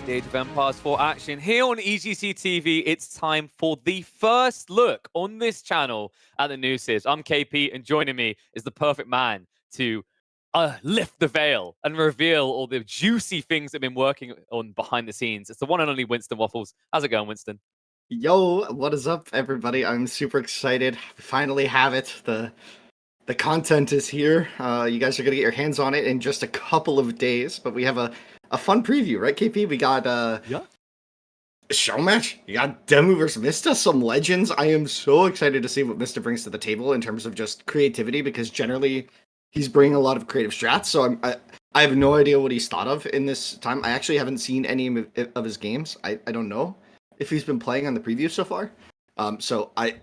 The Age of Empires 4 action here on EGCTV. It's time for the first look on this channel at the new CIVS. I'm KP, and joining me is the perfect man to lift the veil and reveal all the juicy things that have been working on behind the scenes. It's the one and only Winston Waffles. How's it going, Winston? Yo, what is up, everybody? I'm super excited. We finally have it. The content is here. You guys are gonna get your hands on it in just a couple of days. But we have a fun preview, right, KP? We got Yeah. Showmatch. You got DeMu versus Mista, some legends. I am so excited to see what Mista brings to the table in terms of just creativity, because generally he's bringing a lot of creative strats. So I have no idea what he's thought of in this time. I actually haven't seen any of his games. I don't know if he's been playing on the preview so far. So I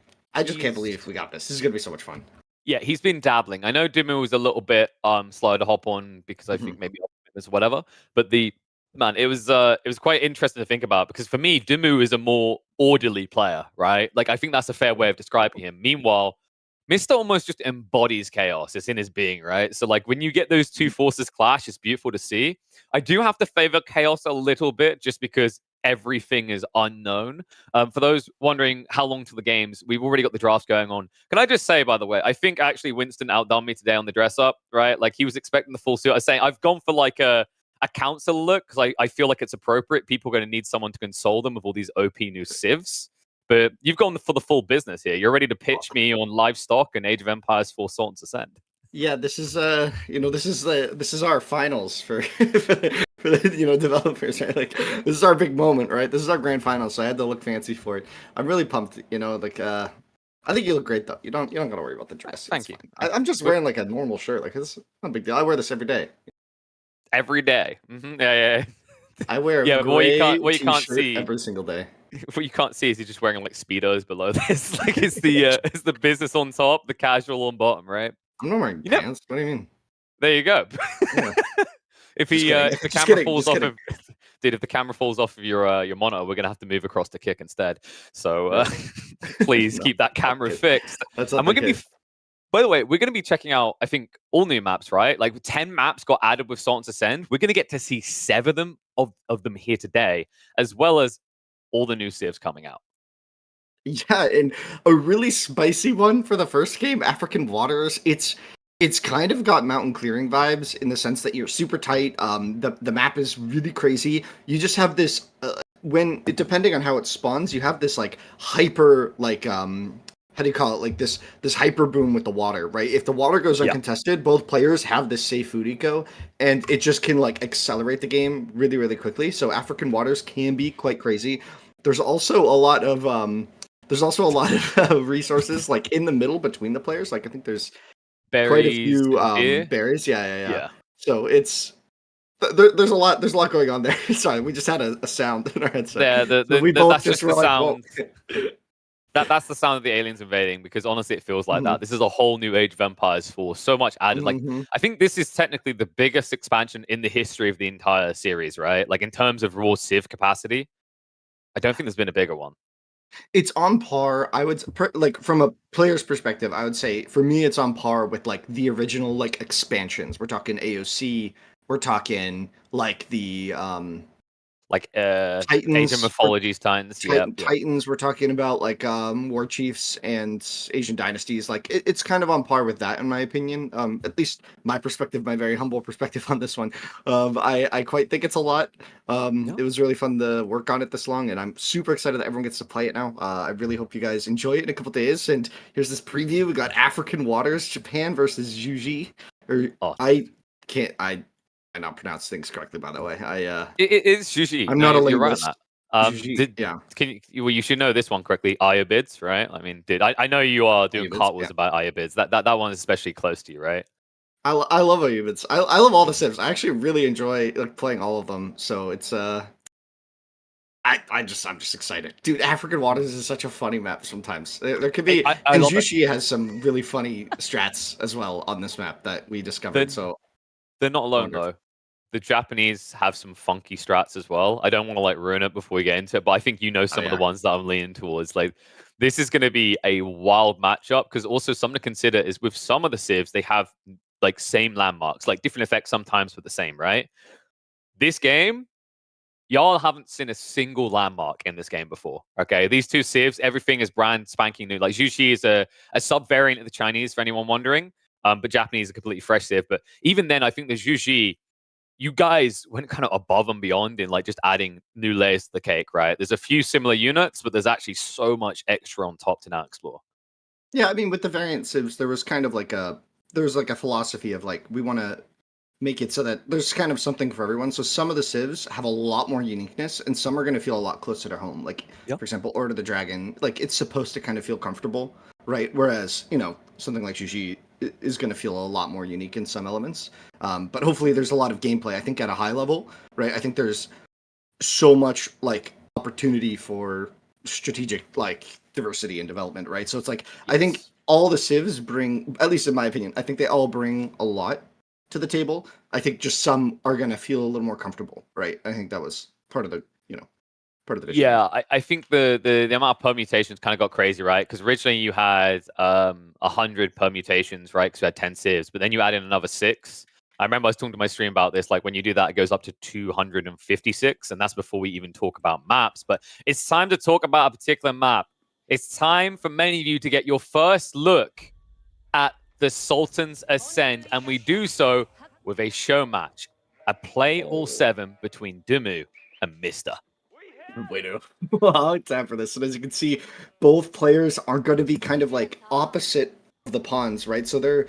just can't believe we got this. This is gonna be so much fun. Yeah, he's been dabbling. I know DeMu was a little bit slow to hop on because I think maybe it's whatever. But it was quite interesting to think about, because for me, DeMu is a more orderly player, right? Like, I think that's a fair way of describing him. Meanwhile, Mr. almost just embodies chaos. It's in his being, right? So, like, when you get those two forces clash, it's beautiful to see. I do have to favor chaos a little bit, just because everything is unknown. For those wondering how long till the games, we've already got the drafts going on. Can I just say, by the way, I think actually Winston outdone me today on the dress up, right? Like, he was expecting the full suit. I was saying I've gone for like a council look, because I feel like it's appropriate. People are going to need someone to console them with all these OP new CIVs. But you've gone for the full business here. You're ready to pitch me on livestock and Age of Empires 4 Sultan's Ascend. Yeah, this is this is our finals for for the developers, right? Like, this is our big moment, right? This is our grand final, so I had to look fancy for it. I'm really pumped, I think you look great though. You don't gotta worry about the dress. Thank you. I'm just wearing like a normal shirt. Like, it's not a big deal. I wear this every day. Every day. Yeah. I wear Yeah, a but what you gray can't t-shirt see, every single day. what you can't see is he's just wearing like speedos below this. Like, it's the business on top, the casual on bottom, right? I'm not wearing pants. What do you mean? There you go. Yeah. If Just he kidding. if the Just camera kidding. falls Just off kidding. of dude, if the camera falls off of your monitor, we're gonna have to move across to kick instead. So please No, keep that camera okay. fixed. That's And not we're the gonna be case. by the way, we're going to be checking out, I think, all new maps, right? Like, 10 maps got added with Sultan's Ascend. We're going to get to see 7 of them here today, as well as all the new CIVs coming out. Yeah, and a really spicy one for the first game, African Waters. It's kind of got mountain clearing vibes in the sense that you're super tight. The map is really crazy. You just have this depending on how it spawns, you have this like hyper how do you call it? Like this hyper boom with the water, right? If the water goes uncontested, both players have this safe food eco, and it just can like accelerate the game really, really quickly. So African Waters can be quite crazy. There's also a lot of resources like in the middle between the players. Like, I think there's quite a Berries few and beer. berries. Yeah. So there's a lot going on there. Sorry, we just had a sound in our headset. Yeah, So we both that's just just were the like, whoa. sound. That's the sound of the aliens invading, because honestly, it feels like that. This is a whole new Age of Empires 4. So much added. Like, I think this is technically the biggest expansion in the history of the entire series, right? Like, in terms of raw Civ capacity, I don't think there's been a bigger one. It's on par. I would like, from a player's perspective, I would say for me it's on par with like the original like expansions. We're talking AOC. We're talking like the Like Age of Titans. Mythologies, Titans. Titans. We're talking about like War Chiefs and Asian dynasties. Like, it's kind of on par with that in my opinion. At least my perspective, my very humble perspective on this one. I quite think it's a lot. It was really fun to work on it this long, and I'm super excited that everyone gets to play it now. I really hope you guys enjoy it in a couple days. And here's this preview. We got African Waters, Japan versus Juji. I not pronounce things correctly, by the way. It is Juji. I'm not a You're right linguist. on that. Juji, Well, you should know this one correctly. Ayabids, right? I mean, I know you are doing cartwheels about Ayabids. That one is especially close to you, right? I love Ayabids. I love all the Civs. I actually really enjoy like playing all of them. So it's I'm just excited, dude. African Waters is such a funny map. Sometimes there could be, and Jushi has some really funny strats as well on this map that we discovered. So they're not alone though. The Japanese have some funky strats as well. I don't want to like ruin it before we get into it, but I think you know some of the ones that I'm leaning towards. Like, this is going to be a wild matchup, because also something to consider is with some of the Civs, they have like same landmarks, like different effects sometimes, but the same, right? This game, y'all haven't seen a single landmark in this game before. Okay, these two civs, everything is brand spanking new. Like Jushi is a sub variant of the Chinese, for anyone wondering. But Japanese is a completely fresh civ. But even then, I think the Jushi, you guys went kind of above and beyond in like just adding new layers to the cake, right? There's a few similar units, but there's actually so much extra on top to now explore. Yeah, I mean, with the variant civs, there was kind of like a philosophy of like we want to make it so that there's kind of something for everyone. So some of the civs have a lot more uniqueness, and some are going to feel a lot closer to home. Like Yep. for example, Order of the Dragon, like it's supposed to kind of feel comfortable, right? Whereas something like Juji is going to feel a lot more unique in some elements. But hopefully, there's a lot of gameplay. I think at a high level, right? I think there's so much like opportunity for strategic like diversity and development, right? So it's like I think Yes. all the civs bring, at least in my opinion, I think they all bring a lot to the table. I think just some are gonna feel a little more comfortable, right? I think that was part of the part of the vision there. Yeah, I think the amount of permutations kind of got crazy, right? Because originally you had 100 permutations, right? Because you had 10 civs, but then you add in another six. I remember I was talking to my stream about this. Like when you do that, it goes up to 256, and that's before we even talk about maps. But it's time to talk about a particular map. It's time for many of you to get your first look at the Sultan's Ascent, and we do so with a show match, a play all seven between DeMu and Mista. Way to long time for this. And as you can see, both players are going to be kind of like opposite of the pawns, right? So they're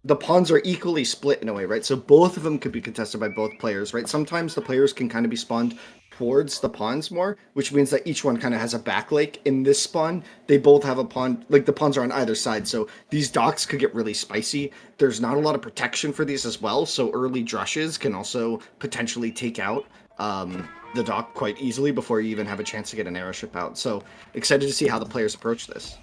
the pawns are equally split in a way, right? So both of them could be contested by both players, right? Sometimes the players can kind of be spawned towards the pawns more, which means that each one kind of has a back lake. In this spawn, they both have a pawn, like the pawns are on either side. So these docks could get really spicy. There's not a lot of protection for these as well. So early drushes can also potentially take out the dock quite easily before you even have a chance to get an airship out. So excited to see how the players approach this.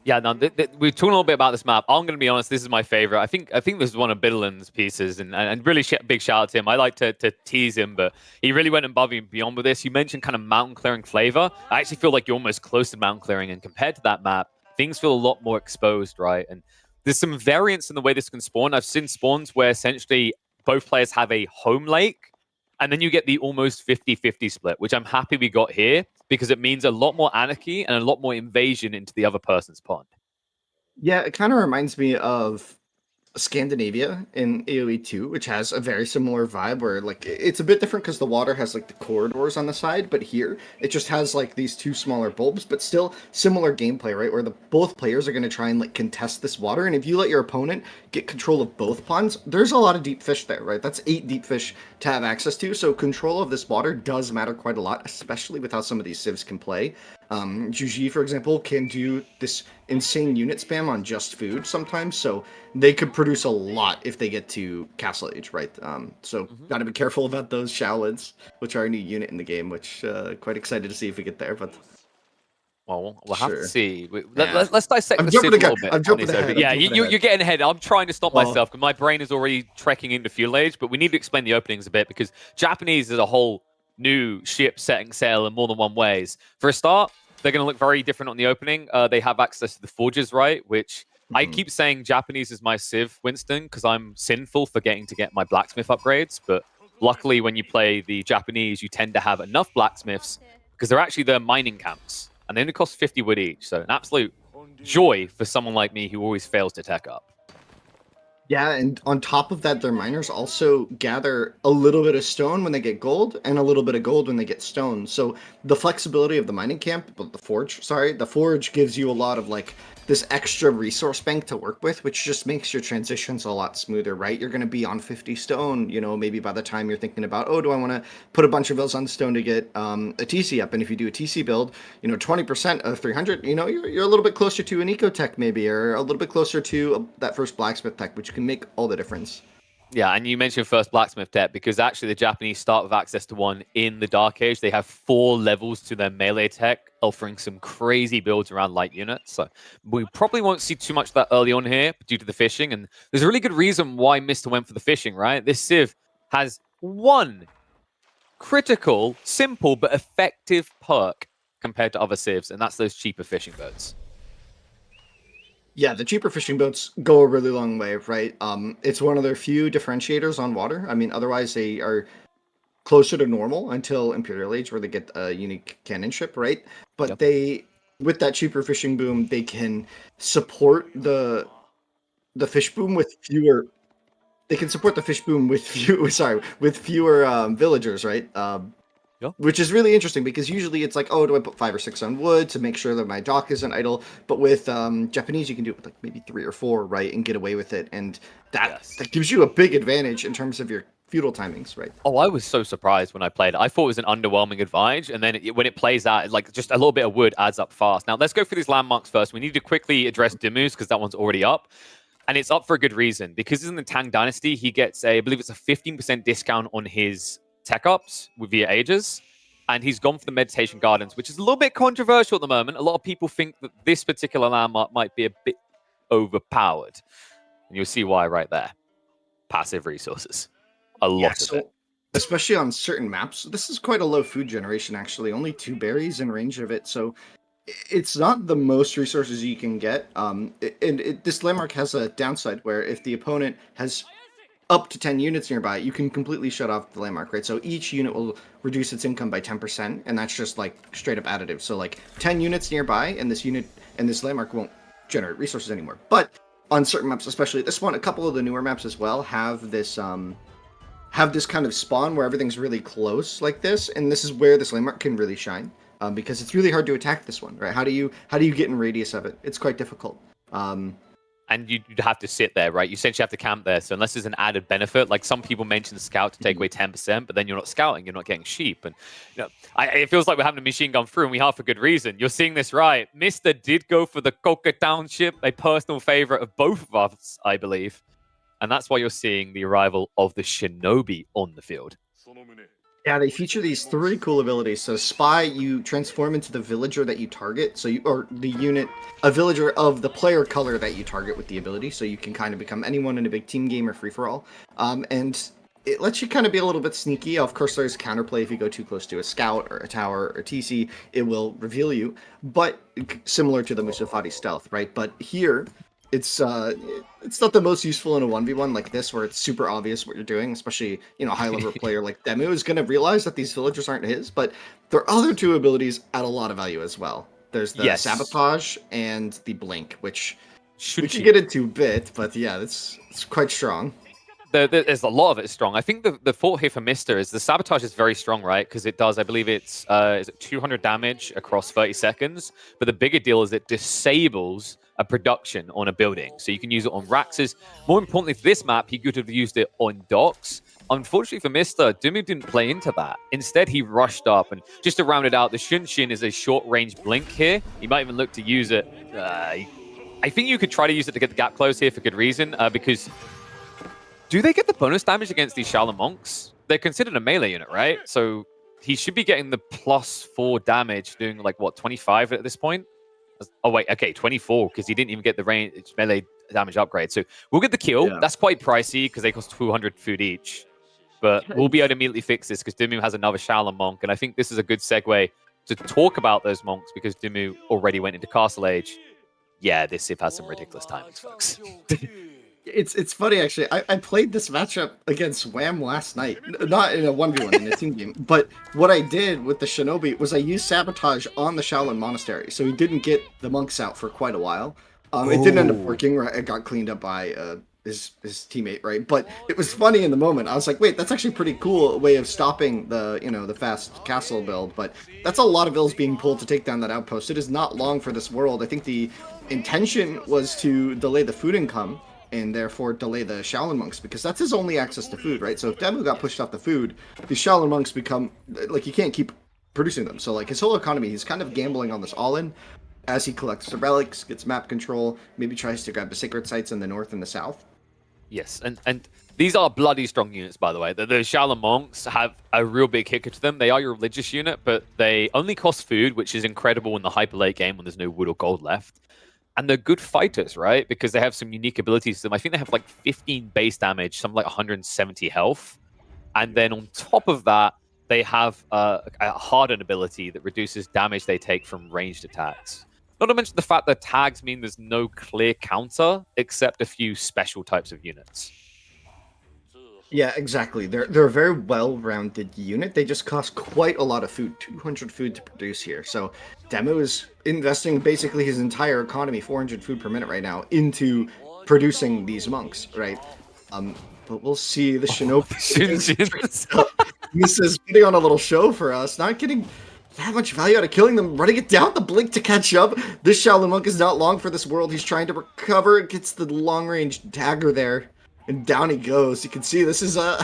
Yeah, no, we're talking a little bit about this map. I'm going to be honest, this is my favorite. I think this is one of Biddleland's pieces, and really big shout out to him. I like to tease him, but he really went above and beyond with this. You mentioned kind of mountain clearing flavor. I actually feel like you're almost close to mountain clearing, and compared to that map, things feel a lot more exposed, right? And there's some variance in the way this can spawn. I've seen spawns where essentially both players have a home lake, and then you get the almost 50-50 split, which I'm happy we got here because it means a lot more anarchy and a lot more invasion into the other person's pond. Yeah, it kind of reminds me of Scandinavia in AoE 2, which has a very similar vibe where like it's a bit different because the water has like the corridors on the side, but here it just has like these two smaller bulbs, but still similar gameplay, right? Where the both players are going to try and like contest this water, and if you let your opponent get control of both ponds, there's a lot of deep fish there, right? That's 8 deep fish to have access to, so control of this water does matter quite a lot, especially with how some of these civs can play. Juji, for example, can do this insane unit spam on just food sometimes, so they could produce a lot if they get to Castle Age, right? So Mhm. got to be careful about those Shaolins, which are a new unit in the game, which quite excited to see if we get there, but Well, we'll have to sure. see. Yeah. Let's dissect I'm the jumping Civ a the gun. little bit I'm on jumping this opening. ahead. I'm Yeah, jumping you're ahead. getting ahead. I'm trying to stop Oh, myself because my brain is already trekking into fuel age, but we need to explain the openings a bit because Japanese is a whole new ship setting sail in more than one ways. For a start, they're going to look very different on the opening. They have access to the forges, right? Which I mhm. keep saying Japanese is my Civ, Winston, because I'm sinful forgetting to get my blacksmith upgrades. But luckily, when you play the Japanese, you tend to have enough blacksmiths because they're actually their mining camps, and they only cost 50 wood each. So an absolute joy for someone like me who always fails to tech up. Yeah, and on top of that, their miners also gather a little bit of stone when they get gold, and a little bit of gold when they get stone. So the flexibility of the mining camp, but the forge gives you a lot of like this extra resource bank to work with, which just makes your transitions a lot smoother, right? You're going to be on 50 stone, maybe by the time you're thinking about, oh, do I want to put a bunch of vills on stone to get a TC up? And if you do a TC build, 20% of 300, you're a little bit closer to an eco tech maybe, or a little bit closer to that first blacksmith tech, which can make all the difference. Yeah, and you mentioned first blacksmith tech because actually the Japanese start with access to one in the Dark Age. They have 4 levels to their melee tech, offering some crazy builds around light units. So we probably won't see too much of that early on here due to the fishing. And there's a really good reason why Mr. went for the fishing, right? This Civ has one critical, simple, but effective perk compared to other civs, and that's those cheaper fishing boats. Yeah, the cheaper fishing boats go a really long way, right? It's one of their few differentiators on water. I mean, otherwise they are closer to normal until Imperial Age, where they get a unique cannon ship, right? But Yep. they, with that cheaper fishing boom, they can support the fish boom with fewer. They can support the fish boom with fewer villagers, right? Yeah. Which is really interesting because usually it's like, oh, do I put 5 or 6 on wood to make sure that my dock isn't idle? But with Japanese, you can do it with like maybe 3 or 4, right, and get away with it, and that gives you a big advantage in terms of your feudal timings, right? Oh, I was so surprised when I played it. I thought it was an underwhelming advantage, and then when it plays out, like just a little bit of wood adds up fast. Now let's go through these landmarks first. We need to quickly address DeMu's because that one's already up. And it's up for a good reason. Because in the Tang Dynasty, he gets I believe it's a 15% discount on his tech ups via Aegis. And he's gone for the Meditation Gardens, which is a little bit controversial at the moment. A lot of people think that this particular landmark might be a bit overpowered. And you'll see why right there. Passive resources. A lot of it. Especially on certain maps. This is quite a low food generation, actually. Only 2 berries in range of it. So it's not the most resources you can get. This landmark has a downside where if the opponent has up to 10 units nearby, you can completely shut off the landmark, right? So each unit will reduce its income by 10%, and that's just like straight up additive. So like 10 units nearby, and this landmark won't generate resources anymore. But on certain maps, especially this one, a couple of the newer maps as well have this kind of spawn where everything's really close like this, and this is where this landmark can really shine. Because it's really hard to attack this one, right? How do you get in radius of it? It's quite difficult. And you'd have to sit there, right? You essentially have to camp there. So unless there's an added benefit, like some people mention scout to take away 10%, but then you're not scouting, you're not getting sheep. And it feels like we're having a machine gun through, and we have for good reason. You're seeing this right. Mista did go for the Coca Township, a personal favorite of both of us, I believe. And that's why you're seeing the arrival of the Shinobi on the field. Yeah, they feature these 3 cool abilities. So Spy, you transform into the villager that you target. So a villager of the player color that you target with the ability. So you can kind of become anyone in a big team game or free-for-all. And it lets you kind of be a little bit sneaky. Of course, there's counterplay if you go too close to a scout or a tower or TC, it will reveal you. But similar to the Musafati stealth, right? But here, it's not the most useful in a 1v1 like this, where it's super obvious what you're doing, especially, a high-level player like DeMu is going to realize that these villagers aren't his, but their other 2 abilities add a lot of value as well. There's the Sabotage and the Blink, which we can get into a bit, but yeah, it's quite strong. There's a lot of it strong. I think the thought here for Mista is the Sabotage is very strong, right? Because it does, I believe it's 200 damage across 30 seconds, but the bigger deal is it disables a production on a building. So you can use it on Raxes. More importantly, for this map, he could have used it on docks. Unfortunately for Mista, DeMu didn't play into that. Instead, he rushed up, and just to round it out, the Shunshin is a short-range blink here. He might even look to use it. I think you could try to use it to get the gap close here for good reason, because do they get the bonus damage against these Shaolin monks? They're considered a melee unit, right? So he should be getting the +4 damage, doing like, what, 25 at this point? Oh, wait, okay, 24, because he didn't even get the range melee damage upgrade. So we'll get the kill. Yeah. That's quite pricey, because they cost 200 food each. But we'll be able to immediately fix this, because DeMu has another Shaolin monk. And I think this is a good segue to talk about those monks, because DeMu already went into Castle Age. Yeah, this Civ has some ridiculous timings, folks. It's funny, actually. I played this matchup against Wham last night. Not in a 1v1, in a team game. But what I did with the Shinobi was I used Sabotage on the Shaolin Monastery. So he didn't get the monks out for quite a while. It didn't end up working, right? It got cleaned up by his teammate, right? But it was funny in the moment. I was like, wait, that's actually a pretty cool way of stopping the fast castle build. But that's a lot of ills being pulled to take down that outpost. It is not long for this world. I think the intention was to delay the food income, and therefore delay the Shaolin monks, because that's his only access to food, right? So if DeMu got pushed off the food, the Shaolin monks become, like, you can't keep producing them. So, like, his whole economy, he's kind of gambling on this all-in as he collects the relics, gets map control, maybe tries to grab the sacred sites in the north and the south. Yes, and these are bloody strong units, by the way. The Shaolin monks have a real big kicker to them. They are your religious unit, but they only cost food, which is incredible in the hyper late game when there's no wood or gold left. And they're good fighters, right? Because they have some unique abilities to them. I think they have like 15 base damage, something like 170 health. And then on top of that, they have a hardened ability that reduces damage they take from ranged attacks. Not to mention the fact that tags mean there's no clear counter, except a few special types of units. Yeah, exactly. They're a very well-rounded unit. They just cost quite a lot of food, 200 food to produce here. So DeMu is investing basically his entire economy, 400 food per minute right now, into producing these monks, right? But we'll see the Oh, shinobi the is Shinjins. this is putting on a little show for us, not getting that much value out of killing them, running it down the blink to catch up. This Shaolin monk is not long for this world. He's trying to recover, gets the long-range dagger there. And down he goes. You can see this is a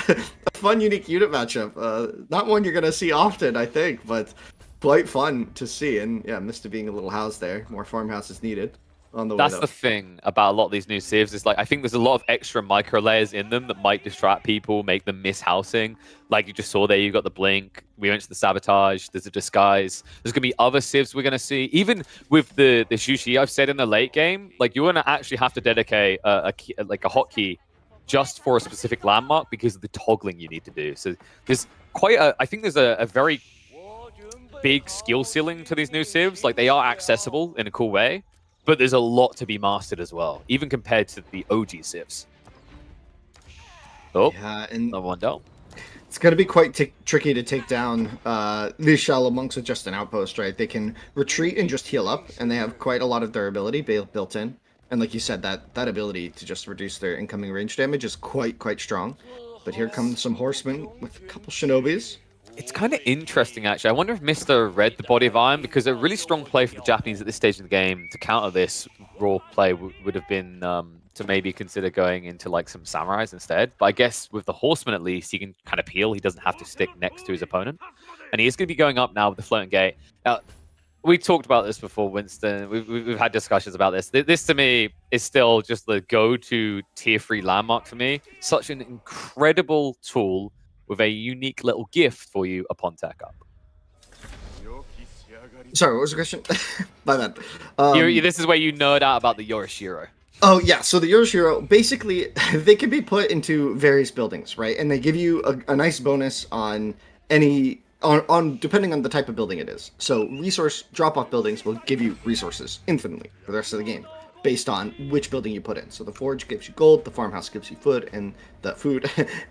fun, unique unit matchup. Not one you're going to see often, I think, but quite fun to see. And yeah, Mista being a little house there. More farmhouses needed on the way, That's though. the thing about a lot of these new civs. Is like I think there's a lot of extra micro layers in them that might distract people, make them miss housing. Like you just saw there, you've got the blink. We went to the sabotage. There's a disguise. There's gonna be other civs we're gonna see. Even with the Shushi, I've said in the late game, like you're gonna actually have to dedicate a key, like a hotkey just for a specific landmark because of the toggling you need to do. So there's quite a. I think there's a very big skill ceiling to these new civs. Like they are accessible in a cool way, but there's a lot to be mastered as well, even compared to the OG civs. Oh, Yeah, and another one down. it's going to be quite tricky to take down these shallow monks with just an outpost, right? They can retreat and just heal up, and they have quite a lot of durability built in. And like you said, that ability to just reduce their incoming range damage is quite strong. But here comes some horsemen with a couple shinobis. It's kind of interesting, actually. I wonder if Mr. read the body of Iron, because a really strong play for the Japanese at this stage of the game to counter this raw play would have been to maybe consider going into like some samurais instead. But I guess with the horseman, at least, he can kind of peel. He doesn't have to stick next to his opponent. And he is going to be going up now with the floating gate. Now, we talked about this before, Winston. We've had discussions about this. This to me is still just the go-to tier 3 landmark for me. Such an incredible tool with a unique little gift for you upon tech up. Sorry, what was the question? My bad. This is where you nerd out about the Yorishiro. Oh yeah, so the Yoshiro basically they can be put into various buildings, right? And they give you a nice bonus on any on depending on the type of building it is. So resource drop-off buildings will give you resources infinitely for the rest of the game, based on which building you put in. So the forge gives you gold, the farmhouse gives you food, and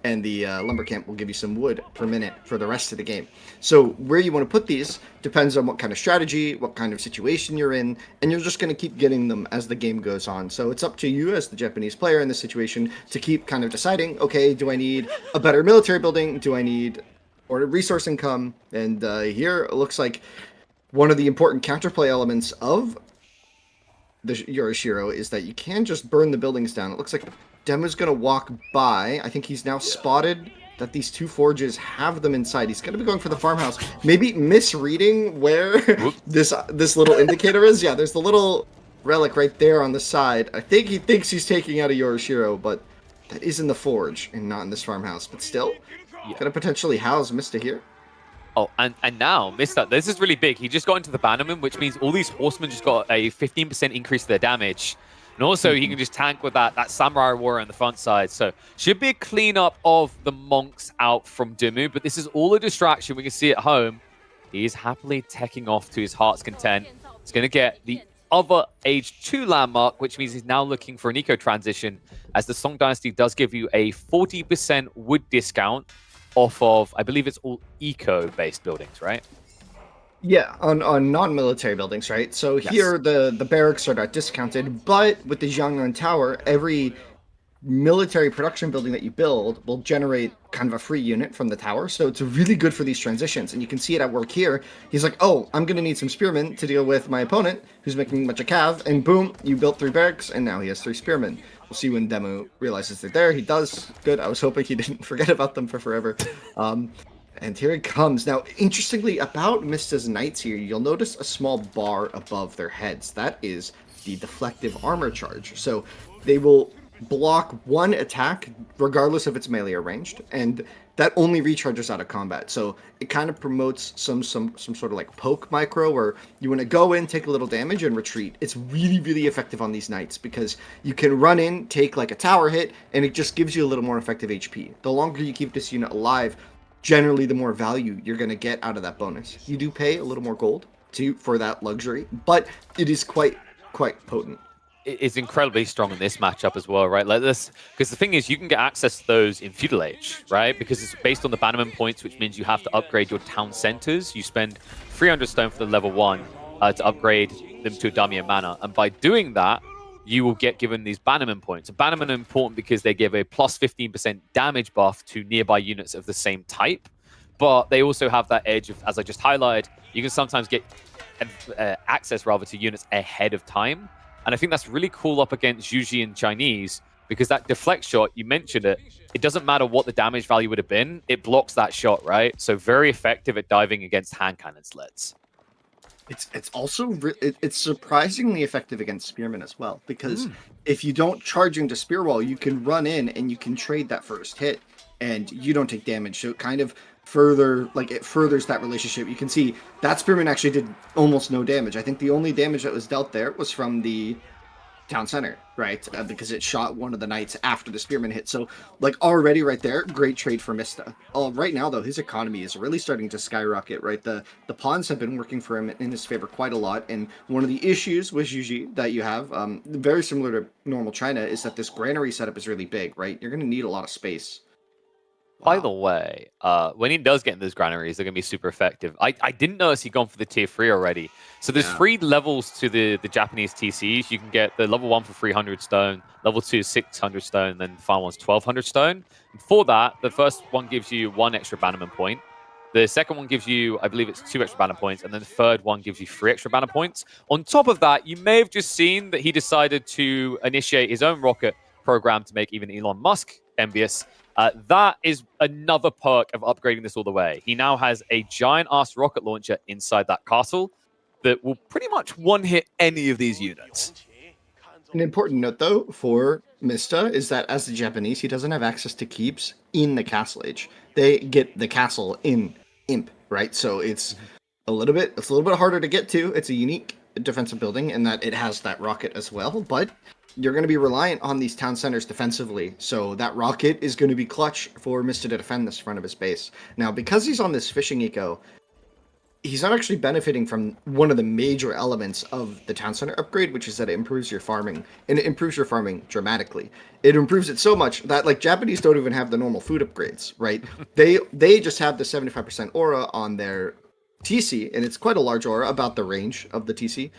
and the lumber camp will give you some wood per minute for the rest of the game. So where you want to put these depends on what kind of strategy, what kind of situation you're in, and you're just going to keep getting them as the game goes on. So it's up to you as the Japanese player in this situation to keep kind of deciding, okay, do I need a better military building? Do I need or resource income? And here it looks like one of the important counterplay elements of the Yorishiro is that you can just burn the buildings down. It looks like DeMu's going to walk by. I think he's now spotted that these two forges have them inside. He's going to be going for the farmhouse. Maybe misreading where this little indicator is. Yeah, there's the little relic right there on the side. I think he thinks he's taking out a Yorishiro, but that is in the forge and not in this farmhouse. But still, going to potentially house Mista here. Oh, and now, Mista, this is really big. He just got into the bannerman, which means all these horsemen just got a 15% increase to their damage. And also, he can just tank with that samurai warrior on the front side. So, should be a cleanup of the monks out from DeMu, but this is all a distraction. We can see at home. He's happily teching off to his heart's content. He's going to get the other Age 2 landmark, which means he's now looking for an eco transition, as the Song Dynasty does give you a 40% wood discount off of, I believe it's all eco-based buildings, right? Yeah, on non-military buildings, right? So Yes. here the barracks are not discounted, but with the Jiangnan Tower, every military production building that you build will generate kind of a free unit from the tower. So it's really good for these transitions. And you can see it at work here. He's like, oh, I'm going to need some spearmen to deal with my opponent who's making a bunch of cav. And boom, you built 3 barracks, and now he has 3 spearmen. We'll see when DeMu realizes they're there. He does. Good. I was hoping he didn't forget about them for forever. And here it comes. Now, interestingly, about Mista's knights here, you'll notice a small bar above their heads. That is the deflective armor charge. So they will block one attack, regardless if it's melee or ranged, and that only recharges out of combat. So it kind of promotes some sort of like poke micro, where you want to go in, take a little damage, and retreat. It's really effective on these knights because you can run in, take like a tower hit, and it just gives you a little more effective HP. The longer you keep this unit alive, generally the more value you're going to get out of that bonus. You do pay a little more gold for that luxury, but it is quite potent. is incredibly strong in this matchup as well, right? Like this, because the thing is, you can get access to those in Feudal Age, right? Because it's based on the bannerman points, which means you have to upgrade your town centers. You spend 300 stone for the level 1 to upgrade them to a Damian Manor, and by doing that, you will get given these bannerman points. And bannermen are important because they give a plus 15% damage buff to nearby units of the same type, but they also have that edge of, as I just highlighted, you can sometimes get access rather to units ahead of time. And I think that's really cool up against Yuji and Chinese, because that deflect shot, you mentioned it, it doesn't matter what the damage value would have been, it blocks that shot, right? So very effective at diving against hand cannon sleds. It's also it's surprisingly effective against spearmen as well, because if you don't charge into spear wall, you can run in and you can trade that first hit and you don't take damage. So it kind of it furthers that relationship. You can see that spearman actually did almost no damage. I think the only damage that was dealt there was from the town center, right? Because it shot one of the knights after the spearman hit. So, like, already right there, great trade for Mista. Right now, though, his economy is really starting to skyrocket, right? The pawns have been working for him in his favor quite a lot. And one of the issues with Yuji that you have, very similar to normal China, is that this granary setup is really big, right? You're going to need a lot of space. By the way, when he does get in those granaries, they're going to be super effective. I didn't notice he'd gone for the tier 3 already. So there's 3 levels to the Japanese TCs. You can get the level 1 for 300 stone, level 2 is 600 stone, and then the final one's 1200 stone. And for that, the first one gives you 1 extra bannerman point. The second one gives you, I believe it's 2 extra banner points, and then the third one gives you 3 extra banner points. On top of that, you may have just seen that he decided to initiate his own rocket program to make even Elon Musk envious. That is another perk of upgrading this all the way. He now has a giant-ass rocket launcher inside that castle that will pretty much one-hit any of these units. An important note, though, for Mista is that as the Japanese, he doesn't have access to keeps in the Castle Age. They get the castle in Imp, right? So it's a little bit harder to get to. It's a unique defensive building in that it has that rocket as well, but you're going to be reliant on these town centers defensively. So that rocket is going to be clutch for Mista to defend this front of his base. Now, because he's on this fishing eco, he's not actually benefiting from one of the major elements of the town center upgrade, which is that it improves your farming, and it improves your farming dramatically. It improves it so much that, like, Japanese don't even have the normal food upgrades, right? They just have the 75% aura on their TC, and it's quite a large aura, about the range of the TC.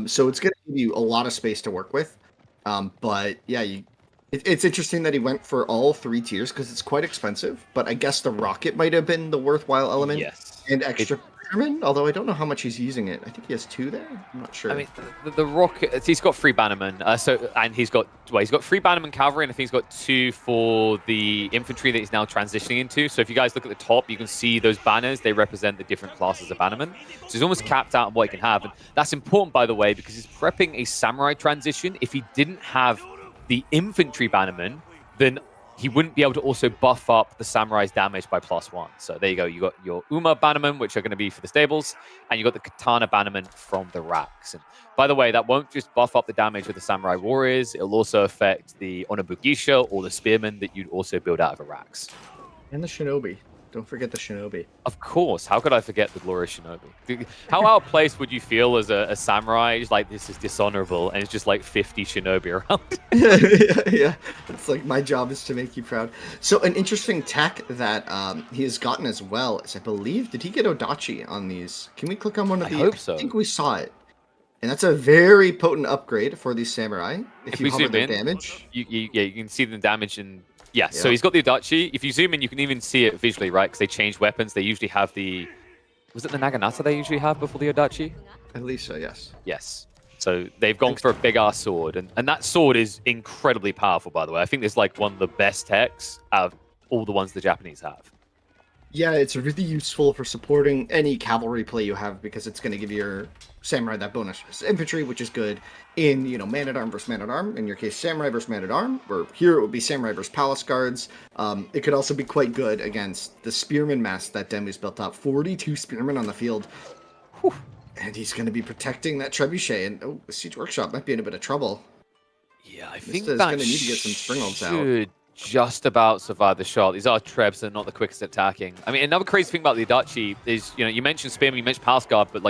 So it's going to give you a lot of space to work with. But yeah, it's interesting that he went for all 3 tiers because it's quite expensive. But I guess the rocket might have been the worthwhile element. Yes. And extra bannerman, although I don't know how much he's using it. I think he has 2 there. I'm not sure. I mean, the rocket. He's got 3 bannermen. And he's got 3 bannerman cavalry, and I think he's got 2 for the infantry that he's now transitioning into. So if you guys look at the top, you can see those banners. They represent the different classes of bannermen. So he's almost capped out on what he can have, and that's important, by the way, because he's prepping a samurai transition. If he didn't have the infantry bannerman, then he wouldn't be able to also buff up the samurai's damage by +1. So there you go. You got your Uma bannerman, which are going to be for the stables, and you got the katana bannerman from the racks. And by the way, that won't just buff up the damage of the samurai warriors. It'll also affect the Onobugisha or the spearmen that you'd also build out of the racks. And the shinobi. Don't forget the shinobi. Of course. How could I forget the glorious shinobi? How outplaced would you feel as a samurai? It's like, this is dishonorable, and it's just like 50 shinobi around. Yeah. It's like, my job is to make you proud. So an interesting tech that he has gotten as well is, I believe, did he get Odachi on these? Can we click on one of these? I hope so. I think we saw it. And that's a very potent upgrade for these samurai. If you hover their damage. You can see the damage in... Yeah, so he's got the Odachi. If you zoom in, you can even see it visually, right? Because they changed weapons. They usually have the... Was it the Naginata they usually have before the Odachi? At least so, yes. Yes. So they've gone for a big-ass sword. And that sword is incredibly powerful, by the way. I think it's like one of the best techs out of all the ones the Japanese have. Yeah, it's really useful for supporting any cavalry play you have, because it's going to give your samurai that bonus infantry, which is good in, man-at-arm versus man-at-arm. In your case, samurai versus man-at-arm, or here it would be samurai versus palace guards. It could also be quite good against the spearman mass that Demu's built up. 42 spearmen on the field. Whew. And he's going to be protecting that trebuchet, and the siege workshop might be in a bit of trouble. Yeah, I think Mista's going to need to get some strongholds out. Just about survive the shot. These are trebs, they're not the quickest attacking. I mean, another crazy thing about the Adachi is, you mentioned Spearman, you mentioned Palace Guard, but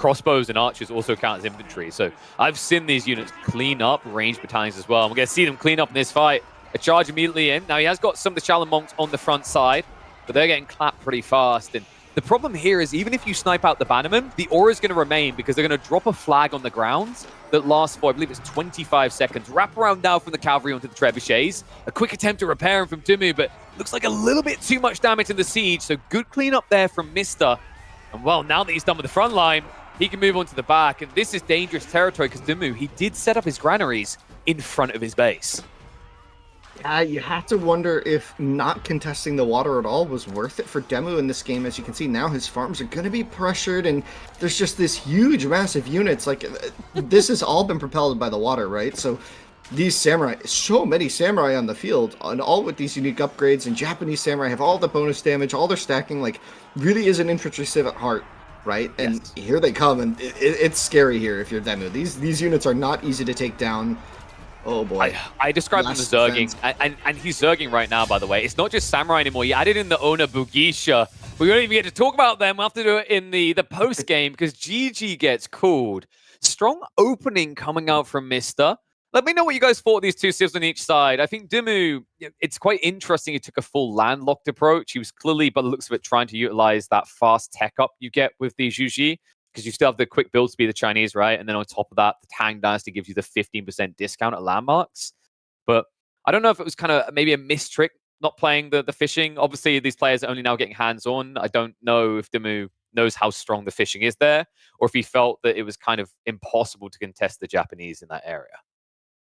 crossbows and archers also count as infantry. So I've seen these units clean up ranged battalions as well. And we're going to see them clean up in this fight. A charge immediately in. Now he has got some of the Shaolin monks on the front side, but they're getting clapped pretty fast. And the problem here is even if you snipe out the bannerman, the aura is going to remain because they're going to drop a flag on the ground that lasts for, I believe it's 25 seconds. Wrap around now from the cavalry onto the trebuchets. A quick attempt to repair him from DeMu, but looks like a little bit too much damage in the siege. So good cleanup there from MiSTer. And well, now that he's done with the front line, he can move on to the back. And this is dangerous territory because DeMu, he did set up his granaries in front of his base. You have to wonder if not contesting the water at all was worth it for DeMu in this game. As you can see now, his farms are going to be pressured, and there's just this huge, massive units. Like, this has all been propelled by the water, right? So these samurai, so many samurai on the field, and all with these unique upgrades, and Japanese samurai have all the bonus damage, all their stacking, like, really is an infantry civ at heart, right? And yes, here they come, and it's scary here if you're DeMu. These units are not easy to take down. Oh boy. I described him as zerging, and he's zerging right now, by the way. It's not just samurai anymore. You added in the Ona Bugisha. We don't even get to talk about them. We'll have to do it in the post-game because GG gets called. Strong opening coming out from MiSTer. Let me know what you guys thought of these two civs on each side. I think DeMu, it's quite interesting. He took a full landlocked approach. He was clearly, by the looks of it, trying to utilize that fast tech up you get with the Zhuji, because you still have the quick build speed of the Chinese, right? And then on top of that, the Tang Dynasty gives you the 15% discount at landmarks. But I don't know if it was kind of maybe a missed trick not playing the fishing. Obviously, these players are only now getting hands-on. I don't know if DeMu knows how strong the fishing is there, or if he felt that it was kind of impossible to contest the Japanese in that area.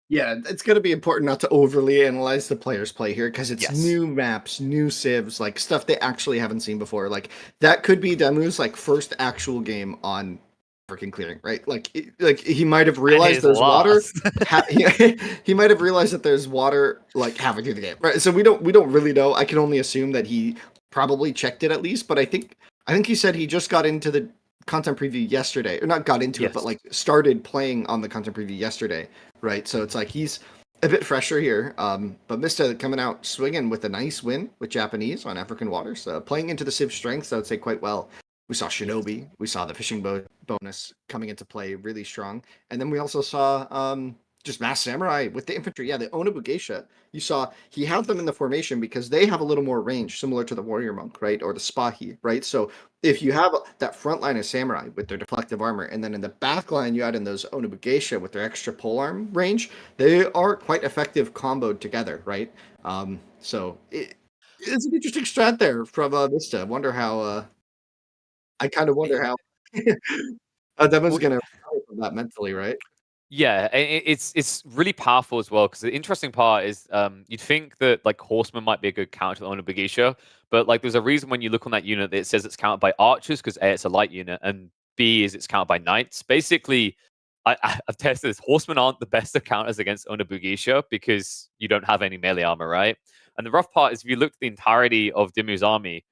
Yeah, it's going to be important not to overly analyze the players' play here because it's new maps, new civs, like stuff they actually haven't seen before. Like that could be DeMu's like first actual game on freaking clearing, right? Like he might have realized there's water. He might have realized that there's water like halfway through the game, right? So we don't really know. I can only assume that he probably checked it at least, but I think he said he just got into the content preview yesterday, or not got into it, but like started playing on the content preview yesterday, right? So it's like he's a bit fresher here. But MiSTer coming out swinging with a nice win with Japanese on African waters, playing into the Civ strengths, I would say quite well. We saw Shinobi, we saw the fishing bonus coming into play really strong, and then we also saw just mass samurai with the infantry. Yeah, the Onabu Geisha. You saw he had them in the formation because they have a little more range, similar to the warrior monk, right, or the Spahi, right? So if you have that front line of samurai with their deflective armor, and then in the back line you add in those Onabu Geisha with their extra polearm range, they are quite effective comboed together, right? So it's an interesting strat there from MiSTer. I kind of wonder how Demon's going to recover from that mentally, right? Yeah, it's really powerful as well because the interesting part is you'd think that like horsemen might be a good counter to the Onabugisha, but like there's a reason when you look on that unit that it says it's countered by archers because A, it's a light unit, and B, is it's countered by knights. Basically, I've tested this. Horsemen aren't the best of counters against Onabugisha because you don't have any melee armor, right? And the rough part is if you look at the entirety of DeMu's army,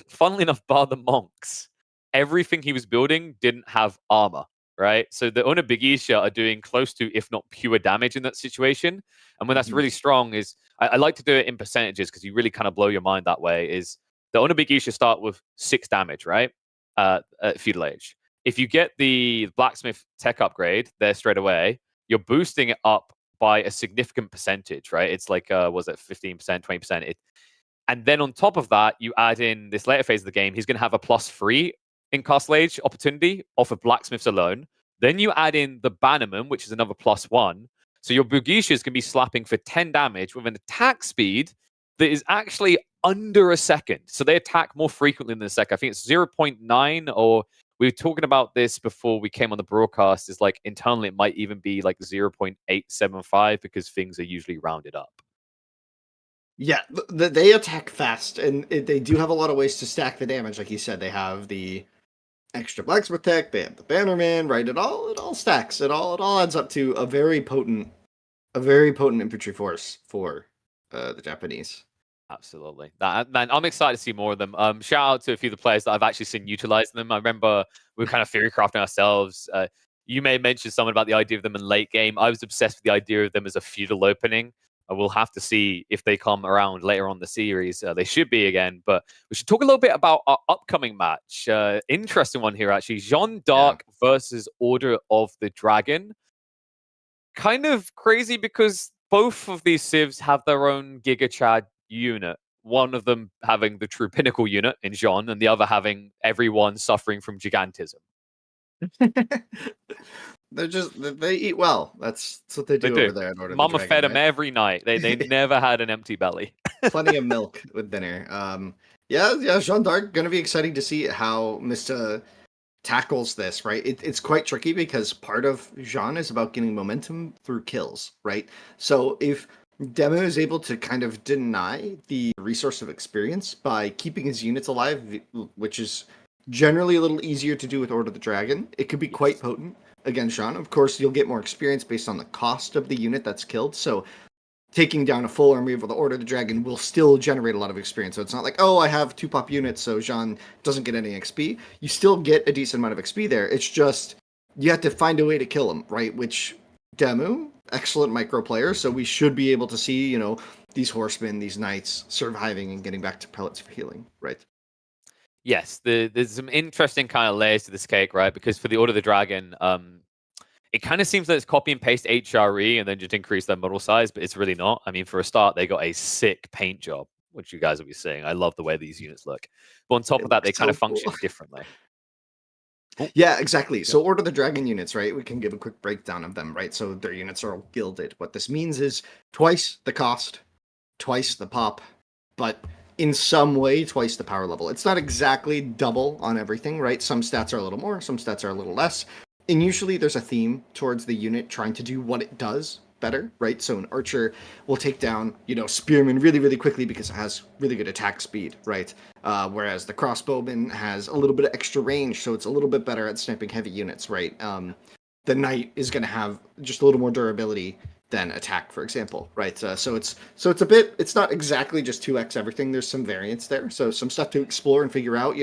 funnily enough, bar the monks, everything he was building didn't have armor. Right, so the Onabugisha are doing close to, if not pure damage in that situation. And when that's really strong, is I like to do it in percentages because you really kind of blow your mind that way. Is the Onabugisha start with 6 damage, right? At feudal age. If you get the blacksmith tech upgrade there straight away, you're boosting it up by a significant percentage, right? It's like was it 15%, 20%? And then on top of that, you add in this later phase of the game, he's going to have a +3 in Castle Age opportunity off of blacksmiths alone. Then you add in the bannerman, which is another +1. So your Bugishas can be slapping for 10 damage with an attack speed that is actually under a second. So they attack more frequently than a second. I think it's 0.9, or we were talking about this before we came on the broadcast, is like internally it might even be like 0.875 because things are usually rounded up. Yeah, they attack fast, and they do have a lot of ways to stack the damage. Like you said, they have the extra blacksmith tech, they have the bannerman, right? It all stacks. It all adds up to a very potent infantry force for the Japanese. Absolutely. Man, I'm excited to see more of them. Shout out to a few of the players that I've actually seen utilizing them. I remember we were kind of theory crafting ourselves. You may have mentioned something about the idea of them in late game. I was obsessed with the idea of them as a feudal opening. We'll have to see if they come around later on the series. They should be again, but we should talk a little bit about our upcoming match. Interesting one here, actually. Jeanne d'Arc versus Order of the Dragon. Kind of crazy because both of these civs have their own Giga Chad unit. One of them having the true pinnacle unit in Jeanne, and the other having everyone suffering from gigantism. They eat well. That's what they do over there in Order of the Mama Dragon, fed them right? every night. They never had an empty belly. Plenty of milk with dinner. Yeah, Jeanne d'Arc, gonna be exciting to see how Mista tackles this, right? It's quite tricky because part of Jeanne is about getting momentum through kills, right? So if DeMu is able to kind of deny the resource of experience by keeping his units alive, which is generally a little easier to do with Order of the Dragon, it could be quite potent against Jeanne. Of course, you'll get more experience based on the cost of the unit that's killed, so taking down a full army of the Order of the Dragon will still generate a lot of experience. So it's not like, oh, I have 2 pop units, so Jeanne doesn't get any XP. You still get a decent amount of XP there. It's just, you have to find a way to kill him, right? Which, DeMu, excellent micro player, so we should be able to see, these horsemen, these knights surviving and getting back to pellets for healing, right? Yes, there's some interesting kind of layers to this cake, right? Because for the Order of the Dragon, it kind of seems like it's copy and paste HRE and then just increase their model size, but it's really not. I mean, for a start, they got a sick paint job, which you guys will be seeing. I love the way these units look. But on top of that, they kind of function differently. Yeah, exactly. So Order of the Dragon units, right? We can give a quick breakdown of them, right? So their units are all gilded. What this means is twice the cost, twice the pop, but in some way twice the power level. It's not exactly double on everything, right? Some stats are a little more, some stats are a little less. And usually there's a theme towards the unit trying to do what it does better, right? So an archer will take down, spearmen really, really quickly because it has really good attack speed, right? Whereas the crossbowman has a little bit of extra range, so it's a little bit better at sniping heavy units, right? The knight is going to have just a little more durability than attack, for example, right? So it's not exactly just 2x everything. There's some variance there, so some stuff to explore and figure out.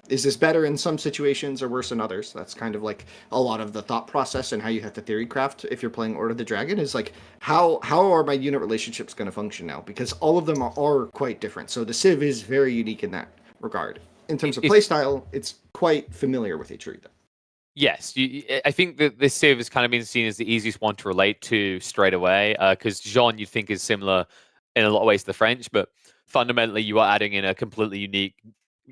Is this better in some situations or worse in others? That's kind of like a lot of the thought process and how you have to theory craft if you're playing Order of the Dragon. Is like how are my unit relationships going to function now? Because all of them are quite different. So the Civ is very unique in that regard. In terms of playstyle, it's quite familiar with each other. Yes, I think that this Civ has kind of been seen as the easiest one to relate to straight away, because Jeanne you'd think is similar in a lot of ways to the French, but fundamentally you are adding in a completely unique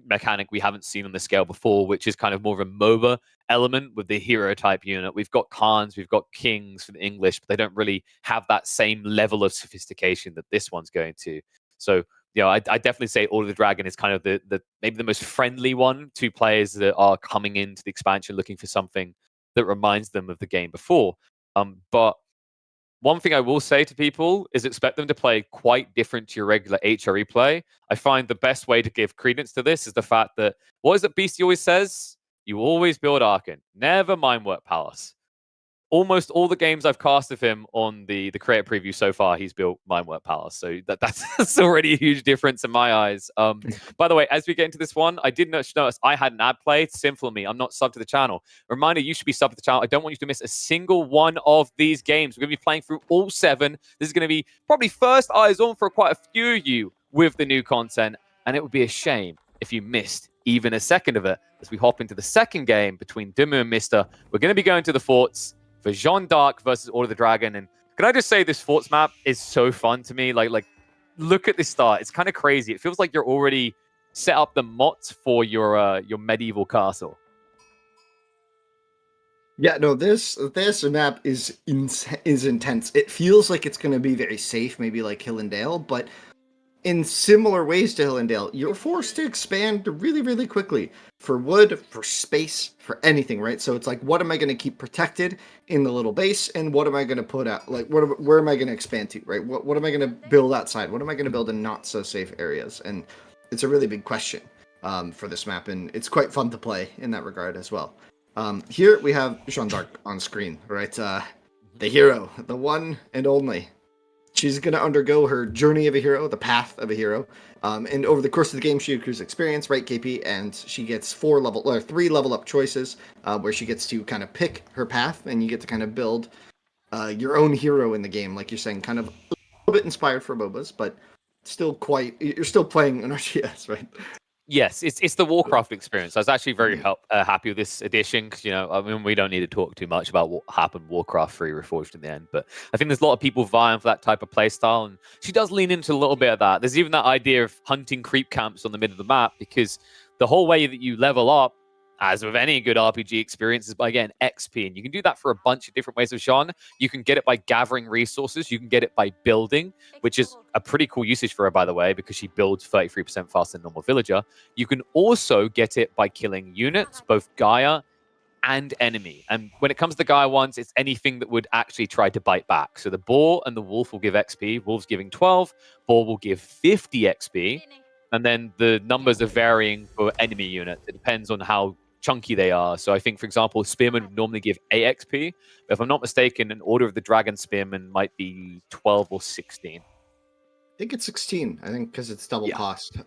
mechanic we haven't seen on the scale before, which is kind of more of a MOBA element with the hero type unit. We've got Khans, we've got Kings for the English, but they don't really have that same level of sophistication that this one's going to. So I definitely say Order of the Dragon is kind of the maybe the most friendly one to players that are coming into the expansion looking for something that reminds them of the game before. But one thing I will say to people is expect them to play quite different to your regular HRE play. I find the best way to give credence to this is the fact that, what is it Beastie always says? You always build Archon, never Mindwork Palace. Almost all the games I've cast of him on the creator preview so far, he's built Mindwork Palace. So that's already a huge difference in my eyes. By the way, as we get into this one, I did notice I had an ad play. Simple me. I'm not subbed to the channel. Reminder, you should be subbed to the channel. I don't want you to miss a single one of these games. We're going to be playing through all 7. This is going to be probably first eyes on for quite a few of you with the new content. And it would be a shame if you missed even a second of it. As we hop into the second game between DeMu and Mista, we're going to be going to the forts for Jeanne d'Arc versus Order of the Dragon. And can I just say, this forts map is so fun to me. Like look at this start. It's kind of crazy. It feels like you're already set up the mots for your medieval castle. Yeah, no, this map is intense. It feels like it's going to be very safe, maybe like Hill and Dale, but in similar ways to Hill and Dale, you're forced to expand really, really quickly for wood, for space, for anything, right? So it's like, what am I going to keep protected in the little base, and what am I going to put out? Like, where am I going to expand to, right? What am I going to build outside? What am I going to build in not so safe areas? And it's a really big question for this map, and it's quite fun to play in that regard as well. Here we have Jeanne d'Arc on screen, right? The hero, the one and only. She's going to undergo her journey of a hero, the path of a hero. And over the course of the game, she accrues experience, right, KP? And she gets 3 level up choices where she gets to kind of pick her path, and you get to kind of build your own hero in the game, like you're saying, kind of a little bit inspired from MOBAs, but still you're still playing an RTS, right? Yes, it's the Warcraft experience. I was actually very happy with this edition because, I mean, we don't need to talk too much about what happened Warcraft 3 Reforged in the end, but I think there's a lot of people vying for that type of playstyle, and she does lean into a little bit of that. There's even that idea of hunting creep camps on the middle of the map, because the whole way that you level up, as with any good RPG experience, is by getting XP, and you can do that for a bunch of different ways of Jeanne. You can get it by gathering resources, you can get it by building, which is a pretty cool usage for her, by the way, because she builds 33% faster than a normal villager. You can also get it by killing units, both Gaia and enemy. And when it comes to Gaia ones, it's anything that would actually try to bite back. So the boar and the wolf will give XP. Wolf's giving 12, boar will give 50 XP. And then the numbers are varying for enemy units. It depends on how chunky they are. So I think, for example, Spearmen would normally give 8 XP. But if I'm not mistaken, an Order of the Dragon Spearman might be 12 or 16. I think it's 16. I think because it's double cost.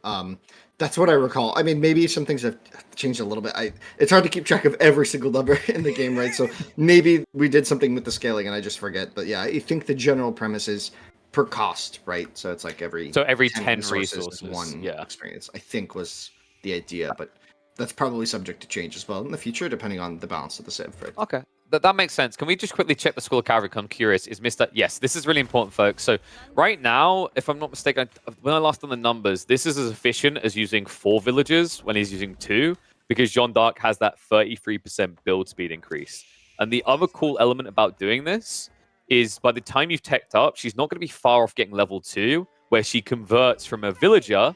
That's what I recall. I mean, maybe some things have changed a little bit. It's hard to keep track of every single number in the game, right? So maybe we did something with the scaling and I just forget. But yeah, I think the general premise is per cost, right? So it's like every 10 resources one experience, I think was the idea. But that's probably subject to change as well in the future, depending on the balance of the civ, right? Okay. That makes sense. Can we just quickly check the School of Cavalry? I'm curious. Is Mr. Yes, this is really important, folks. So right now, if I'm not mistaken, when I last done the numbers, this is as efficient as using 4 villagers when he's using 2, because Jeanne d'Arc has that 33% build speed increase. And the other cool element about doing this is by the time you've teched up, she's not going to be far off getting level 2, where she converts from a villager,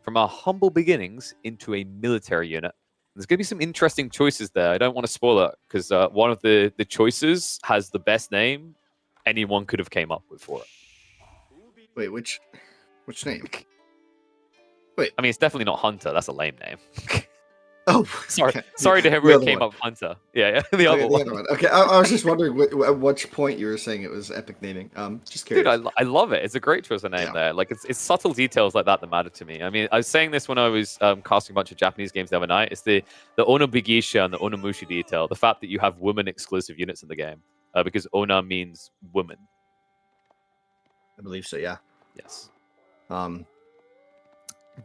from our humble beginnings, into a military unit. There's going to be some interesting choices there. I don't want to spoil it, because one of the choices has the best name anyone could have came up with for it. Wait, which name? Wait. I mean, it's definitely not Hunter. That's a lame name. Oh, sorry. Okay. Sorry to everyone who came up with Hunter. Yeah, the other one. Okay, I was just wondering at which point you were saying it was epic naming. Just curious. Dude, I love it. It's a great choice of name there. Like, it's subtle details like that matter to me. I mean, I was saying this when I was casting a bunch of Japanese games the other night. It's the Onobigisha and the Onomushi detail. The fact that you have women-exclusive units in the game. Because Ona means woman. I believe so, yeah. Yes. But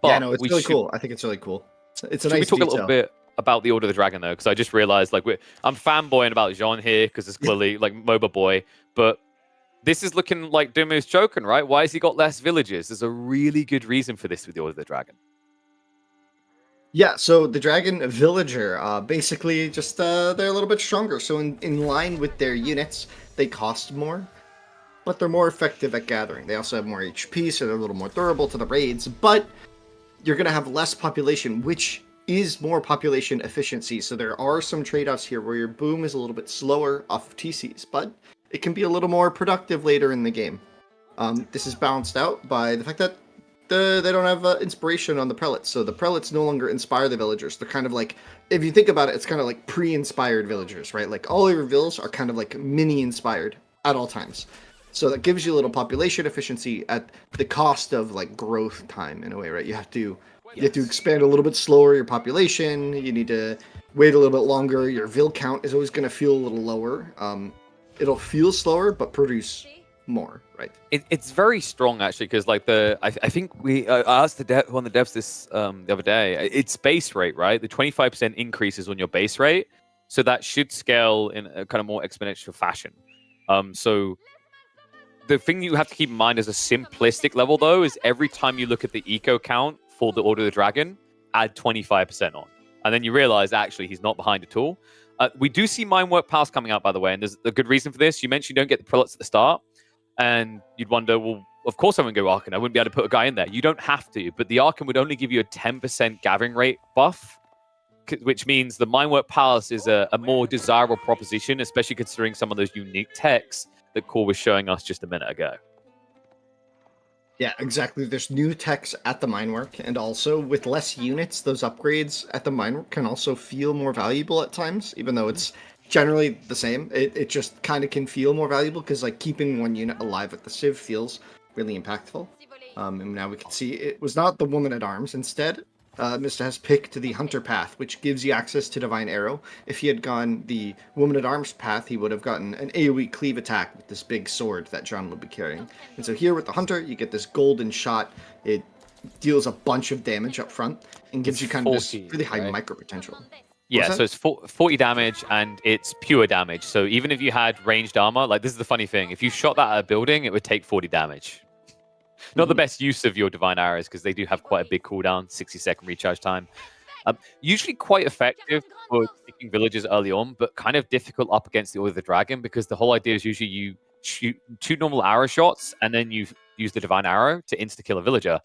yeah, no, it's really cool. I think it's really cool. It's a nice Should we talk detail. a little bit about the Order of the Dragon, though? Because I just realized, like, I'm fanboying about Jeanne here, because it's clearly, like, MOBA boy. But this is looking like DeMu's joking, right? Why has he got less villages? There's a really good reason for this with the Order of the Dragon. Yeah, so the Dragon Villager, basically just they're a little bit stronger. So in line with their units, they cost more, but they're more effective at gathering. They also have more HP, so they're a little more durable to the raids, but you're going to have less population, which is more population efficiency. So there are some trade-offs here where your boom is a little bit slower off of TCs, but it can be a little more productive later in the game. This is balanced out by the fact that they don't have inspiration on the prelates. So the prelates no longer inspire the villagers. They're kind of like, if you think about it, it's kind of like pre-inspired villagers, right? Like all your vills are kind of like mini-inspired at all times. So that gives you a little population efficiency at the cost of like growth time in a way, right? You have to expand a little bit slower your population. You need to wait a little bit longer. Your vill count is always going to feel a little lower. It'll feel slower, but produce more, right? It's very strong actually, because like I think I asked one of the devs this the other day. It's base rate, right? The 25% increase is on your base rate, so that should scale in a kind of more exponential fashion. So the thing you have to keep in mind as a simplistic level, though, is every time you look at the eco count for the Order of the Dragon, add 25% on. And then you realize, actually, he's not behind at all. We do see Mind Work Pass coming out, by the way, and there's a good reason for this. You mentioned you don't get the prelates at the start, and you'd wonder, well, of course I wouldn't go Archon. I wouldn't be able to put a guy in there. You don't have to, but the Archon would only give you a 10% gathering rate buff, which means the Mind Work Palace is a more desirable proposition, especially considering some of those unique techs that Core was showing us just a minute ago. Yeah, exactly. There's new techs at the Minework, and also with less units, those upgrades at the Minework can also feel more valuable at times, even though it's generally the same. It just kind of can feel more valuable because like keeping one unit alive at the Civ feels really impactful. And now we can see it was not the Woman at Arms. Instead, Mista has picked the Hunter path, which gives you access to Divine Arrow. If he had gone the Woman at Arms path, he would have gotten an AoE cleave attack with this big sword that Jeanne would be carrying. And so here with the Hunter, you get this golden shot. It deals a bunch of damage up front and gives you kind of this really high micro potential. Yeah, so it's 40 damage and it's pure damage. So even if you had ranged armor, like this is the funny thing, if you shot that at a building, it would take 40 damage. Not the best use of your divine arrows because they do have quite a big cooldown, 60-second recharge time. Usually quite effective for taking villages early on, but kind of difficult up against the Order of the Dragon because the whole idea is usually you shoot 2 normal arrow shots and then you use the divine arrow to insta-kill a villager.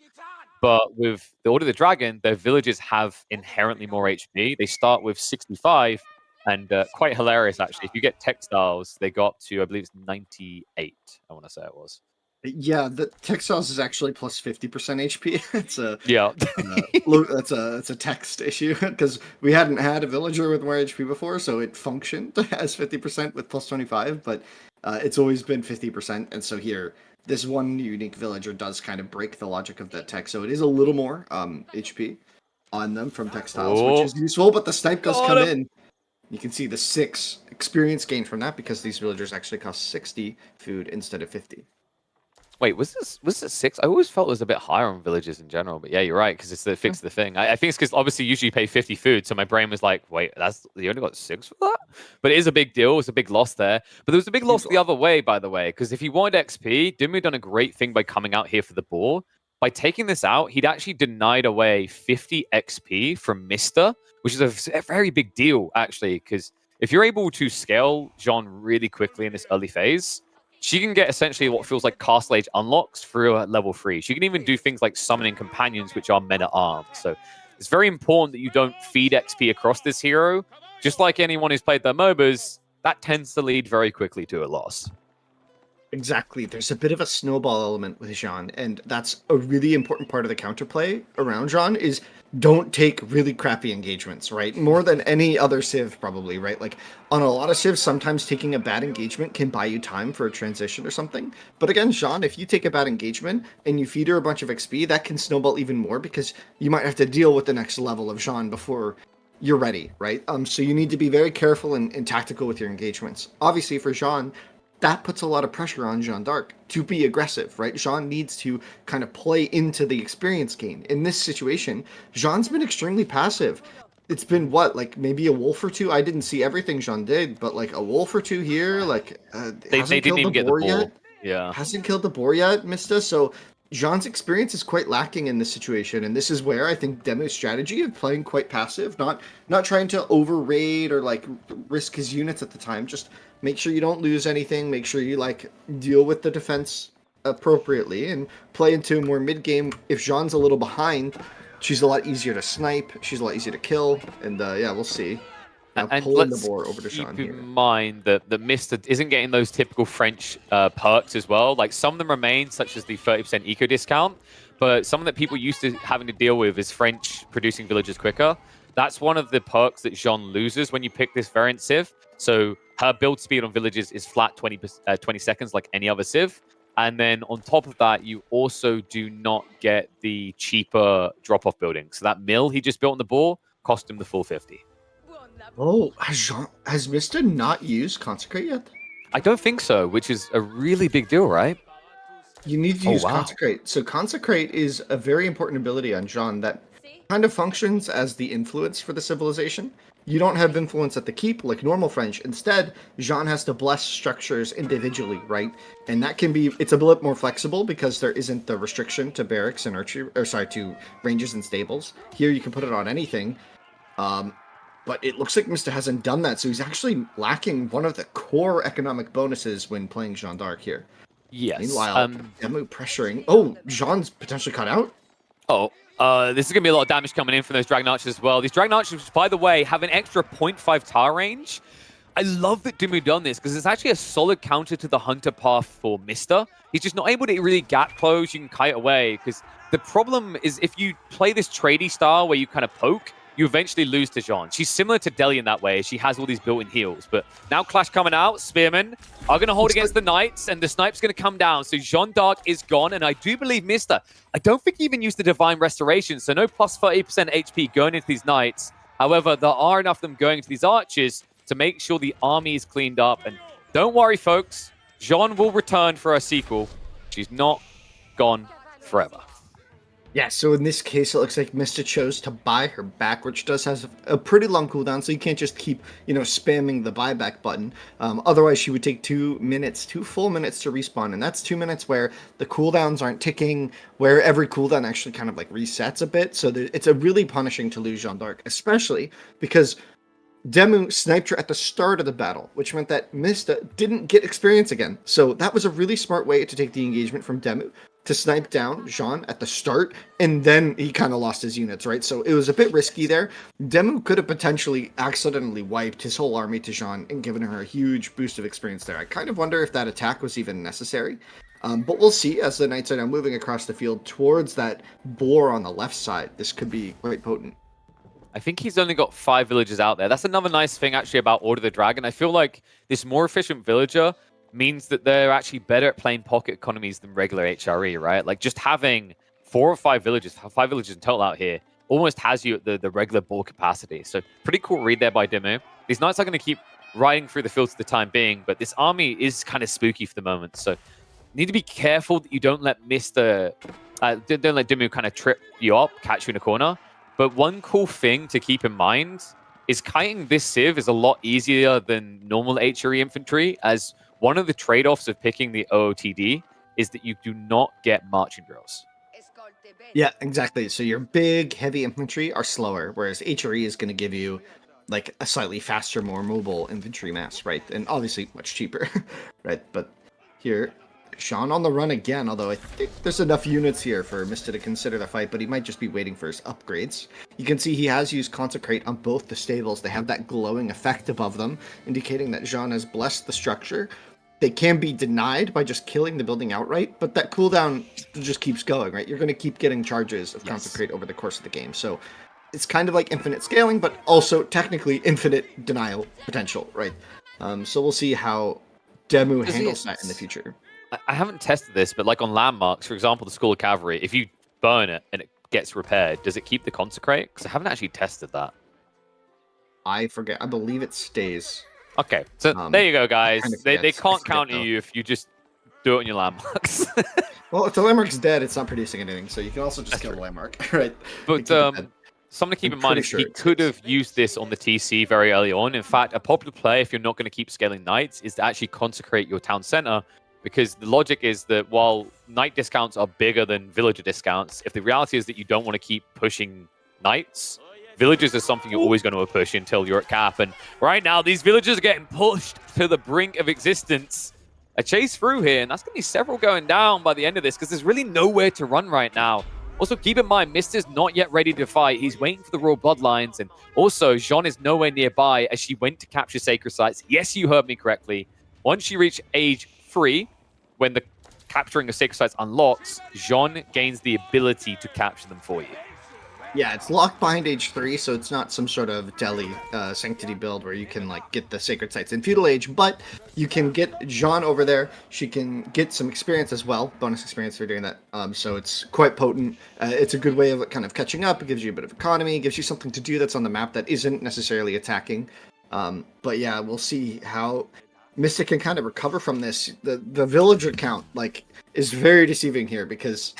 But with the Order of the Dragon, their villages have inherently more HP. They start with 65, and quite hilarious, actually. If you get textiles, they go up to, I believe it's 98, I want to say it was. Yeah, the textiles is actually plus 50% HP. It's a that's a text issue because we hadn't had a villager with more HP before, so it functioned as 50% with plus 25, but it's always been 50%, and so here this one unique villager does kind of break the logic of that tech, so it is a little more HP on them from textiles, which is useful, but the snipe does come in. You can see the 6 experience gain from that because these villagers actually cost 60 food instead of 50. Wait, was it 6? I always felt it was a bit higher on villages in general, but yeah, you're right because it's the fix the thing. I think it's because obviously usually you pay 50 food, so my brain was like, wait, you only got 6 for that? But it is a big deal. It's a big loss there. But there was a big loss the other way, by the way, because if he wanted XP, DeMu done a great thing by coming out here for the boar. By taking this out, he'd actually denied away 50 XP from Mista, which is a very big deal actually, because if you're able to scale Jeanne really quickly in this early phase, she can get essentially what feels like Castle Age unlocks through level 3. She can even do things like summoning companions, which are men at arms. So it's very important that you don't feed XP across this hero. Just like anyone who's played their MOBAs, that tends to lead very quickly to a loss. Exactly. There's a bit of a snowball element with Jeanne, and that's a really important part of the counterplay around Jeanne is don't take really crappy engagements, right? More than any other civ, probably, right? Like, on a lot of civs, sometimes taking a bad engagement can buy you time for a transition or something. But again, Jeanne, if you take a bad engagement and you feed her a bunch of XP, that can snowball even more because you might have to deal with the next level of Jeanne before you're ready, right? So you need to be very careful and tactical with your engagements. Obviously, for Jeanne, that puts a lot of pressure on Jeanne d'Arc to be aggressive, right? Jeanne needs to kind of play into the experience gain. In this situation, Jeanne's been extremely passive. It's been what, like maybe a wolf or two? I didn't see everything Jeanne did, but like a wolf or two here, like they didn't even get the boar yet. Yeah, hasn't killed the boar yet, Mista. So Jeanne's experience is quite lacking in this situation, and this is where I think DeMu's strategy of playing quite passive, not trying to over raid or like risk his units at the time, just make sure you don't lose anything, make sure you like deal with the defense appropriately and play into more mid game. If Jeanne's a little behind, she's a lot easier to snipe, she's a lot easier to kill, and yeah, we'll see. Now and pulling the boar over to Jeanne here. Keep in mind that the Mista isn't getting those typical French perks as well. Like some of them remain, such as the 30% eco discount, but some that people used to having to deal with is French producing villages quicker. That's one of the perks that Jeanne loses when you pick this variant civ. So her build speed on villages is flat 20 seconds like any other civ. And then on top of that, you also do not get the cheaper drop-off building. So that mill he just built on the boar cost him the full 50. Oh, has Mista not used Consecrate yet? I don't think so, which is a really big deal, right? You need to use Consecrate. So Consecrate is a very important ability on Jeanne that kind of functions as the influence for the civilization. You don't have influence at the keep like normal French. Instead, Jeanne has to bless structures individually, right? And that can be, it's a bit more flexible because there isn't the restriction to barracks and archery, or sorry, to ranges and stables. Here you can put it on anything. But it looks like Mista hasn't done that, so he's actually lacking one of the core economic bonuses when playing Jeanne d'Arc here. Yes. Meanwhile, DeMu pressuring. Oh, Jeanne's potentially cut out. Oh, this is going to be a lot of damage coming in from those Dragon Archers as well. These Dragon Archers, by the way, have an extra 0.5 tar range. I love that DeMu done this because it's actually a solid counter to the Hunter path for Mista. He's just not able to really gap close. You can kite away because the problem is if you play this tradey style where you kind of poke, you eventually lose to Jeanne. She's similar to Deli in that way. She has all these built-in heals. But now Clash coming out, Spearmen are going to hold against the Knights, and the Snipe's going to come down. So Jeanne d'Arc is gone, and I do believe Mista, I don't think he even used the Divine Restoration, so no plus 30% HP going into these Knights. However, there are enough of them going into these Archers to make sure the army is cleaned up. And don't worry, folks. Jeanne will return for a sequel. She's not gone forever. Yeah, so in this case, it looks like Mista chose to buy her back, which does have a pretty long cooldown, so you can't just keep, spamming the buyback button. Otherwise, she would take 2 minutes, 2 full minutes to respawn, and that's 2 minutes where the cooldowns aren't ticking, where every cooldown actually kind of like resets a bit. So it's a really punishing to lose Jeanne d'Arc, especially because DeMu sniped her at the start of the battle, which meant that Mista didn't get experience again. So that was a really smart way to take the engagement from DeMu, to snipe down Jeanne at the start, and then he kind of lost his units, right? So it was a bit risky there. DeMu could have potentially accidentally wiped his whole army to Jeanne and given her a huge boost of experience there. I kind of wonder if that attack was even necessary. But we'll see as the Knights are now moving across the field towards that boar on the left side. This could be quite potent. I think he's only got 5 villagers out there. That's another nice thing actually about Order of the Dragon. I feel like this more efficient villager means that they're actually better at playing pocket economies than regular HRE, right? Like just having 4 or 5 villagers, 5 villagers in total out here, almost has you at the regular ball capacity. So pretty cool read there by DeMu. These Knights are going to keep riding through the field for the time being, but this army is kind of spooky for the moment. So you need to be careful that you don't let don't let DeMu kind of trip you up, catch you in a corner. But one cool thing to keep in mind is kiting this Civ is a lot easier than normal HRE infantry, as one of the trade-offs of picking the OOTD is that you do not get marching drills. Yeah, exactly. So your big, heavy infantry are slower, whereas HRE is going to give you like a slightly faster, more mobile infantry mass, right? And obviously much cheaper, right? But here, Jeanne on the run again, although I think there's enough units here for Mista to consider the fight, but he might just be waiting for his upgrades. You can see he has used Consecrate on both the stables. They have that glowing effect above them, indicating that Jeanne has blessed the structure. They can be denied by just killing the building outright, but that cooldown just keeps going, right? You're going to keep getting charges of Consecrate over the course of the game. So it's kind of like infinite scaling, but also technically infinite denial potential, right? So we'll see how DeMu handles that in the future. I haven't tested this, but like on landmarks, for example, the School of Cavalry, if you burn it and it gets repaired, does it keep the Consecrate? Because I haven't actually tested that. I forget. I believe it stays. Okay, so there you go, guys. They can't counter though. you if you just do it on your landmarks. Well, if the landmark's dead, it's not producing anything, so you can also just kill the landmark, right? But something to keep in mind is he could have used this on the TC very early on. In fact, a popular play, if you're not going to keep scaling Knights, is to actually consecrate your town center, because the logic is that while Knight discounts are bigger than villager discounts, if the reality is that you don't want to keep pushing Knights, villagers are something you're always going to push until you're at cap. And right now, these villagers are getting pushed to the brink of existence. A chase through here, and that's going to be several going down by the end of this, because there's really nowhere to run right now. Also, keep in mind, Mista's not yet ready to fight. He's waiting for the Royal Bloodlines, and also, Jeanne is nowhere nearby as she went to capture Sacred Sites. Yes, you heard me correctly. Once you reach age 3, when the capturing of Sacred Sites unlocks, Jeanne gains the ability to capture them for you. Yeah, it's locked behind age 3, so it's not some sort of Delhi Sanctity build where you can like get the Sacred Sites in Feudal Age, but you can get Jeanne over there. She can get some experience as well, bonus experience for doing that. So it's quite potent. It's a good way of kind of catching up. It gives you a bit of economy, gives you something to do that's on the map that isn't necessarily attacking. But yeah, we'll see how Mista can kind of recover from this. The villager count is very deceiving here, because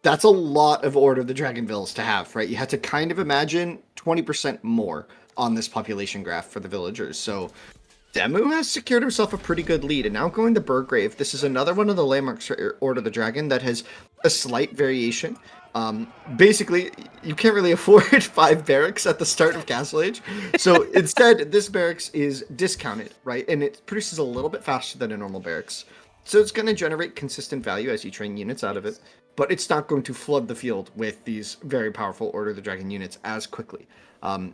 that's a lot of Order of the Dragon villas to have, right? You had to kind of imagine 20% more on this population graph for the villagers. So DeMu has secured himself a pretty good lead. And now going to Burgrave, this is another one of the landmarks for Order of the Dragon that has a slight variation. Basically, you can't really afford 5 barracks at the start of Castle Age. So instead, this barracks is discounted, right? And it produces a little bit faster than a normal barracks. So it's going to generate consistent value as you train units out of it. but it's not going to flood the field with these very powerful Order of the Dragon units as quickly.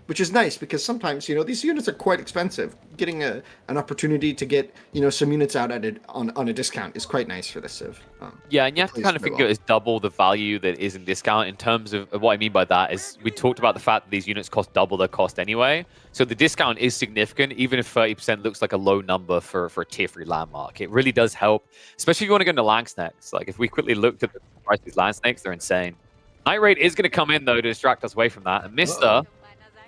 Which is nice because sometimes, these units are quite expensive. Getting an opportunity to get, some units out at on a discount is quite nice for this Civ. Yeah, and you have to kind of think of it as double the value that is in discount. In terms of what I mean by that is we talked about the fact that these units cost double their cost anyway. So the discount is significant, even if 30% looks like a low number for a tier 3 landmark. It really does help, especially if you want to go into land snakes. Like if we quickly looked at the price of these land snakes, they're insane. Night Raid is going to come in though to distract us away from that. And Mr.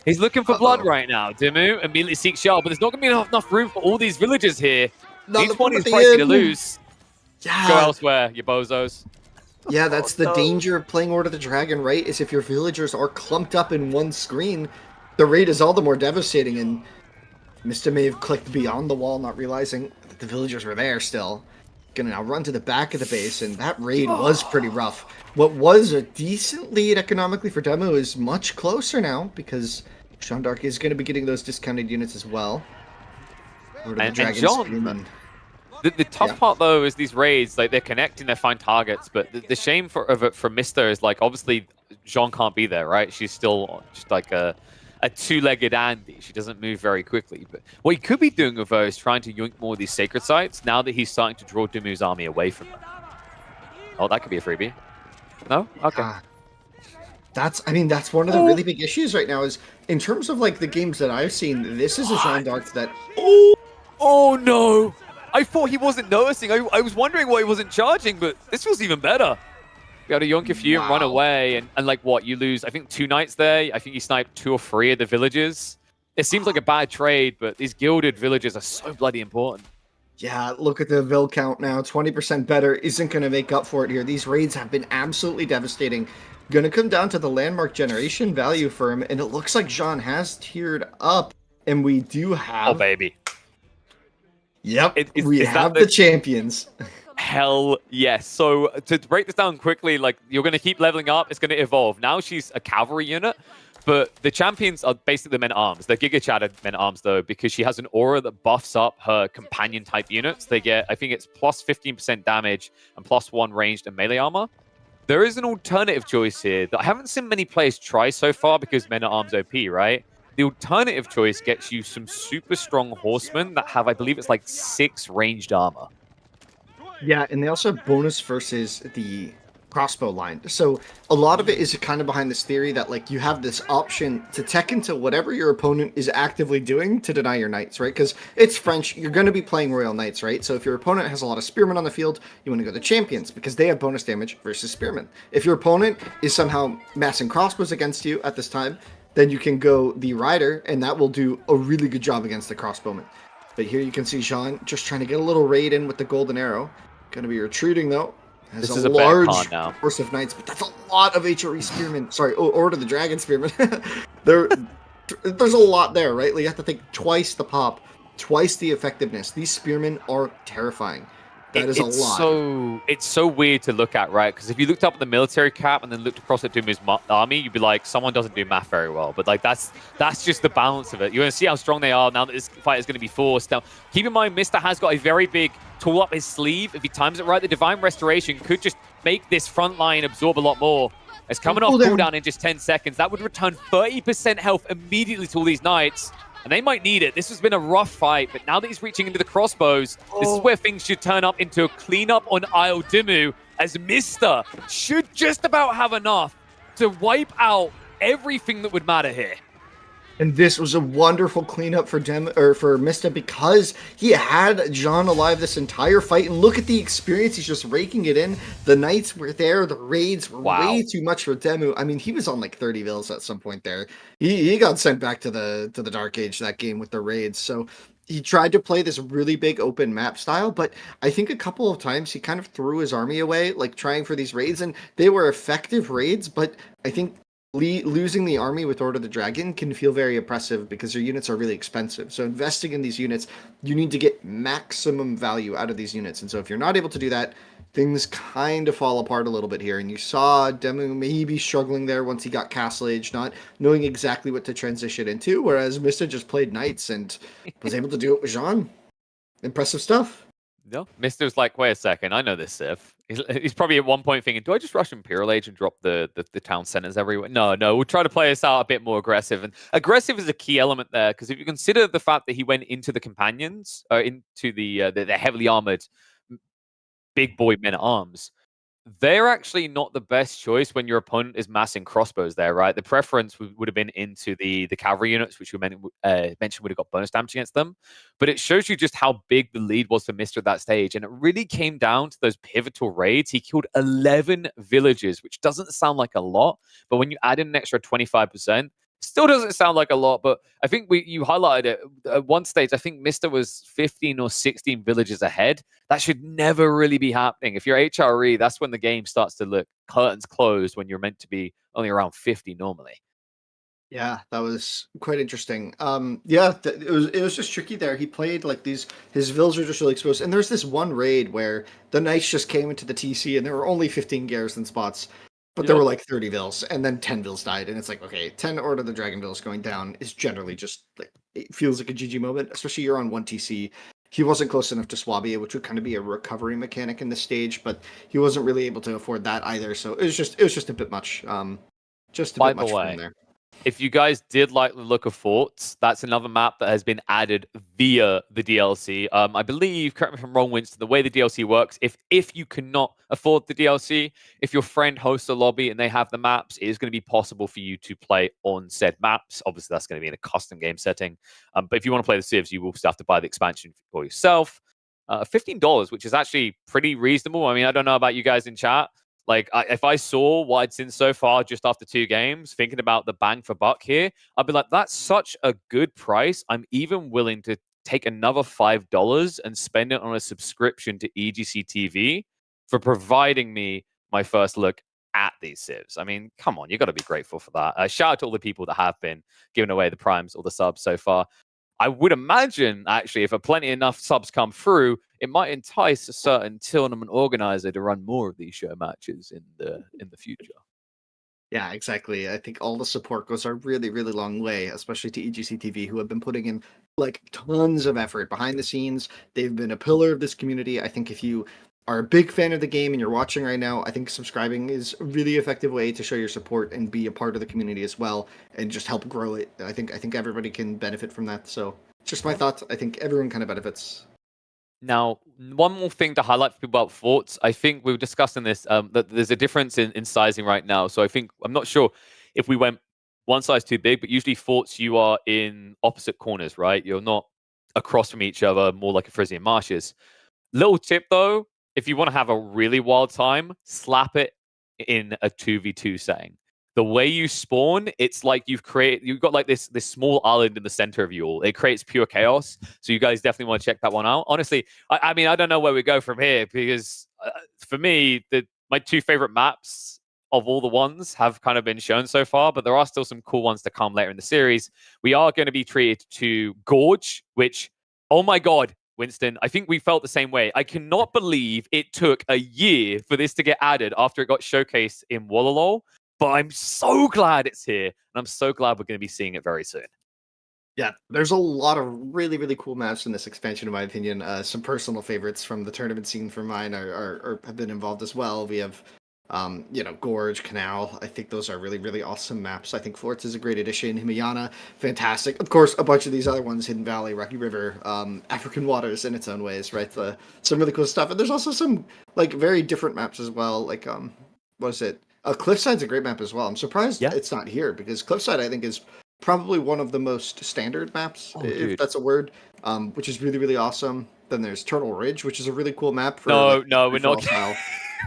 He's looking for blood right now. DeMu immediately seeks shell, but there's not going to be enough room for all these villagers here. Each one is pricey to lose. Yeah. Go elsewhere, you bozos. Yeah, that's the danger of playing Order of the Dragon, right? Is if your villagers are clumped up in one screen, the raid is all the more devastating. And Mista may have clicked beyond the wall, not realizing that the villagers were there still. Gonna now run to the back of the base, and that raid was pretty rough. What was a decent lead economically for DeMu is much closer now, because Jeanne d'Arc is going to be getting those discounted units as well. And Jeanne, the tough part though is these raids, like they're connecting, they're fine targets, but the shame of it for Mista is like obviously Jeanne can't be there, right? She's still just like a two-legged Andy. She doesn't move very quickly. But what he could be doing with her is trying to yoink more of these sacred sites now that he's starting to draw DeMu's army away from them. Oh, that could be a freebie. No? Okay. That's one of the really big issues right now is in terms of like the games that I've seen, this is a Jeanne d'Arc that... Oh no! I thought he wasn't noticing. I was wondering why he wasn't charging, but this feels even better. You got to yonk a few and run away, and like what? You lose, I think, 2 knights there. I think you sniped 2 or 3 of the villages. It seems like a bad trade, but these gilded villages are so bloody important. Yeah, look at the Vil count now. 20% better isn't going to make up for it here. These raids have been absolutely devastating. Going to come down to the landmark generation value for him, and it looks like Jeanne has tiered up, and we do have... Oh, baby. Yep, we have the champions. Hell yes. So to break this down quickly, like you're going to keep leveling up. It's going to evolve. Now she's a cavalry unit, but the champions are basically the men-at-arms. They're giga-chatted men-at-arms though, because she has an aura that buffs up her companion type units. They get, I think it's plus 15% damage and plus 1 ranged and melee armor. There is an alternative choice here that I haven't seen many players try so far because men-at-arms OP, right? The alternative choice gets you some super strong horsemen that have, I believe it's like 6 ranged armor. Yeah, and they also have bonus versus the crossbow line. So a lot of it is kind of behind this theory that like you have this option to tech into whatever your opponent is actively doing to deny your knights, right? Because it's French, you're going to be playing royal knights, right? So if your opponent has a lot of spearmen on the field, you want to go to champions because they have bonus damage versus spearmen. If your opponent is somehow massing crossbows against you at this time, then you can go the rider, and that will do a really good job against the crossbowmen. But here you can see Jeanne just trying to get a little raid in with the golden arrow. Going to be retreating though. Has this is a large now. force of knights, but that's a lot of HRE spearmen. Sorry, Order of the Dragon spearmen. There's a lot there, right? Like you have to think twice the pop, twice the effectiveness. These spearmen are terrifying. That is a lot. It's so weird to look at, right? Because if you looked up at the military cap and then looked across at DeMu's army, you'd be like, someone doesn't do math very well. But like that's just the balance of it. You're going to see how strong they are now that this fight is going to be forced. Now, keep in mind, Mista has got a very big tool up his sleeve. If he times it right, the Divine Restoration could just make this front line absorb a lot more. It's coming off cooldown in just 10 seconds. That would return 30% health immediately to all these knights. And they might need it. This has been a rough fight, but now that he's reaching into the crossbows, this is where things should turn up into a cleanup on Isle DeMu, as Mista should just about have enough to wipe out everything that would matter here. And this was a wonderful cleanup for Mista because he had Jeanne alive this entire fight. And look at the experience. He's just raking it in. The knights were there. The raids were way too much for DeMu. I mean, he was on like 30 vils at some point there. He got sent back to the Dark Age that game with the raids. So he tried to play this really big open map style, but I think a couple of times he kind of threw his army away, like trying for these raids. And they were effective raids, but I think losing the army with Order of the Dragon can feel very oppressive because your units are really expensive. So investing in these units, you need to get maximum value out of these units. And so if you're not able to do that, things kind of fall apart a little bit here. And you saw DeMu maybe struggling there once he got Castle Age, not knowing exactly what to transition into, whereas Mista just played Knights and was able to do it with Jeanne. Impressive stuff. No, Mister's like, wait a second, I know this Civ. He's probably at one point thinking, do I just rush Imperial Age and drop the town centers everywhere? No, we'll try to play this out a bit more aggressive. And aggressive is a key element there, because if you consider the fact that he went into the companions, into the heavily armored big boy men at arms, they're actually not the best choice when your opponent is massing crossbows there, right? The preference would have been into the cavalry units, which we mentioned would have got bonus damage against them. But it shows you just how big the lead was for Mr. at that stage. And it really came down to those pivotal raids. He killed 11 villages, which doesn't sound like a lot. But when you add in an extra 25%, still doesn't sound like a lot, but I think you highlighted it at one stage. I think Mr. was 15 or 16 villages ahead. That should never really be happening. If you're HRE, that's when the game starts to look curtains closed, when you're meant to be only around 50 normally. Yeah, that was quite interesting. Yeah, it was just tricky there. He played like his vills are just really exposed. And there's this one raid where the knights just came into the TC and there were only 15 garrison spots, but there were like 30 vills, and then 10 vills died. And it's like, okay, 10 Order of the Dragon vills going down is generally just like, it feels like a GG moment, especially you're on one TC. He wasn't close enough to Swabia, which would kind of be a recovery mechanic in this stage, but he wasn't really able to afford that either. So it was just a bit much. Just a By bit the much for him way, there. if you guys did like the look of forts, that's another map that has been added via the DLC. I believe, correct me if I'm wrong, Winston, the way the DLC works, if you cannot afford the DLC, if your friend hosts a lobby and they have the maps, it is going to be possible for you to play on said maps. Obviously, that's going to be in a custom game setting. But if you want to play the CIVS, you will still have to buy the expansion for yourself. $15, which is actually pretty reasonable. I mean, I don't know about you guys in chat. Like, if I saw what I'd seen so far just after 2 games, thinking about the bang for buck here, I'd be like, that's such a good price. I'm even willing to take another $5 and spend it on a subscription to EGCTV for providing me my first look at these civs. I mean, come on, you got to be grateful for that. Shout out to all the people that have been giving away the primes or the subs so far. I would imagine, actually, if plenty enough subs come through, it might entice a certain tournament organizer to run more of these show matches in the future. Yeah, exactly. I think all the support goes a really, really long way, especially to EGCTV, who have been putting in like tons of effort behind the scenes. They've been a pillar of this community. I think if you are a big fan of the game and you're watching right now, I think subscribing is a really effective way to show your support and be a part of the community as well, and just help grow it. I think everybody can benefit from that. So, just my thoughts. I think everyone kind of benefits. Now, one more thing to highlight for people about forts. I think we were discussing this, that there's a difference in sizing right now. So I think, I'm not sure if we went one size too big, but usually forts, you are in opposite corners, right? You're not across from each other, more like a Frisian marshes. Little tip though, if you want to have a really wild time, slap it in a 2v2 setting. The way you spawn, it's like you've got like this small island in the center of you all. It creates pure chaos. So you guys definitely want to check that one out. Honestly, I mean, I don't know where we go from here, because for me, my 2 favorite maps of all the ones have kind of been shown so far, but there are still some cool ones to come later in the series. We are going to be treated to Gorge, which, oh my God, Winston, I think we felt the same way. I cannot believe it took a year for this to get added after it got showcased in Wololo, but I'm so glad it's here, and I'm so glad we're going to be seeing it very soon. Yeah, there's a lot of really, really cool maps in this expansion, in my opinion. Some personal favorites from the tournament scene for mine are have been involved as well. We have, Gorge, Canal. I think those are really, really awesome maps. I think Forts is a great addition. Himayana, fantastic. Of course, a bunch of these other ones: Hidden Valley, Rocky River, African Waters, in its own ways, right? Some really cool stuff. And there's also some like very different maps as well. Like what is it? Cliffside's a great map as well. I'm surprised Yeah. it's not here because Cliffside, I think, is probably one of the most standard maps, Oh, if dude. that's a word, which is really, really awesome. Then there's Turtle Ridge, which is a really cool map for No, like no, we're free-for-all not. style.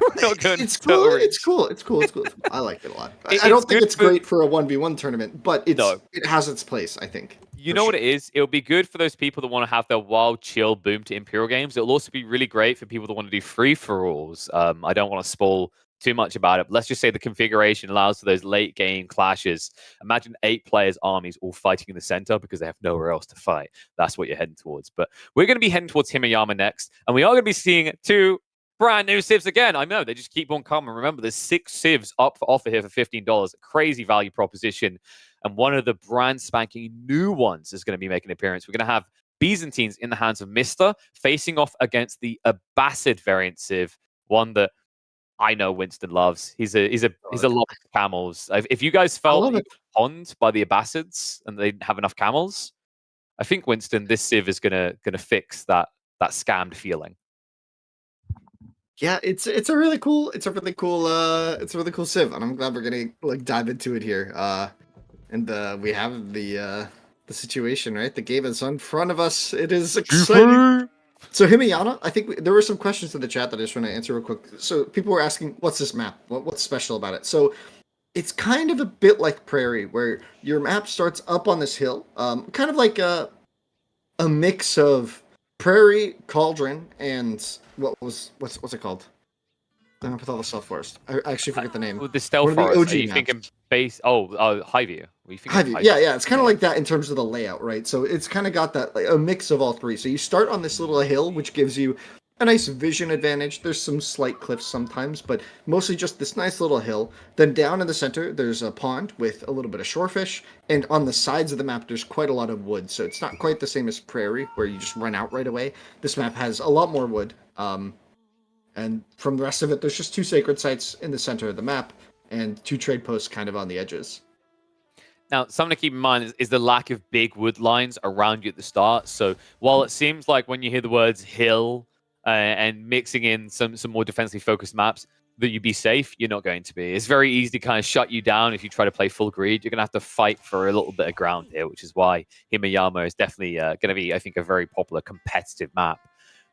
We're not going It's to Turtle cool. It's Ridge. cool. It's cool. It's cool. It's cool. I like it a lot. I It's don't think good it's for great for a 1v1 tournament, but no. it has its place, I think. You For know what sure. it is? It'll be good for those people that want to have their wild, chill boom to Imperial games. It'll also be really great for people that want to do free for alls. I don't want to spoil too much about it, but let's just say the configuration allows for those late game clashes. Imagine 8 players' armies all fighting in the center because they have nowhere else to fight. That's what you're heading towards. But we're going to be heading towards Himayama next, and we are going to be seeing 2 brand new civs again. I know they just keep on coming. Remember, there's 6 civs up for offer here for $15. Crazy value proposition. And one of the brand spanking new ones is going to be making an appearance. We're going to have Byzantines in the hands of Mr. facing off against the Abbasid variant civ, one that I know Winston loves. He's a lot of camels. If you guys I felt love that you it. were conned by the Abbasids and they didn't have enough camels, I think Winston, this Civ is gonna fix that scammed feeling. Yeah, it's a really cool Civ, and I'm glad we're gonna like dive into it here. And we have the situation, right? The game is in front of us. It is exciting. So Himiyana, I think there were some questions in the chat that I just want to answer real quick. So people were asking, what's this map? What's special about it? So it's kind of a bit like Prairie, where your map starts up on this hill, kind of like a mix of Prairie, Cauldron, and what's it called? The map with all the stealth forest. I actually forget the name. With the stealth One of the forest, OG are you maps. thinking base? Oh, Highview. Are you thinking Highview. Yeah. It's kind of like that in terms of the layout, right? So it's kind of got that like a mix of all three. So you start on this little hill, which gives you a nice vision advantage. There's some slight cliffs sometimes, but mostly just this nice little hill. Then down in the center, there's a pond with a little bit of shorefish, and on the sides of the map, there's quite a lot of wood. So it's not quite the same as Prairie, where you just run out right away. This map has a lot more wood. And from the rest of it, there's just 2 sacred sites in the center of the map and 2 trade posts kind of on the edges. Now, something to keep in mind is the lack of big wood lines around you at the start. So while it seems like when you hear the words hill and mixing in some more defensively focused maps, that you'd be safe, you're not going to be. It's very easy to kind of shut you down if you try to play full greed. You're going to have to fight for a little bit of ground here, which is why Himiyama is definitely going to be, I think, a very popular competitive map.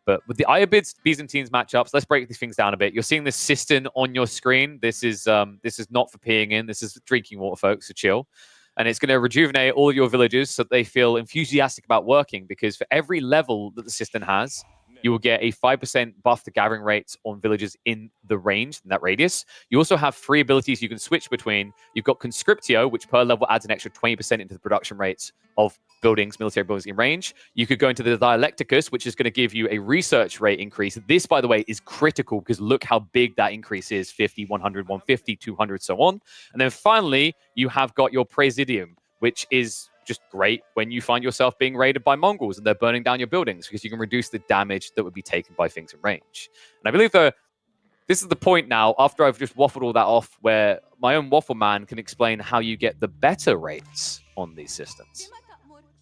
But with the Iobids Byzantines matchups, let's break these things down a bit. You're seeing this cistern on your screen. This is not for peeing in. This is drinking water, folks. So chill. And it's going to rejuvenate all of your villagers so that they feel enthusiastic about working. Because for every level that the cistern has, you will get a 5% buff to gathering rates on villagers in the range, in that radius. You also have 3 abilities you can switch between. You've got Conscriptio, which per level adds an extra 20% into the production rates of buildings, military buildings in range. You could go into the Dialecticus, which is going to give you a research rate increase. This, by the way, is critical because look how big that increase is, 50, 100, 150, 200, so on. And then finally, you have got your Presidium, which is just great when you find yourself being raided by Mongols and they're burning down your buildings because you can reduce the damage that would be taken by things in range. And I believe this is the point now, after I've just waffled all that off, where my own waffle man can explain how you get the better rates on these systems.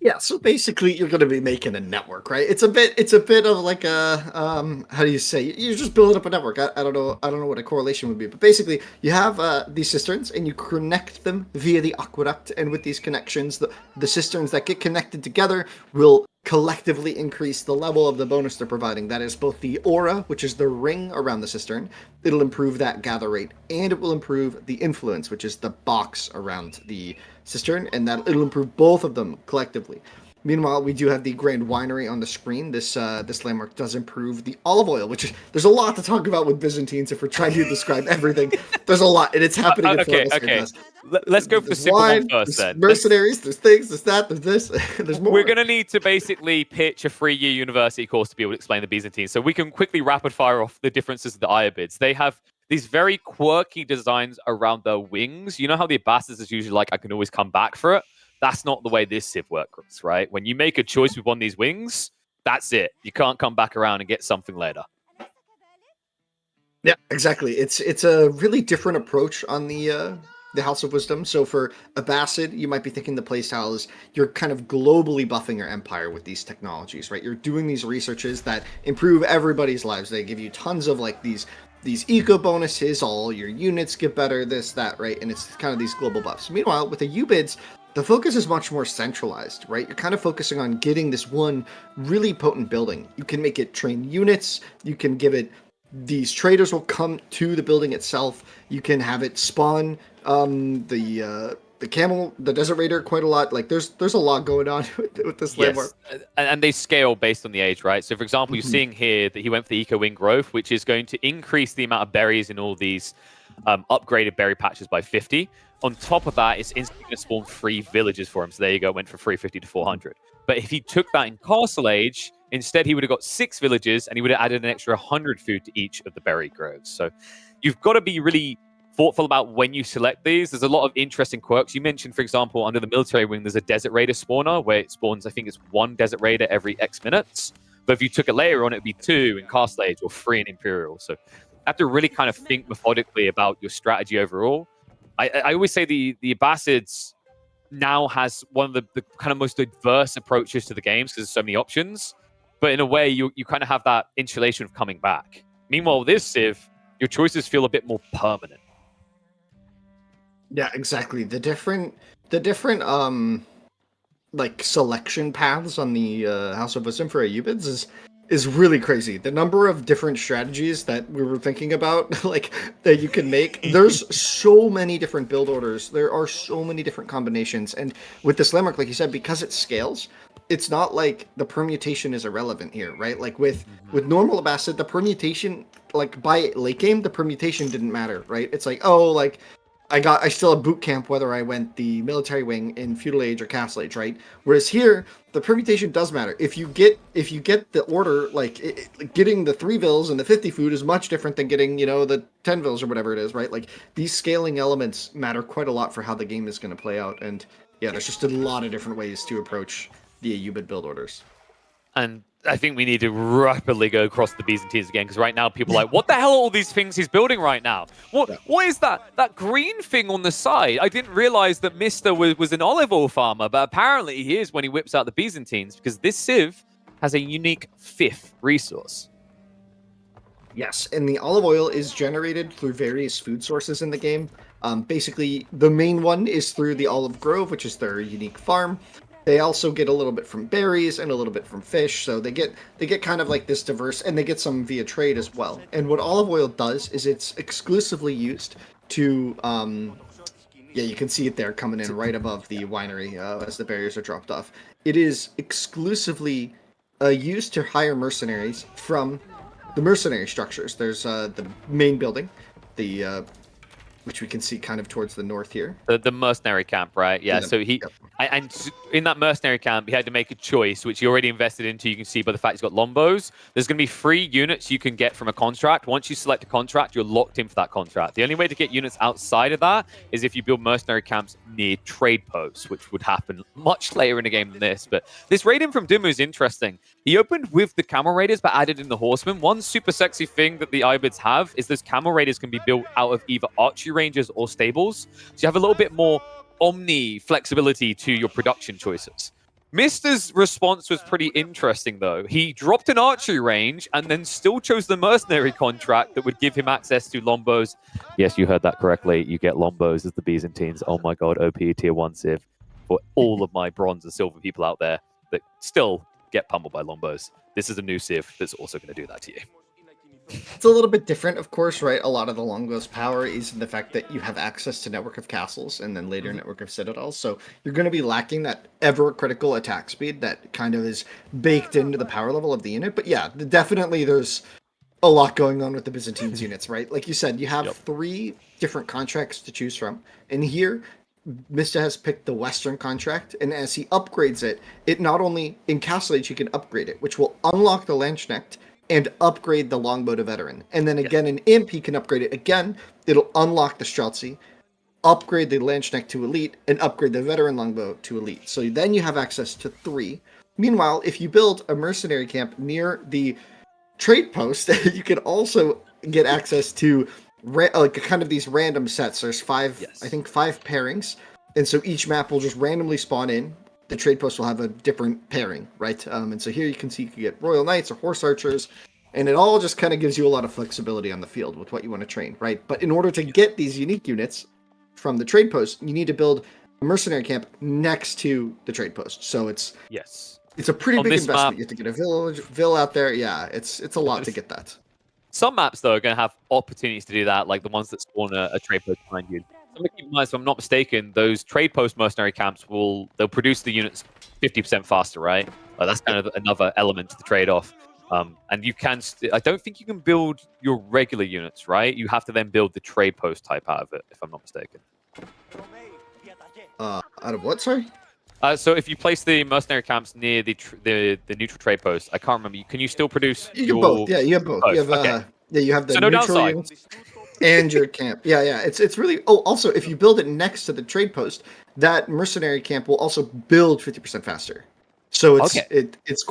Yeah, so basically you're going to be making a network, right? It's a bit of like a how do you say? You're just building up a network. I don't know what a correlation would be, but basically you have these cisterns and you connect them via the aqueduct, and with these connections, the cisterns that get connected together will collectively increase the level of the bonus they're providing. That is both the aura, which is the ring around the cistern. It'll improve that gather rate, and it will improve the influence, which is the box around the cistern, and that it'll improve both of them collectively. Meanwhile, we do have the Grand Winery on the screen. This landmark does improve the olive oil, which is there's a lot to talk about with Byzantines if we're trying to describe everything. There's a lot, and it's happening in front of us right now. Let's go for the simple one first then. Mercenaries, there's things, there's that, there's this, there's more. We're going to need to basically pitch a 3-year university course to be able to explain the Byzantines. So we can quickly rapid fire off the differences of the Iobids. They have these very quirky designs around their wings. You know how the Abbasids is usually like, I can always come back for it? That's not the way this Civ works, right? When you make a choice with one of these wings, that's it. You can't come back around and get something later. Yeah, exactly. It's a really different approach on the House of Wisdom. So for Abbasid, you might be thinking the playstyle is you're kind of globally buffing your empire with these technologies, right? You're doing these researches that improve everybody's lives. They give you tons of like these eco bonuses, all your units get better, this, that, right? And it's kind of these global buffs. Meanwhile, with the UBIDs, the focus is much more centralized, right? You're kind of focusing on getting this one really potent building. You can make it train units, you can give it these traders will come to the building itself. You can have it spawn the camel, the desert raider quite a lot. Like there's a lot going on with this landmark. And they scale based on the age, right? So for example, you're seeing here that he went for the Eco Wing Growth, which is going to increase the amount of berries in all these upgraded berry patches by 50. On top of that, it's instantly going to spawn 3 villages for him. So there you go, went from 350 to 400. But if he took that in Castle Age, instead he would have got 6 villages and he would have added an extra 100 food to each of the berry groves. So you've got to be really thoughtful about when you select these. There's a lot of interesting quirks. You mentioned, for example, under the military wing, there's a desert raider spawner where it spawns, I think it's 1 desert raider every X minutes. But if you took it later on, it'd be 2 in Castle Age or 3 in Imperial. So have to really kind of think methodically about your strategy overall. I always say the Abbasids now has one of the kind of most diverse approaches to the games because there's so many options. But in a way, you kind of have that insulation of coming back. Meanwhile, this Civ, your choices feel a bit more permanent. Yeah, exactly. The different like selection paths on the House of Wisdom for AUBIDs is really crazy. The number of different strategies that we were thinking about, like that you can make. There's so many different build orders. There are so many different combinations, and with this Limerick, like you said, because it scales, it's not like the permutation is irrelevant here, right? Like with normal Abbasid, the permutation, like by late game, the permutation didn't matter, right? It's like, oh, like I still have boot camp whether I went the military wing in feudal age or castle age, right? Whereas here, the permutation does matter. If you get the order, like getting the 3 vills and the 50 food is much different than getting, the 10 vills or whatever it is, right? Like these scaling elements matter quite a lot for how the game is going to play out. And yeah, there's just a lot of different ways to approach the AUBID build orders. And I think we need to rapidly go across the Byzantines again, because right now people are like, what the hell are all these things he's building right now? What is that green thing on the side? I didn't realize that Mr. was an olive oil farmer, but apparently he is when he whips out the Byzantines, because this Civ has a unique 5th resource. Yes, and the olive oil is generated through various food sources in the game. Basically, the main one is through the olive grove, which is their unique farm. They also get a little bit from berries and a little bit from fish, so they get kind of like this diverse, and they get some via trade as well. And what olive oil does is it's exclusively used to, yeah, you can see it there coming in right above the winery as the barriers are dropped off. It is exclusively used to hire mercenaries from the mercenary structures. There's the main building, the which we can see kind of towards the north here. The mercenary camp, right? Yeah, so and in that mercenary camp, he had to make a choice, which he already invested into. You can see by the fact he's got Lombos. There's going to be 3 units you can get from a contract. Once you select a contract, you're locked in for that contract. The only way to get units outside of that is if you build mercenary camps near trade posts, which would happen much later in the game than this. But this raid-in from DeMu is interesting. He opened with the camel raiders, but added in the horsemen. One super sexy thing that the IBIDs have is those camel raiders can be built out of either archery ranges or stables. So you have a little bit more omni flexibility to your production choices. Mister's response was pretty interesting, though. He dropped an archery range and then still chose the mercenary contract that would give him access to Lombos. Yes, you heard that correctly. You get Lombos as the Byzantines. Oh my god, OP tier 1 Civ. For all of my bronze and silver people out there that still get pummeled by Lombos, this is a new Civ that's also going to do that to you. It's a little bit different, of course, right? A lot of the Longbows power is in the fact that you have access to network of castles and then later network of citadels. So you're going to be lacking that ever critical attack speed that kind of is baked into the power level of the unit. But yeah, definitely there's a lot going on with the Byzantines units, right? Like you said, you have 3 different contracts to choose from. And here, Mista has picked the Western contract, and as he upgrades it, it not only in Castle Age he can upgrade it, which will unlock the Landsknecht and upgrade the Longbow to Veteran. And then again in Imp, he can upgrade it again. It'll unlock the Streltsy, upgrade the Landsknecht to Elite, and upgrade the Veteran Longbow to Elite. So then you have access to 3. Meanwhile, if you build a mercenary camp near the trade post, you can also get access to like kind of these random sets. There's 5, I think 5 pairings. And so each map will just randomly spawn in. The trade post will have a different pairing, right? And so here you can see you can get Royal Knights or Horse Archers, and it all just kind of gives you a lot of flexibility on the field with what you want to train, right? But in order to get these unique units from the trade post, you need to build a mercenary camp next to the trade post. So it's a pretty big investment. Map, you have to get a village out there. Yeah, it's a lot to get that. Some maps, though, are going to have opportunities to do that, like the ones that spawn a trade post behind you. Something to keep in mind, if I'm not mistaken, those trade post mercenary camps they'll produce the units 50% faster, right? That's kind of another element to the trade-off. And you can, I don't think you can build your regular units, right? You have to then build the trade post type out of it, if I'm not mistaken. Out of what, sorry? So if you place the mercenary camps near the neutral trade post, I can't remember. Can you still produce? You have both. Yeah, you have both. You have you have the neutral units and your camp. Yeah. It's really. Oh, also, if you build it next to the trade post, that mercenary camp will also build 50% faster. So Okay. it's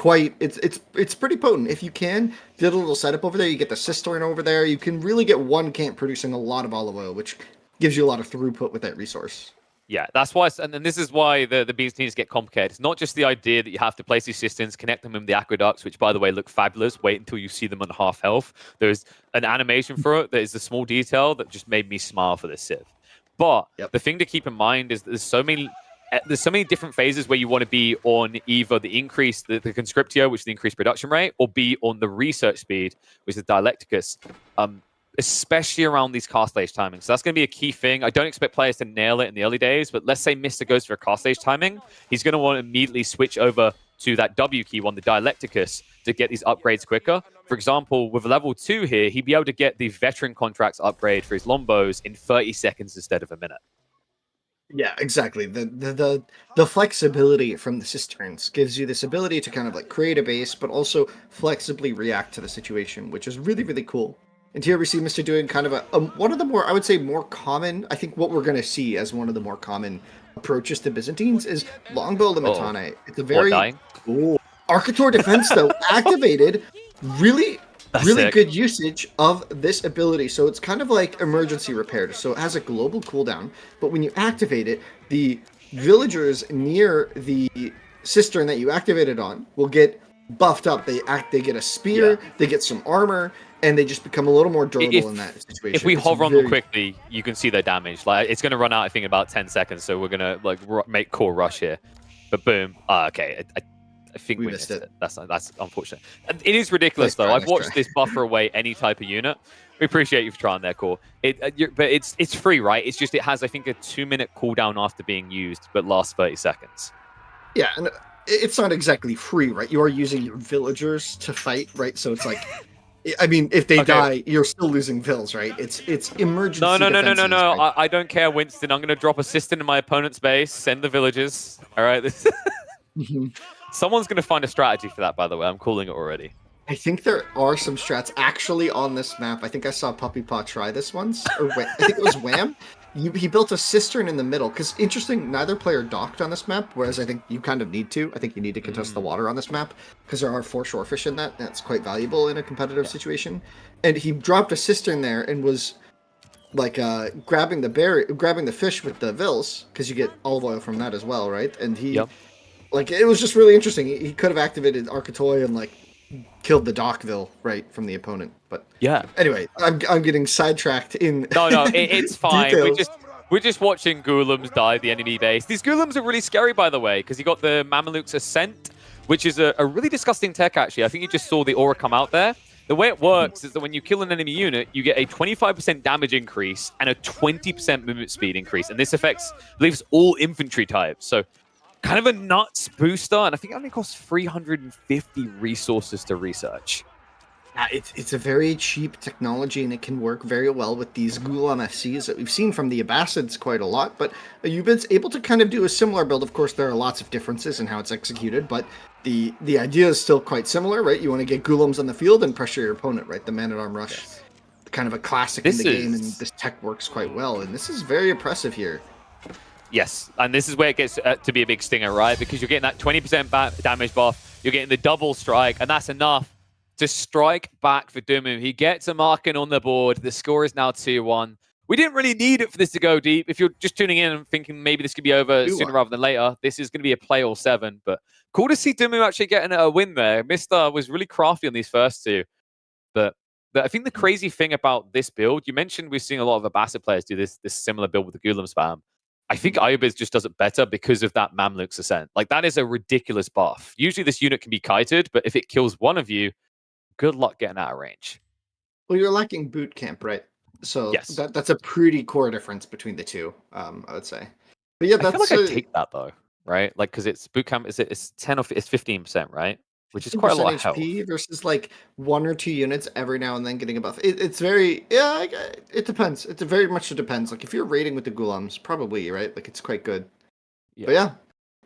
pretty potent. If you can get a little setup over there, you get the cistern over there. You can really get one camp producing a lot of olive oil, which gives you a lot of throughput with that resource. Yeah, that's why, and then this is why the Byzantines get complicated. It's not just the idea that you have to place these systems, connect them with the aqueducts, which, by the way, look fabulous. Wait until you see them on half health. There's an animation for it that is a small detail that just made me smile for this Civ. But Yep. the thing to keep in mind is that there's so many different phases where you want to be on either the conscriptio, which is the increased production rate, or be on the research speed, which is the dialecticus. Especially around these cast stage timings. So that's going to be a key thing. I don't expect players to nail it in the early days, but let's say Mr. goes for a cast stage timing. He's going to want to immediately switch over to that W key one, the Dialecticus, to get these upgrades quicker. For example, with level 2 here, he'd be able to get the veteran contracts upgrade for his Lombos in 30 seconds instead of a minute. Yeah, exactly. The flexibility from the cisterns gives you this ability to kind of like create a base, but also flexibly react to the situation, which is really, really cool. And here we see Mr. doing kind of one of the more, I would say, more common. I think what we're going to see as one of the more common approaches to Byzantines is longbow limitane. It's a What, very dying? cool Arcator defense though activated. Really That's really sick. good usage of this ability. So it's kind of like emergency repair. So it has a global cooldown, but when you activate it, the villagers near the cistern that you activated on will get buffed up. They get a spear, Yeah. they get some armor, and they just become a little more durable in that situation. If we It's hover on them very quickly, you can see their damage. Like it's going to run out, I think, in about 10 seconds. So we're going to like make core rush here. But boom. Okay. I think We we missed missed it. it. That's unfortunate. And it is ridiculous, though. I've watched this buffer away any type of unit. We appreciate you for trying there, Core. But it's free, right? It's just it has, I think, a 2-minute cooldown after being used, but lasts 30 seconds. Yeah, and it's not exactly free, right? You are using your villagers to fight, right? So it's like, I mean, if they Okay. die, you're still losing vills, right? It's emergency No. defenses, right? I don't care, Winston. I'm going to drop a system in my opponent's base, send the villagers. All right. Mhm. Someone's going to find a strategy for that, by the way. I'm calling it already. I think there are some strats actually on this map. I think I saw Puppy Paw try this once, or I think it was Wham. He built a cistern in the middle because interesting. Neither player docked on this map, whereas I think you kind of need to. I think you need to contest the water on this map because there are 4 shorefish in that. And that's quite valuable in a competitive situation. And he dropped a cistern there and was like grabbing the fish with the vills because you get olive oil from that as well, right? And Yep. like it was just really interesting. He could have activated Arcatoy and like killed the Dockville right from the opponent. But Yeah. anyway, I'm getting sidetracked in No, it's fine. details. We're just watching Ghoulam's die the enemy base. These Ghoulam's are really scary, by the way, because you got the Mameluke's Ascent, which is a really disgusting tech, actually. I think you just saw the aura come out there. The way it works is that when you kill an enemy unit, you get a 25% damage increase and a 20% movement speed increase. And this affects, I believe, it's all infantry types. So kind of a nuts booster. And I think it only costs 350 resources to research. Yeah, it's a very cheap technology and it can work very well with these Ghulam FCs that we've seen from the Abbasids quite a lot. But Ayubid's able to kind of do a similar build. Of course, there are lots of differences in how it's executed, but the idea is still quite similar, right? You want to get Ghulams on the field and pressure your opponent, right? The Man-at-Arm Rush, Yes. kind of a classic This in the game, is- and this tech works quite well. And this is very oppressive here. Yes, and this is where it gets to be a big stinger, right? Because you're getting that 20% damage buff, you're getting the double strike, and that's enough to strike back for DeMu. He gets a marking on the board. The score is now 2-1. We didn't really need it for this to go deep. If you're just tuning in and thinking maybe this could be over 2-1. sooner rather than later, this is going to be a play all 7. But cool to see DeMu actually getting a win there. Mr. was really crafty on these first 2. But I think the crazy thing about this build, you mentioned we've seen a lot of Abbasid players do this similar build with the Gulam spam. I think Ayubiz just does it better because of that Mamluke's Ascent. Like, that is a ridiculous buff. Usually this unit can be kited, but if it kills one of you, good luck getting out of range. Well, you're lacking boot camp, right? So Yes. that's a pretty core difference between the two, I would say. But yeah, I feel that's like I take that, though, right? Like, because it's boot camp, it's 10 or it's 15%, right? Which is quite a lot of health. HP versus like 1 or 2 units every now and then getting a buff. It's very, yeah, it depends. It very much depends. Like if you're raiding with the Ghulams, probably, right? Like it's quite good. Yeah. But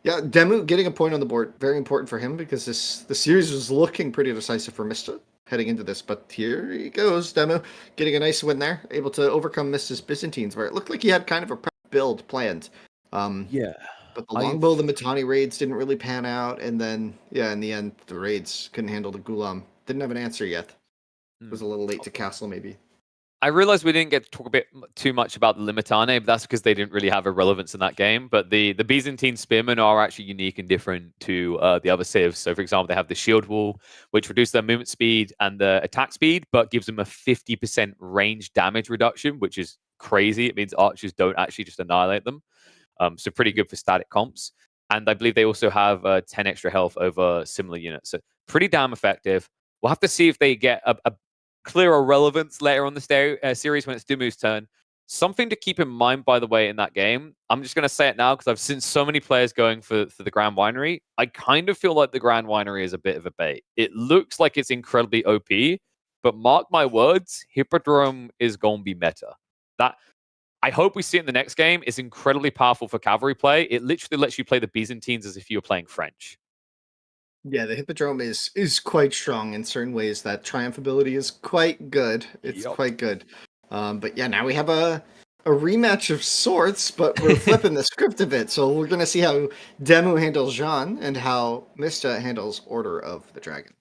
yeah, DeMu getting a point on the board, very important for him because the series was looking pretty decisive for Mista heading into this. But here he goes, DeMu getting a nice win there, able to overcome Mista's Byzantines, where it looked like he had kind of a prep build planned. Yeah. but the I've longbow, the Mittani raids didn't really pan out, and then yeah, in the end, the raids couldn't handle the Gulam. Didn't have an answer yet. Was hmm. a little late to castle, maybe. I realized we didn't get to talk a bit too much about the Limitane, but that's because they didn't really have a relevance in that game. But the Byzantine spearmen are actually unique and different to the other civs. So, for example, they have the shield wall, which reduces their movement speed and the attack speed, but gives them a 50% range damage reduction, which is crazy. It means archers don't actually just annihilate them. So pretty good for static comps. And I believe they also have 10 extra health over similar units. So pretty damn effective. We'll have to see if they get a clearer relevance later on the series when it's DeMu's turn. Something to keep in mind, by the way, in that game, I'm just going to say it now because I've seen so many players going for the Grand Winery. I kind of feel like the Grand Winery is a bit of a bait. It looks like it's incredibly OP, but mark my words, Hippodrome is going to be meta. That I hope we see it in the next game. It's incredibly powerful for cavalry play. It literally lets you play the Byzantines as if you were playing French. Yeah, the Hippodrome is quite strong in certain ways. That triumph ability is quite good. It's Yep. quite good. But yeah, now we have a rematch of sorts, but we're flipping the script a bit. So we're gonna see how DeMu handles Jeanne and how Mista handles Order of the Dragon.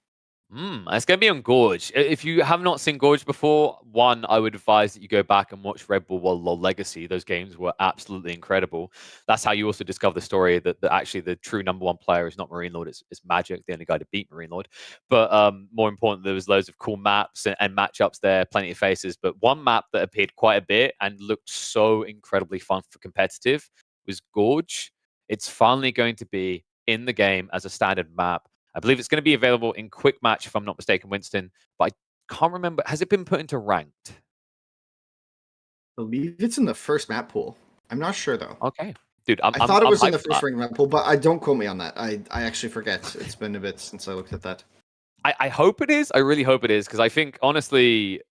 It's going to be on Gorge. If you have not seen Gorge before, one, I would advise that you go back and watch Red Bull World Legacy. Those games were absolutely incredible. That's how you also discover the story that actually the true number one player is not Marine Lord, it's Magic, the only guy to beat Marine Lord. But more important, there was loads of cool maps and matchups there, plenty of faces. But one map that appeared quite a bit and looked so incredibly fun for competitive was Gorge. It's finally going to be in the game as a standard map. I believe it's going to be available in quick match, if I'm not mistaken, Winston. But I can't remember. Has it been put into ranked? I believe it's in the first map pool. I'm not sure though. Okay, dude, I'm I I'm thought it I'm was in hyped the for first that. ring map pool, but I don't quote me on that. I actually forget. It's been a bit since I looked at that. I hope it is. I really hope it is because I think honestly,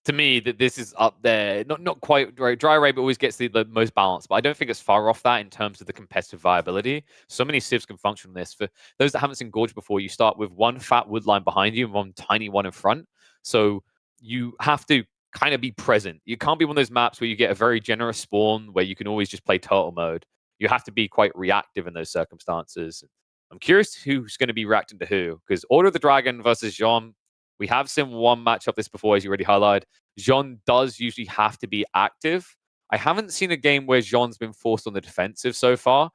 to me, that this is up there. Not quite right. Dry Raid always gets the most balance, but I don't think it's far off that in terms of the competitive viability. So many civs can function on this. For those that haven't seen Gorge before, you start with one fat wood line behind you and one tiny one in front. So you have to kind of be present. You can't be one of those maps where you get a very generous spawn where you can always just play turtle mode. You have to be quite reactive in those circumstances. I'm curious who's going to be reacting to who because Order of the Dragon versus Jean. We have seen one matchup this before, as you already highlighted. Jean does usually have to be active. I haven't seen a game where Jean's been forced on the defensive so far.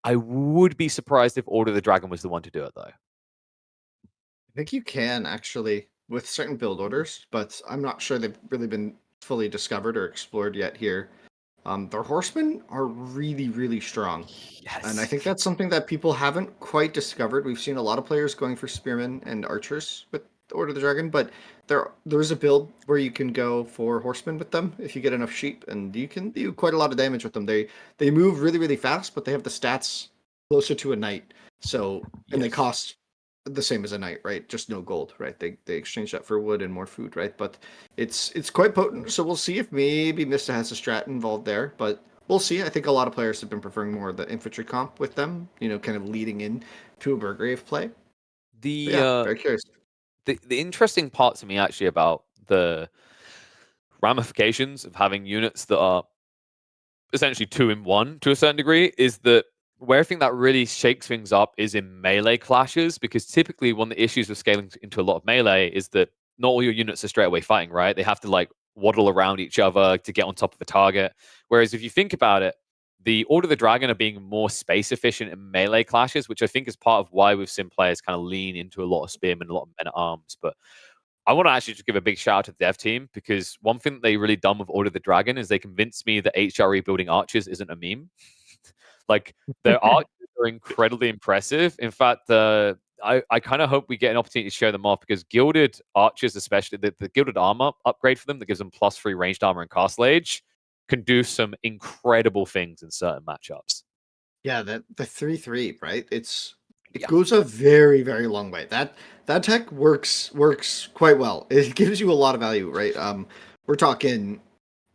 I would be surprised if Order of the Dragon was the one to do it, though. I think you can actually with certain build orders, but I'm not sure they've really been fully discovered or explored yet here. Their horsemen are really, really strong. And I Yes. think that's something that people haven't quite discovered. We've seen a lot of players going for spearmen and archers with Order of the Dragon, but there's a build where you can go for horsemen with them if you get enough sheep, and you can do quite a lot of damage with them. They move really, really fast, but they have the stats closer to a knight. So and they Yes. cost the same as a knight, right? Just no gold, right? They exchange that for wood and more food, right? But it's quite potent. So we'll see if maybe Mista has a strat involved there, but we'll see. I think a lot of players have been preferring more of the infantry comp with them, kind of leading in to a Burgrave play. But The yeah, uh, very curious. the interesting part to me actually about the ramifications of having units that are essentially two in one to a certain degree is that where I think that really shakes things up is in melee clashes because typically one of the issues with scaling into a lot of melee is that not all your units are straight away fighting, right? They have to like waddle around each other to get on top of a target. Whereas if you think about it, the Order of the Dragon are being more space efficient in melee clashes, which I think is part of why we've seen players kind of lean into a lot of spearmen, a lot of men at arms. But I want to actually just give a big shout out to the dev team because one thing that they really done with Order of the Dragon is they convinced me that HRE building archers isn't a meme. Like their archers are incredibly impressive. In fact, I kind of hope we get an opportunity to show them off because gilded archers, especially the gilded armor upgrade for them that gives them +3 ranged armor and castle age, can do some incredible things in certain matchups. Yeah, that the 3/3, right? It Yeah. goes a very, very long way. That tech works quite well. It gives you a lot of value, right? We're talking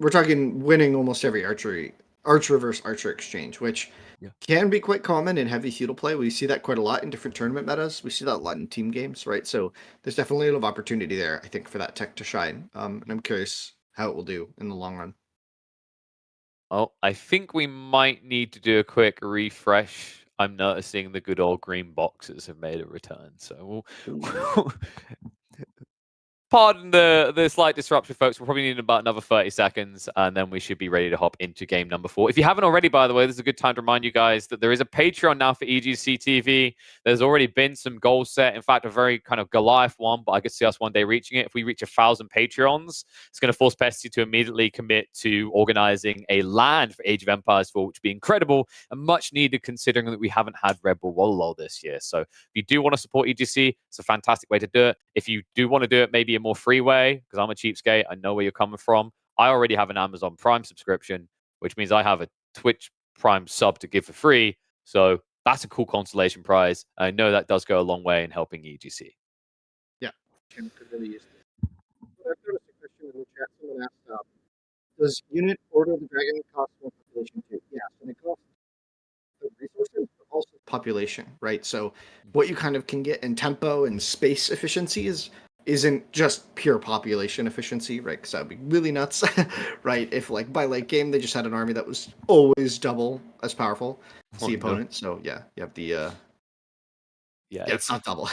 we're talking winning almost every archer versus archer exchange, which Yeah. can be quite common in heavy feudal play. We see that quite a lot in different tournament metas. We see that a lot in team games, right? So there's definitely a lot of opportunity there, I think, for that tech to shine. And I'm curious how it will do in the long run. Oh, I think we might need to do a quick refresh. I'm noticing the good old green boxes have made a return. So we'll pardon the slight disruption, folks. We'll probably need about another 30 seconds, and then we should be ready to hop into game number 4. If you haven't already, by the way, this is a good time to remind you guys that there is a Patreon now for EGCTV. There's already been some goals set. In fact, a very kind of Goliath one, but I could see us one day reaching it. If we reach 1,000 Patreons, it's going to force Pesty to immediately commit to organizing a LAN for Age of Empires 4, which would be incredible and much needed considering that we haven't had Red Bull Wololo this year. So if you do want to support EGC, it's a fantastic way to do it. If you do want to do it maybe a more free way, because I'm a cheapskate, I know where you're coming from. I already have an Amazon Prime subscription, which means I have a Twitch Prime sub to give for free. So that's a cool consolation prize. I know that does go a long way in helping EGC. Yeah, could really use it. But I've noticed a question in the chat. Someone asked, does unit Order of the Dragon cost more population too? Yes, and it costs the resources, but also population, right? So what you kind of can get in tempo and space efficiency isn't just pure population efficiency, right? Because that would be really nuts, right? If like by late game they just had an army that was always double as powerful as the opponent. So yeah, you have the yeah, it's not double.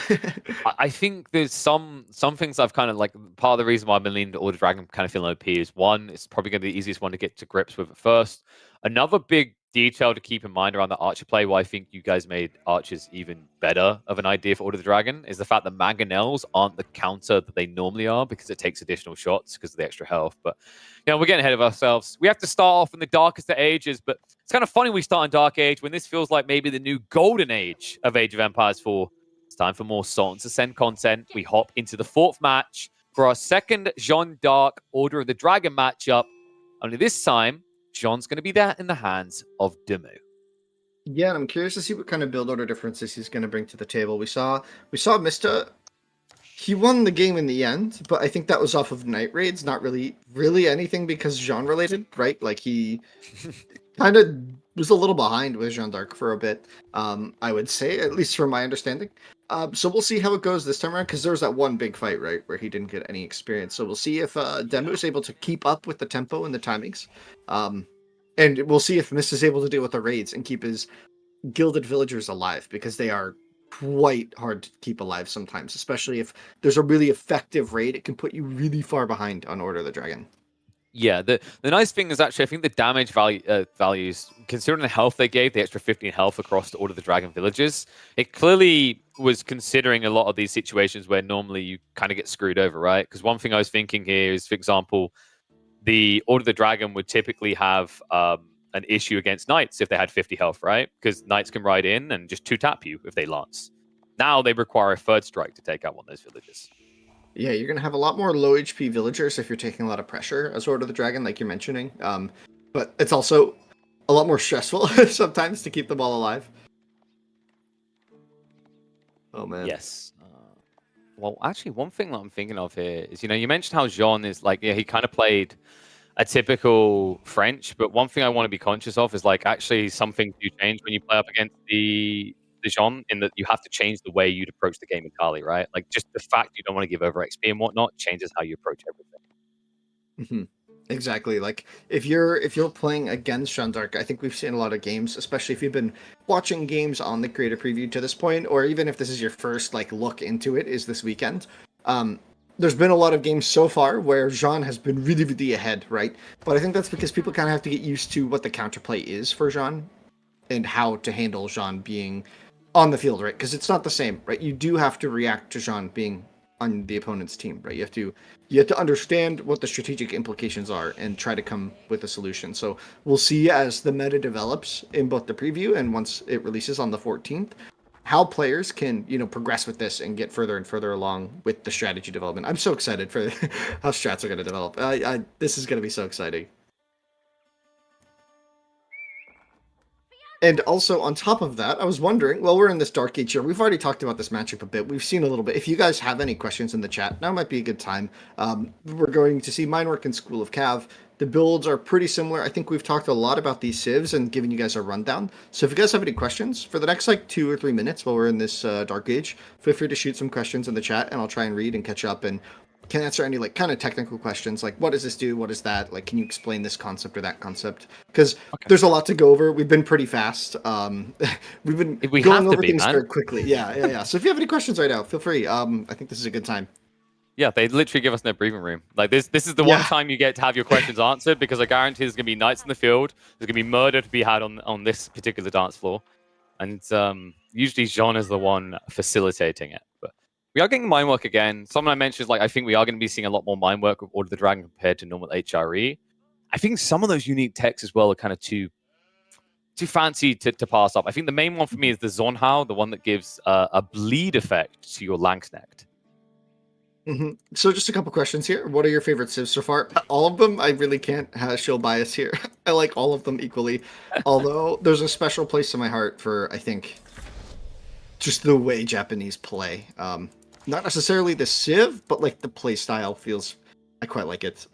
I think there's some things I've kind of like part of the reason why I've been leaning to Order Dragon kind of feeling OP is one, it's probably going to be the easiest one to get to grips with at first. Another big detail to keep in mind around the Archer play, why I think you guys made Archers even better of an idea for Order of the Dragon, is the fact that Mangonels aren't the counter that they normally are because it takes additional shots because of the extra health. But you know, we're getting ahead of ourselves. We have to start off in the darkest of ages, but it's kind of funny we start in Dark Age when this feels like maybe the new golden age of Age of Empires 4. It's time for more Sultan's Ascent content. We hop into the 4th match for our second Jeanne d'Arc Order of the Dragon matchup. Only this time, Jeanne's going to be there in the hands of DeMu. Yeah, and I'm curious to see what kind of build order differences he's going to bring to the table. We saw Mista. He won the game in the end, but I think that was off of night raids, not really anything because Jeanne related, right? Like he kind of was a little behind with Jeanne d'Arc for a bit, I would say, at least from my understanding. So we'll see how it goes this time around, because there was that one big fight, right, where he didn't get any experience. So we'll see if DeMu is able to keep up with the tempo and the timings. And we'll see if Mist is able to deal with the raids and keep his gilded villagers alive, because they are quite hard to keep alive sometimes, especially if there's a really effective raid. It can put you really far behind on Order of the Dragon. Yeah, the nice thing is actually I think the damage values, considering the health they gave, the extra 15 health across the Order of the Dragon villages, it clearly was considering a lot of these situations where normally you kind of get screwed over, right? Because one thing I was thinking here is, for example, the Order of the Dragon would typically have an issue against knights if they had 50 health, right? Because knights can ride in and just 2-tap you if they lance. Now they require a 3rd strike to take out one of those villages. Yeah, you're gonna have a lot more low HP villagers if you're taking a lot of pressure as Order of the Dragon, like you're mentioning. But it's also a lot more stressful sometimes to keep them all alive. Oh man. Yes. Well, actually, one thing that I'm thinking of here is, you know, you mentioned how Jeanne is like, yeah, he kind of played a typical French, but one thing I want to be conscious of is like actually something do change when you play up against the Jeanne, in that you have to change the way you'd approach the game entirely, right? Like just the fact you don't want to give over XP and whatnot changes how you approach everything. Exactly. Like if you're playing against Jeanne d'Arc, I think we've seen a lot of games, especially if you've been watching games on the creator preview to this point, or even if this is your first like look into it is this weekend. There's been a lot of games so far where Jeanne has been really, really ahead, right? But I think that's because people kind of have to get used to what the counterplay is for Jeanne and how to handle Jeanne being on the field, right? Because it's not the same, right? You do have to react to Jeanne being on the opponent's team, right? You have to understand what the strategic implications are and try to come with a solution. So we'll see as the meta develops in both the preview and once it releases on the 14th, how players can, you know, progress with this and get further and further along with the strategy development. I'm so excited for how strats are going to develop. This is going to be so exciting. And also, on top of that, I was wondering, well, we're in this Dark Age here. We've already talked about this matchup a bit. We've seen a little bit. If you guys have any questions in the chat, now might be a good time. We're going to see Minework and School of Cav. The builds are pretty similar. I think we've talked a lot about these CIVs and given you guys a rundown. So if you guys have any questions for the next, like, 2 or 3 minutes while we're in this Dark Age, feel free to shoot some questions in the chat, and I'll try and read and catch up. And can answer any like kind of technical questions, like what does this do, what is that, like can you explain this concept or that concept, because there's a lot to go over. We've been pretty fast. We've been We going have to over be, things man. very quickly. Yeah. So if you have any questions right now, feel free. I think this is a good time. Yeah, they literally give us no breathing room. Like this is the one Yeah. time you get to have your questions answered because I guarantee there's gonna be knights in the field. There's gonna be murder to be had on this particular dance floor, and usually Jeanne is the one facilitating it. But we are getting mine work again. Someone I mentioned is like I think we are going to be seeing a lot more mine work with Order of the Dragon compared to normal HRE. I think some of those unique techs as well are kind of too fancy to pass up. I think the main one for me is the Zonhao, the one that gives a bleed effect to your Langsnecht. So just a couple questions here. What are your favorite civs so far? All of them. I really can't show bias here. I like all of them equally. Although there's a special place in my heart for, I think, just the way Japanese play. Not necessarily the civ, but like the play style feels. I quite like it.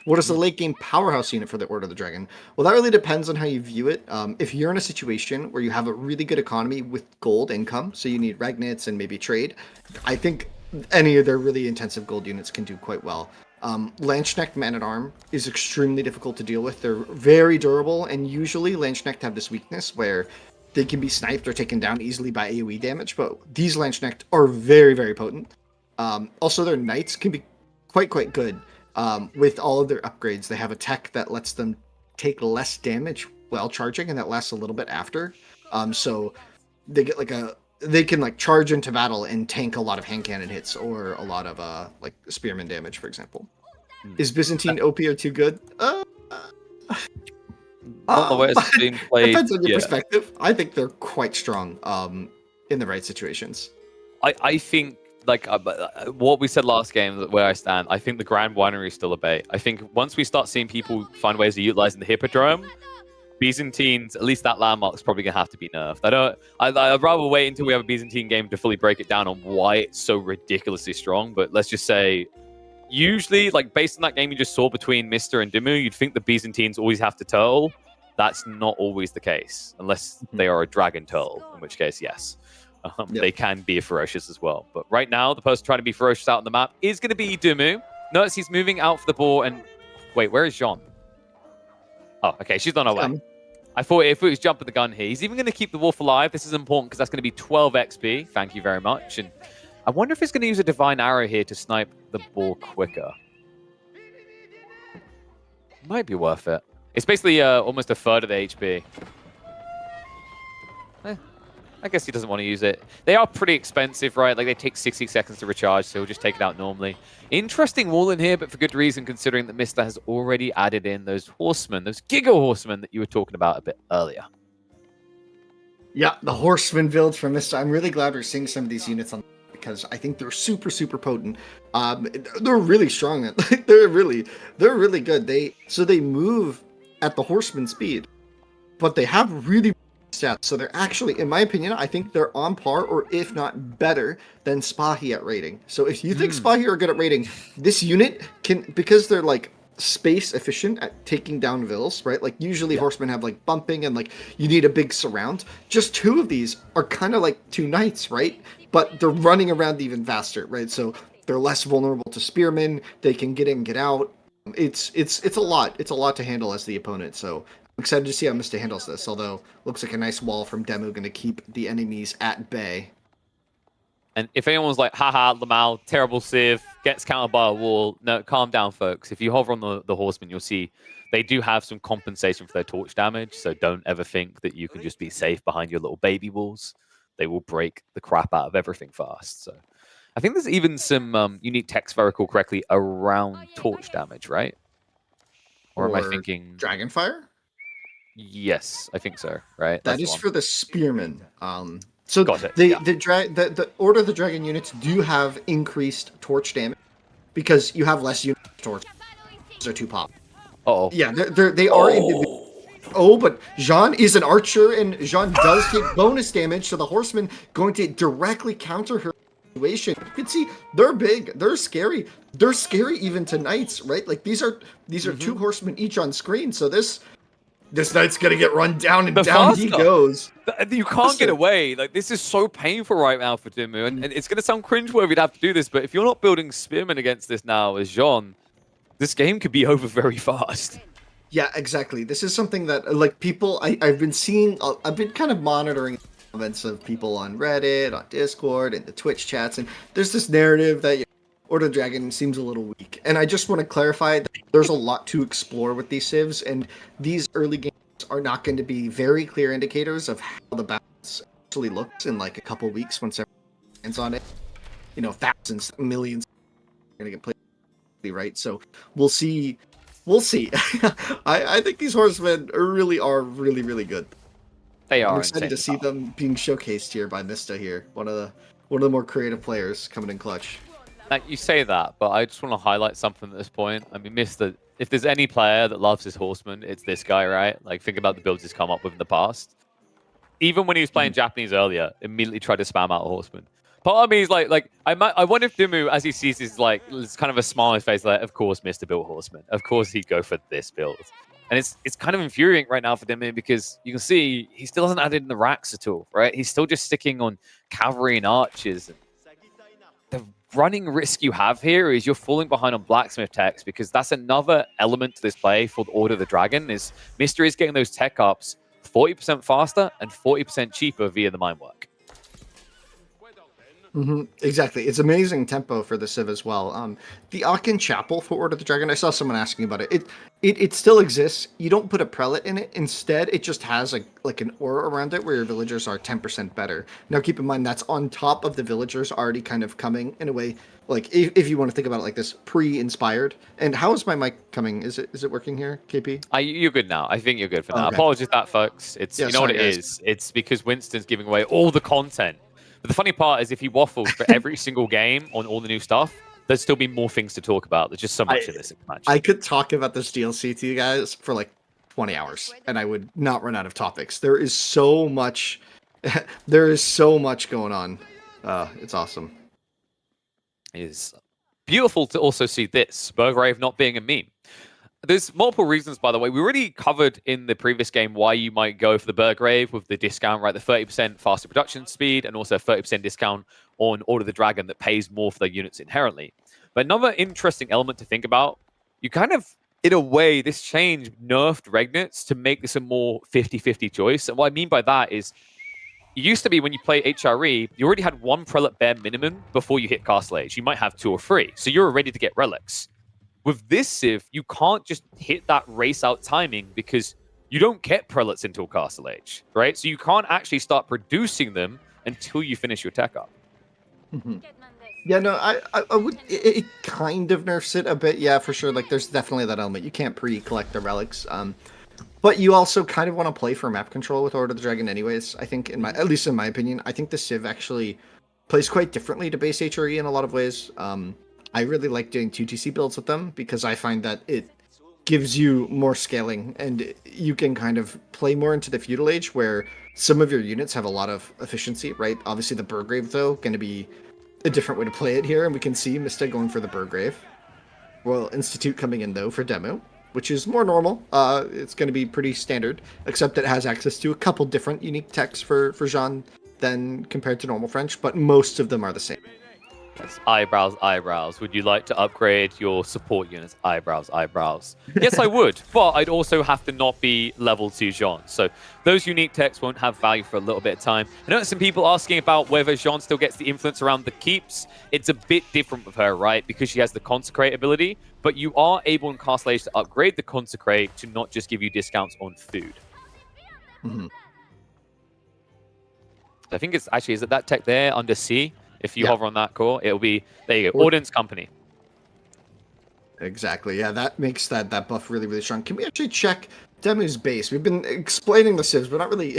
What is the late game powerhouse unit for the Order of the Dragon? Well, that really depends on how you view it. If you're in a situation where you have a really good economy with gold income, so you need Ragnits and maybe trade, I think any of their really intensive gold units can do quite well. Landsknecht Man-at-Arm is extremely difficult to deal with. They're very durable, and usually Landsknecht have this weakness where they can be sniped or taken down easily by AoE damage, but these Landsknecht are very, very potent. Also, their knights can be quite good. With all of their upgrades, they have a tech that lets them take less damage while charging, and that lasts a little bit after. So they get they can like charge into battle and tank a lot of hand cannon hits or a lot of like spearman damage, for example. Is Byzantine OP or too good? Not the way it's being played. Depends on your perspective. I think they're quite strong in the right situations. I think like what we said last game, where I stand, I think the Grand Winery is still a bait. I think once we start seeing people find ways of utilizing the Hippodrome, Byzantines, at least that landmark's probably gonna have to be nerfed. I'd rather wait until we have a Byzantine game to fully break it down on why it's so ridiculously strong. But let's just say, usually, like based on that game you just saw between Mr. and DeMu, you'd think the Byzantines always have to turtle. That's not always the case, unless they are a dragon turtle, in which case, yes. They can be ferocious as well. But right now, the person trying to be ferocious out on the map is going to be DeMu. Notice he's moving out for the ball. And wait, where is Jeanne? Oh, okay, she's on her way. I thought if it was jumping the gun here, he's even going to keep the wolf alive. This is important because that's going to be 12 XP. Thank you very much. And I wonder if he's going to use a divine arrow here to snipe the ball quicker. Might be worth it. It's basically almost a third of the HP. I guess he doesn't want to use it. They are pretty expensive, right? Like, they take 60 seconds to recharge, so he'll just take it out normally. Interesting wall in here, but for good reason, considering that Mista has already added in those horsemen, those Giga Horsemen that you were talking about a bit earlier. Yeah, the Horseman builds from Mista. I'm really glad we're seeing some of these units on, because I think they're super potent. They're really strong. they're really good. They move at the Horseman speed, but they have really stats. So they're actually, in my opinion, I think they're on par, or if not better, than Spahi at rating. So if you think Spahi are good at rating, this unit can, because they're like space efficient at taking down vills, right? Like usually horsemen have like bumping and like you need a big surround. Just two of these are kind of like two knights, right? But they're running around even faster, right? So they're less vulnerable to spearmen. They can get in, get out. It's a lot. It's a lot to handle as the opponent. So I'm excited to see how Mista handles this, although looks like a nice wall from DeMu going to keep the enemies at bay. And if anyone's like, haha, Lamal, terrible civ, gets countered by a wall, no, calm down, folks. If you hover on the horseman, you'll see they do have some compensation for their torch damage, so don't ever think that you can just be safe behind your little baby walls. They will break the crap out of everything fast. So I think there's even some unique text, if I recall correctly, around torch damage, right? Or am I thinking Dragonfire? Yes, I think so. Right. That is for the spearmen. So Got it. the Order of the Dragon units do have increased torch damage because you have less units of torch. They're too pop. Uh-oh. Yeah, they are individual. Oh, but Jeanne is an archer, and Jeanne does take bonus damage, so the horseman going to directly counter her situation. You can see they're big, they're scary even to knights, right? Like these are two horsemen each on screen, so this this knight's gonna get run down, and The down he faster. goes. You can't get away. Like, this is so painful right now for DeMu, and it's going to sound cringeworthy to have to do this, but if you're not building spearmen against this now as Jeanne, this game could be over very fast. Yeah, exactly. This is something that, like, people, I've been seeing, I've been kind of monitoring comments of people on Reddit, on Discord, and the Twitch chats, and there's this narrative that Order of the Dragon seems a little weak. And I just want to clarify that there's a lot to explore with these civs, and these early games are not going to be very clear indicators of how the balance actually looks in like a couple weeks once everyone lands on it. You know, thousands, millions are going to get played, right? So we'll see. We'll see. I think these horsemen really are really good. They are. I'm excited to see them being showcased here by Mista here. One of the more creative players coming in clutch. You say that, but I just want to highlight something at this point. I mean, Mista, if there's any player that loves his horseman, it's this guy, right? Like, think about the builds he's come up with in the past. Even when he was playing Japanese earlier, immediately tried to spam out a horseman. Part of me is like, I wonder if DeMu, as he sees this, like, it's kind of a smile on his face, like, of course, Mista built horseman. Of course, he'd go for this build. And it's kind of infuriating right now for DeMu because you can see he still hasn't added in the racks at all, right? He's still just sticking on cavalry and archers. And the running risk you have here is you're falling behind on blacksmith techs, because that's another element to this play for the Order of the Dragon. Is Mista is getting those tech ups 40% faster and 40% cheaper via the mine work. Exactly. It's amazing tempo for the Civ as well. The Aachen Chapel for Order of the Dragon, I saw someone asking about it. It still exists. You don't put a prelate in it. Instead, it just has like an aura around it where your villagers are 10% better. Now, keep in mind, that's on top of the villagers already kind of coming in a way, like, if you want to think about it like this, pre-inspired. And how is my mic coming? Is it working here, KP? You're good now. I think you're good for now. Okay. Apologies for that, folks. It's Yeah, you know what it sorry, guys. is. It's because Winston's giving away all the content. But the funny part is, if he waffles for every single game on all the new stuff, there'd still be more things to talk about. There's just so much in this match. I could talk about this DLC to you guys for like 20 hours, and I would not run out of topics. There is so much. There is so much going on. It's awesome. It is beautiful to also see this Burgrave not being a meme. There's multiple reasons, by the way. We already covered in the previous game why you might go for the Burgrave with the discount, right? The 30% faster production speed and also 30% discount on Order of the Dragon that pays more for their units inherently. But another interesting element to think about, you kind of, in a way, this change nerfed Regnitz to make this a more 50-50 choice. And what I mean by that is, it used to be when you play HRE, you already had one prelate bare minimum before you hit Castle Age. You might have 2 or 3. So you're ready to get relics. With this Civ, you can't just hit that race out timing because you don't get prelates until Castle Age, right? So you can't actually start producing them until you finish your tech up. Yeah, no, I would. It kind of nerfs it a bit, yeah, for sure. Like, there's definitely that element. You can't pre-collect the relics, but you also kind of want to play for map control with Order of the Dragon, anyways. I think, at least in my opinion, I think the Civ actually plays quite differently to base HRE in a lot of ways. I really like doing 2TC builds with them because I find that it gives you more scaling and you can kind of play more into the feudal age where some of your units have a lot of efficiency, right? Obviously the Burgrave, though, going to be a different way to play it here, and we can see Mista going for the Burgrave. Royal Institute coming in, though, for DeMu, which is more normal. It's going to be pretty standard, except it has access to a couple different unique techs for Jeanne than compared to normal French, but most of them are the same. Yes, eyebrows, eyebrows. Would you like to upgrade your support units? Eyebrows, eyebrows. Yes, I would, but I'd also have to not be level 2 Jeanne. So those unique techs won't have value for a little bit of time. I know some people asking about whether Jeanne still gets the influence around the keeps. It's a bit different with her, right? Because she has the Consecrate ability, but you are able in Castle Age to upgrade the Consecrate to not just give you discounts on food. I think it's actually, is it that tech there under C? If you hover on that core, it'll be, there you go, Ordnance Company. Exactly, yeah, that makes that buff really strong. Can we actually check DeMu's base? We've been explaining the civs, but not really,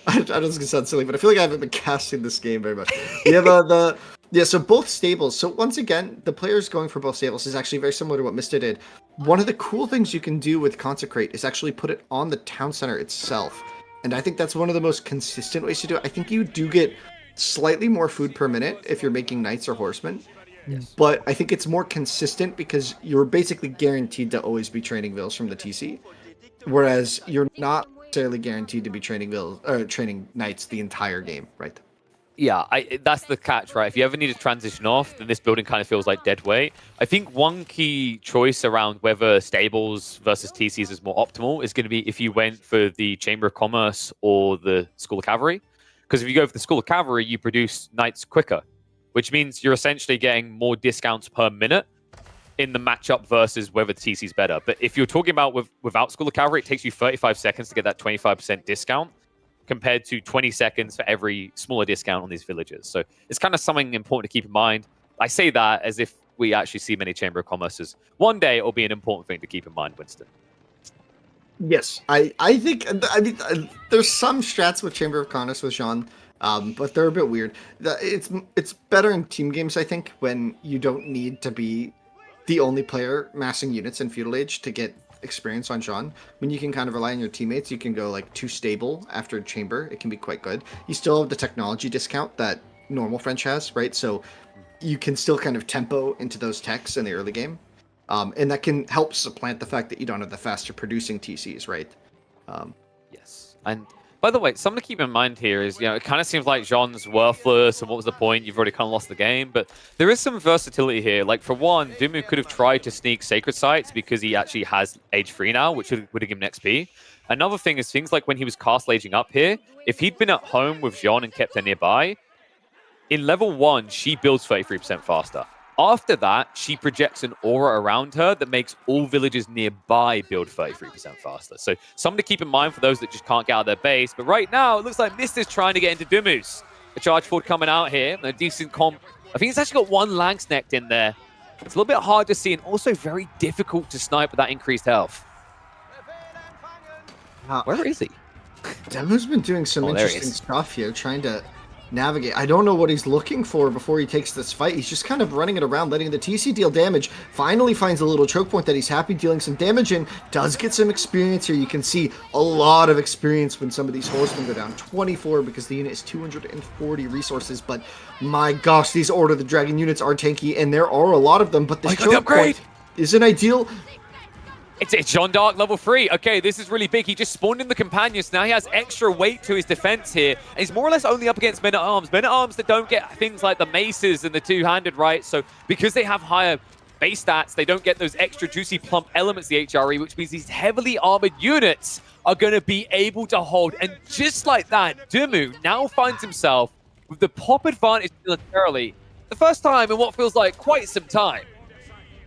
I know this is gonna sound silly, but I feel like I haven't been casting this game very much. We have so both stables. So once again, the players going for both stables is actually very similar to what Mista did. One of the cool things you can do with Consecrate is actually put it on the town center itself. And I think that's one of the most consistent ways to do it. I think you do get slightly more food per minute if you're making knights or horsemen. Yes. But I think it's more consistent because you're basically guaranteed to always be training vills from the TC. Whereas you're not necessarily guaranteed to be training training knights the entire game, right? Yeah, that's the catch, right? If you ever need to transition off, then this building kind of feels like dead weight. I think one key choice around whether stables versus TCs is more optimal is going to be if you went for the Chamber of Commerce or the School of Cavalry. Because if you go for the School of Cavalry, you produce knights quicker, which means you're essentially getting more discounts per minute in the matchup versus whether the TC is better. But if you're talking about without School of Cavalry, it takes you 35 seconds to get that 25% discount, compared to 20 seconds for every smaller discount on these villages. So it's kind of something important to keep in mind. I say that as if we actually see many Chamber of Commerces. One day it will be an important thing to keep in mind, Winston. Yes, I think there's some strats with Chamber of Commerce with Jeanne, but they're a bit weird. It's better in team games, I think, when you don't need to be the only player massing units in Feudal Age to get experience on Jeanne. When you can kind of rely on your teammates, you can go like 2 stable after Chamber. It can be quite good. You still have the technology discount that normal French has, right? So you can still kind of tempo into those techs in the early game. And that can help supplant the fact that you don't have the faster producing TCs, right? Yes. And by the way, something to keep in mind here is, it kind of seems like Jeanne's worthless, and what was the point? You've already kind of lost the game. But there is some versatility here. Like, for one, DeMu could have tried to sneak Sacred Sites because he actually has Age 3 now, which would have given him XP. Another thing is things like when he was Castle Aging up here, if he'd been at home with Jeanne and kept her nearby, in level 1, she builds 33% faster. After that, she projects an aura around her that makes all villagers nearby build 33% faster. So something to keep in mind for those that just can't get out of their base. But right now, it looks like Mista's trying to get into DeMu's. A charge forward coming out here. A decent comp. I think it's actually got one Langsnecht in there. It's a little bit hard to see and also very difficult to snipe with that increased health. Where is he? DeMu's been doing some interesting stuff here, trying to navigate. I don't know what he's looking for before he takes this fight. He's just kind of running it around, letting the TC deal damage. Finally finds a little choke point that he's happy dealing some damage and does get some experience here. You can see a lot of experience when some of these horsemen go down. 24 because the unit is 240 resources, but my gosh, these Order of the Dragon units are tanky, and there are a lot of them, but this choke point isn't ideal. It's Jeanne d'Arc level 3. Okay, this is really big. He just spawned in the companions. Now he has extra weight to his defense here. And he's more or less only up against men-at-arms. Men-at-arms that don't get things like the maces and the two-handed, right? So because they have higher base stats, they don't get those extra juicy plump elements, the HRE, which means these heavily armored units are going to be able to hold. And just like that, DeMu now finds himself with the pop advantage militarily. The first time in what feels like quite some time.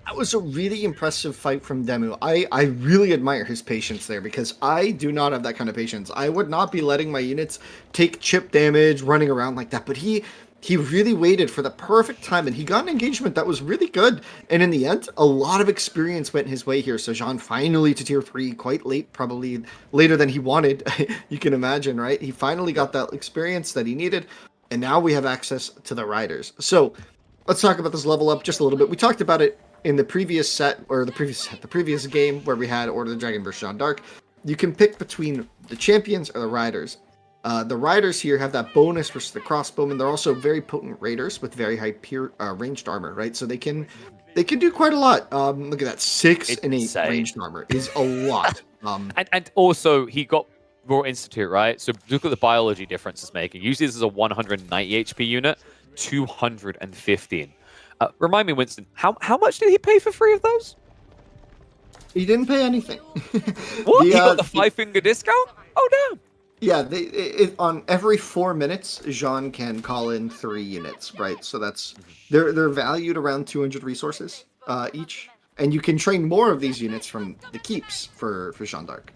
That was a really impressive fight from DeMu. I really admire his patience there, because I do not have that kind of patience. I would not be letting my units take chip damage running around like that, but he really waited for the perfect time, and he got an engagement that was really good. And in the end, a lot of experience went his way here. So Jeanne finally to tier 3 quite late, probably later than he wanted. You can imagine, right? He finally got that experience that he needed, and now we have access to the riders. So let's talk about this level up just a little bit. We talked about it in the previous set, or the previous game where we had Order of the Dragon versus Jeanne d'Arc. You can pick between the champions or the riders. The riders here have that bonus versus the crossbowmen. They're also very potent raiders with very high ranged armor, right? So they can do quite a lot. Look at that, 6 and 8 ranged armor is a lot. And also he got Raw Institute, right? So look at the biology difference it's making. Usually this is a 190 HP unit, 215. Remind me, Winston, how much did he pay for 3 of those? He didn't pay anything. What? He got the 5-finger discount? Oh, damn. Yeah, on every 4 minutes, Jeanne can call in 3 units, right? So that's they're valued around 200 resources each, and you can train more of these units from the keeps for Jeanne d'Arc.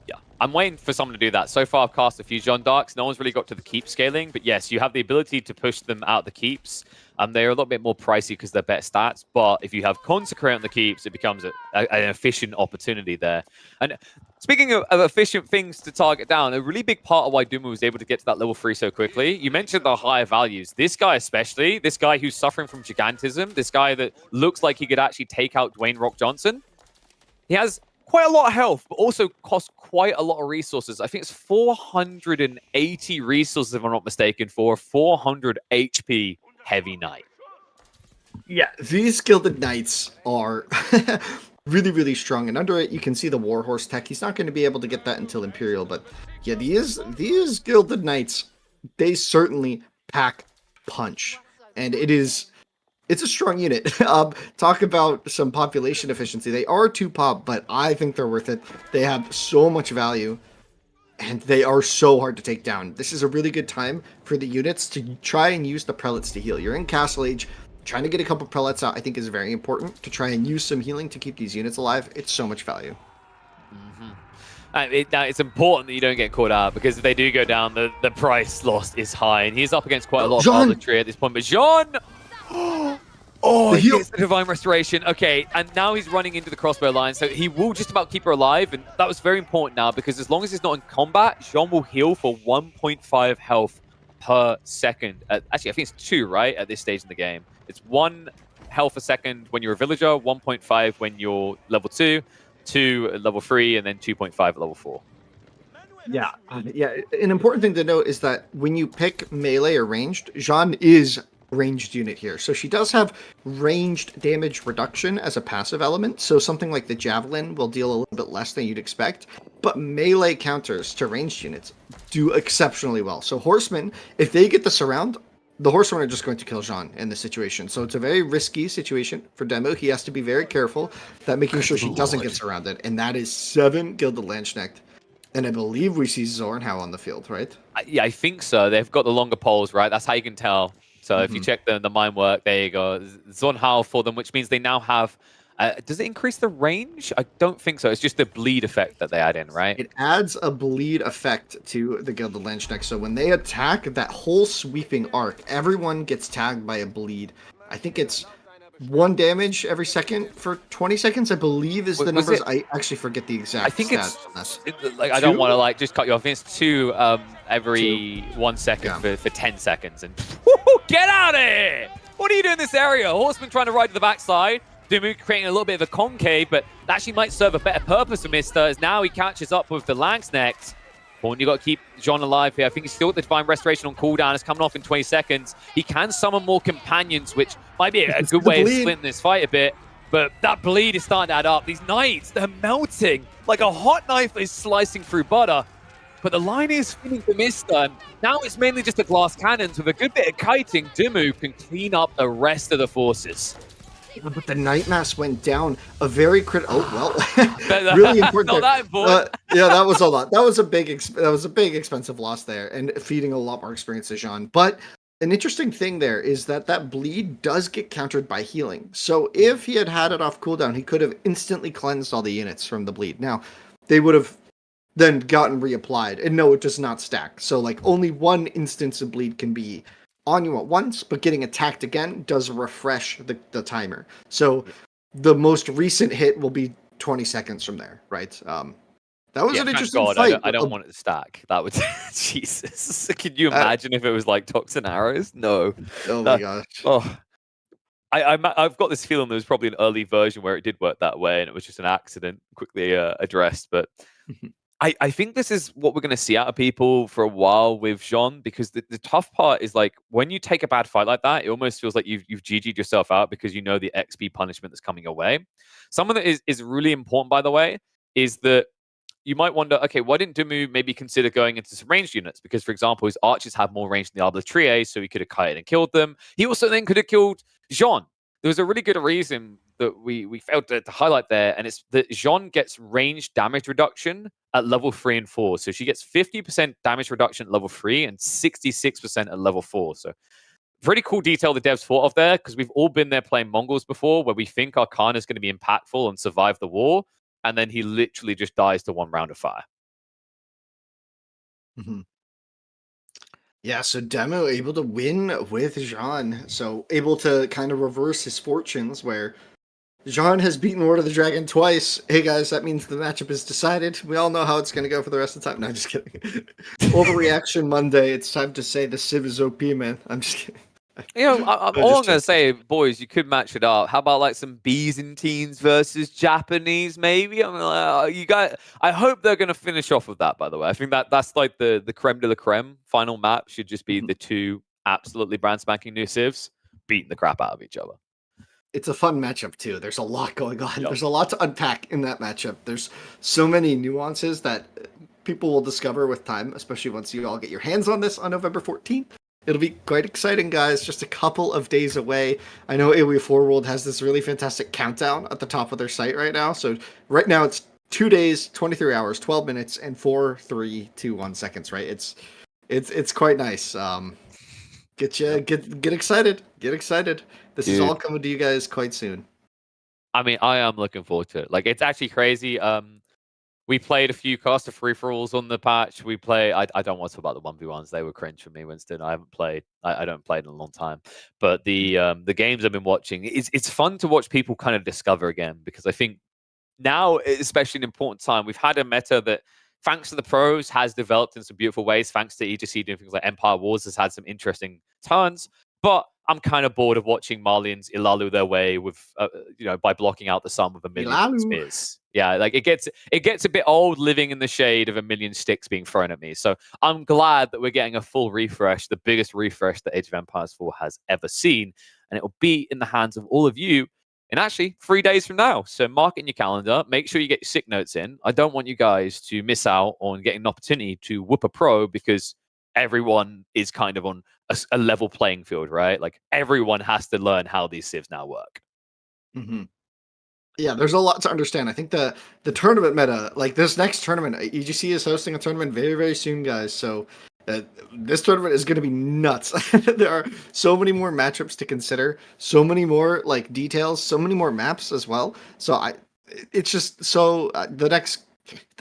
Yeah, I'm waiting for someone to do that. So far, I've cast a few Jeanne d'Arcs. No one's really got to the keep scaling, but yes, you have the ability to push them out the keeps. They're a little bit more pricey because they're better stats, but if you have Consecrate on the keeps, it becomes an efficient opportunity there. And speaking of efficient things to target down, a really big part of why DeMu was able to get to that level 3 so quickly, you mentioned the higher values. This guy especially, this guy who's suffering from gigantism, this guy that looks like he could actually take out Dwayne Rock Johnson, he has quite a lot of health, but also costs quite a lot of resources. I think it's 480 resources, if I'm not mistaken, for a 400 HP heavy knight. Yeah, these Gilded Knights are really, really strong. And under it, you can see the Warhorse tech. He's not going to be able to get that until Imperial, but yeah, these Gilded Knights, they certainly pack punch, and it's a strong unit. Talk about some population efficiency. They are 2 pop, but I think they're worth it. They have so much value, and they are so hard to take down. This is a really good time for the units to try and use the prelates to heal. You're in Castle Age. Trying to get a couple prelates out, I think, is very important to try and use some healing to keep these units alive. It's so much value. Now, it's important that you don't get caught out, because if they do go down, the price lost is high. And he's up against quite a lot of arbitrary at this point. But Jeanne! Oh, he gets the Divine Restoration. Okay, and now he's running into the crossbow line, so he will just about keep her alive. And that was very important now, because as long as he's not in combat, Jeanne will heal for 1.5 health per second. Actually, I think it's 2, right, at this stage in the game. It's 1 health a second when you're a villager, 1.5 when you're level 2, 2 at level 3, and then 2.5 at level 4. Yeah, yeah. An important thing to note is that when you pick melee or ranged, Jeanne is ranged unit here. So she does have ranged damage reduction as a passive element. So something like the Javelin will deal a little bit less than you'd expect. But melee counters to ranged units do exceptionally well. So Horsemen, if they get the surround, the Horsemen are just going to kill Jeanne in this situation. So it's a very risky situation for DeMu. He has to be very careful that making sure she doesn't get surrounded. And that is 7 Gilded Landsknecht. And I believe we see Zornhau on the field, right? Yeah, I think so. They've got the longer poles, right? That's how you can tell. So if you check the mine work, there you go. Zornhau for them, which means they now have... does it increase the range? I don't think so. It's just the bleed effect that they add in, right? It adds a bleed effect to the Gilded Landsknecht. So when they attack that whole sweeping arc, everyone gets tagged by a bleed. I think it's 1 damage every second for 20 seconds, I believe, is the numbers. I actually forget the exact I think stats. Like, I don't want to just cut you off. It's 2 every 1 second for 10 seconds. And get out of here! What are you doing in this area? Horseman trying to ride to the backside. DeMu creating a little bit of a concave, but that actually might serve a better purpose for Mista, as now he catches up with the Landsknecht. Important, you got to keep Jeanne alive here. I think he's still got the Divine Restoration on cooldown. It's coming off in 20 seconds. He can summon more companions, which might be a good way of splitting this fight a bit. But that bleed is starting to add up. These knights, they're melting. Like a hot knife is slicing through butter. But the line is feeling TheMista, and now it's mainly just the glass cannons. With a good bit of kiting, DeMu can clean up the rest of the forces. Yeah, but the Night Mass went down a very critical. Oh well, really important. Not that important. Yeah, that was a lot. That was a big expensive loss there, and feeding a lot more experience to Jeanne. But an interesting thing there is that bleed does get countered by healing. So if he had it off cooldown, he could have instantly cleansed all the units from the bleed. Now, they would have then gotten reapplied, and no, it does not stack. So like only 1 instance of bleed can be on you at once, but getting attacked again does refresh the timer. So the most recent hit will be 20 seconds from there, right? That was an interesting fight. I don't want it to stack. That would... Jesus. Can you imagine if it was like Toxin Arrows? No. Oh my gosh. Oh. I've got this feeling there was probably an early version where it did work that way, and it was just an accident quickly addressed. But I think this is what we're going to see out of people for a while with Jeanne, because the tough part is, like, when you take a bad fight like that, it almost feels like you've GG'd yourself out, because you know the XP punishment that's coming your way. Something that is really important, by the way, is that you might wonder, okay, why didn't DeMu maybe consider going into some ranged units? Because, for example, his archers have more range than the Arbitraries, so he could have kited and killed them. He also then could have killed Jeanne. There was a really good reason that we failed to highlight there, and it's that Jeanne gets range damage reduction at level 3 and 4. So she gets 50% damage reduction at level 3 and 66% at level 4. So pretty cool detail the devs thought of there, because we've all been there playing Mongols before, where we think our Khan is going to be impactful and survive the war, and then he literally just dies to 1 round of fire. Yeah, so DeMu able to win with Jeanne. So able to kind of reverse his fortunes, where Jeanne has beaten Lord of the Dragon twice. Hey guys, that means the matchup is decided. We all know how it's going to go for the rest of the time. No, I'm just kidding. Overreaction Monday. It's time to say the Civ is OP, man. I'm just kidding. You know, all I'm going to say, boys, you could match it up. How about like some Byzantines versus Japanese, maybe? I mean, you guys. I hope they're going to finish off with that. By the way, I think that's like the creme de la creme. Final map should just be the 2 absolutely brand spanking new civs beating the crap out of each other. It's a fun matchup too. There's a lot going on. Yep. There's a lot to unpack in that matchup. There's so many nuances that people will discover with time, especially once you all get your hands on this on November 14th. It'll be quite exciting, guys. Just a couple of days away. I know AoE 4 World has this really fantastic countdown at the top of their site right now. So right now it's 2 days, 23 hours, 12 minutes, and 4, 3, 2, 1 seconds. Right? It's quite nice. Get excited. Get excited. This is all coming to you guys quite soon. I mean, I am looking forward to it. Like, it's actually crazy. We played a few caster free-for-alls on the patch. We play. I don't want to talk about the 1v1s. They were cringe for me, Winston. I haven't played. I don't play in a long time. But the games I've been watching, it's fun to watch people kind of discover again, because I think now, especially an important time, we've had a meta that, thanks to the pros, has developed in some beautiful ways. Thanks to EGC doing things like Empire Wars, has had some interesting turns. But I'm kind of bored of watching Malians Ilalu their way with, by blocking out the sun with a million Ilalu. spears. Yeah, like it gets a bit old living in the shade of a million sticks being thrown at me. So I'm glad that we're getting a full refresh, the biggest refresh that Age of Empires 4 has ever seen, and it will be in the hands of all of you in actually 3 days from now. So mark it in your calendar. Make sure you get your sick notes in. I don't want you guys to miss out on getting an opportunity to whoop a pro, because everyone is kind of on a level playing field, right? Like, everyone has to learn how these civs now work. Mm-hmm. Yeah, there's a lot to understand. I think the tournament meta, like this next tournament, EGC is hosting a tournament very, very soon, guys. So this tournament is going to be nuts. There are so many more matchups to consider, so many more like details, so many more maps as well. So it's just so the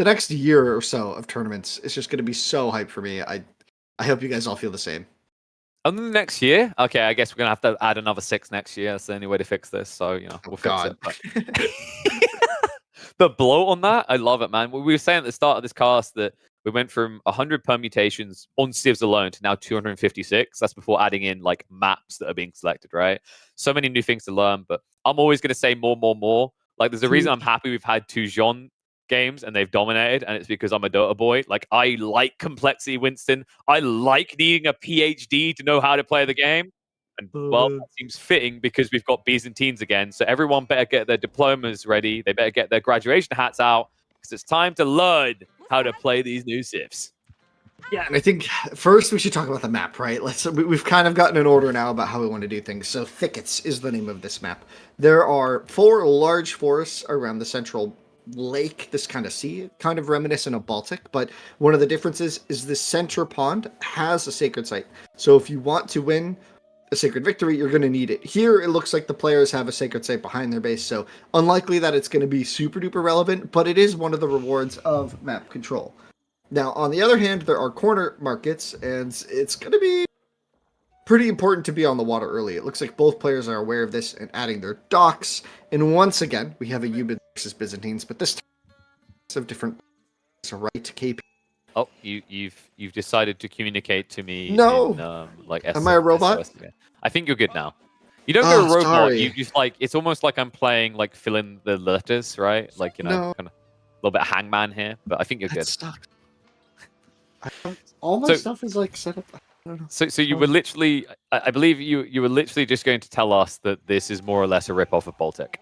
next year or so of tournaments is just going to be so hype for me. I hope you guys all feel the same. Other than next year, okay, I guess we're gonna have to add another 6 next year. That's the only way to fix this. So we'll fix it. But the blow on that, I love it, man. We were saying at the start of this cast that we went from 100 permutations on civs alone to now 256. That's before adding in like maps that are being selected, right? So many new things to learn, but I'm always going to say more, more, more. Like, there's a reason I'm happy we've had 2 Jeanne games and they've dominated, and it's because I'm a Dota boy. Like, I like complexity, Winston. I like needing a PhD to know how to play the game. And well, that seems fitting because we've got Byzantines again. So everyone better get their diplomas ready. They better get their graduation hats out, because it's time to learn how to play these new civs. Yeah, and I think first we should talk about the map, right? We've kind of gotten an order now about how we want to do things. So Thickets is the name of this map. There are 4 large forests around the central lake, this kind of sea, kind of reminiscent of Baltic, but one of the differences is the center pond has a sacred site. So if you want to win a sacred victory, you're going to need it. Here, it looks like the players have a sacred site behind their base, so unlikely that it's going to be super duper relevant, but it is one of the rewards of map control. Now, on the other hand, there are corner markets, and it's going to be pretty important to be on the water early. It looks like both players are aware of this and adding their docks. And once again, we have a UBID versus Byzantines, but this time of different right KP. Oh, you've decided to communicate to me. No, in, am I a robot? SOS. I think you're good now. You don't go robot. Sorry. You just it's almost like I'm playing like fill in the letters, right? Like kind of a little bit of hangman here, but I think you're good. All my stuff is like set up. So you were literally, I believe you were literally just going to tell us that this is more or less a rip-off of Baltic.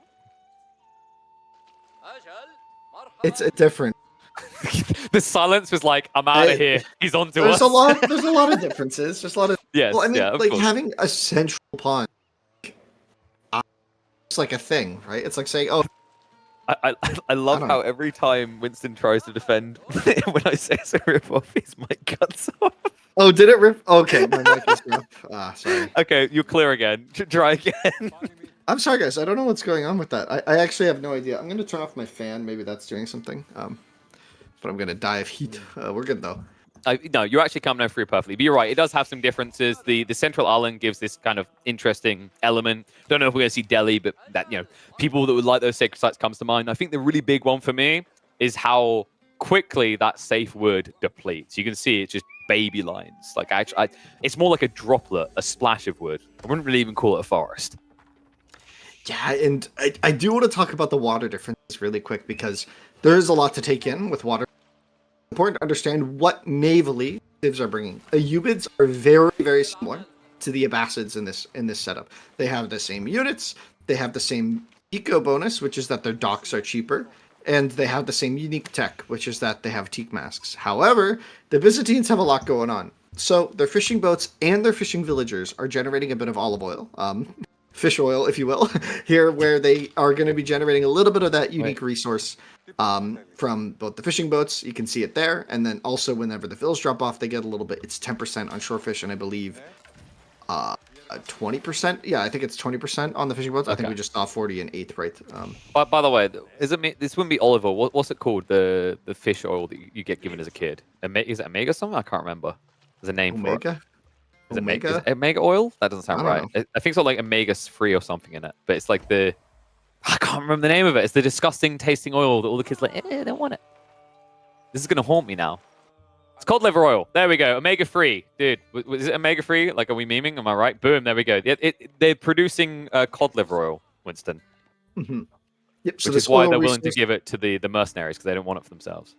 It's a different. The silence was like, I'm out of here. He's on to us. There's a lot of differences. There's a lot of. Yes, well, I mean, of course. Having a central pond, it's like a thing, right? It's like saying, oh. I love how every time Winston tries to defend when I say it's a rip-off, his mic cuts off. Oh, did it rip? Okay, my mic is rough. Sorry. Okay, you're clear again. Try again. I'm sorry, guys. I don't know what's going on with that. I actually have no idea. I'm going to turn off my fan. Maybe that's doing something. But I'm going to die of heat. We're good, though. No, you're actually coming out through perfectly. But you're right. It does have some differences. The central island gives this kind of interesting element. Don't know if we're going to see Delhi, but that, people that would like those sacred sites comes to mind. I think the really big one for me is how quickly that safe word depletes. You can see it's just baby lines. Like, actually, it's more like a droplet, a splash of wood. I wouldn't really even call it a forest. Yeah, and I do want to talk about the water differences really quick, because there is a lot to take in with water. It's important to understand what navally civs are bringing. The UBIDs are very, very similar to the Abbasids in this setup. They have the same units. They have the same eco bonus, which is that their docks are cheaper, and they have the same unique tech, which is that they have teak masks. However, the Byzantines have a lot going on. So their fishing boats and their fishing villagers are generating a bit of olive oil, fish oil, if you will, here, where they are going to be generating a little bit of that unique resource from both the fishing boats. You can see it there, and then also whenever the fills drop off, they get a little bit. It's 10% on shorefish, and I believe 20%. Yeah, I think it's 20% on the fishing boats. I think we just saw 40 and 8th, right? By the way, this wouldn't be olive oil. What's it called? The fish oil that you get given as a kid. Is it omega something? I can't remember. There's a name for it. Is it omega oil? That doesn't sound right. I think it's like omega-3 or something in it. But it's like I can't remember the name of it. It's the disgusting tasting oil that all the kids are like, they don't want it. This is gonna haunt me now. It's cod liver oil. There we go. Omega-3. Dude, is it omega-3? Like, are we memeing? Am I right? Boom, there we go. They're producing cod liver oil, Winston. Mm-hmm. Yep, so which is why they're willing to give it to the mercenaries, because they don't want it for themselves.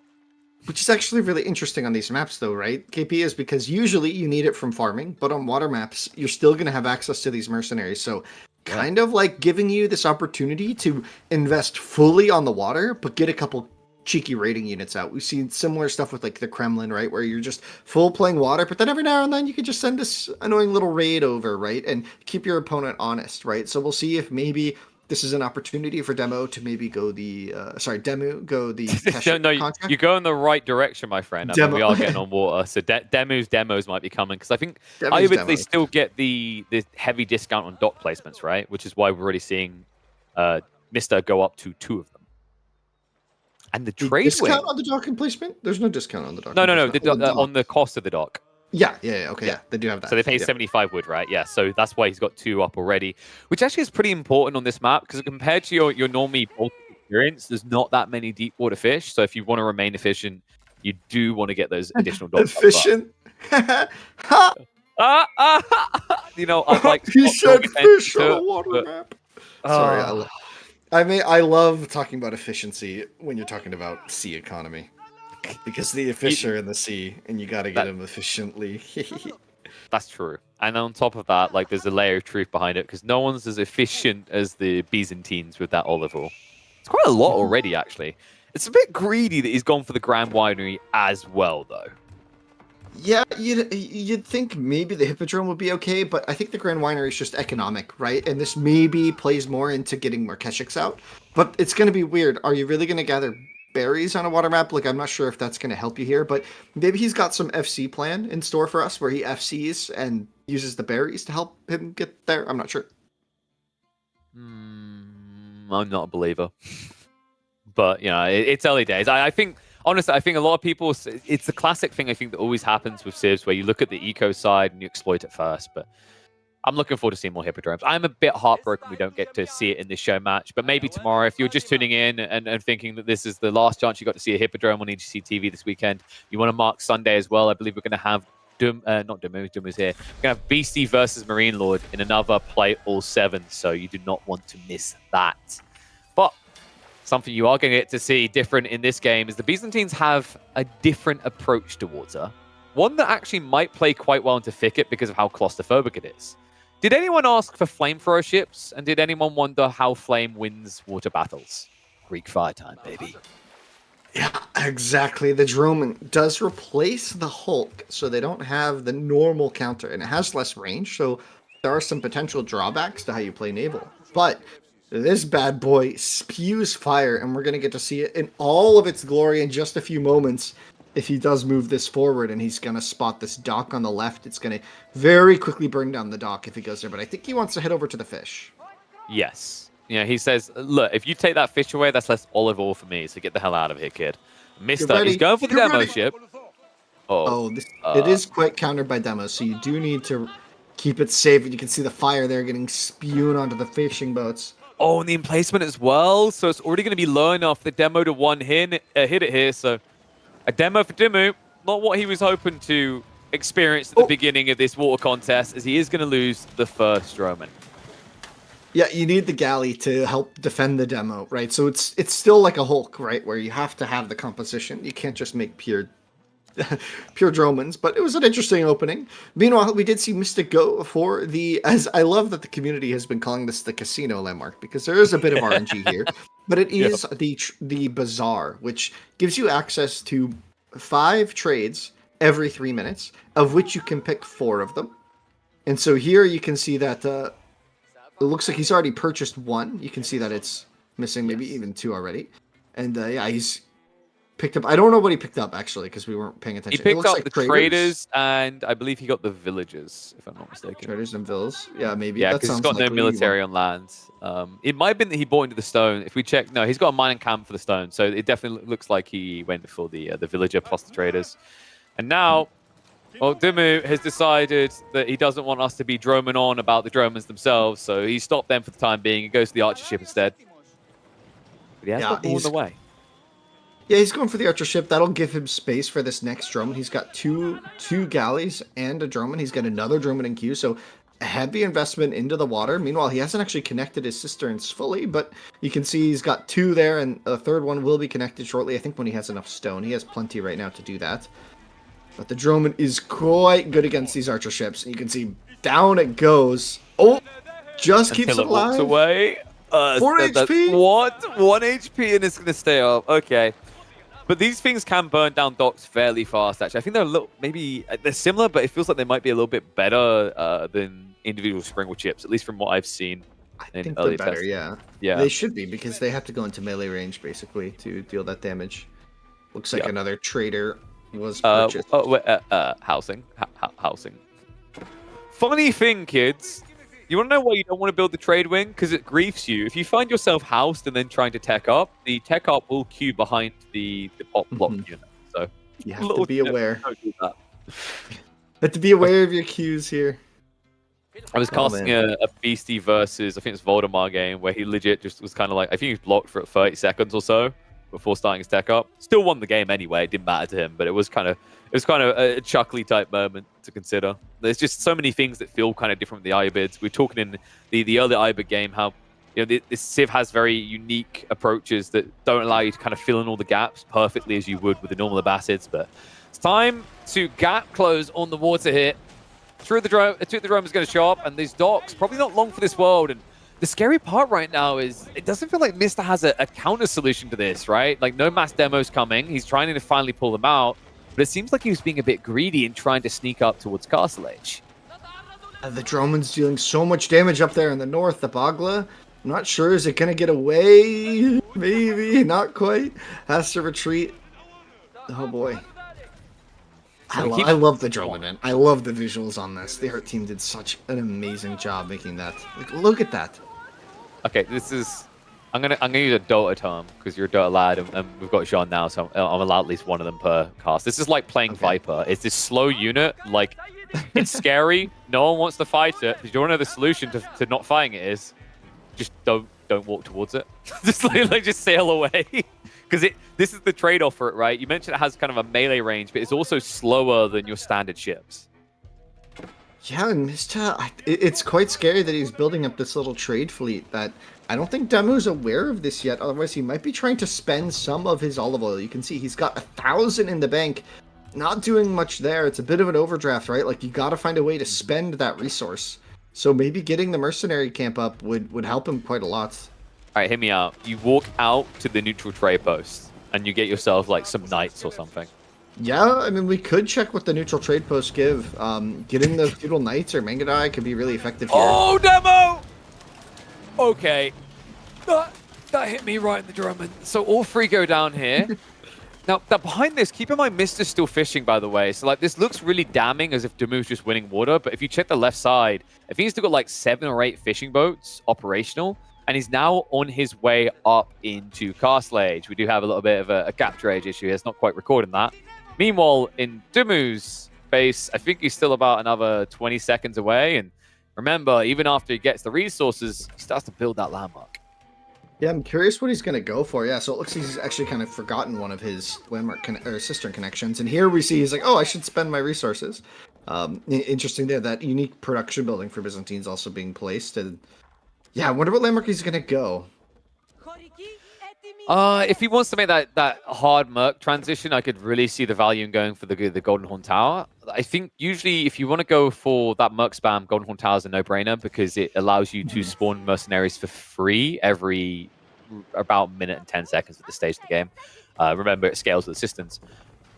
Which is actually really interesting on these maps, though, right? KP is because usually you need it from farming, but on water maps, you're still going to have access to these mercenaries. So kind of like giving you this opportunity to invest fully on the water, but get a couple cheeky raiding units out. We've seen similar stuff with like the Kremlin, right? Where you're just full playing water, but then every now and then you can just send this annoying little raid over, right? And keep your opponent honest, right? So we'll see if maybe this is an opportunity for DeMu to maybe go DeMu go the no, you go in the right direction, my friend. I mean, we are getting on water, so DeMu's demos might be coming, because I think they still get the heavy discount on dock placements, right? Which is why we're already seeing Mista go up to 2 of them. And the trade discount on the docking placement? There's no discount on the dock. No, on the cost of the dock. Yeah, they do have that. So they pay 75 wood, right? Yeah, so that's why he's got 2 up already, which actually is pretty important on this map, because compared to your normally Baltic experience, there's not that many deep water fish. So if you want to remain efficient, you do want to get those additional docks. Efficient? I'd like he said fish on a water map. Sorry, I love talking about efficiency when you're talking about sea economy. Because the fish are in the sea, and you got to get them efficiently. That's true. And on top of that, like, there's a layer of truth behind it, because no one's as efficient as the Byzantines with that olive oil. It's quite a lot already, actually. It's a bit greedy that he's gone for the Grand Winery as well, though. Yeah, you'd think maybe the Hippodrome would be okay, but I think the Grand Winery is just economic, right? And this maybe plays more into getting more Keshiks out. But it's going to be weird. Are you really going to gather berries on a water map? Like, I'm not sure if that's going to help you here, but maybe he's got some FC plan in store for us where he FCs and uses the berries to help him get there. I'm not sure. I'm not a believer. But, it's early days. I think, honestly, a lot of people, it's the classic thing I think that always happens with CIVS, where you look at the eco side and you exploit it first, but I'm looking forward to seeing more Hippodromes. I'm a bit heartbroken we don't get to see it in this show match, but maybe tomorrow, if you're just tuning in and thinking that this is the last chance you got to see a Hippodrome on EGCTV this weekend, you want to mark Sunday as well. I believe we're going to have DeMu's here. We're going to have Beastie versus Marine Lord in another play all 7, so you do not want to miss that. But something you are going to get to see different in this game is the Byzantines have a different approach to water. One that actually might play quite well into Thicket because of how claustrophobic it is. Did anyone ask for flamethrower ships? And did anyone wonder how Flame wins water battles? Greek fire time, baby. Yeah, exactly. The drone does replace the Hulk, so they don't have the normal counter, and it has less range, so there are some potential drawbacks to how you play naval. But this bad boy spews fire, and we're going to get to see it in all of its glory in just a few moments. If he does move this forward and he's going to spot this dock on the left, it's going to very quickly burn down the dock if he goes there. But I think he wants to head over to the fish. Yes. He says, look, if you take that fish away, that's less olive oil for me. So get the hell out of here, kid. Mista, he's going for the demo ship. It is quite countered by demo, so you do need to keep it safe. And you can see the fire there getting spewed onto the fishing boats. Oh, and the emplacement as well. So it's already going to be low enough for demo to hit it here. So a demo for DeMu, not what he was hoping to experience at the beginning of this water contest, as he is going to lose the first Roman. Yeah, you need the galley to help defend the demo, right? So it's still like a Hulk, right? Where you have to have the composition. You can't just make pure pure Dromans, but it was an interesting opening. Meanwhile, we did see Mystic go for the, as I love that the community has been calling this the casino landmark, because there is a bit of RNG here, but it Yeah. is the bazaar, which gives you access to 5 trades every 3 minutes, of which you can pick 4 of them. And so here you can see that it looks like he's already purchased 1. You can see that it's missing maybe even 2 already. And yeah, he's picked up. I don't know what he picked up actually because we weren't paying He attention. It picked looks up like the traders, and I believe he got the villagers, if I'm not mistaken. Traders and vills. Yeah, maybe. Yeah, That because he's sounds got no likely. military on land. It might have been that he bought into the stone. If we check, no, he's got a mining camp for the stone, so it definitely looks like he went for the villager plus the traders. And now, well, DeMu has decided that he doesn't want us to be droning on about the Dromans themselves, so he stopped them for the time being. He goes to the archer ship instead. But he has got more on the way. Yeah, he's going for the archer ship. That'll give him space for this next Droman. He's got two galleys and a Droman. He's got another Droman in queue, so a heavy investment into the water. Meanwhile, he hasn't actually connected his cisterns fully, but you can see he's got 2 there, and a third one will be connected shortly. I think when he has enough stone. He has plenty right now to do that. But the Droman is quite good against these archer ships. You can see down it goes. Oh, just keeps it alive. Walks away. 4 HP. What? 1 HP and it's going to stay up. Okay. But these things can burn down docks fairly fast, actually. I think they're a little, maybe they're similar, but it feels like they might be a little bit better than individual Springwell chips, at least from what I've seen. I think they're better, yeah. Yeah. They should be, because they have to go into melee range, basically, to deal that damage. Looks like another trader was purchased. Housing. Housing. Funny thing, kids. You want to know why you don't want to build the trade wing? Because it griefs you. If you find yourself housed and then trying to tech up, the tech up will queue behind the pop block unit. So you have to be aware. Don't do that. Have to be aware of your cues here. I was casting a Beastie versus, I think it's Voldemar game, where he legit just was kind of like, I think he was blocked for 30 seconds or so before starting his tech up. Still won the game anyway. It didn't matter to him, but it was kind of a chuckly type moment to consider. There's just so many things that feel kind of different with the Ibids. We're talking in the early Ibid game how this Civ has very unique approaches that don't allow you to kind of fill in all the gaps perfectly as you would with the normal Abbasids. But it's time to gap close on the water here. Through the drone is going to show up, and these docks probably not long for this world. And the scary part right now is it doesn't feel like Mista has a counter solution to this, right? Like no mass demos coming. He's trying to finally pull them out. But it seems like he was being a bit greedy and trying to sneak up towards Castle Age. The Droman's dealing so much damage up there in the north. The Bagla, I'm not sure. Is it going to get away? Maybe. Not quite. Has to retreat. Oh, boy. I love the Droman, man. I love the visuals on this. The art team did such an amazing job making that. Like, look at that. Okay, this is... I'm gonna use a Dota term because you're a Dota lad, and we've got Jeanne now, so I'm allowed at least one of them per cast. This is like playing Viper. It's this slow unit. Like, it's scary. No one wants to fight it. You don't know the solution to not fighting it is just don't walk towards it. Just just sail away. Because this is the trade-off for it, right? You mentioned it has kind of a melee range, but it's also slower than your standard ships. Yeah, and Mista, it's quite scary that he's building up this little trade fleet that I don't think DeMu's aware of this yet. Otherwise, he might be trying to spend some of his olive oil. You can see he's got 1,000 in the bank. Not doing much there. It's a bit of an overdraft, right? Like, you got to find a way to spend that resource. So maybe getting the mercenary camp up would help him quite a lot. All right, hear me out. You walk out to the neutral trade post, and you get yourself, like, some knights or something. Yeah, I mean, we could check what the neutral trade posts give. Getting the feudal knights or Mangadai could be really effective here. Oh, DeMu! Okay. That hit me right in the drum. So all 3 go down here. Now, behind this, keep in mind Mista's still fishing, by the way. So, like, this looks really damning as if DeMu's just winning water. But if you check the left side, I think he's still got, like, 7 or 8 fishing boats operational. And he's now on his way up into Castle Age. We do have a little bit of a capture age issue here. It's not quite recording that. Meanwhile, in DeMu's base, I think he's still about another 20 seconds away. And remember, even after he gets the resources, he starts to build that landmark. Yeah, I'm curious what he's going to go for. Yeah, so it looks like he's actually kind of forgotten one of his landmark or cistern connections. And here we see he's like, oh, I should spend my resources. Interesting there. That unique production building for Byzantine is also being placed. And yeah, I wonder what landmark he's going to go. If he wants to make that hard merc transition, I could really see the value in going for the Golden Horn Tower. I think usually if you want to go for that merc spam, Golden Horn Tower is a no-brainer because it allows you to spawn mercenaries for free every about minute and 10 seconds at this stage of the game. Remember, it scales with assistance.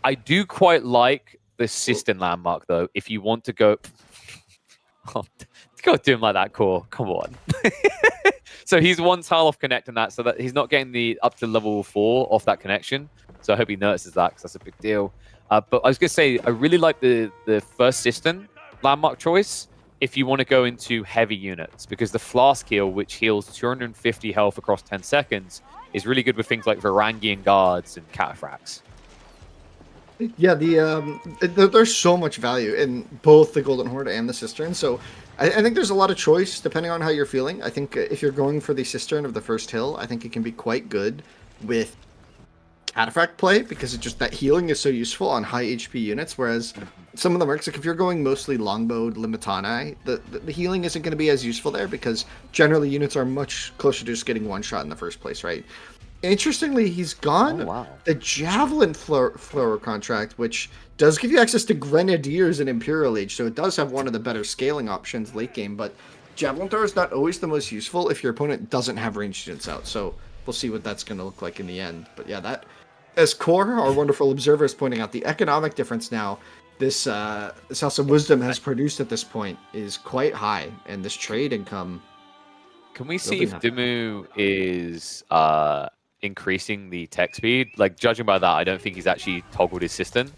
I do quite like the Sistine landmark, though. If you want to go... Oh, go do him like that, Core. Come on. So he's one tile off connecting that, so that he's not getting the up to level 4 off that connection. So I hope he notices that, because that's a big deal. But I was going to say, I really like the first Sistine landmark choice if you want to go into heavy units, because the Flask heal, which heals 250 health across 10 seconds, is really good with things like Varangian Guards and Cataphracts. Yeah, there's so much value in both the Golden Horde and the Cistern, so I think there's a lot of choice depending on how you're feeling. I think if you're going for the Cistern of the first hill, I think it can be quite good with Cataphract play, because it just that healing is so useful on high HP units, whereas some of the mercs, like if you're going mostly longbowed Limitani, the healing isn't going to be as useful there, because generally units are much closer to just getting one shot in the first place, right? Interestingly, he's gone the Javelin Thrower contract, which does give you access to Grenadiers in Imperial Age, so it does have one of the better scaling options late game, but Javelin Thrower is not always the most useful if your opponent doesn't have ranged units out, so we'll see what that's going to look like in the end. But yeah, that, as Core, our wonderful observer, is pointing out, the economic difference now this House of Wisdom has produced at this point is quite high, and this trade income... Can we see if DeMu is... increasing the tech speed? Like, judging by that, I don't think he's actually toggled his Sistine.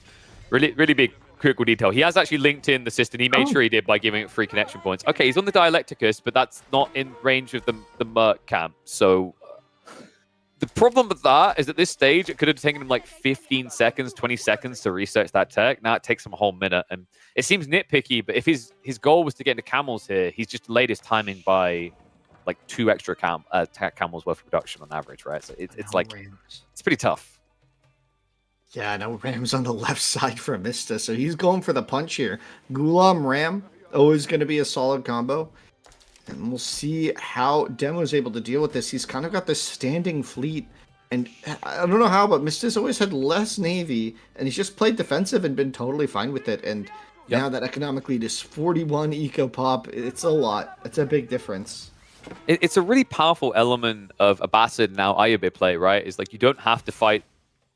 Really big critical detail. He has actually linked in the Sistine. He made sure he did by giving it free connection points. Okay, he's on the Dialecticus, but that's not in range of the Merc camp. So the problem with that is at this stage, it could have taken him like 15 seconds, 20 seconds to research that tech. Now it takes him a whole minute. And it seems nitpicky, but if his goal was to get into camels here, he's just delayed his timing by like 2 extra camels worth of production on average, right? So it's like, it's pretty tough. Yeah, no, Ram's on the left side for Mista, so he's going for the punch here. Gulam, Ram, always going to be a solid combo. And we'll see how DeMu's able to deal with this. He's kind of got this standing fleet, and I don't know how, but Mista's always had less Navy, and he's just played defensive and been totally fine with it. And now that economic lead is 41 eco pop, it's a lot. It's a big difference. It's a really powerful element of Abbasid now Ayyubid play, right? Is like you don't have to fight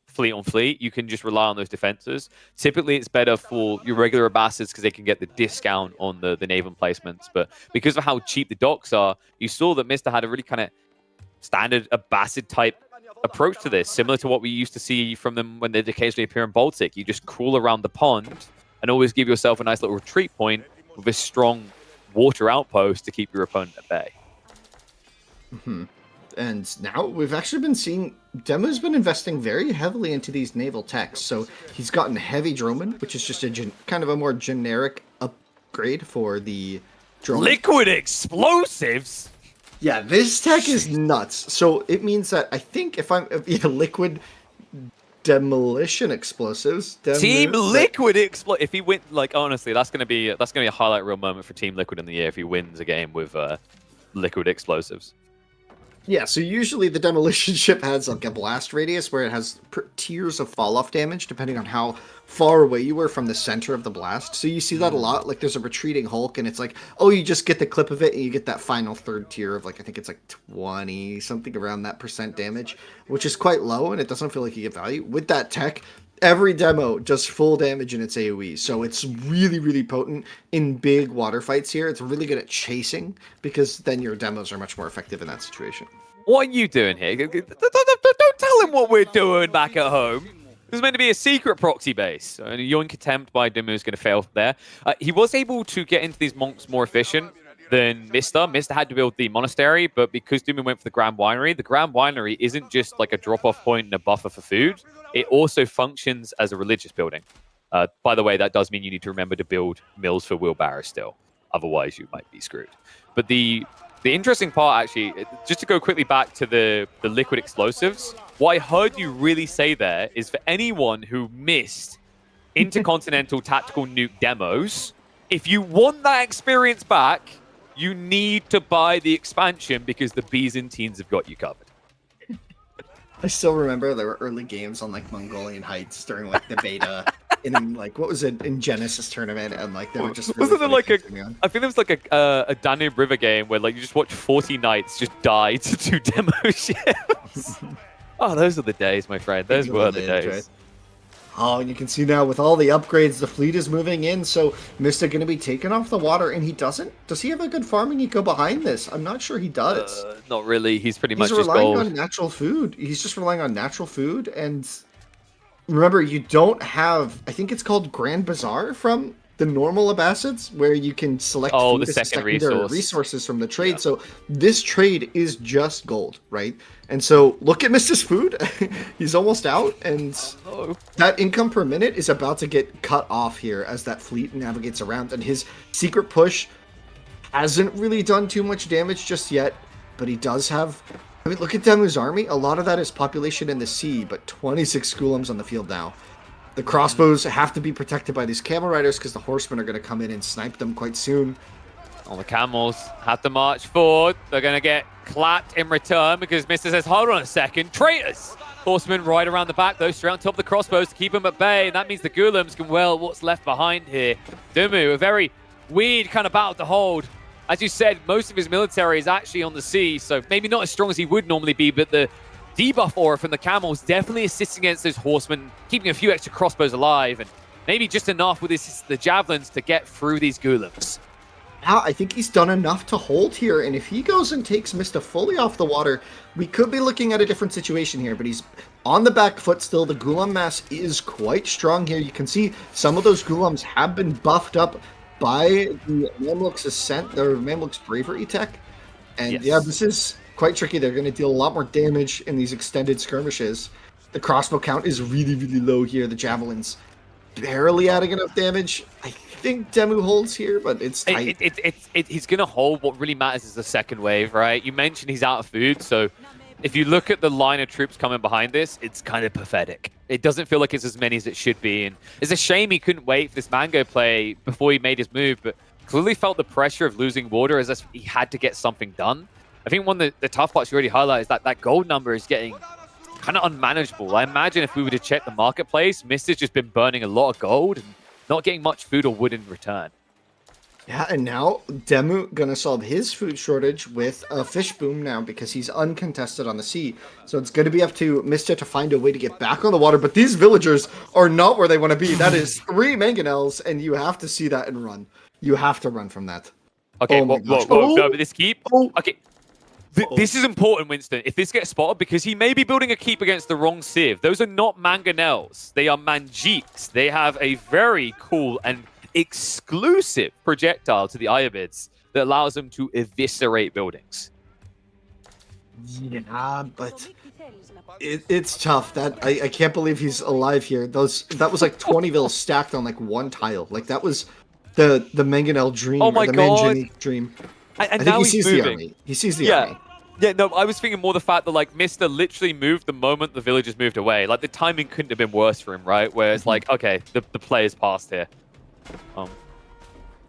fleet on fleet. You can just rely on those defenses. Typically, it's better for your regular Abbasids because they can get the discount on the naval placements. But because of how cheap the docks are, you saw that Mista had a really kind of standard Abbasid type approach to this, similar to what we used to see from them when they'd occasionally appear in Baltic. You just crawl around the pond and always give yourself a nice little retreat point with a strong water outpost to keep your opponent at bay. And now we've actually been seeing DeMu's been investing very heavily into these naval techs. So he's gotten heavy droneman, which is just a kind of a more generic upgrade for the drone. Liquid explosives. Yeah, this tech is nuts. So it means that I think if I'm liquid demolition explosives, Team Liquid explode. If he win, like honestly, that's gonna be a highlight reel moment for Team Liquid in the year if he wins a game with liquid explosives. Yeah, so usually the demolition ship has like a blast radius where it has tiers of fall-off damage depending on how far away you were from the center of the blast. So you see that a lot. Like there's a retreating Hulk and it's like, oh, you just get the clip of it and you get that final third tier of like, I think it's like 20, something around that % damage, which is quite low and it doesn't feel like you get value. With that tech, every demo does full damage in its AoE, so it's really, really potent in big water fights here. It's really good at chasing, because then your demos are much more effective in that situation. What are you doing here? Don't tell him what we're doing back at home. This is meant to be a secret proxy base. And Yoink attempt by DeMu is going to fail there. He was able to get into these monks more efficient than Mista. Mista had to build the monastery, but because DeMu went for the Grand Winery isn't just like a drop-off point and a buffer for food. It also functions as a religious building. By the way, that does mean you need to remember to build mills for wheelbarrows still. Otherwise, you might be screwed. But the interesting part, actually, just to go quickly back to the liquid explosives, what I heard you really say there is for anyone who missed intercontinental tactical nuke demos, if you want that experience back, you need to buy the expansion because the Byzantines have got you covered. I still remember there were early games on like Mongolian Heights during like the beta, and in like what was it in Genesis tournament, and like they were just really Wasn't there like a? funny on. I think there was like a Danube River game where like you just watch 40 knights just die to 2 demo ships. Oh, those are the days, my friend. Those were the days. Right? Oh, and you can see now with all the upgrades, the fleet is moving in. So Mista going to be taken off the water, and he doesn't. Does he have a good farming eco behind this? I'm not sure he does. Not really. He's pretty much just relying on natural food. He's just relying on natural food, and remember, you don't have. I think it's called Grand Bazaar from the normal Abbasids, where you can select food the as second resources from the trade. Yeah. So this trade is just gold, right? And so look at Mista's food. He's almost out, and that income per minute is about to get cut off here as that fleet navigates around. And his secret push hasn't really done too much damage just yet, but he does have... I mean, look at DeMu's army. A lot of that is population in the sea, but 26 Schoolums on the field now. The crossbows have to be protected by these camel riders because the horsemen are going to come in and snipe them quite soon. All the camels have to march forward. They're going to get clapped in return because Mista says, hold on a second, traitors! Horsemen right around the back, though, straight on top of the crossbows to keep them at bay, and that means the Ghulams can, well, what's left behind here? DeMu, a very weird kind of battle to hold. As you said, most of his military is actually on the sea, so maybe not as strong as he would normally be, but the debuff aura from the camels definitely assisting against those horsemen, keeping a few extra crossbows alive, and maybe just enough with the javelins to get through these Ghulams. I think he's done enough to hold here, and if he goes and takes Mista fully off the water, we could be looking at a different situation here, but he's on the back foot still. The Ghulam mass is quite strong here. You can see some of those Ghulams have been buffed up by the Mamluk's Ascent, their Mamluk's Bravery tech, and yes. Yeah, this is quite tricky. They're going to deal a lot more damage in these extended skirmishes. The crossbow count is really, really low here. The javelins barely adding enough damage. I think DeMu holds here, but it's tight. He's going to hold. What really matters is the second wave, right? You mentioned he's out of food, so if you look at the line of troops coming behind this, it's kind of pathetic. It doesn't feel like it's as many as it should be, and it's a shame he couldn't wait for this mango play before he made his move, but clearly felt the pressure of losing water as he had to get something done. I think one of the tough parts you already highlighted is that gold number is getting kind of unmanageable. I imagine if we were to check the marketplace, Mista's just been burning a lot of gold and not getting much food or wood in return. Yeah, and now DeMu gonna solve his food shortage with a fish boom now because he's uncontested on the sea. So it's gonna be up to Mista to find a way to get back on the water, but these villagers are not where they want to be. That is 3 mangonels, and you have to see that and run. You have to run from that. Okay, whoa, no, but this keep... Okay. This is important, Winston. If this gets spotted, because he may be building a keep against the wrong civ. Those are not mangonels. They are manjiks. They have a very cool and exclusive projectile to the Iobids that allows them to eviscerate buildings. Yeah, but it's tough. That I can't believe he's alive here. That was like 20 villas stacked on like one tile. Like that was the mangonel dream. Oh my god, dream. And I think now he sees moving. The army. He sees the army. Yeah, no, I was thinking more the fact that, like, Mista literally moved the moment the villagers moved away. Like, the timing couldn't have been worse for him, right? Where it's like, okay, the player's passed here.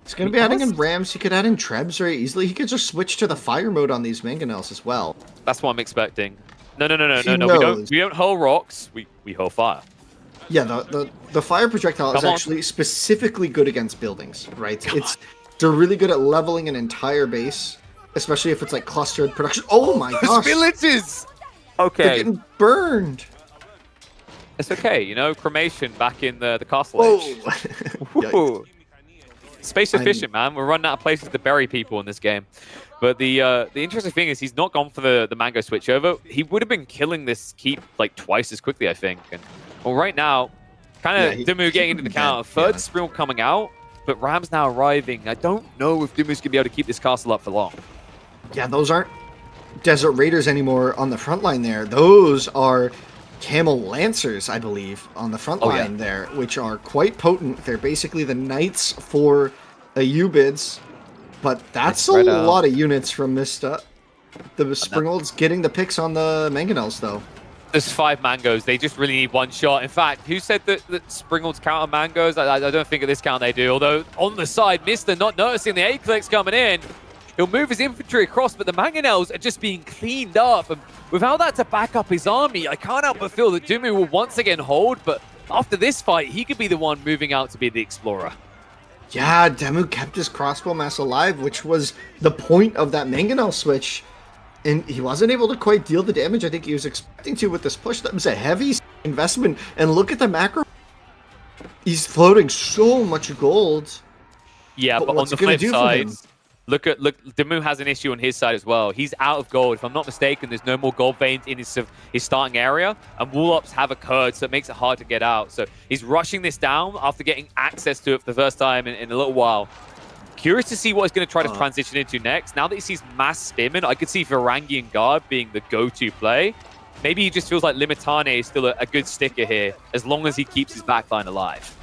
He's going to be adding in rams. He could add in trebs very easily. He could just switch to the fire mode on these mangonels as well. That's what I'm expecting. No. We don't hurl rocks. We hurl fire. Yeah, the fire projectile is actually specifically good against buildings, right? They're really good at leveling an entire base. Especially if it's like clustered production. Oh my gosh! Villages! Okay. They're getting burned. It's okay, you know, cremation back in the castle age. Whoa. Space efficient, man. We're running out of places to bury people in this game. But the interesting thing is he's not gone for the mango switchover. He would have been killing this keep like twice as quickly, I think. And well, right now, kind of DeMu getting into the count. Third Sprinkle coming out, but Ram's now arriving. I don't know if DeMu's gonna be able to keep this castle up for long. Yeah, those aren't Desert Raiders anymore on the front line there. Those are Camel Lancers, I believe, on the front line there, which are quite potent. They're basically the knights for the U-Bids, but that's a lot of units from Mista. The Springald's getting the picks on the mangonels, though. There's 5 mangoes. They just really need one shot. In fact, who said that Springald's count on mangoes? I don't think at this count they do. Although, on the side, Mista not noticing the 8 clicks coming in. He'll move his infantry across, but the mangonels are just being cleaned up. And without that to back up his army, I can't help but feel that DeMu will once again hold, but after this fight, he could be the one moving out to be the explorer. Yeah, DeMu kept his crossbow mass alive, which was the point of that mangonel switch. And he wasn't able to quite deal the damage I think he was expecting to with this push. That was a heavy investment. And look at the macro. He's floating so much gold. Yeah, but on the flip side, look, DeMu has an issue on his side as well. He's out of gold. If I'm not mistaken, there's no more gold veins in his starting area, and wall ups have occurred, so it makes it hard to get out. So he's rushing this down after getting access to it for the first time in a little while. Curious to see what he's going to try to transition into next. Now that he sees mass spearmen, I could see Varangian Guard being the go-to play. Maybe he just feels like Limitane is still a good sticker here, as long as he keeps his backline alive.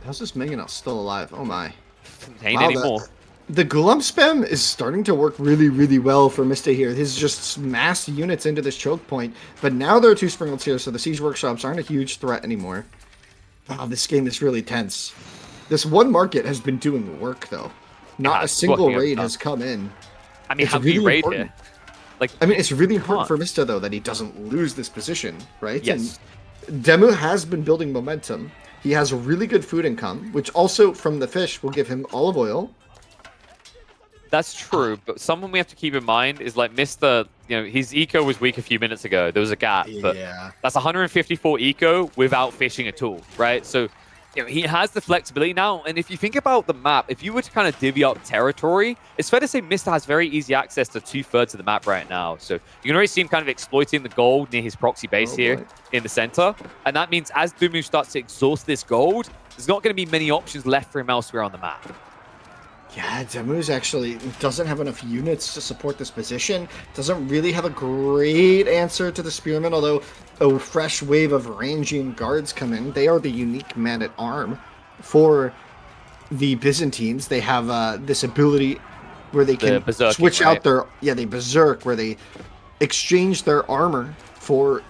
How's this mangonel still alive? Oh my. Ain't anymore. The Golem spam is starting to work really, really well for Mista here. He's just massed units into this choke point, but now there are 2 Springlets here, so the Siege Workshops aren't a huge threat anymore. Wow, this game is really tense. This one market has been doing work, though. Not a single raid has come in. I mean, how do you raid here? Like, I mean, it's really important for Mista, though, that he doesn't lose this position, right? Yes. And DeMu has been building momentum. He has a really good food income, which also, from the fish, will give him olive oil. That's true, but something we have to keep in mind is like Mr. His eco was weak a few minutes ago. There was a gap, but that's 154 eco without fishing at all, right? So he has the flexibility now, and if you think about the map, if you were to kind of divvy up territory, it's fair to say Mr. has very easy access to 2/3 of the map right now. So you can already see him kind of exploiting the gold near his proxy base here in the center, and that means as DeMu starts to exhaust this gold, there's not going to be many options left for him elsewhere on the map. Yeah, DeMu's actually doesn't have enough units to support this position. Doesn't really have a great answer to the Spearmen, although a fresh wave of Varangian Guards come in. They are the unique man-at-arm for the Byzantines. They have this ability where they can switch out their... Yeah, they berserk, where they exchange their armor for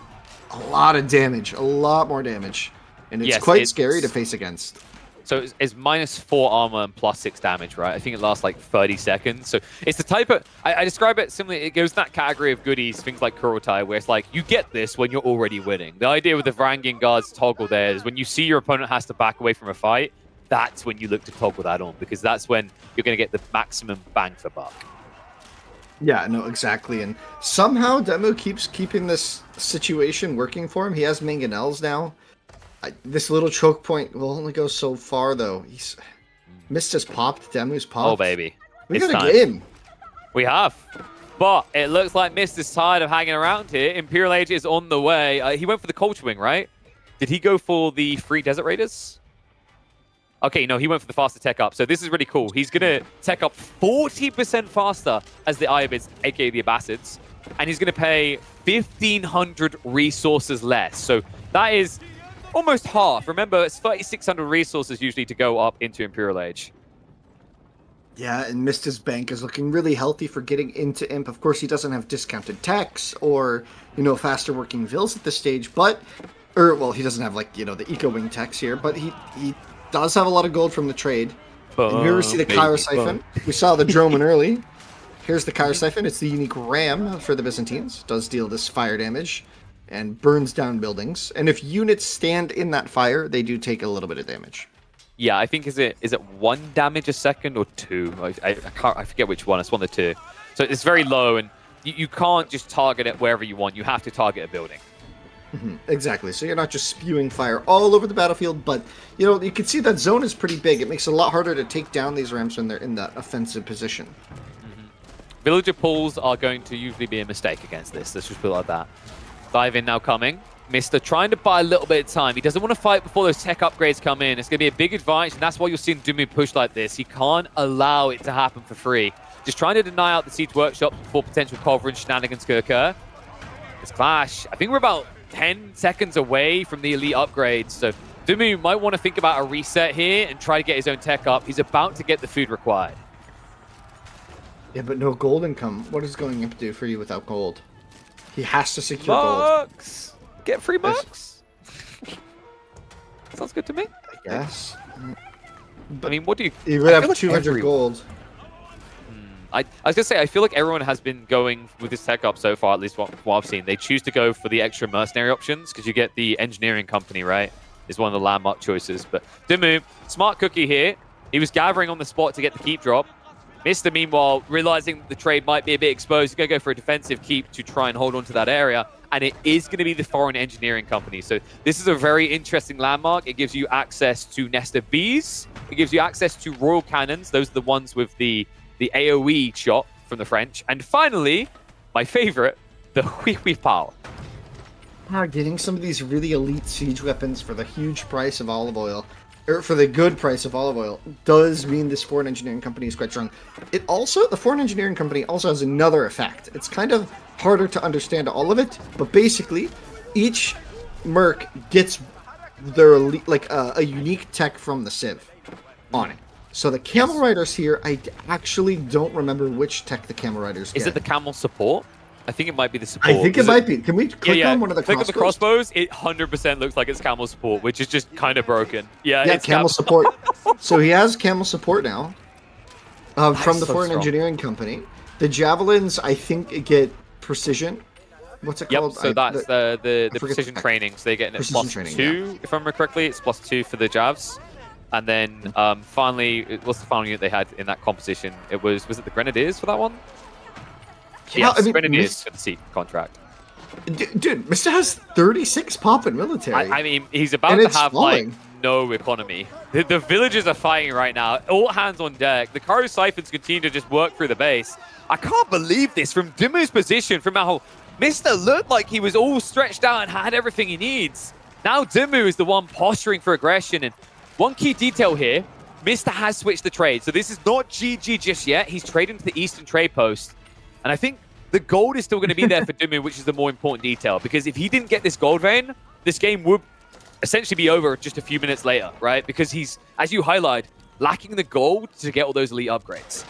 a lot of damage, a lot more damage. And it's quite scary to face against. So it's -4 armor and +6 damage, right? I think it lasts like 30 seconds. So it's the type of... I describe it similarly. It goes in that category of goodies, things like Kurotai, where it's like, you get this when you're already winning. The idea with the Varangian Guards toggle there is when you see your opponent has to back away from a fight, that's when you look to toggle that on, because that's when you're going to get the maximum bang for buck. Yeah, no, exactly. And somehow DeMu keeps keeping this situation working for him. He has mangonels now. This little choke point will only go so far, though. Mista's popped. DeMu's popped. Oh, baby. We got a game. We have. But it looks like Mista's tired of hanging around here. Imperial Age is on the way. He went for the Culture Wing, right? Did he go for the free Desert Raiders? Okay, no, he went for the faster tech up. So this is really cool. He's going to tech up 40% faster as the Ayyubids, aka the Abbasids. And he's going to pay 1,500 resources less. So that is... almost half. Remember, it's 3,600 resources usually to go up into Imperial Age. Yeah, and Mista's bank is looking really healthy for getting into Imp. Of course, he doesn't have discounted techs or, faster working vills at this stage, but... well, he doesn't have, the Eco-Wing techs here, but he does have a lot of gold from the trade. And here we see the Kyro Siphon. We saw the Droman early. Here's the Kyro Siphon. It's the unique ram for the Byzantines. Does deal this fire damage and burns down buildings. And if units stand in that fire, they do take a little bit of damage. Yeah, I think is it 1 damage a second or 2? I forget which one. It's one of the 2. So it's very low, and you can't just target it wherever you want. You have to target a building. Exactly. So you're not just spewing fire all over the battlefield, but you can see that zone is pretty big. It makes it a lot harder to take down these rams when they're in that offensive position. Villager pulls are going to usually be a mistake against this. Let's just put it like that. Dive in now coming. Mista trying to buy a little bit of time. He doesn't want to fight before those tech upgrades come in. It's going to be a big advantage, and that's why you're seeing DeMu push like this. He can't allow it to happen for free. Just trying to deny out the Siege Workshops before potential cover and shenanigans could occur. This clash, I think we're about 10 seconds away from the elite upgrades, so DeMu might want to think about a reset here and try to get his own tech up. He's about to get the food required. Yeah, but no gold income. What is going to do for you without gold? He has to secure Bucks. Gold. Get free bucks. Sounds good to me. I guess. But, I mean, what do you... You would have 200 gold. I was gonna say, I feel like everyone has been going with this tech up so far, at least what I've seen. They choose to go for the extra mercenary options because you get the engineering company, right? Is one of the landmark choices. But DeMu, smart cookie here. He was gathering on the spot to get the keep drop. Mr. Meanwhile, realizing the trade might be a bit exposed, he's going to go for a defensive keep to try and hold on to that area. And it is going to be the foreign engineering company. So this is a very interesting landmark. It gives you access to Nesta Bees. It gives you access to Royal Cannons. Those are the ones with the AoE shot from the French. And finally, my favorite, the Hui Power. Getting some of these really elite siege weapons for the huge price of olive oil, or for the good price of olive oil, does mean this foreign engineering company is quite strong. It also, the foreign engineering company also has another effect. It's kind of harder to understand all of it, but basically, each merc gets their elite, like a unique tech from the Civ on it. So the camel riders here, I actually don't remember which tech the camel riders get. Is it the camel support? I think it might be the support. I think it might be. Can we click on one of the click crossbows? on the crossbows. It 100% looks like it's camel support, which is just kind of broken. Yeah, yeah, it's camel support. So he has camel support now from the so foreign strong. engineering company. The javelins, I think, get precision. What's it called? So that's the forget precision the- training. So they get it Precision plus training, 2, if I remember correctly. It's plus 2 for the javs. And then finally, what's the final unit they had in that composition? It was it the Grenadiers for that one? Yeah, Yes, Grenadiers for the seat contract. Dude, Mr. has 36 pop in military. I mean, he's about And to it's have falling. like no economy. The villagers are fighting right now. All hands on deck. The Karo Siphons continue to just work through the base. I can't believe this from DeMu's position, from how Mr. looked like he was all stretched out and had everything he needs. Now DeMu is the one posturing for aggression. And one key detail here, Mr. has switched the trade. So this is not GG just yet. He's trading to the Eastern Trade Post. And I think the gold is still going to be there for DeMu, which is the more important detail. Because if he didn't get this gold vein, this game would essentially be over just a few minutes later, right? Because he's, as you highlight, lacking the gold to get all those elite upgrades.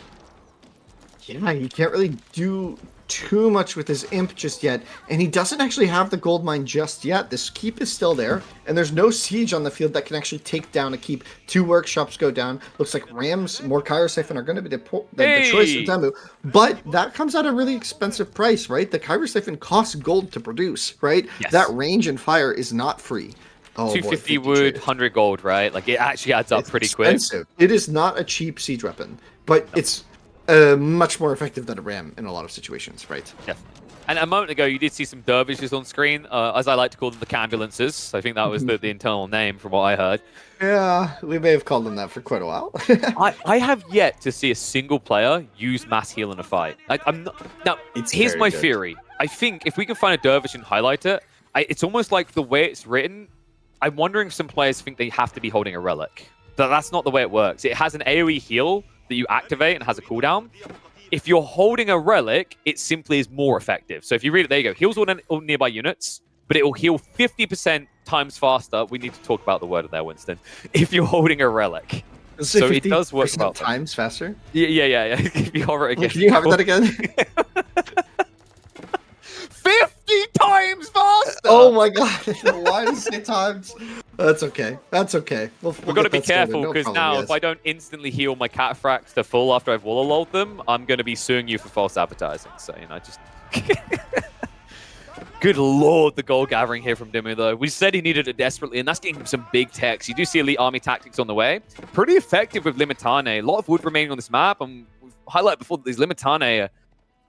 Yeah, he can't really do too much with his imp just yet, and he doesn't actually have the gold mine just yet. This keep is still there, and there's no siege on the field that can actually take down a keep. 2 workshops go down. Looks like Rams, more Kairos are going to be the choice of DeMu, but that comes at a really expensive price, right? The Kairos costs gold to produce, right? Yes. That range and fire is not free. Oh, 250 boy, wood, 100 gold, right? Like, it actually adds up pretty expensive. quick. It is not a cheap siege weapon, but it's much more effective than a ram in a lot of situations, right? Yeah. And a moment ago, you did see some dervishes on screen, as I like to call them, the cambulances. I think that was the internal name from what I heard. Yeah, we may have called them that for quite a while. I have yet to see a single player use mass heal in a fight. I'm not, now, here's my theory. I think if we can find a dervish and highlight it, it's almost like the way it's written, I'm wondering if some players think they have to be holding a relic. That's not the way it works. It has an AoE heal that you activate and has a cooldown. If you're holding a relic, it simply is more effective. So if you read it, there you go. Heals all nearby units, but it will heal 50% times faster. We need to talk about the word there, Winston. If you're holding a relic. So it does work about times faster? Yeah. If you hover it again. Can you have that again? 50 times faster! Oh my god, why does it say times? That's okay. That's okay. We've got to be careful, because now if I don't instantly heal my cataphracts to full after I've wall-lulled them, I'm going to be suing you for false advertising. So, you know, just... Good lord, the gold gathering here from DeMu, though. We said he needed it desperately, and that's getting him some big techs. You do see elite army tactics on the way. Pretty effective with Limitane. A lot of wood remaining on this map, and we've highlighted before that these Limitane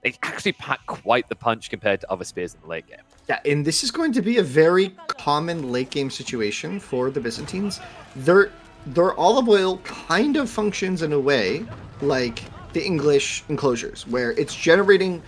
they actually pack quite the punch compared to other spears in the late game. Yeah, and this is going to be a very common late game situation for the Byzantines. Their olive oil kind of functions in a way like the English enclosures, where it's generating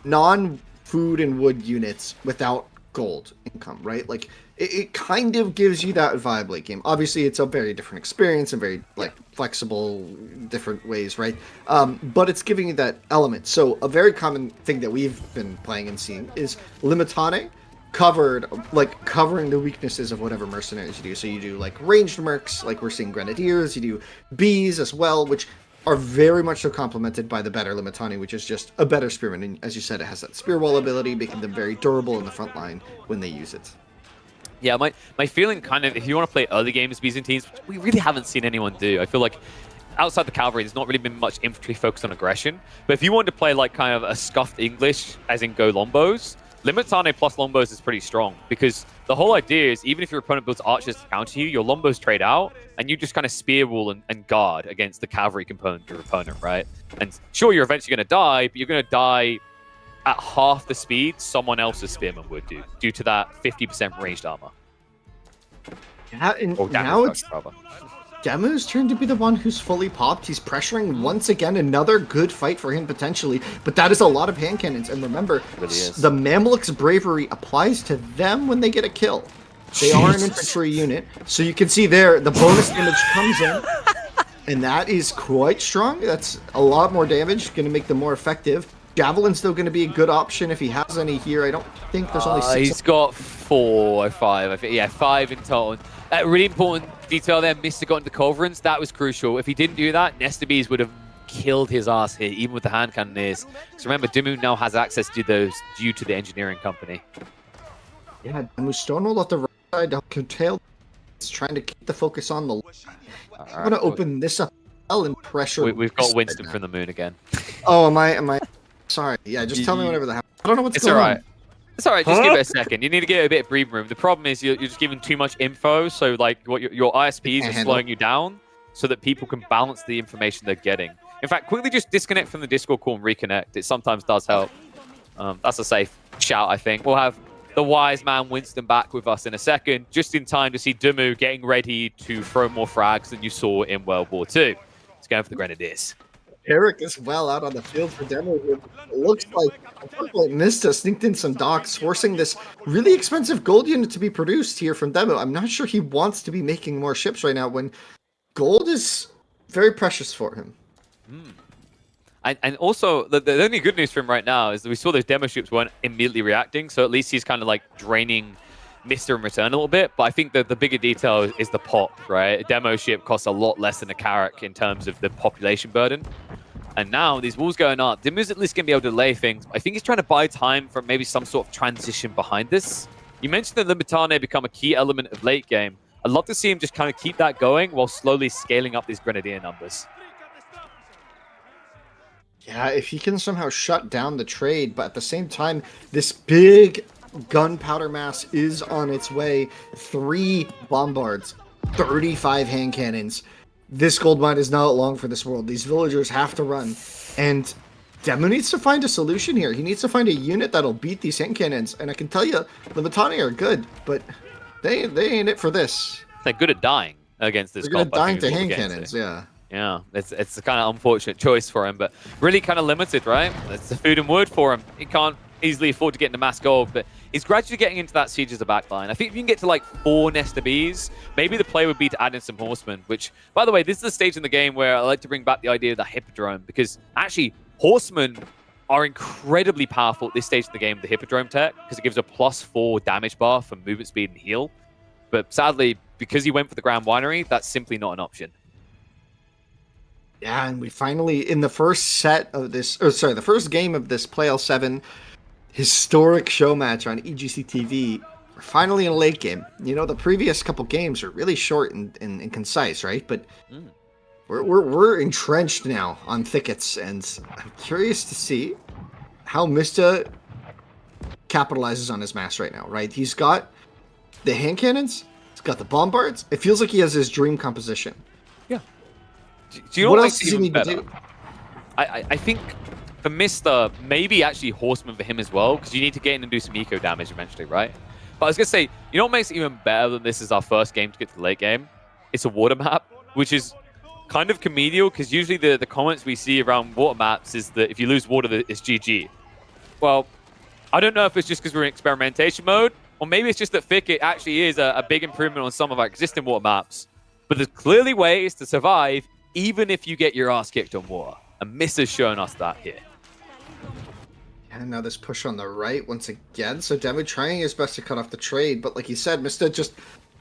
non-food and wood units without gold income, right? Like, it kind of gives you that vibe late game. Obviously, it's a very different experience and very flexible, different ways, right? But it's giving you that element. So a very common thing that we've been playing and seeing is Limitane covering the weaknesses of whatever mercenaries you do. So you do like ranged mercs, like we're seeing Grenadiers, you do bees as well, which are very much so complemented by the better Limitani, which is just a better spearman. And as you said, it has that spear wall ability, making them very durable in the front line when they use it. Yeah, my feeling kind of, if you want to play early games Byzantines, which we really haven't seen anyone do, I feel like outside the cavalry, there's not really been much infantry focused on aggression. But if you want to play like kind of a scuffed English, as in go lombos, Limitane plus lombos is pretty strong, because the whole idea is even if your opponent builds archers to counter you, your lombos trade out, and you just kind of spear wall and guard against the cavalry component of your opponent, right? And sure, you're eventually going to die, but you're going to die at half the speed someone else's spearman would do, due to that 50% ranged armor. Yeah, and now it's DeMu's turn to be the one who's fully popped. He's pressuring once again, another good fight for him potentially, but that is a lot of hand cannons. And remember, the Mamluks' bravery applies to them when they get a kill. They are an infantry unit, so you can see there the bonus damage comes in, and that is quite strong. That's a lot more damage, going to make them more effective. Javelin's still going to be a good option if he has any here. I don't think there's only 6. He's got 4 or 5. I think, yeah, 5 in total. Really important detail there. Mista got into culverins. That was crucial. If he didn't do that, Nestabes would have killed his ass here, even with the hand cannoneers. So remember, DeMu now has access to those due to the engineering company. Yeah, DeMu Stonewall at the right side to curtail. It's trying to keep the focus on the left. I'm going to open this up and pressure. We've got Winston from the moon again. Oh, am I? Sorry. Yeah, just tell me whenever that happens. I don't know what's going on. It's all right. Just give it a second. You need to get a bit of breathing room. The problem is you're just giving too much info, so like what your ISPs are slowing you down, so that people can balance the information they're getting. In fact, quickly just disconnect from the Discord call and reconnect. It sometimes does help. That's a safe shout, I think. We'll have the wise man Winston back with us in a second, just in time to see DeMu getting ready to throw more frags than you saw in World War II. It's going for the Grenadiers. Eric is well out on the field for DeMu. It looks like Mista sneaked in some docks, forcing this really expensive gold unit to be produced here from DeMu. I'm not sure he wants to be making more ships right now when gold is very precious for him. And also, the only good news for him right now is that we saw those demo ships weren't immediately reacting, so at least he's kind of like draining Mista in return a little bit. But I think that the bigger detail is the pop, right? A demo ship costs a lot less than a Carrack in terms of the population burden. And now these walls going up, DeMu's at least going to be able to delay things. I think he's trying to buy time for maybe some sort of transition behind this. You mentioned that Limitane become a key element of late game. I'd love to see him just kind of keep that going while slowly scaling up these Grenadier numbers. Yeah, if he can somehow shut down the trade, but at the same time, this big gunpowder mass is on its way. 3 bombards, 35 hand cannons. This gold mine is not long for this world. These villagers have to run. And DeMu needs to find a solution here. He needs to find a unit that'll beat these hand cannons. And I can tell you, the Limitane are good, but they ain't it for this. They're good at dying against this. They're good at dying to hand cannons, yeah. Yeah, it's a kind of unfortunate choice for him, but really kind of limited, right? It's the food and wood for him. He can't easily afford to get into mass gold, but he's gradually getting into that siege as a backline. I think if you can get to like 4 Nesta Bees, maybe the play would be to add in some horsemen, which, by the way, this is the stage in the game where I like to bring back the idea of the Hippodrome, because actually horsemen are incredibly powerful at this stage of the game with the Hippodrome tech, because it gives a +4 damage bar for movement speed and heal. But sadly, because he went for the Grand Winery, that's simply not an option. Yeah, and we finally, in the first set of this, the first game of this Play L7 historic show match on EGCTV, we're finally in a late game. You know, the previous couple games are really short and concise, right? But we're entrenched now on thickets, and I'm curious to see how Mista capitalizes on his mass right now, right? He's got the hand cannons, he's got the bombards. It feels like he has his dream composition. Yeah. Do you know what else does he need to do? I think for Mista, maybe actually horseman for him as well, because you need to get in and do some eco damage eventually, right? But I was going to say, you know what makes it even better than this is our first game to get to the late game? It's a water map, which is kind of comedial, because usually the comments we see around water maps is that if you lose water, it's GG. Well, I don't know if it's just because we're in experimentation mode, or maybe it's just that Thicket actually is a big improvement on some of our existing water maps. But there's clearly ways to survive even if you get your ass kicked on water. And Mista's showing us that here. And now this push on the right once again. So DeMu trying his best to cut off the trade, but like you said, Mista just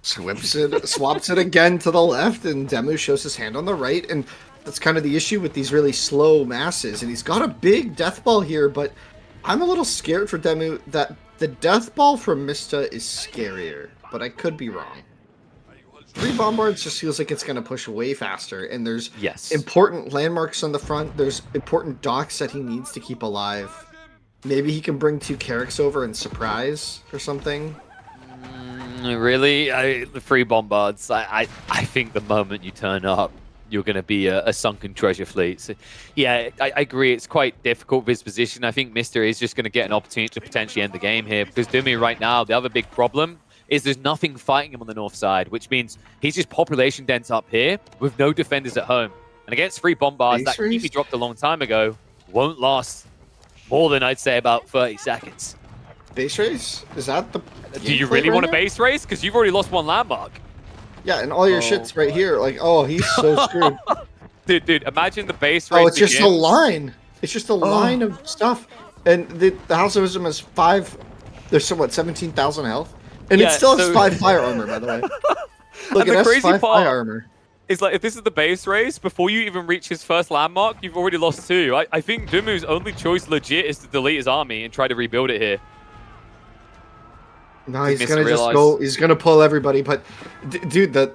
swaps it again to the left, and DeMu shows his hand on the right, and that's kind of the issue with these really slow masses. And he's got a big death ball here, but I'm a little scared for DeMu that the death ball from Mista is scarier, but I could be wrong. 3 bombards just feels like it's going to push way faster, and there's Yes. important landmarks on the front. There's important docks that he needs to keep alive. Maybe he can bring 2 Carracks over and surprise or something. Really? The 3 bombards. I think the moment you turn up, you're going to be a sunken treasure fleet. So, yeah, I agree. It's quite difficult with his position. I think Mister is just going to get an opportunity to potentially end the game here, because DeMu right now, the other big problem is there's nothing fighting him on the north side, which means he's just population dense up here with no defenders at home. And against 3 bombards, that keep he dropped a long time ago, won't last more than, I'd say, about 30 seconds. Base race? Is that the... Do you really want a base race? Because you've already lost 1 landmark. Yeah, and all your shit's right here. Like, oh, he's so screwed. Dude, imagine the base race. Oh, it's just a line. It's just a line of stuff. And the House of Wisdom has 5... There's somewhat 17,000 health. And it still has 5 fire armor, by the way. Look, it has 5 fire armor. It's like, if this is the base race, before you even reach his first landmark, you've already lost 2. I think DeMu's only choice legit is to delete his army and try to rebuild it here. No, he's gonna just go. He's gonna pull everybody. But, dude, the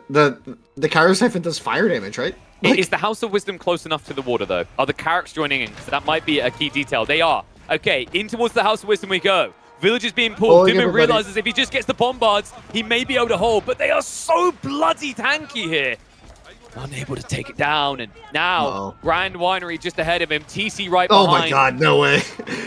Kyro Siphon does fire damage, right? Like, is the House of Wisdom close enough to the water, though? Are the Carracks joining in? Because that might be a key detail. They are. Okay, in towards the House of Wisdom we go. Village is being pulled. DeMu realizes if he just gets the bombards, he may be able to hold. But they are so bloody tanky here. Unable to take it down, and now Grand Winery just ahead of him. TC right behind. Oh my god, no way.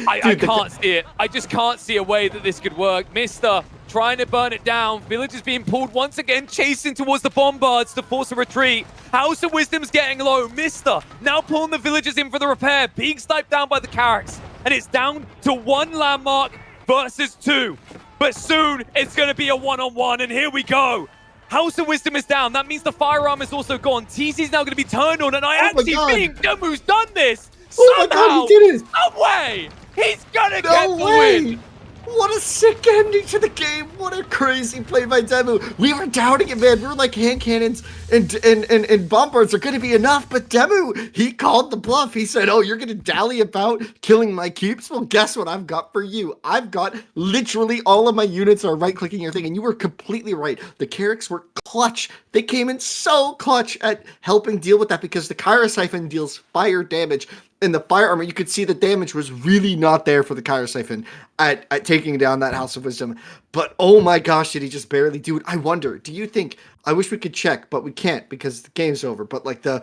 I can't see it. I just can't see a way that this could work. Mister trying to burn it down. Village is being pulled once again, chasing towards the bombards to force a retreat. House of Wisdom's getting low. Mister now pulling the villagers in for the repair, being sniped down by the Carracks. And it's down to 1 landmark versus 2. But soon it's going to be a 1-on-1, and here we go. House of Wisdom is down. That means the firearm is also gone. TC's now going to be turned on, and I actually think DeMu's done this. Oh my god, he did it! No way! He's gonna get the win! What a sick ending to the game. What a crazy play by DeMu. We were doubting it, man. We were like, hand cannons and bombards are going to be enough. But DeMu, he called the bluff. He said, oh, you're going to dally about killing my cubes? Well, guess what I've got for you? I've got literally all of my units are right-clicking your thing. And you were completely right. The Carracks were clutch. They came in so clutch at helping deal with that, because the Kyro Siphon deals fire damage. In the fire armor, you could see the damage was really not there for the Kyro Siphon at taking down that House of Wisdom. But oh my gosh, did he just barely do it? I wonder, do you think, I wish we could check, but we can't because the game's over. But like the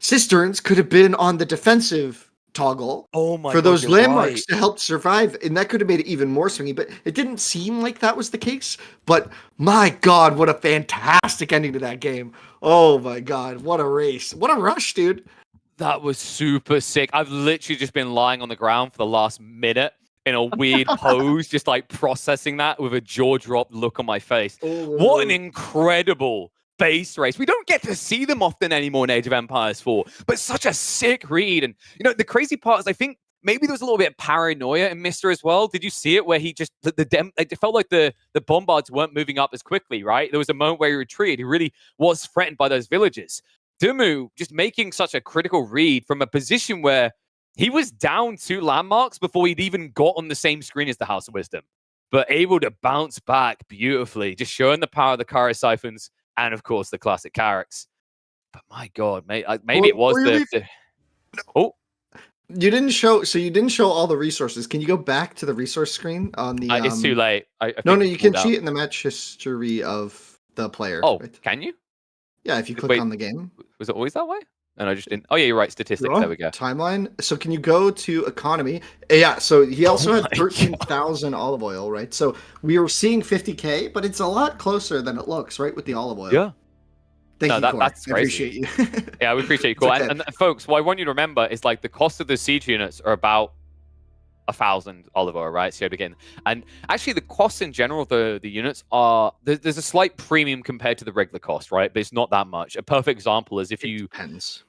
cisterns could have been on the defensive toggle for those landmarks to help survive, and that could have made it even more swingy, but it didn't seem like that was the case. But my god, what a fantastic ending to that game. Oh my god, what a race, what a rush, dude. That was super sick. I've literally just been lying on the ground for the last minute in a weird pose, just like processing that with a jaw-dropped look on my face. What an incredible base race. We don't get to see them often anymore in Age of Empires 4, but such a sick read. And, you know, the crazy part is I think maybe there was a little bit of paranoia in Mister as well. Did you see it where he just, it felt like the bombards weren't moving up as quickly, right? There was a moment where he retreated. He really was threatened by those villages. DeMu just making such a critical read from a position where he was down 2 landmarks before he'd even got on the same screen as the House of Wisdom, but able to bounce back beautifully, just showing the power of the Kyro Siphons and, of course, the classic Carracks. But my god, maybe it was Oh. You didn't show, so you didn't show all the resources. Can you go back to the resource screen on the... it's too late. No, you can see it in the match history of the player. Oh, right? Can you? Yeah, if you click on the game. Was it always that way? And I just didn't... Oh, yeah, you're right. Statistics. There we go. Timeline. So can you go to economy? Yeah, so he also had 13,000 olive oil, right? So we were seeing 50K, but it's a lot closer than it looks, right, with the olive oil. Yeah. Thank you, that's crazy. I appreciate you. Yeah, we appreciate you, Cor. And folks, what I want you to remember is like the cost of the siege units are about 1,000 olive oil, right? So again, and actually the costs in general of the units are there's a slight premium compared to the regular cost, right? But it's not that much. A perfect example is if you depends.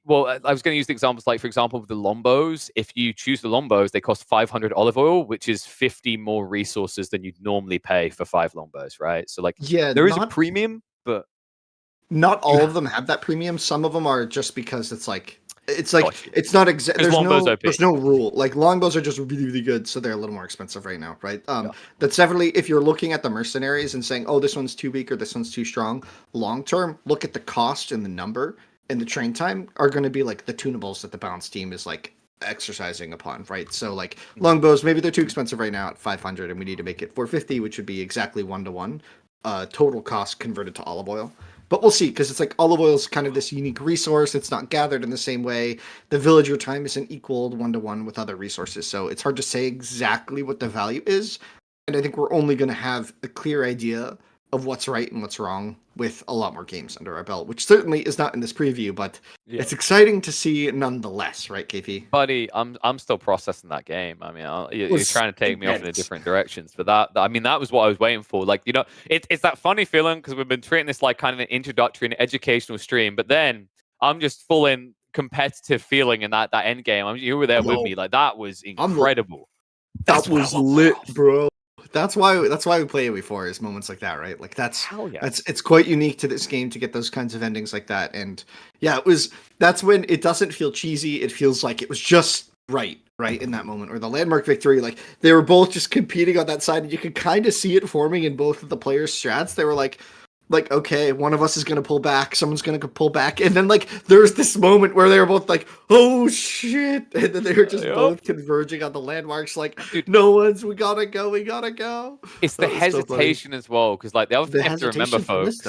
Well, I was going to use the examples like, for example, with the Lombos. If you choose the Lombos, they cost 500 olive oil, which is 50 more resources than you'd normally pay for 5 Lombos, right? So like, yeah, there is a premium, but not all of them have that premium. Some of them are just because it's like It's like it's not exact. Longbows OP. There's no rule. Like longbows are just really really good, so they're a little more expensive right now, right? Yeah. That's definitely if you're looking at the mercenaries and saying, oh, this one's too weak or this one's too strong. Long term, look at the cost and the number and the train time are going to be like the tunables that the balance team is like exercising upon, right? So like longbows, maybe they're too expensive right now at 500, and we need to make it 450, which would be exactly 1-to-1 total cost converted to olive oil. But we'll see, because it's like olive oil is kind of this unique resource. It's not gathered in the same way. The villager time isn't equaled 1-to-1 with other resources. So it's hard to say exactly what the value is. And I think we're only going to have a clear idea of what's right and what's wrong with a lot more games under our belt, which certainly is not in this preview, but it's exciting to see nonetheless, right, KP? Buddy, I'm still processing that game. I mean, you're trying to take me off in a different directions, but that was what I was waiting for. Like, you know, it's that funny feeling because we've been treating this like kind of an introductory and educational stream, but then I'm just full in competitive feeling in that end game. You were there with me, like that was incredible. That was lit, bro. That's why we play it before is moments like that, right? Like that's it's quite unique to this game to get those kinds of endings like that. And yeah, that's when it doesn't feel cheesy. It feels like it was just right in that moment. Or the landmark victory, like they were both just competing on that side, and you could kind of see it forming in both of the players' strats. They were like okay, one of us is gonna pull back, someone's gonna pull back, and then like there's this moment where they were both like, oh shit, and then they were just both converging on the landmarks, like we gotta go. It's the hesitation as well, because like the other thing you have to remember, folks.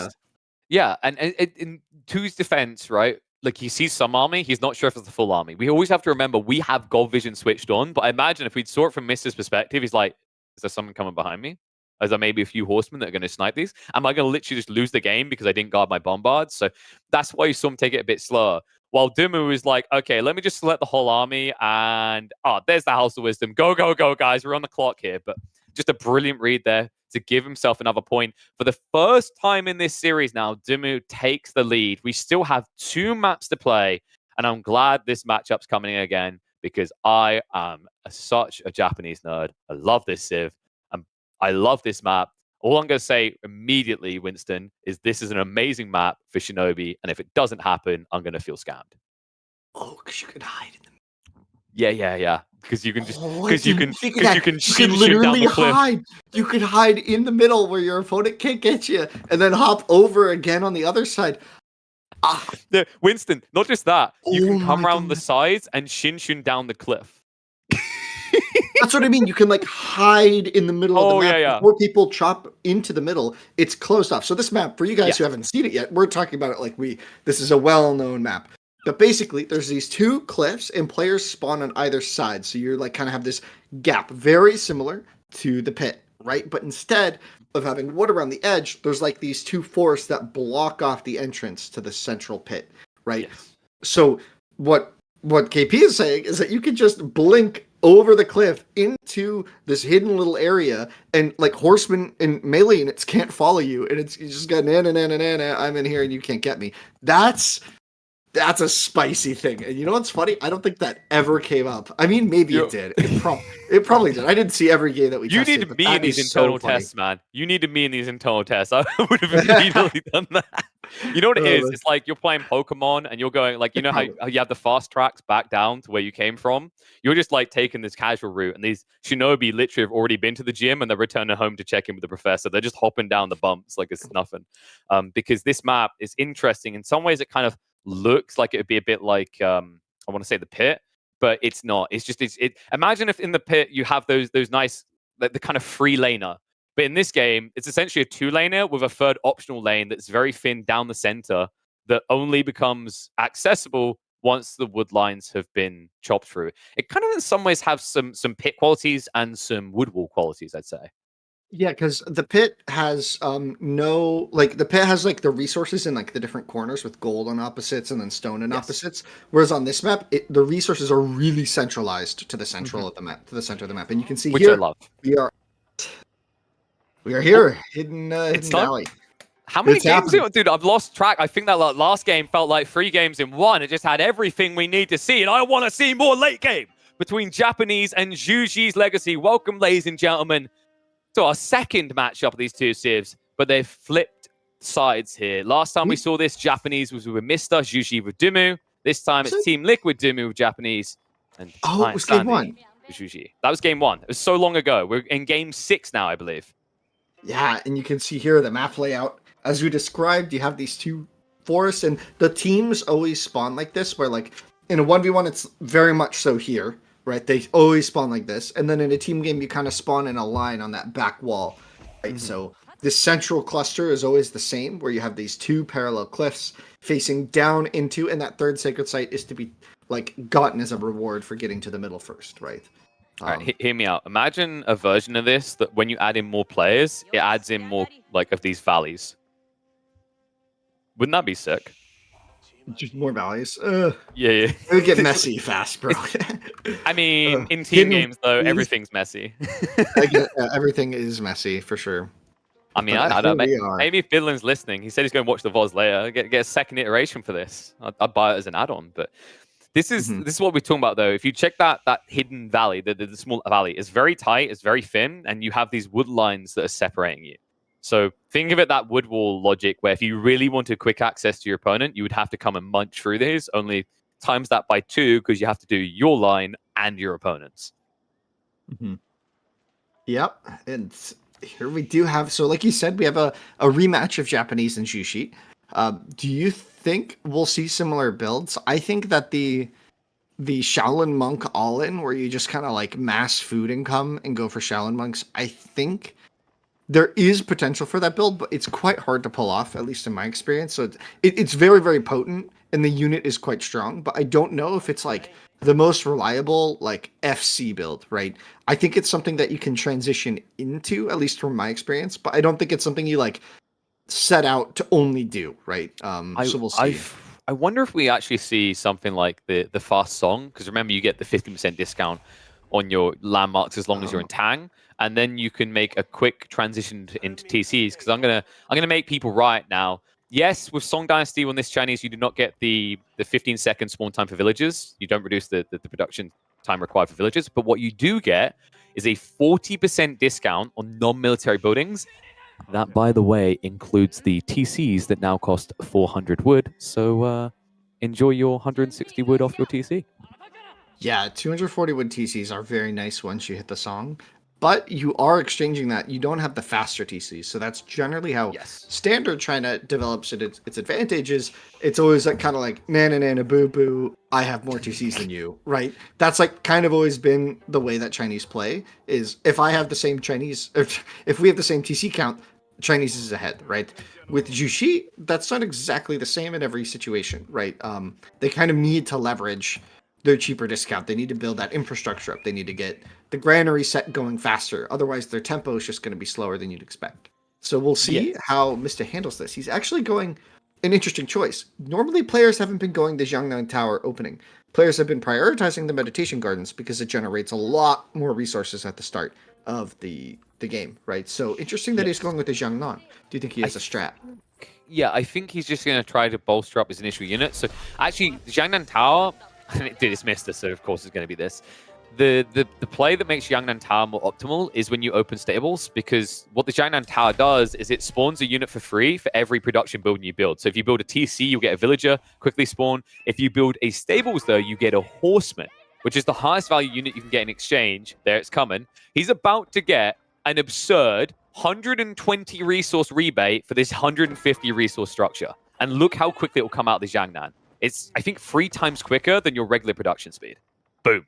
Yeah, and in Two's defense, right? Like he sees some army, he's not sure if it's the full army. We always have to remember we have God vision switched on, but I imagine if we'd saw it from Mista's perspective, he's like, is there someone coming behind me? Is there maybe a few horsemen that are going to snipe these? Am I going to literally just lose the game because I didn't guard my bombards? So that's why you saw him take it a bit slower. While DeMu is like, okay, let me just select the whole army, and there's the House of Wisdom. Go, guys. We're on the clock here. But just a brilliant read there to give himself another point. For the first time in this series now, DeMu takes the lead. We still have 2 maps to play, and I'm glad this matchup's coming in again because I am such a Japanese nerd. I love this Civ. I love this map. All I'm going to say immediately, Winston, is this is an amazing map for Shinobi, and if it doesn't happen, I'm going to feel scammed. Oh, because you could hide in them. Yeah. Because you can just you can literally hide. You could hide in the middle where your opponent can't get you, and then hop over again on the other side. Winston, not just that, you can come around the sides and shin down the cliff. That's what I mean. You can like hide in the middle of the map before people chop into the middle. It's closed off. So this map, for you guys who haven't seen it yet, we're talking about it like this is a well-known map. But basically, there's these 2 cliffs, and players spawn on either side. So you're like kind of have this gap, very similar to the pit, right? But instead of having wood around the edge, there's like these 2 forests that block off the entrance to the central pit, right? Yes. So what KP is saying is that you can just blink over the cliff into this hidden little area, and like horsemen and melee units can't follow you, and you just got I'm in here and you can't get me. That's a spicy thing. And you know what's funny? I don't think that ever came up. I mean, maybe it did. It probably did. I didn't see every game that we tested. You needed me in these internal tests, man. You needed me in these internal tests. I would have immediately done that. You know what it is? It's like you're playing Pokemon and you're going, like, you know how you have the fast tracks back down to where you came from? You're just like taking this casual route, and these Shinobi literally have already been to the gym and they're returning home to check in with the professor. They're just hopping down the bumps like it's nothing. Because this map is interesting. In some ways, it kind of looks like it would be a bit like, I want to say the pit, but it's not. It's just, imagine if in the pit you have those nice, like the kind of free laner. But in this game, it's essentially a 2-laner with a third optional lane that's very thin down the center that only becomes accessible once the wood lines have been chopped through. It kind of in some ways have some pit qualities and some wood wall qualities, I'd say. Yeah, because the pit has the pit has like the resources in like the different corners with gold on opposites and then stone on opposites. Whereas on this map, the resources are really centralized to the central of the map, to the center of the map, and you can see which here I love. We are here, hidden valley. How many games? Dude, I've lost track. I think that last game felt like 3 games in one. It just had everything we need to see, and I want to see more late game between Japanese and Juji's Legacy. Welcome, ladies and gentlemen, to our second matchup of these 2 civs, but they've flipped sides here. Last time we saw this, Japanese was with Mista, Juji with DeMu. This time it's Team Liquid DeMu with Japanese and Oh, it was game one. Juji. That was game one. It was so long ago. We're in game 6 now, I believe. Yeah, and you can see here the map layout. As we described, you have these two forests, and the teams always spawn like this, where like in a 1v1, it's very much so here, right? They always spawn like this. And then in a team game, you kind of spawn in a line on that back wall, right? So this central cluster is always the same, where you have these two parallel cliffs facing down into, and that third sacred site is to be like gotten as a reward for getting to the middle first, right? All right, hear me out. Imagine a version of this that when you add in more players, it adds in more like of these valleys. Wouldn't that be sick? Just more valleys. Yeah. It would get messy fast, bro. I mean, in team games though, everything's messy. Everything is messy for sure. I mean, I don't know. Maybe Finland's listening. He said he's going to watch the VOZ later. Get a second iteration for this. I'd buy it as an add-on, but. This is what we're talking about, though. If you check that hidden valley, the small valley, it's very tight, it's very thin, and you have these wood lines that are separating you. So think of it that wood wall logic, where if you really wanted quick access to your opponent, you would have to come and munch through these, only times that by 2 because you have to do your line and your opponent's. Yep, and here we do have, so like you said, we have a rematch of Japanese and Jushi. Do you think we'll see similar builds? I think that the Shaolin Monk all-in, where you just kind of like mass food income and go for Shaolin Monks, I think there is potential for that build, but it's quite hard to pull off, at least in my experience. So it's very, very potent, and the unit is quite strong, but I don't know if it's like the most reliable like FC build, right? I think it's something that you can transition into, at least from my experience, but I don't think it's something you like set out to only do, right? So we'll see. I wonder if we actually see something like the fast song, because remember you get the 50% discount on your landmarks as long as you're in Tang, and then you can make a quick transition into TCs. Because I'm gonna make people right now. Yes, with Song Dynasty on this Chinese, you do not get the 15-second spawn time for villagers. You don't reduce the production time required for villagers, but what you do get is a 40% discount on non-military buildings. That, by the way, includes the TCs that now cost 400 wood. So enjoy your 160 wood off your TC. Yeah, 240 wood TCs are very nice once you hit the song, but you are exchanging that. You don't have the faster TCs, so that's generally how standard China develops its advantages. It's always like kind of like nana boo boo. I have more TCs than you, right? That's like kind of always been the way that Chinese play. Is if I have the same Chinese, if we have the same TC count, Chinese is ahead, right? With Jushi, that's not exactly the same in every situation, right? They kind of need to leverage their cheaper discount. They need to build that infrastructure up. They need to get the granary set going faster. Otherwise, their tempo is just going to be slower than you'd expect. So we'll see how Mista handles this. He's actually going an interesting choice. Normally, players haven't been going the Jiangnan Tower opening. Players have been prioritizing the meditation gardens because it generates a lot more resources at the start of the game, right? So interesting that he's going with the Jiangnan. Do you think he has a strat? Yeah, I think he's just going to try to bolster up his initial unit. So actually, the Jiangnan Tower, dude, it's Mista, so of course it's going to be this. The play that makes Jiangnan Tower more optimal is when you open stables, because what the Jiangnan Tower does is it spawns a unit for free for every production building you build. So if you build a TC, you'll get a villager, quickly spawn. If you build a stables, though, you get a horseman, which is the highest value unit you can get in exchange. There, it's coming. He's about to get an absurd 120 resource rebate for this 150 resource structure. And look how quickly it will come out of the Jiangnan. It's, I think, 3 times quicker than your regular production speed. Boom.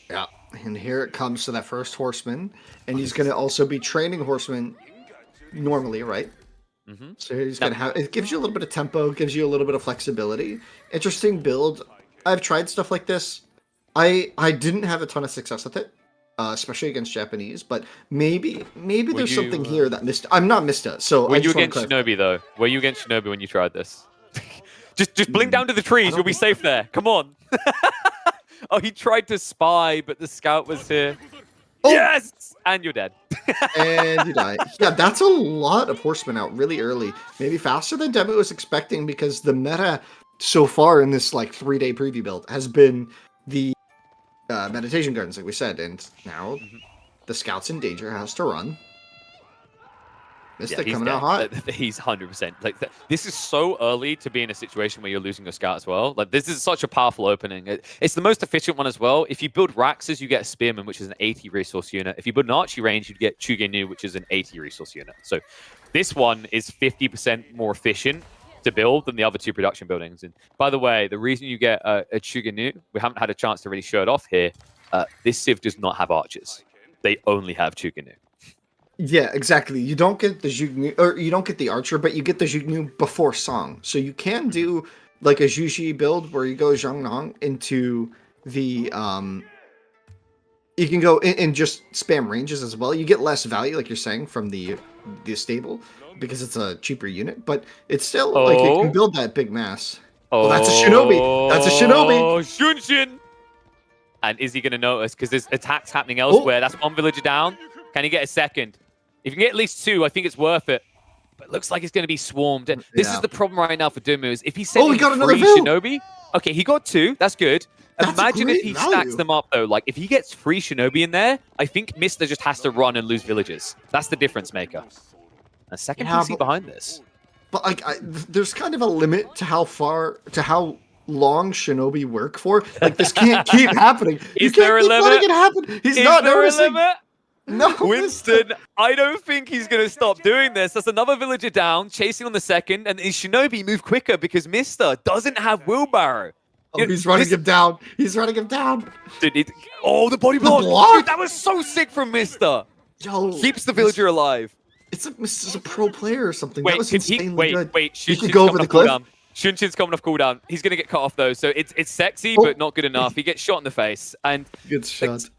Yeah, and here it comes to that first horseman. And he's going to also be training horsemen normally, right? So he's going to have, it gives you a little bit of tempo, gives you a little bit of flexibility. Interesting build. I've tried stuff like this. I didn't have a ton of success with it. Especially against Japanese, but maybe there's something here that Mista. I'm not Mista, so were you against Shinobi though? Were you against Shinobi when you tried this? just blink down to the trees, you'll be safe there. Come on. Oh, he tried to spy, but the scout was here. Oh. Yes, and you're dead. And you die. Yeah, that's a lot of horsemen out really early. Maybe faster than DeMu was expecting, because the meta so far in this like 3-day preview build has been the meditation gardens, like we said, and now the scout's in danger, has to run. Mista Yeah, he's coming out dead. hot. He's 100%. Like this is so early to be in a situation where you're losing your scout as well. Like this is such a powerful opening. It's the most efficient one as well. If you build Raxes, you get a Spearman, which is an 80 resource unit. If you build an Archery range, you get Chugenu, which is an 80 resource unit. So this one is 50% more efficient to build than the other two production buildings. And by the way, the reason you get a Chugenu, we haven't had a chance to really show it off here. This Civ does not have archers. They only have Chugenu. Yeah, exactly. You don't get the Jugnu, or you don't get the archer, but you get the Jugnu before song. So you can do like a Juji build where you go Zhongnong into the you can go and just spam ranges as well. You get less value, like you're saying, from the stable because it's a cheaper unit, but it's still like you can build that big mass. Oh, that's a Shinobi. That's a Shinobi. Oh, Shunshin. And is he going to notice? Because there's attacks happening elsewhere. That's one villager down. Can he get a second? If you can get at least two, I think it's worth it. But it looks like it's going to be swarmed. This is the problem right now for DeMu. Is if he sent he got another Shinobi, okay, he got two. That's good. That's Imagine if he value. stacks them up, though. Like, if he gets free Shinobi in there, I think Mista just has to run and lose villagers. That's the difference maker. A second PC behind this. But, like, there's kind of a limit to how long Shinobi work for. Like, this can't keep happening. Is there a limit? Letting it happen. He's not noticing. Limit? No, Winston, I don't think he's going to stop doing this. That's another villager down, chasing on the second, and Shinobi move quicker because Mista doesn't have wheelbarrow. Oh, he's running him down. He's running him down. Dude, the body block. Dude, that was so sick from Mista. Yo, keeps the villager alive. Mista's a pro player or something. Wait, that was insanely good. Wait, he could go over the cliff. Shunshin's coming off cooldown. He's going to get cut off, though, so it's sexy, but not good enough. He gets shot in the face. And good shot.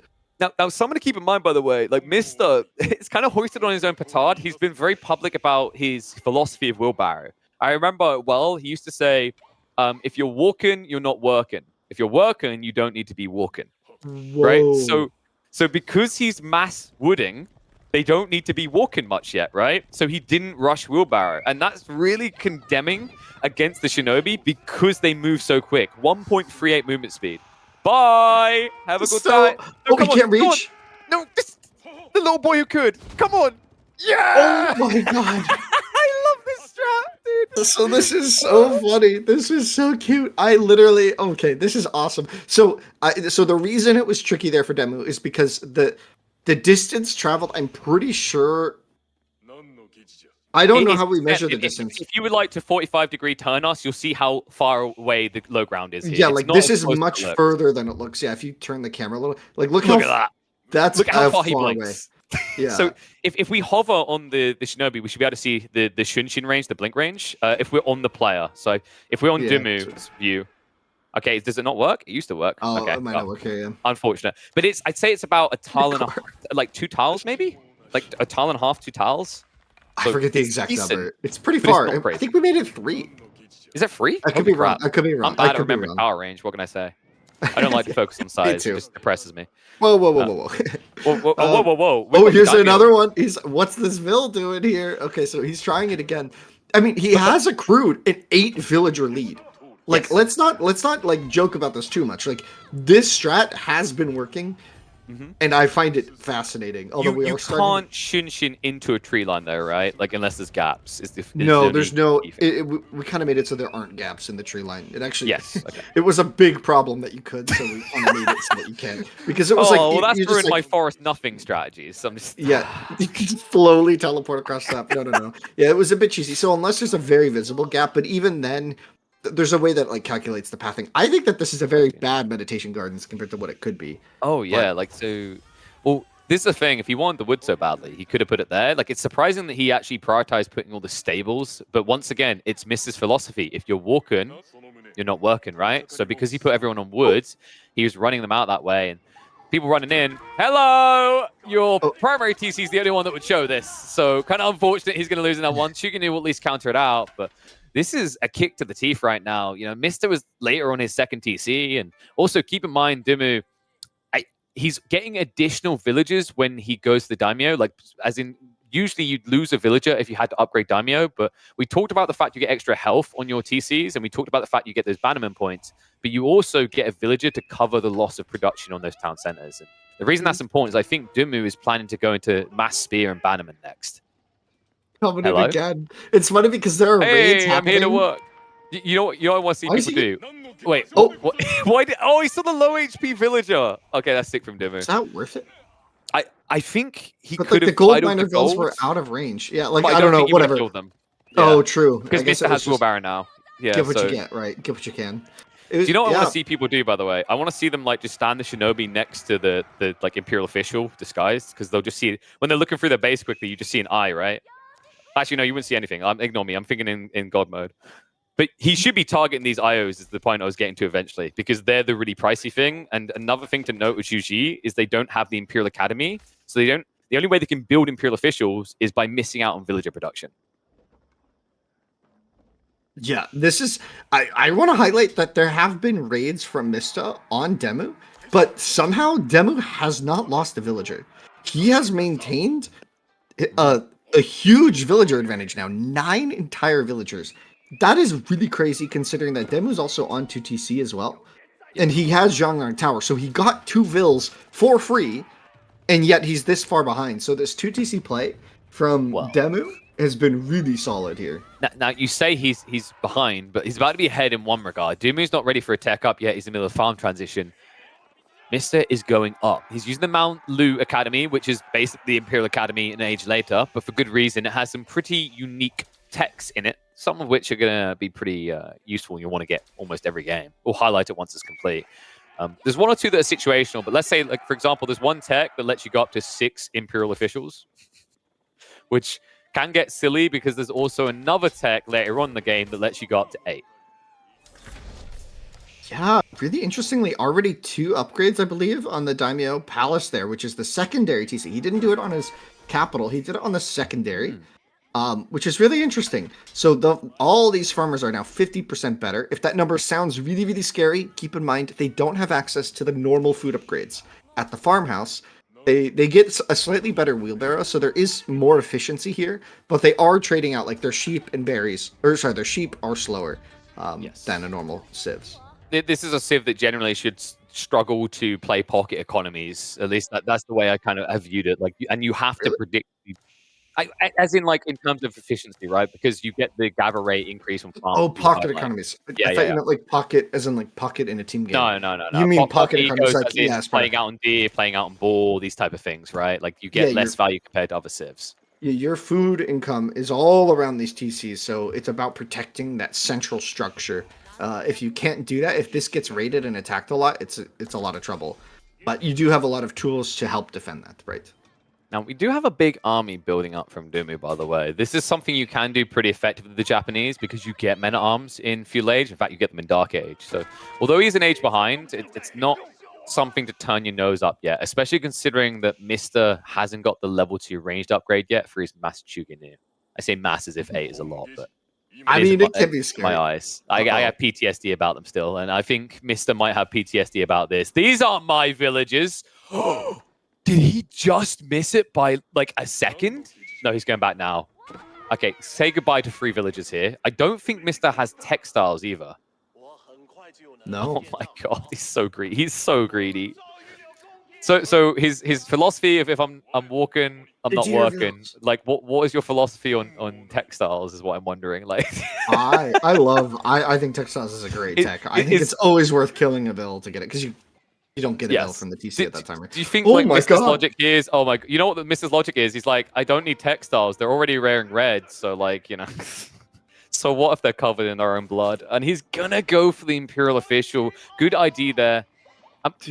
Now, something to keep in mind, by the way, like Mista, it's kind of hoisted on his own petard. He's been very public about his philosophy of wheelbarrow. I remember, he used to say, if you're walking, you're not working. If you're working, you don't need to be walking. Whoa. Right? So because he's mass wooding, they don't need to be walking much yet, right? So he didn't rush wheelbarrow. And that's really condemning against the Shinobi because they move so quick. 1.38 movement speed. Bye. Have a good time. No, he can't reach. No, the little boy who could. Come on. Yeah. Oh my god. I love this strat, dude. So this is so funny. This is so cute. This is awesome. So the reason it was tricky there for DeMu is because the distance traveled, I'm pretty sure. I don't know how we measure the distance. If you would like to 45-degree turn us, you'll see how far away the low ground is here. Yeah, like this is much further than it looks. Yeah, if you turn the camera a little, like look at that. Look how far he blinks. Yeah. So if we hover on the Shinobi, we should be able to see the Shunshin range, the blink range. If we're on the player, so if we're on DeMu's view, okay, does it not work? It used to work. Oh, okay, it might not work here. Yeah. Unfortunate, but I'd say it's about a tile and like 2 tiles, maybe, like a tile and a half, 2 tiles. So I forget the exact number. It's pretty far. I think we made it 3. Is that 3? I could be wrong. I could be wrong. I'm bad at remembering power range. What can I say? I don't like to focus on size. It just depresses me. Whoa. Whoa. Oh, here's another one. What's this Vil doing here? Okay, so he's trying it again. I mean, he has accrued an 8 villager lead. Like, let's not like joke about this too much. Like, this strat has been working. And I find it fascinating. Although you can't Shunshin into a tree line though, right? Like unless there's gaps. No, there's no. We kind of made it so there aren't gaps in the tree line. It actually, okay. It was a big problem that you could, so we kind of made it so that you can. Because it was that's ruined my forest nothing strategies. So I'm just you can slowly teleport across that. No. Yeah, it was a bit cheesy. So unless there's a very visible gap, but even then, there's a way that like calculates the pathing. I think that this is a very bad meditation gardens compared to what it could be. Oh yeah, well, this is the thing. If he wanted the wood so badly, he could have put it there. Like it's surprising that he actually prioritized putting all the stables. But once again, it's Mrs. philosophy. If you're walking, you're not working, right? So because he put everyone on wood, he was running them out that way, and people running in. Hello, your primary TC is the only one that would show this. So kind of unfortunate he's going to lose in that one. Shugenu will at least counter it out, but. This is a kick to the teeth right now. You know, Mista was later on his second TC. And also keep in mind, DeMu, he's getting additional villagers when he goes to the Daimyo. Like, as in, usually you'd lose a villager if you had to upgrade Daimyo. But we talked about the fact you get extra health on your TCs. And we talked about the fact you get those bannerman points. But you also get a villager to cover the loss of production on those town centers. And the reason that's important is I think DeMu is planning to go into mass spear and bannerman next. coming in Hello? again. It's funny because there are raids Hey, I'm here to happening. work. You know what? You know what I want to see Why is people he? do. Wait, Oh, what? Why did? Oh, he saw the low HP villager. Okay, that's sick from is DeMu. that worth it? I think he But could like the have gold idled miner the vills gold, were out of range. Yeah, like but I I don't don't know, think he would have whatever. killed them. Yeah, Oh, true. I because guess Mister it was has just wheelbarrow now. Yeah, give what you so. get, right? Give what you can. Do you know what I want Yeah, to see people do? By the way, I want to see them like just stand the shinobi next to the like imperial official disguised, because they'll just see it when they're looking through their base quickly. You just see an eye, right? Actually, no, you wouldn't see anything. Ignore me. I'm thinking in God mode. But he should be targeting these IOs is the point I was getting to eventually, because they're the really pricey thing. And another thing to note with UG is they don't have the Imperial Academy. So they don't. The only way they can build Imperial officials is by missing out on villager production. yeah. This is. I want to highlight that there have been raids from Mista on DeMu, but somehow DeMu has not lost a villager. He has maintained a huge villager advantage now. 9 entire villagers. That is really crazy considering that Demu's also on 2TC as well. And he has Zhongyang Tower. So he got 2 vills for free, and yet he's this far behind. So this 2TC play from Well, Demu has been really solid here. now you say he's behind, but he's about to be ahead in one regard. Dumu's not ready for a tech up yet. He's in the middle of farm transition. Mister is going up. He's using the Mount Lu Academy, which is basically the Imperial Academy an age later, but for good reason. It has some pretty unique techs in it, some of which are going to be pretty useful. You'll want to get almost every game. We'll highlight it once it's complete. There's one or two that are situational, but let's say, like for example, there's one tech that lets you go up to 6 Imperial officials, which can get silly because there's also another tech later on in the game that lets you go up to 8. Yeah, really interestingly, already 2 upgrades, I believe, on the Daimyo Palace there, which is the secondary TC. He didn't do it on his capital, he did it on the secondary, which is really interesting. So all these farmers are now 50% better. If that number sounds really, really scary, keep in mind they don't have access to the normal food upgrades at the farmhouse. They get a slightly better wheelbarrow, so there is more efficiency here, but they are trading out like their sheep and berries, or sorry, their sheep are slower than a normal CIVS. This is a civ that generally should struggle to play pocket economies. At least that's the way I kind of have viewed it. Like, and you have to Really? predict, as in like in terms of efficiency, right? Because you get the gather rate increase from farm. Oh, pocket economies. Yeah, I yeah, thought yeah. you meant like pocket, as in like pocket in a team game. No. You mean Pocket pocket economies, egos, like as in yeah, playing out on deer, playing out on ball, these type of things, right? Like you get yeah, less value compared to other civs. your food income is all around these TCs, so it's about protecting that central structure. If you can't do that, if this gets raided and attacked a lot, it's a lot of trouble. But you do have a lot of tools to help defend that, right? Now, we do have a big army building up from DeMu, by the way. This is something you can do pretty effectively with the Japanese because you get men-at-arms in Feudal Age. In fact, you get them in Dark Age. So, although he's an age behind, it's not something to turn your nose up yet, especially considering that Mister hasn't got the level 2 ranged upgrade yet for his Mass Chuginir. I say mass as if 8 is a lot, but I mean, it can be scary. my eyes. I have PTSD about them still, and I think Mister might have PTSD about this. These aren't my villagers. Did he just miss it by like a second? No, he's going back now. Okay, say goodbye to 3 villagers here. I don't think Mister has textiles either. No. Oh my god, he's so greedy. He's so greedy. So his philosophy of if I'm walking, I'm not working. Like what is your philosophy on textiles is what I'm wondering. Like I think textiles is a great tech. I think it's always worth killing a bill to get it because you don't get a bill from the TC at that time. Right? Do you think like Mr.'s logic is, oh my, you know what Mr.'s logic is? He's like, I don't need textiles. They're already wearing red. So like, you know, so what if they're covered in their own blood? And he's going to go for the Imperial official. Good idea there.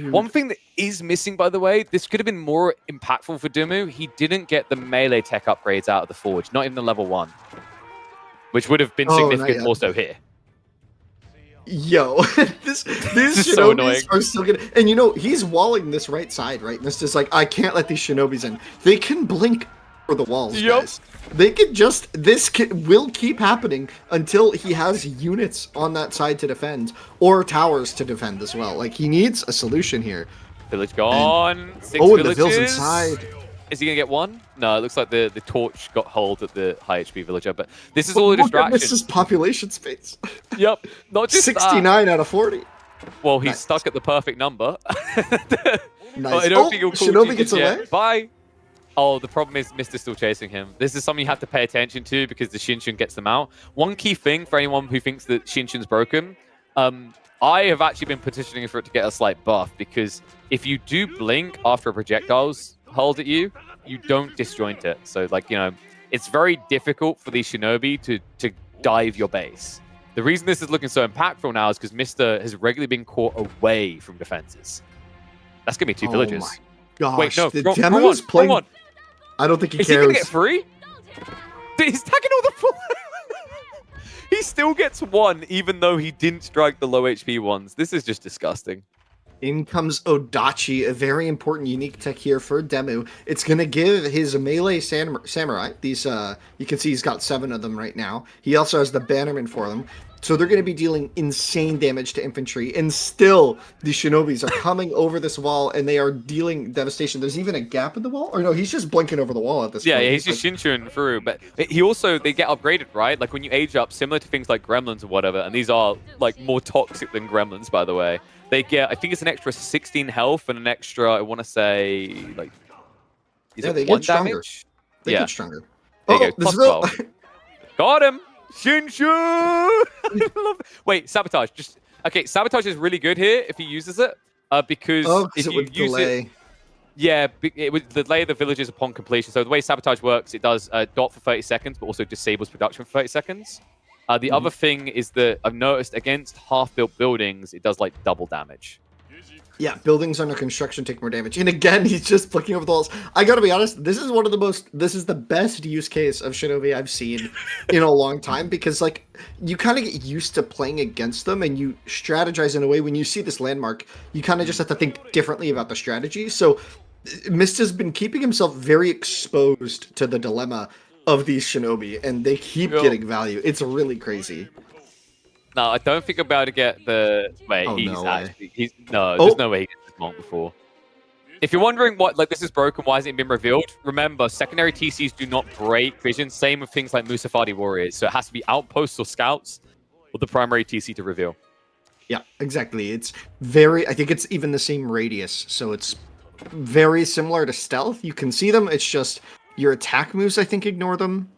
One thing that is missing, by the way, this could have been more impactful for DeMu. He didn't get the melee tech upgrades out of the forge, not even the level 1, which would have been significant also here. Yo, these shinobis are so good. And you know, he's walling this right side, right? And it's just like, I can't let these shinobis in. They can blink for the walls, guys. They can just, will keep happening until he has units on that side to defend, or towers to defend as well. Like, he needs a solution here. Village gone. 6 villages. The vill's inside. Is he going to get one? No, it looks like the torch got hold at the high HP villager, but this is all a distraction. This is population space. Yep, not just 69 out of 40. Well, he's stuck at the perfect number. Nice. I don't think he'll call Shinobi gets away. Bye. Oh, the problem is Mister's still chasing him. This is something you have to pay attention to because the Shinshun gets them out. One key thing for anyone who thinks that Shinshun's broken, I have actually been petitioning for it to get a slight buff because if you do blink after a projectile's hurled at you, you don't disjoint it. So, like, you know, it's very difficult for these Shinobi to dive your base. The reason this is looking so impactful now is because Mister has regularly been caught away from defenses. That's going to be two villages. My gosh, wait, no, the wrong demo's one, playing. wrong one. I don't think he Is cares. he gonna get free? Dude, he's tagging all the full. He still gets one, even though he didn't strike the low HP ones. This is just disgusting. In comes Odachi, a very important unique tech here for DeMu. It's going to give his melee samurai, these, you can see he's got 7 of them right now. He also has the bannerman for them. So they're going to be dealing insane damage to infantry. And still, the Shinobis are coming over this wall and they are dealing devastation. There's even a gap in the wall? Or no, he's just blinking over the wall at this point. Yeah, he's just Shinshun through. But he also, they get upgraded, right? Like when you age up, similar to things like Gremlins or whatever. And these are like more toxic than Gremlins, by the way. They get, I think it's an extra 16 health and an extra, I want to say, like, is it they 1 get stronger. damage? They get stronger. There you go, this plus 12. Got him! Shinshu! Wait, Sabotage. Okay, Sabotage is really good here if he uses it, because if you use delay. it... Yeah, it would delay the villages upon completion. So the way Sabotage works, it does dot for 30 seconds, but also disables production for 30 seconds. The other thing is that I've noticed against half-built buildings, it does like double damage. Yeah, buildings under construction take more damage. And again, he's just flicking over the walls. I gotta be honest, this is the best use case of Shinobi I've seen in a long time, because like you kind of get used to playing against them and you strategize in a way. When you see this landmark, you kind of just have to think differently about the strategy. So Mista's been keeping himself very exposed to the dilemma of these Shinobi, and they keep getting value. It's really crazy. No, I don't think I'm about to get the... Wait, Oh, he's no actually... There's no way he gets this monk before. If you're wondering what, like, this is broken, why hasn't it been revealed? Remember, secondary TCs do not break vision. Same with things like Musafadi Warriors. So it has to be outposts or scouts or the primary TC to reveal. Yeah, exactly. It's very... I think it's even the same radius, so it's very similar to stealth. You can see them, it's just your attack moves, I think, ignore them.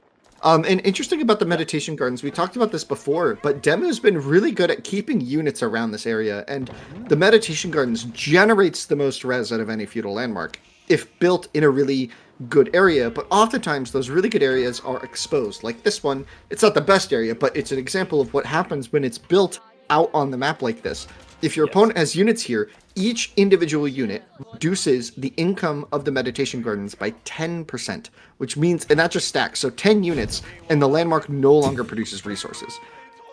And interesting about the meditation gardens, we talked about this before, but DeMu's been really good at keeping units around this area, and the meditation gardens generates the most res out of any feudal landmark, if built in a really good area, but oftentimes those really good areas are exposed. Like this one, it's not the best area, but it's an example of what happens when it's built out on the map like this. If your opponent has units here, each individual unit reduces the income of the meditation gardens by 10%, which means, and that just stacks, so 10 units, and the landmark no longer produces resources.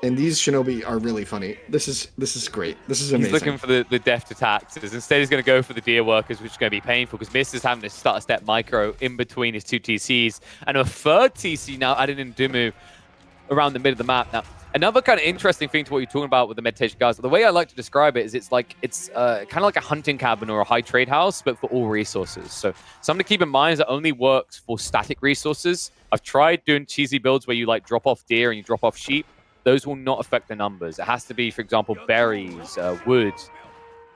And these Shinobi are really funny. This is great. This is amazing. He's looking for the deft attacks. Instead, he's going to go for the deer workers, which is going to be painful because Mist is having to start a step micro in between his 2 TCs, and a 3rd TC now added in DeMu around the mid of the map. Now, another kind of interesting thing to what you're talking about with the meditation guys, the way I like to describe it is it's kind of like a hunting cabin or a high trade house, but for all resources. So something to keep in mind is it only works for static resources. I've tried doing cheesy builds where you like drop off deer and you drop off sheep. Those will not affect the numbers. It has to be, for example, berries, wood,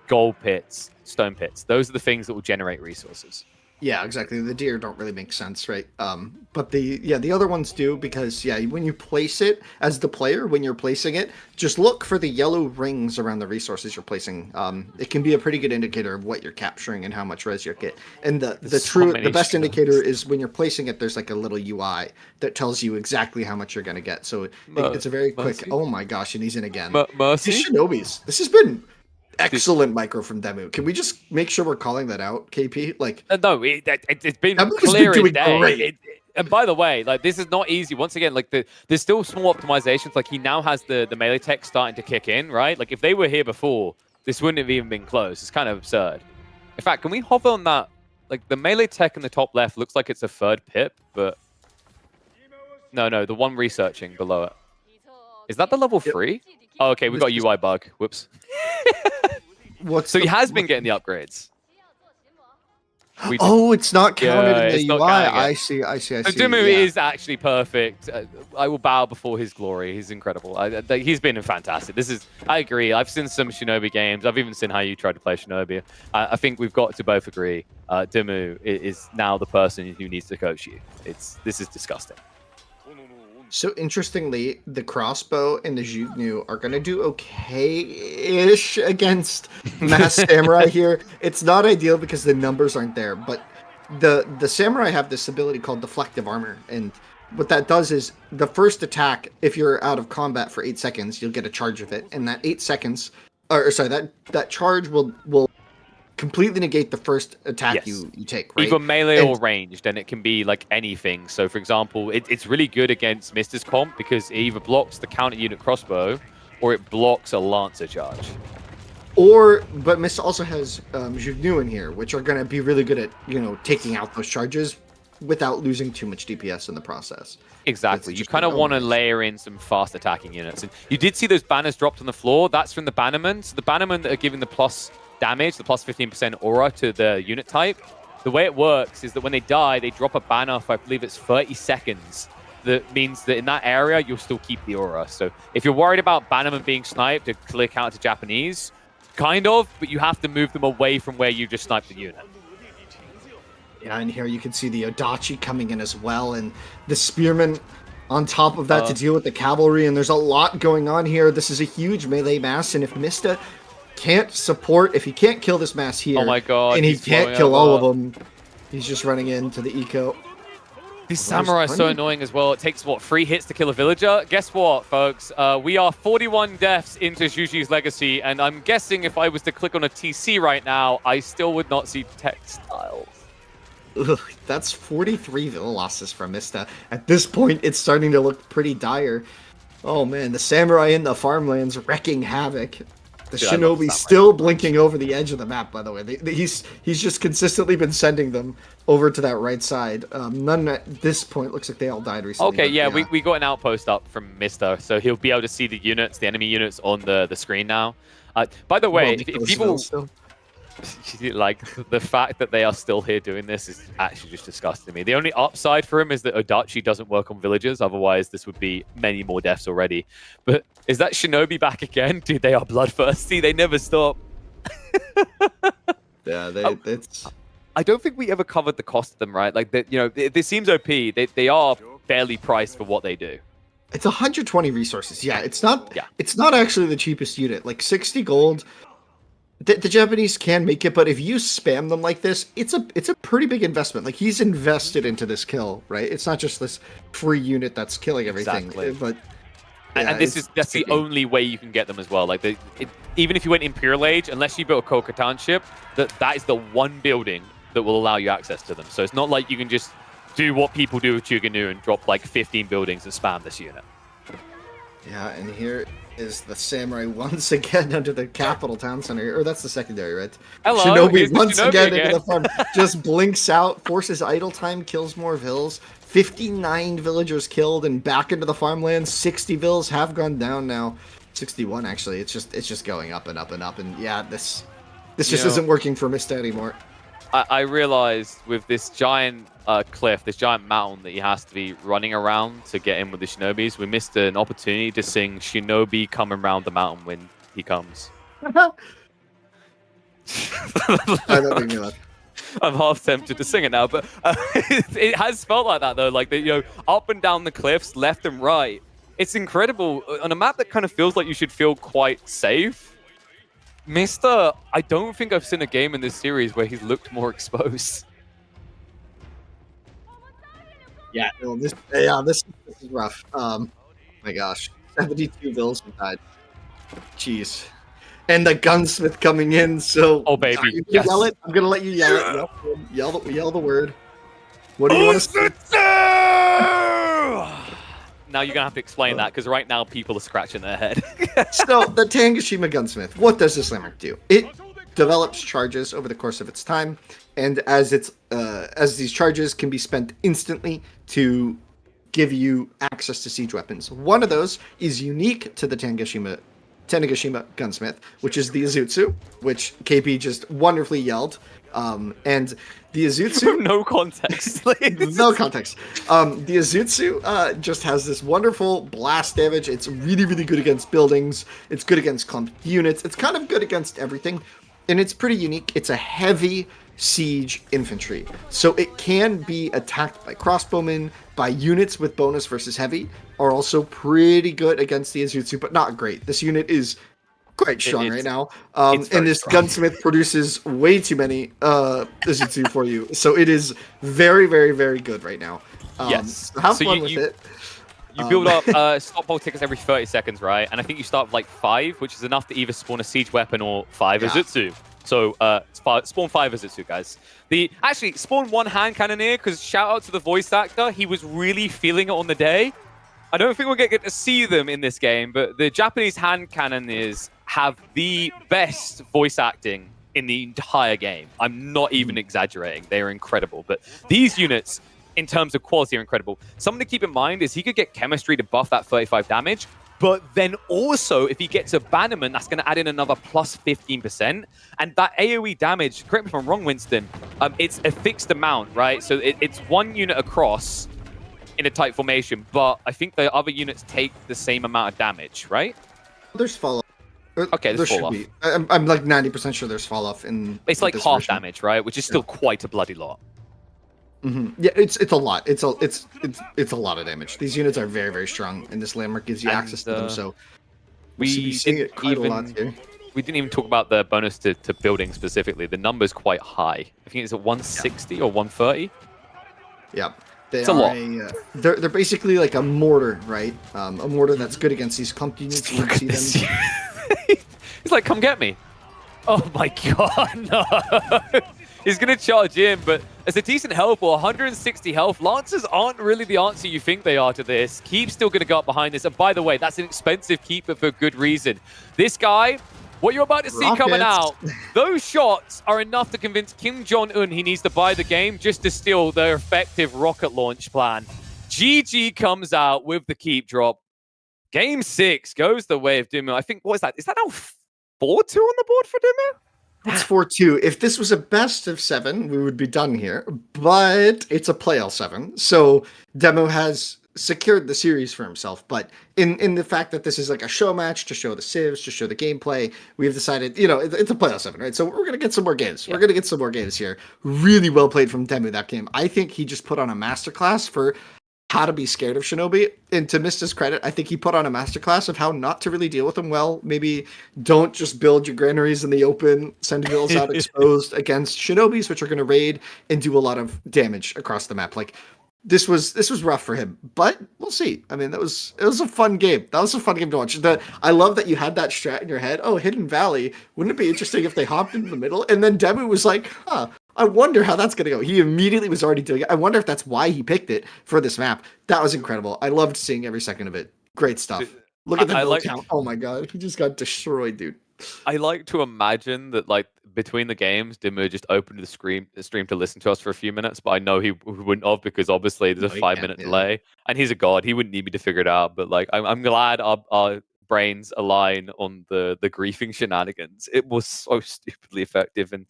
gold pits, stone pits. Those are the things that will generate resources. Yeah, exactly. The deer don't really make sense, right? But the other ones do, because when you place it as the player, when you're placing it, just look for the yellow rings around the resources you're placing. It can be a pretty good indicator of what you're capturing and how much res you get. And the best indicator is when you're placing it, there's like a little UI that tells you exactly how much you're going to get. So it's a very quick. Oh my gosh, and he's in again. Mercy? These Shinobis. This has been excellent micro from DeMu. Can we just make sure we're calling that out, KP? Like, no, it's been DeMu's clear been as day. And by the way, like, this is not easy. Once again, like, there's still small optimizations. Like, he now has the melee tech starting to kick in, right? Like, if they were here before, this wouldn't have even been close. It's kind of absurd. In fact, can we hover on that? Like, the melee tech in the top left looks like it's a 3rd pip, but no, the one researching below it. Is that the level 3? Oh, okay, we got a UI bug. Whoops. So he has been getting the upgrades. Oh, it's not counted Yeah, in the it's not UI. counting it. I see. So DeMu Yeah. is actually perfect. I will bow before his glory. He's incredible. He's been fantastic. I agree. I've seen some Shinobi games. I've even seen how you tried to play Shinobi. I think we've got to both agree. DeMu is now the person who needs to coach you. This is disgusting. So interestingly, the crossbow and the Jutnu are gonna do okay-ish against Mass Samurai here. It's not ideal because the numbers aren't there, but the Samurai have this ability called deflective armor, and what that does is the first attack, if you're out of combat for 8 seconds, you'll get a charge of it, and that 8 seconds, or sorry, that charge will completely negate the first attack Yes. you take, right? Either melee And or ranged, and it can be like anything. So, for example, it's really good against Mister's comp because it either blocks the counter unit crossbow or it blocks a lancer charge. But Mist also has Jutnu in here, which are going to be really good at, taking out those charges without losing too much DPS in the process. Exactly. You kind of want to layer in some fast attacking units. And you did see those banners dropped on the floor. That's from the bannermen. So the bannermen that are giving the plus damage, the plus 15% aura to the unit type. The way it works is that when they die, they drop a banner for, I believe it's 30 seconds. That means that in that area, you'll still keep the aura. So if you're worried about bannermen being sniped to click out to Japanese, kind of, but you have to move them away from where you just sniped the unit. Yeah, and here you can see the Odachi coming in as well, and the Spearman on top of that to deal with the cavalry, and there's a lot going on here. This is a huge melee mass, and if Mista can't support, if he can't kill this mass here, oh my God, and he can't kill all of them, he's just running into the eco. These samurai are so annoying as well. It takes, 3 hits to kill a villager? Guess what, folks? We are 41 deaths into Juju's legacy, and I'm guessing if I was to click on a TC right now, I still would not see textiles. Ugh, that's 43 villa losses from Mista. At this point, it's starting to look pretty dire. Oh man, the samurai in the farmlands wrecking havoc. The Shinobi still blinking over the edge of the map, by the way. He's just consistently been sending them over to that right side. None at this point. Looks like they all died recently. Okay, yeah. We got an outpost up from Mista, so he'll be able to see the units, the enemy units on the screen now. By the way, if people... like, the fact that they are still here doing this is actually just disgusting me. The only upside for him is that Odachi doesn't work on villagers. Otherwise, this would be many more deaths already. But is that Shinobi back again? Dude, they are bloodthirsty. They never stop. Yeah, it's... I don't think we ever covered the cost of them, right? Like, this seems OP. They are fairly priced for what they do. It's 120 resources. Yeah, it's not actually the cheapest unit. Like 60 gold... The Japanese can make it, but if you spam them like this, it's a pretty big investment. Like, he's invested into this kill, right? It's not just this free unit that's killing everything. Exactly. But yeah, and that's the only way you can get them as well. Like, even if you went Imperial Age, unless you built a Kokatan ship, that is the one building that will allow you access to them. So it's not like you can just do what people do with Chuganu and drop like 15 buildings and spam this unit. Yeah, and here is the samurai once again under the capital town center, or that's the secondary, right? Hello, Shinobi once again into the farm, just blinks out, forces idle time, kills more vills. 59 villagers killed, and back into the farmlands. 60 vills have gone down now. 61 actually. It's just going up and up and up, and yeah, this just isn't working for Mista anymore. I realized with this giant cliff, this giant mountain that he has to be running around to get in with the Shinobis, we missed an opportunity to sing Shinobi coming around the mountain when he comes. I don't think that. I'm half tempted to sing it now, but it has felt like that though. Like, up and down the cliffs, left and right. It's incredible on a map that kind of feels like you should feel quite safe. Mista, I don't think I've seen a game in this series where he's looked more exposed. Yeah, no, this is rough. My gosh, 72 vills have died. Jeez, and the gunsmith coming in. So, oh baby, you yell it. I'm gonna let you yell it. Yell the word. What do you want to say? Now you're gonna have to explain that, because right now people are scratching their head. So the Tanegashima Gunsmith, what does this Limerick do? It develops charges over the course of its time, and as these charges can be spent instantly to give you access to siege weapons. One of those is unique to the Tanegashima Tanegashima Gunsmith, which is the Izutsu, which KP just wonderfully yelled. And the Izutsu, No context. no context. The Izutsu just has this wonderful blast damage. It's really, really good against buildings. It's good against clumped units. It's kind of good against everything. And it's pretty unique. It's a heavy siege infantry. So it can be attacked by crossbowmen, by units with bonus versus heavy, are also pretty good against the Izutsu, but not great. This unit is quite strong right now. And this strong. Gunsmith produces way too many Izutsu for you. So it is very, very, very good right now. Yes. So have fun with it. You build up stockpile tickets every 30 seconds, right? And I think you start with like 5, which is enough to either spawn a siege weapon or 5 Izutsu. So spawn 5 Izutsu, guys. Actually, spawn 1 hand cannoneer, because shout out to the voice actor. He was really feeling it on the day. I don't think we're going to get to see them in this game, but the Japanese hand cannoneers have the best voice acting in the entire game. I'm not even exaggerating. They are incredible. But these units, in terms of quality, are incredible. Something to keep in mind is he could get chemistry to buff that 35 damage, but then also, if he gets abandonment, that's going to add in another plus 15%. And that AoE damage, correct me if I'm wrong, Winston, it's a fixed amount, right? So it's 1 unit across in a tight formation, but I think the other units take the same amount of damage, right? There's fall-off. Okay, there's fall-off. I'm like 90% sure there's fall-off in It's like half version. damage, right? Which is still quite a bloody lot. Yeah, it's a lot. It's a lot of damage. These units are very, very strong, and this landmark gives you access to them. So we see it quite a lot here. We didn't even talk about the bonus to building specifically. The number's quite high. I think it's at 160 or 130. Yeah, it's a lot. They're basically like a mortar, right? A mortar that's good against these clumped units. You can see them. He's like, "Come get me!" Oh my god, no! He's going to charge in, but as a decent health or 160 health, Lancers aren't really the answer you think they are to this. Keep's still going to go up behind this. And by the way, that's an expensive keep, but for good reason. This guy, what you're about to see coming out, those shots are enough to convince Kim Jong-un he needs to buy the game just to steal their effective rocket launch plan. GG comes out with the keep drop. Game 6 goes the way of DeMu. I think, what is that? Is that now 4-2 on the board for DeMu? It's 4-2. If this was a best of 7, we would be done here. But it's a playoff 7. So DeMu has secured the series for himself. But in the fact that this is like a show match to show the CIVS, to show the gameplay, we've decided, it's a playoff 7, right? So we're going to get some more games. Yeah. We're going to get some more games here. Really well played from DeMu that game. I think he just put on a masterclass for how to be scared of Shinobi. And to TheMista's credit, I think he put on a masterclass of how not to really deal with them well. Maybe don't just build your granaries in the open, send vills out exposed against Shinobis, which are going to raid and do a lot of damage across the map. Like, this was rough for him, but we'll see. I mean, it was a fun game. That was a fun game to watch. I love that you had that strat in your head. Oh, Hidden Valley. Wouldn't it be interesting if they hopped into the middle? And then DeMu was like, I wonder how that's going to go. He immediately was already doing it. I wonder if that's why he picked it for this map. That was incredible. I loved seeing every second of it. Great stuff. Look at the build count. Oh my god, he just got destroyed, dude. I like to imagine that, like, between the games, DeMu just opened the stream to listen to us for a few minutes, but I know he wouldn't have, because obviously there's a 5-minute delay, and he's a god. He wouldn't need me to figure it out, but like, I'm glad our brains align on the griefing shenanigans. It was so stupidly effective. And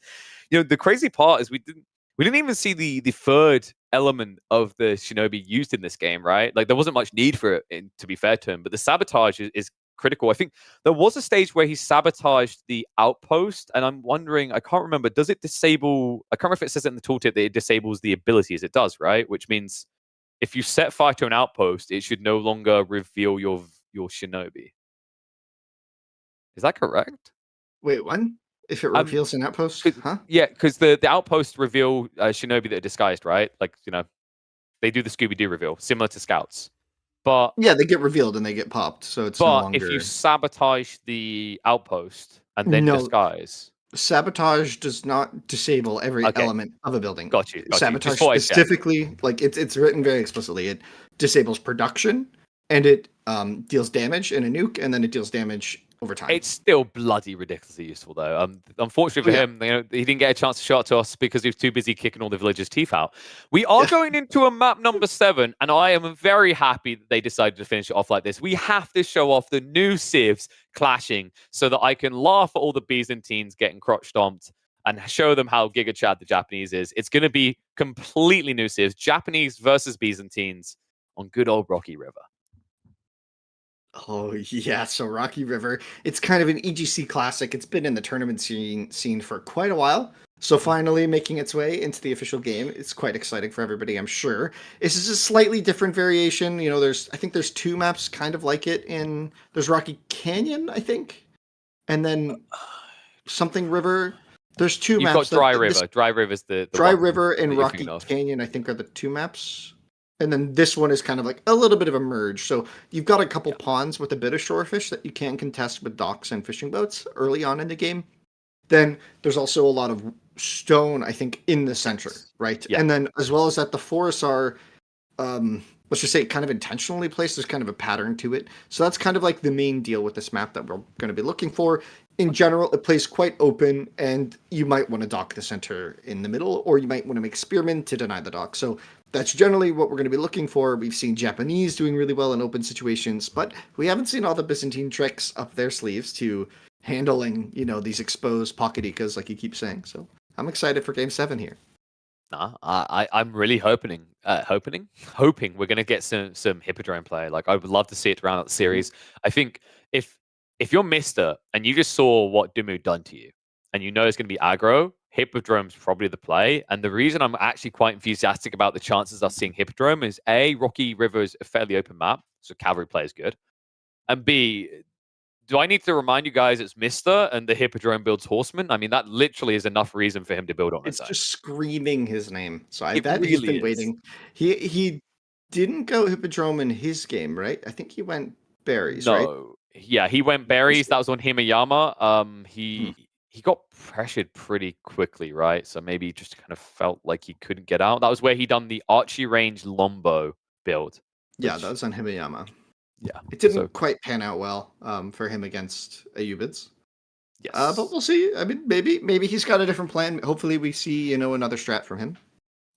the crazy part is we didn't even see the third element of the Shinobi used in this game, right? Like, there wasn't much need for it, to be fair to him, but the sabotage is critical. I think there was a stage where he sabotaged the outpost, and I'm wondering, I can't remember, does it disable, I can't remember if it says it in the tooltip that it disables the abilities. It does, right? Which means if you set fire to an outpost, it should no longer reveal your Shinobi. Is that correct? Wait, what? If it reveals an outpost? Huh? Yeah, because the outposts reveal Shinobi that are disguised, right? Like, they do the Scooby-Doo reveal, similar to Scouts. But yeah, they get revealed and they get popped, so it's no longer... if you sabotage the outpost and then disguise... Sabotage does not disable every element of a building. Got you. Sabotage specifically, like, it's written very explicitly. It disables production, and it deals damage in a nuke, and then it deals damage over time. It's still bloody ridiculously useful, though. Unfortunately for him, he didn't get a chance to show it to us because he was too busy kicking all the villagers' teeth out. We are going into a map number 7, and I am very happy that they decided to finish it off like this. We have to show off the new CIVS clashing so that I can laugh at all the Byzantines getting crotch stomped and show them how Giga Chad the Japanese is. It's going to be completely new CIVS, Japanese versus Byzantines on good old Rocky River. Oh yeah, so Rocky River, it's kind of an EGC classic. It's been in the tournament scene for quite a while. So finally making its way into the official game, it's quite exciting for everybody, I'm sure. This is a slightly different variation. You know, I think there's 2 maps kind of like it there's Rocky Canyon, I think, and then something River. There's 2 You've maps. got Dry River. Dry River's the Dry one River and Rocky Canyon, I think, are the 2 maps. And then this one is kind of like a little bit of a merge. So you've got a couple ponds with a bit of shorefish that you can contest with docks and fishing boats early on in the game. Then there's also a lot of stone, I think, in the center, right? Yeah. And then as well as that, the forests are, let's just say, kind of intentionally placed. There's kind of a pattern to it. So that's kind of like the main deal with this map that we're going to be looking for. In general, it plays quite open, and you might want to dock the center in the middle, or you might want to make spearmen to deny the dock. So that's generally what we're going to be looking for. We've seen Japanese doing really well in open situations, but we haven't seen all the Byzantine tricks up their sleeves to handling, these exposed pocketicas, like you keep saying. So I'm excited for Game 7 here. I'm really hoping we're going to get some Hippodrome play. Like, I would love to see it around the series. I think if you're Mr. and you just saw what DeMu done to you, and you know it's going to be aggro, Hippodrome's probably the play. And the reason I'm actually quite enthusiastic about the chances of seeing Hippodrome is A, Rocky River is a fairly open map, so cavalry play is good. And B, do I need to remind you guys it's Mr. and the Hippodrome builds horsemen? I mean, that literally is enough reason for him to build on It's his own. just screaming his name. So I It bet he's really been is. waiting. He didn't go Hippodrome in his game, right? I think he went berries, right? No. Yeah, he went berries. That was on Himayama. He got pressured pretty quickly, right? So maybe he just kind of felt like he couldn't get out. That was where he done the Archie range Lombo build. Yeah, that was on Himayama. Yeah. It didn't quite pan out well for him against Ayubids. Yes. But we'll see. I mean, maybe he's got a different plan. Hopefully we see, another strat from him.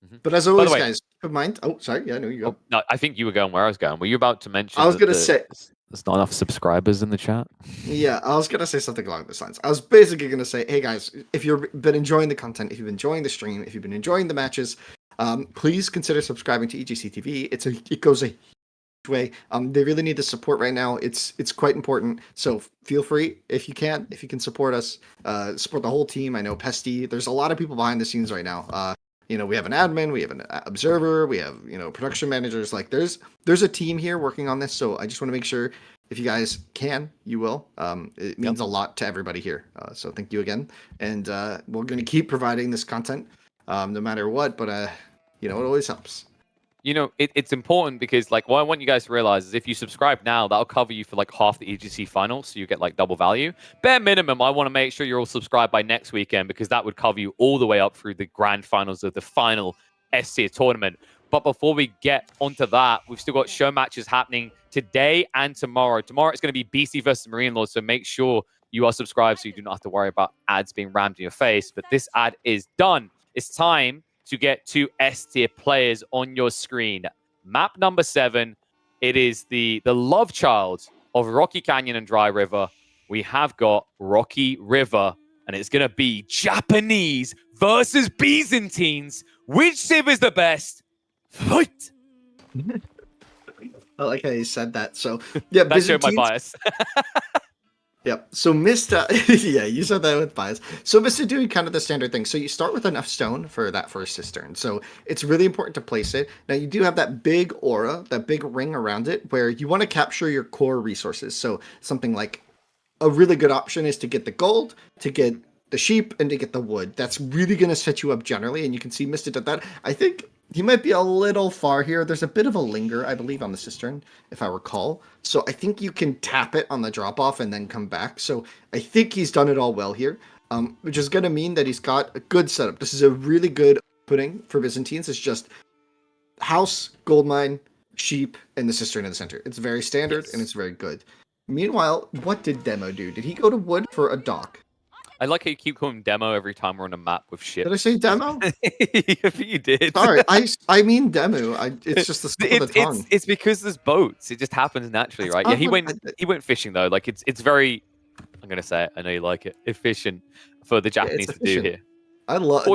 Mm-hmm. But as always, guys, keep in mind. Oh, sorry. Yeah, no, you go. Oh, no, I think you were going where I was going. Were you about to mention I was going to say there's not enough subscribers in the chat? Yeah, I was going to say something along those lines. I was basically going to say, hey, guys, if you've been enjoying the content, if you've been enjoying the stream, if you've been enjoying the matches, please consider subscribing to EGCTV. It goes a way. They really need the support right now. It's quite important. So feel free if you can support us, support the whole team. I know Pesty. There's a lot of people behind the scenes right now. We have an admin, we have an observer, we have production managers. Like there's a team here working on this. So I just want to make sure if you guys can, you will. It means a lot to everybody here. So thank you again, and we're going to keep providing this content no matter what. But it always helps. It's important because, like, what I want you guys to realize is if you subscribe now, that'll cover you for like half the EGC finals, so you get like double value. Bare minimum, I want to make sure you're all subscribed by next weekend because that would cover you all the way up through the grand finals of the final S-tier tournament. But before we get onto that, we've still got show matches happening today and tomorrow. Tomorrow it's going to be BC versus Marine Lords, so make sure you are subscribed so you do not have to worry about ads being rammed in your face. But this ad is done. It's time to get 2 S-tier players on your screen. Map number 7. It is the love child of Rocky Canyon and Dry River. We have got Rocky River, and it's going to be Japanese versus Byzantines. Which civ is the best? Fight! I like how you said that. So, yeah, that showed my bias. Yep. So Mista, yeah, you said that with bias. So Mista doing kind of the standard thing. So you start with enough stone for that first cistern. So it's really important to place it. Now you do have that big aura, that big ring around it, where you want to capture your core resources. So something like a really good option is to get the gold, to get the sheep, and to get the wood. That's really going to set you up generally. And you can see Mista did that. I think he might be a little far here. There's a bit of a linger, I believe, on the cistern, if I recall. So I think you can tap it on the drop-off and then come back. So I think he's done it all well here, which is going to mean that he's got a good setup. This is a really good opening for Byzantines. It's just house, gold mine, sheep, and the cistern in the center. It's very standard, and it's very good. Meanwhile, what did Demo do? Did he go to wood for a dock? I like how you keep calling demo every time we're on a map with ships. Did I say demo? You did. Sorry, I mean Demu. It's just the slip of the tongue. It's because there's boats. It just happens naturally, right? Yeah, he went fishing though. Like it's very. I'm gonna say it. I know you like it. Efficient for the Japanese to do here. I love.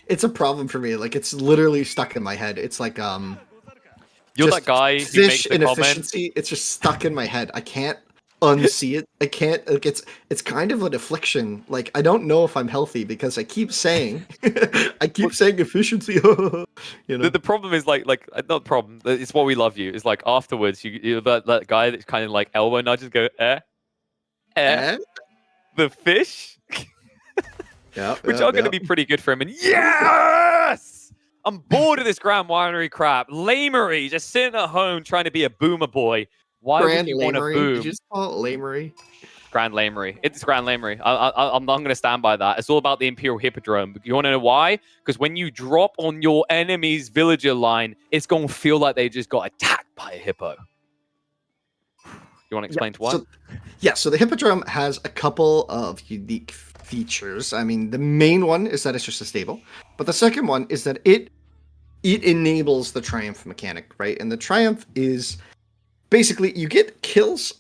It's a problem for me. Like it's literally stuck in my head. It's like You're that guy who makes the comment. Efficiency. It's just stuck in my head. I can't unsee it. I can't. Like it's kind of an affliction. Like I don't know if I'm healthy because I keep saying efficiency. You know. The problem is like not the problem. It's what we love you. It's like afterwards you're that guy that's kind of like elbow nudges go the fish. Which are going to be pretty good for him. And yes! I'm bored of this Grand Winery crap. Lamery, just sitting at home trying to be a boomer boy. Why would you want to boom? Did you just call it Lamery? Grand Lamery. It's Grand Lamery. I'm not going to stand by that. It's all about the Imperial Hippodrome. You want to know why? Because when you drop on your enemy's villager line, it's going to feel like they just got attacked by a hippo. You want to explain to why? So the Hippodrome has a couple of unique features. I mean, the main one is that it's just a stable, but the second one is that it enables the Triumph mechanic, right? And the Triumph is basically you get kills,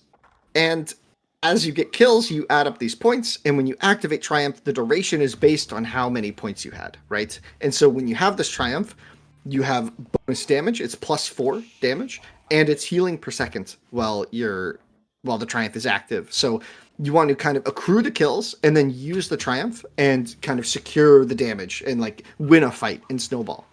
and as you get kills, you add up these points, and when you activate Triumph, the duration is based on how many points you had, right? And so when you have this Triumph, you have bonus damage. It's +4 damage, and it's healing per second while the Triumph is active. So you want to kind of accrue the kills and then use the Triumph and kind of secure the damage and like win a fight in Snowball.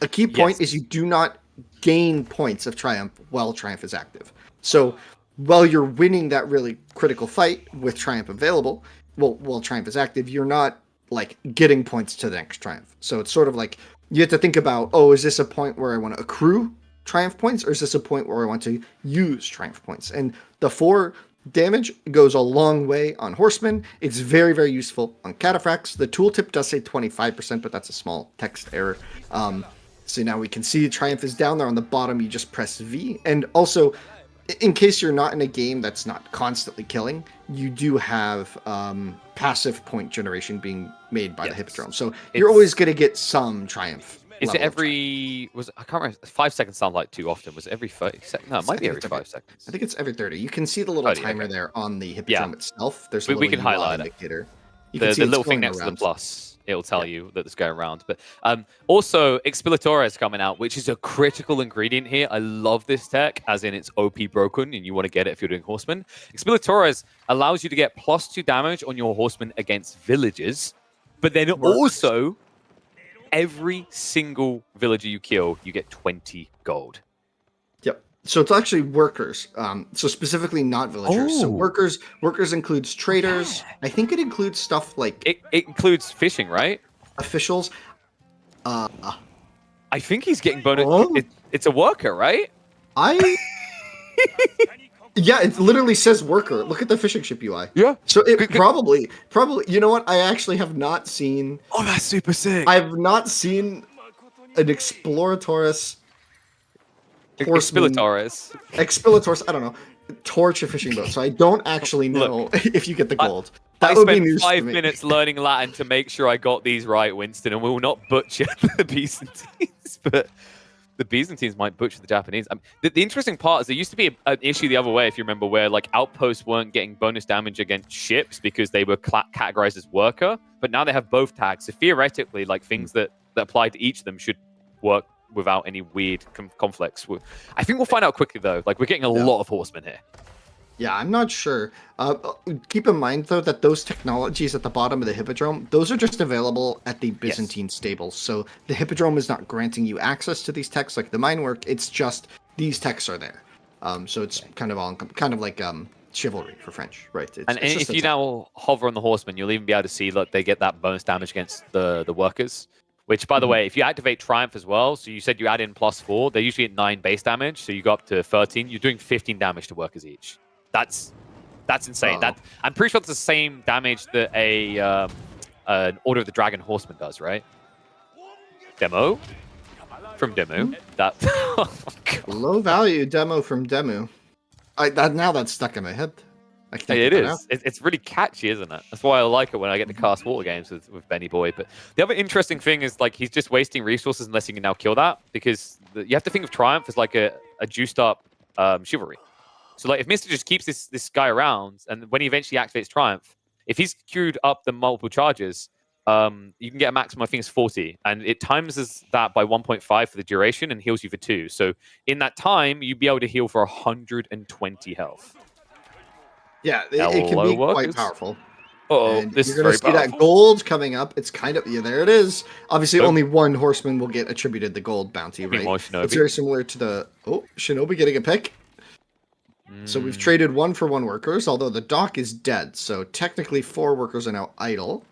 A key point is you do not gain points of Triumph while Triumph is active. So while you're winning that really critical fight with Triumph available, while Triumph is active, you're not like getting points to the next Triumph. So it's sort of like you have to think about, is this a point where I want to accrue Triumph points, or is this a point where I want to use Triumph points? And the 4 damage goes a long way on Horsemen. It's very, very useful on Cataphracts. The tooltip does say 25%, but that's a small text error. So now we can see Triumph is down there on the bottom. You just press V. And also, in case you're not in a game that's not constantly killing, you do have passive point generation being made by the Hippodrome. So you're always going to get some Triumph. Is it every... I can't remember. 5 seconds sound like too often. Was it every 30 seconds? No, it might be every 5 seconds. I think it's every 30. You can see the little timer there on the Hippodrome itself. There's a little we can highlight indicator. The little thing next to the plus. It'll tell you that it's going around. But also, Expilatore is coming out, which is a critical ingredient here. I love this tech, as in it's OP broken, and you want to get it if you're doing Horsemen. Expilatore allows you to get +2 damage on your Horsemen against villagers, but then also... every single villager you kill, you get 20 gold. Yep. So it's actually workers. So specifically not villagers. So workers includes traders. I think it includes stuff like... It includes fishing, right? Officials. I think he's getting bonus... It's a worker, right? Yeah, it literally says worker. Look at the fishing ship UI. Yeah. So it probably, you know what? I actually have not seen... Oh, that's super sick. I have not seen an Exploratorus horseman... Expilatores, I don't know. Torch a fishing boat. So I don't actually know if you get the gold. I spent 5 minutes learning Latin to make sure I got these right, Winston, and we will not butcher the Byzantines, but... the Byzantines might butcher the Japanese. The interesting part is there used to be an issue the other way, if you remember, where like outposts weren't getting bonus damage against ships because they were categorized as worker, but now they have both tags. So theoretically, like things that apply to each of them should work without any weird conflicts. I think we'll find out quickly, though. Like, we're getting a lot of horsemen here. Yeah, I'm not sure. Keep in mind, though, that those technologies at the bottom of the Hippodrome, those are just available at the Byzantine stables. So the Hippodrome is not granting you access to these techs like the mine work. It's just these techs are there. So it's kind of like chivalry for French, right? And if you now hover on the horsemen, you'll even be able to see that they get that bonus damage against the workers. Which, by the way, if you activate Triumph as well, so you said you add in +4, they're usually at 9 base damage, so you go up to 13. You're doing 15 damage to workers each. That's insane. I'm pretty sure it's the same damage that an Order of the Dragon Horseman does, right? Demo from DeMu. Oh, low value demo from DeMu. Now that's stuck in my head. I can't It get that out. is. It's really catchy, isn't it? That's why I like it when I get to cast water games with Benny Boy. But the other interesting thing is like he's just wasting resources unless he can now kill that, because you have to think of Triumph as like a juiced up chivalry. So like if Mister just keeps this guy around, and when he eventually activates Triumph, if he's queued up the multiple charges, you can get a maximum, I think it's 40, and it times that by 1.5 for the duration and heals you for 2. So in that time, you'd be able to heal for 120 health. Yeah, it can Hello, be quite workers. powerful. Oh, And this you're is going to very see powerful. that gold coming up. It's kind of, yeah, there it is. Obviously, Boom. only one horseman will get attributed the gold bounty, Be right? more It's Shinobi. very similar to the, Shinobi getting a pick. So we've traded 1 for 1 workers, although the dock is dead. So technically 4 workers are now idle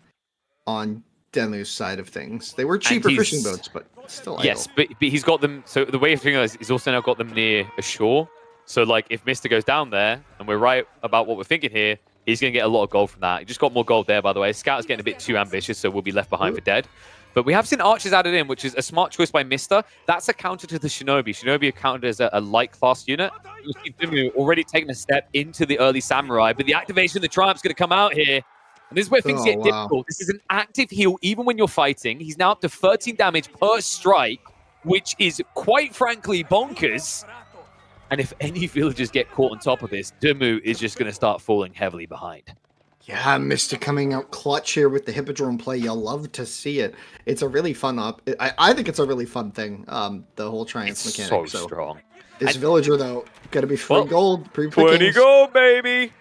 on DeMu's side of things. They were cheaper fishing boats, but still idle. Yes, but he's got them. So the way of thinking is he's also now got them near a shore. So like if Mister goes down there, and we're right about what we're thinking here, he's going to get a lot of gold from that. He just got more gold there, by the way. Scout is getting a bit too ambitious, so we'll be left behind for dead. But we have seen archers added in, which is a smart choice by Mister. That's a counter to the Shinobi. Shinobi are counted as a light class unit. You see DeMu already taking a step into the early samurai, but the activation of the Triumph's going to come out here. And this is where things get difficult. This is an active heal, even when you're fighting. He's now up to 13 damage per strike, which is quite frankly bonkers. And if any villagers get caught on top of this, DeMu is just going to start falling heavily behind. Yeah, Mister coming out clutch here with the Hippodrome play. You'll love to see it. It's a really fun I think it's a really fun thing, the whole Triumph mechanic. So strong. This villager, though, got to be free gold. 20 gold, baby!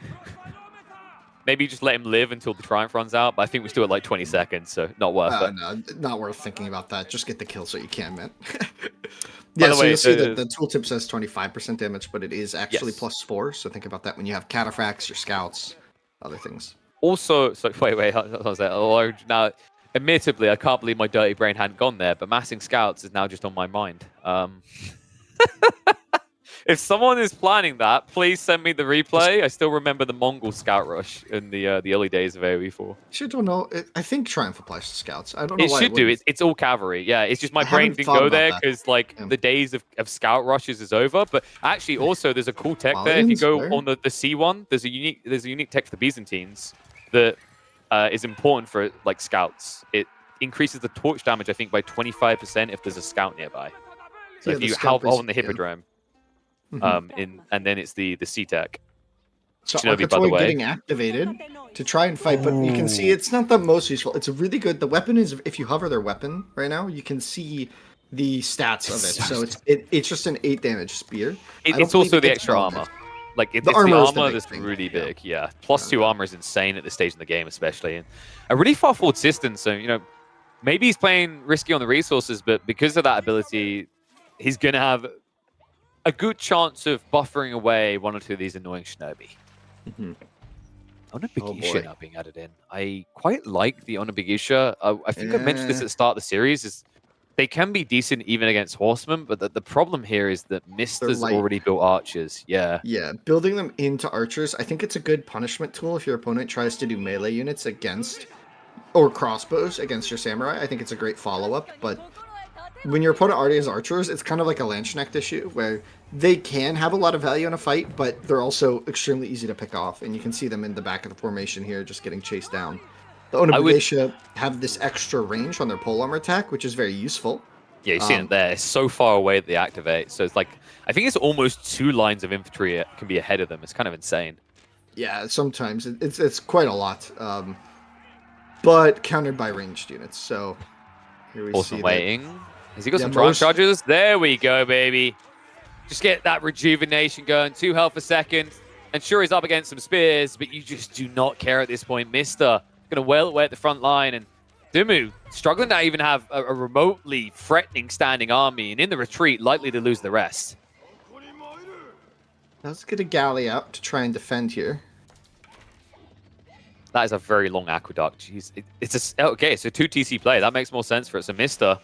Maybe just let him live until the Triumph runs out, but I think we still at like 20 seconds, so not worth it. No, not worth thinking about that. Just get the kill so you can, man. Yeah, so you'll see that the tooltip says 25% damage, but it is actually +4, so think about that when you have cataphracts, your scouts, other things. Also, so wait, now, admittedly, I can't believe my dirty brain hadn't gone there, but massing scouts is now just on my mind. If someone is planning that, please send me the replay. I still remember the Mongol scout rush in the early days of AoE4. Sure don't know. I think Triumph applies to scouts. I don't know why it should do. It's all cavalry. Yeah, it's just my brain didn't go there because like the days of scout rushes is over. But actually, also there's a cool tech there. If you go on the C1, there's a unique tech for the Byzantines that is important for like scouts. It increases the torch damage, I think, by 25% if there's a scout nearby. So if you help on the Hippodrome. And then it's the C-Tech. So Shinobi, by the way, getting activated to try and fight, but you can see it's not the most useful. It's really good. The weapon is, if you hover their weapon right now, you can see the stats of it. So it's just an 8 damage spear. It's also the extra armor. Like it's the armor that's really big. Yeah, +2 armor is insane at this stage in the game, especially, and a really far forward system. So maybe he's playing risky on the resources, but because of that ability, he's gonna have a good chance of buffering away 1 or 2 of these annoying Shinobi. Onabigisha now being added in. I quite like the Onabigisha. I think I mentioned this at the start of the series. Is they can be decent even against horsemen, but the problem here is that Mister's already built archers. Yeah. Yeah, building them into archers, I think it's a good punishment tool if your opponent tries to do melee units against, or crossbows against your samurai. I think it's a great follow-up, but when your opponent already has archers, it's kind of like a Landsknecht issue, where they can have a lot of value in a fight, but they're also extremely easy to pick off, and you can see them in the back of the formation here, just getting chased down. The Onabigisha have this extra range on their polearm attack, which is very useful. Yeah, you've seen it there. It's so far away that they activate, so it's like, I think it's almost 2 lines of infantry can be ahead of them. It's kind of insane. Yeah, sometimes. It's quite a lot, but countered by ranged units, so here we see waiting. Has he got some triumph charges? There we go, baby. Just get that rejuvenation going. 2 health a second. And sure, he's up against some spears, but you just do not care at this point. Mister going to wail away at the front line. And DeMu struggling to even have a remotely threatening standing army. And in the retreat, likely to lose the rest. Let's get a galley out to try and defend here. That is a very long aqueduct. Jeez. Okay, so 2 TC play. That makes more sense for it. So Mister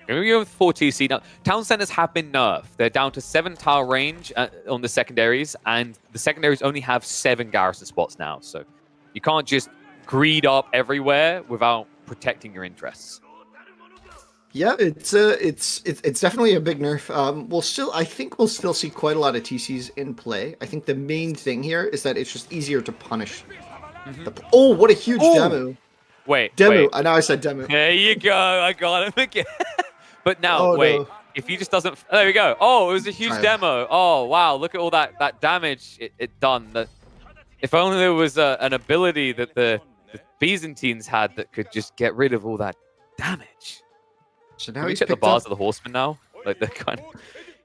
going to go with 4 TC. Now, town centers have been nerfed. They're down to 7 tile range on the secondaries, and the secondaries only have 7 garrison spots now. So you can't just greed up everywhere without protecting your interests. Yeah, it's definitely a big nerf. I think we'll still see quite a lot of TCs in play. I think the main thing here is that it's just easier to punish. Oh, what a huge Oh, demo! wait, Demo. wait. I know I said demo. There you go. I got him again. But now, Oh wait. no. If he just doesn't, there we go. Oh, it was a huge Try. demo. Oh wow, look at all that damage it done. That if only there was an ability that the Byzantines had that could just get rid of all that damage. So Can now we he's check the picked up. bars of the horseman now? Like they're kind of.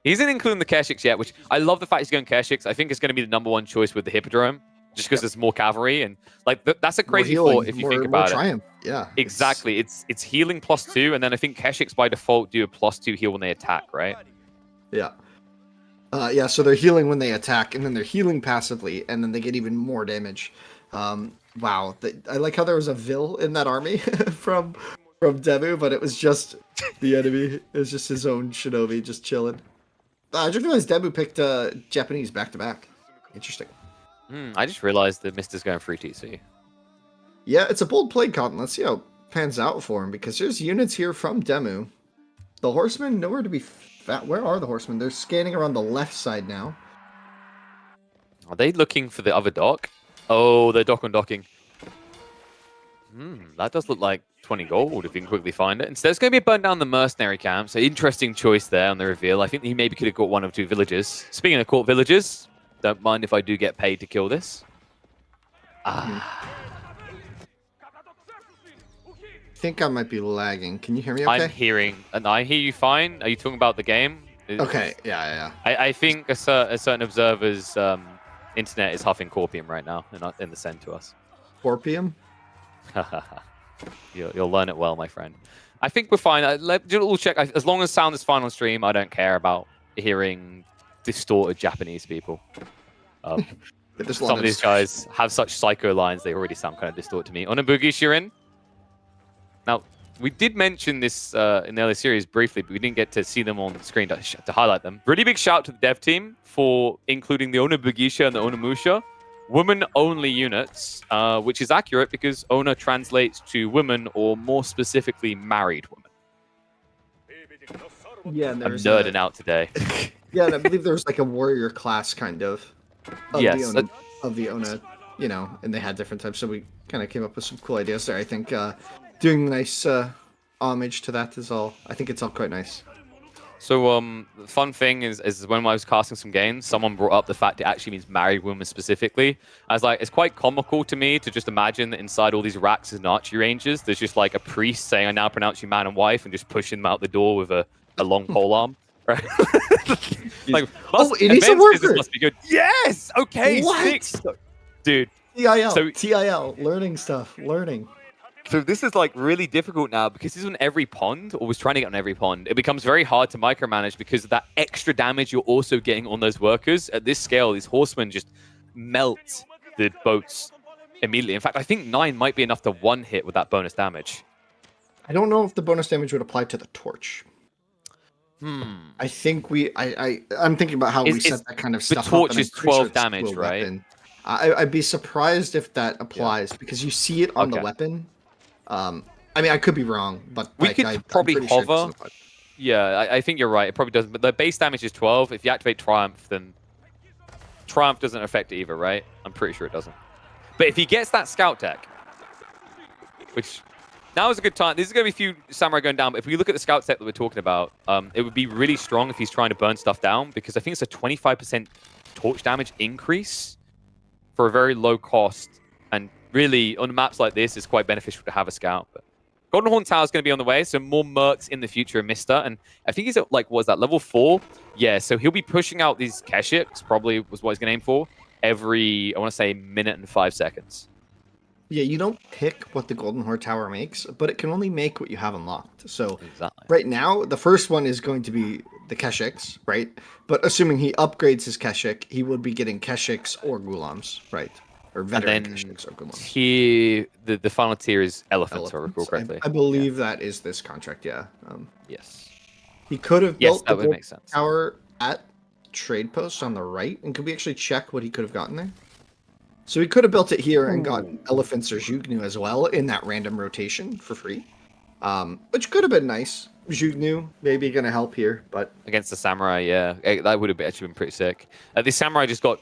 He isn't including the Keshiks yet, which I love the fact he's going Keshiks. I think it's going to be the #1 choice with the Hippodrome, just because there's more cavalry and like that's a More crazy healing, thought if you think more about it. triumph. Yeah, Exactly. It's healing +2, and then I think Keshiks by default do a +2 heal when they attack, right? Yeah. Yeah, so they're healing when they attack, and then they're healing passively, and then they get even more damage. Wow, I like how there was a Vil in that army from DeMu, but it was just the enemy. It was just his own shinobi just chilling. I just realized DeMu picked Japanese back-to-back. Interesting. I just realized that Mister's going free TC. Yeah, it's a bold play, Cotton. Let's see how it pans out for him, because there's units here from DeMu. The horsemen, nowhere to be found. Where are the horsemen? They're scanning around the left side now. Are they looking for the other dock? Oh, they're dock on docking. That does look like 20 gold if you can quickly find it. Instead, it's going to be burn down the mercenary camp. So interesting choice there on the reveal. I think he maybe could have got 1 or 2 villages. Speaking of court villages, don't mind if I do get paid to kill this. I think I might be lagging. Can you hear me okay? I'm hearing, and I hear you fine. Are you talking about the game? Okay, yeah. I think a certain observer's internet is huffing corpium right now in the send to us. Corpium? You'll learn it well, my friend. I think we're fine. We'll check. As long as sound is fine on stream, I don't care about hearing distorted Japanese people. Some of these guys have such psycho lines, they already sound kind of distorted to me. Onabugi Shirin. Now, we did mention this in the earlier series briefly, but we didn't get to see them on screen to highlight them. Really big shout to the dev team for including the Onabugisha and the Onamusha. Women-only units, which is accurate because Ona translates to women, or more specifically, married women. Yeah, I'm nerding out today. Yeah, and I believe there was like a warrior class kind of Yes. of the Ona, you know, and they had different types, so we kind of came up with some cool ideas there. I think doing nice homage to that is all. I think it's all quite nice. So, the fun thing is when I was casting some games, someone brought up the fact it actually means married women specifically. I was like, it's quite comical to me to just imagine that inside all these racks and archery ranges, there's just like a priest saying, I now pronounce you man and wife, and just pushing them out the door with a long pole arm. Right? Like, it is a worker. Must be good. Yes! Okay, What? 6. Dude. TIL, learning stuff, learning. So this is like really difficult now because he's on every pond, or was trying to get on every pond. It becomes very hard to micromanage because of that extra damage you're also getting on those workers. At this scale, these horsemen just melt the boats immediately. In fact, I think 9 might be enough to one hit with that bonus damage. I don't know if the bonus damage would apply to the torch. I think I'm thinking about how we set that kind of stuff. The torch up, is 12 damage, right? I'd be surprised if that applies because you see it on the weapon. I mean, I could be wrong, but we could probably hover. Sure yeah, I think you're right. It probably doesn't. But the base damage is 12. If you activate Triumph, then Triumph doesn't affect it either, right? I'm pretty sure it doesn't. But if he gets that scout tech, which now is a good time. This is going to be a few samurai going down, but if we look at the scout tech that we're talking about, it would be really strong if he's trying to burn stuff down, because I think it's a 25% torch damage increase for a very low cost. And really, on maps like this, it's quite beneficial to have a scout. But Golden Horn Tower is going to be on the way, so more mercs in the future in Mista. And I think he's at, like, what was that, level 4? Yeah, so he'll be pushing out these Keshiks, probably was what he's going to aim for, every, I want to say, minute and 5 seconds. Yeah, you don't pick what the Golden Horn Tower makes, but it can only make what you have unlocked. So exactly. Right now, the first one is going to be the Keshiks, right? But assuming he upgrades his Keshik, he would be getting Keshiks or Gulams, right? Or veteran Keshiks or Gulams. Here, the final tier is Elephants, if I recall correctly. I believe that is this contract, yeah. Yes. He could have built that would make sense. Tower at Trade Post on the right, and could we actually check what he could have gotten there? So he could have built it here and gotten Elephants or Jugnu as well in that random rotation for free, which could have been nice. Jeanne maybe going to help here, but Against the samurai, yeah, that would have actually been pretty sick. The samurai just got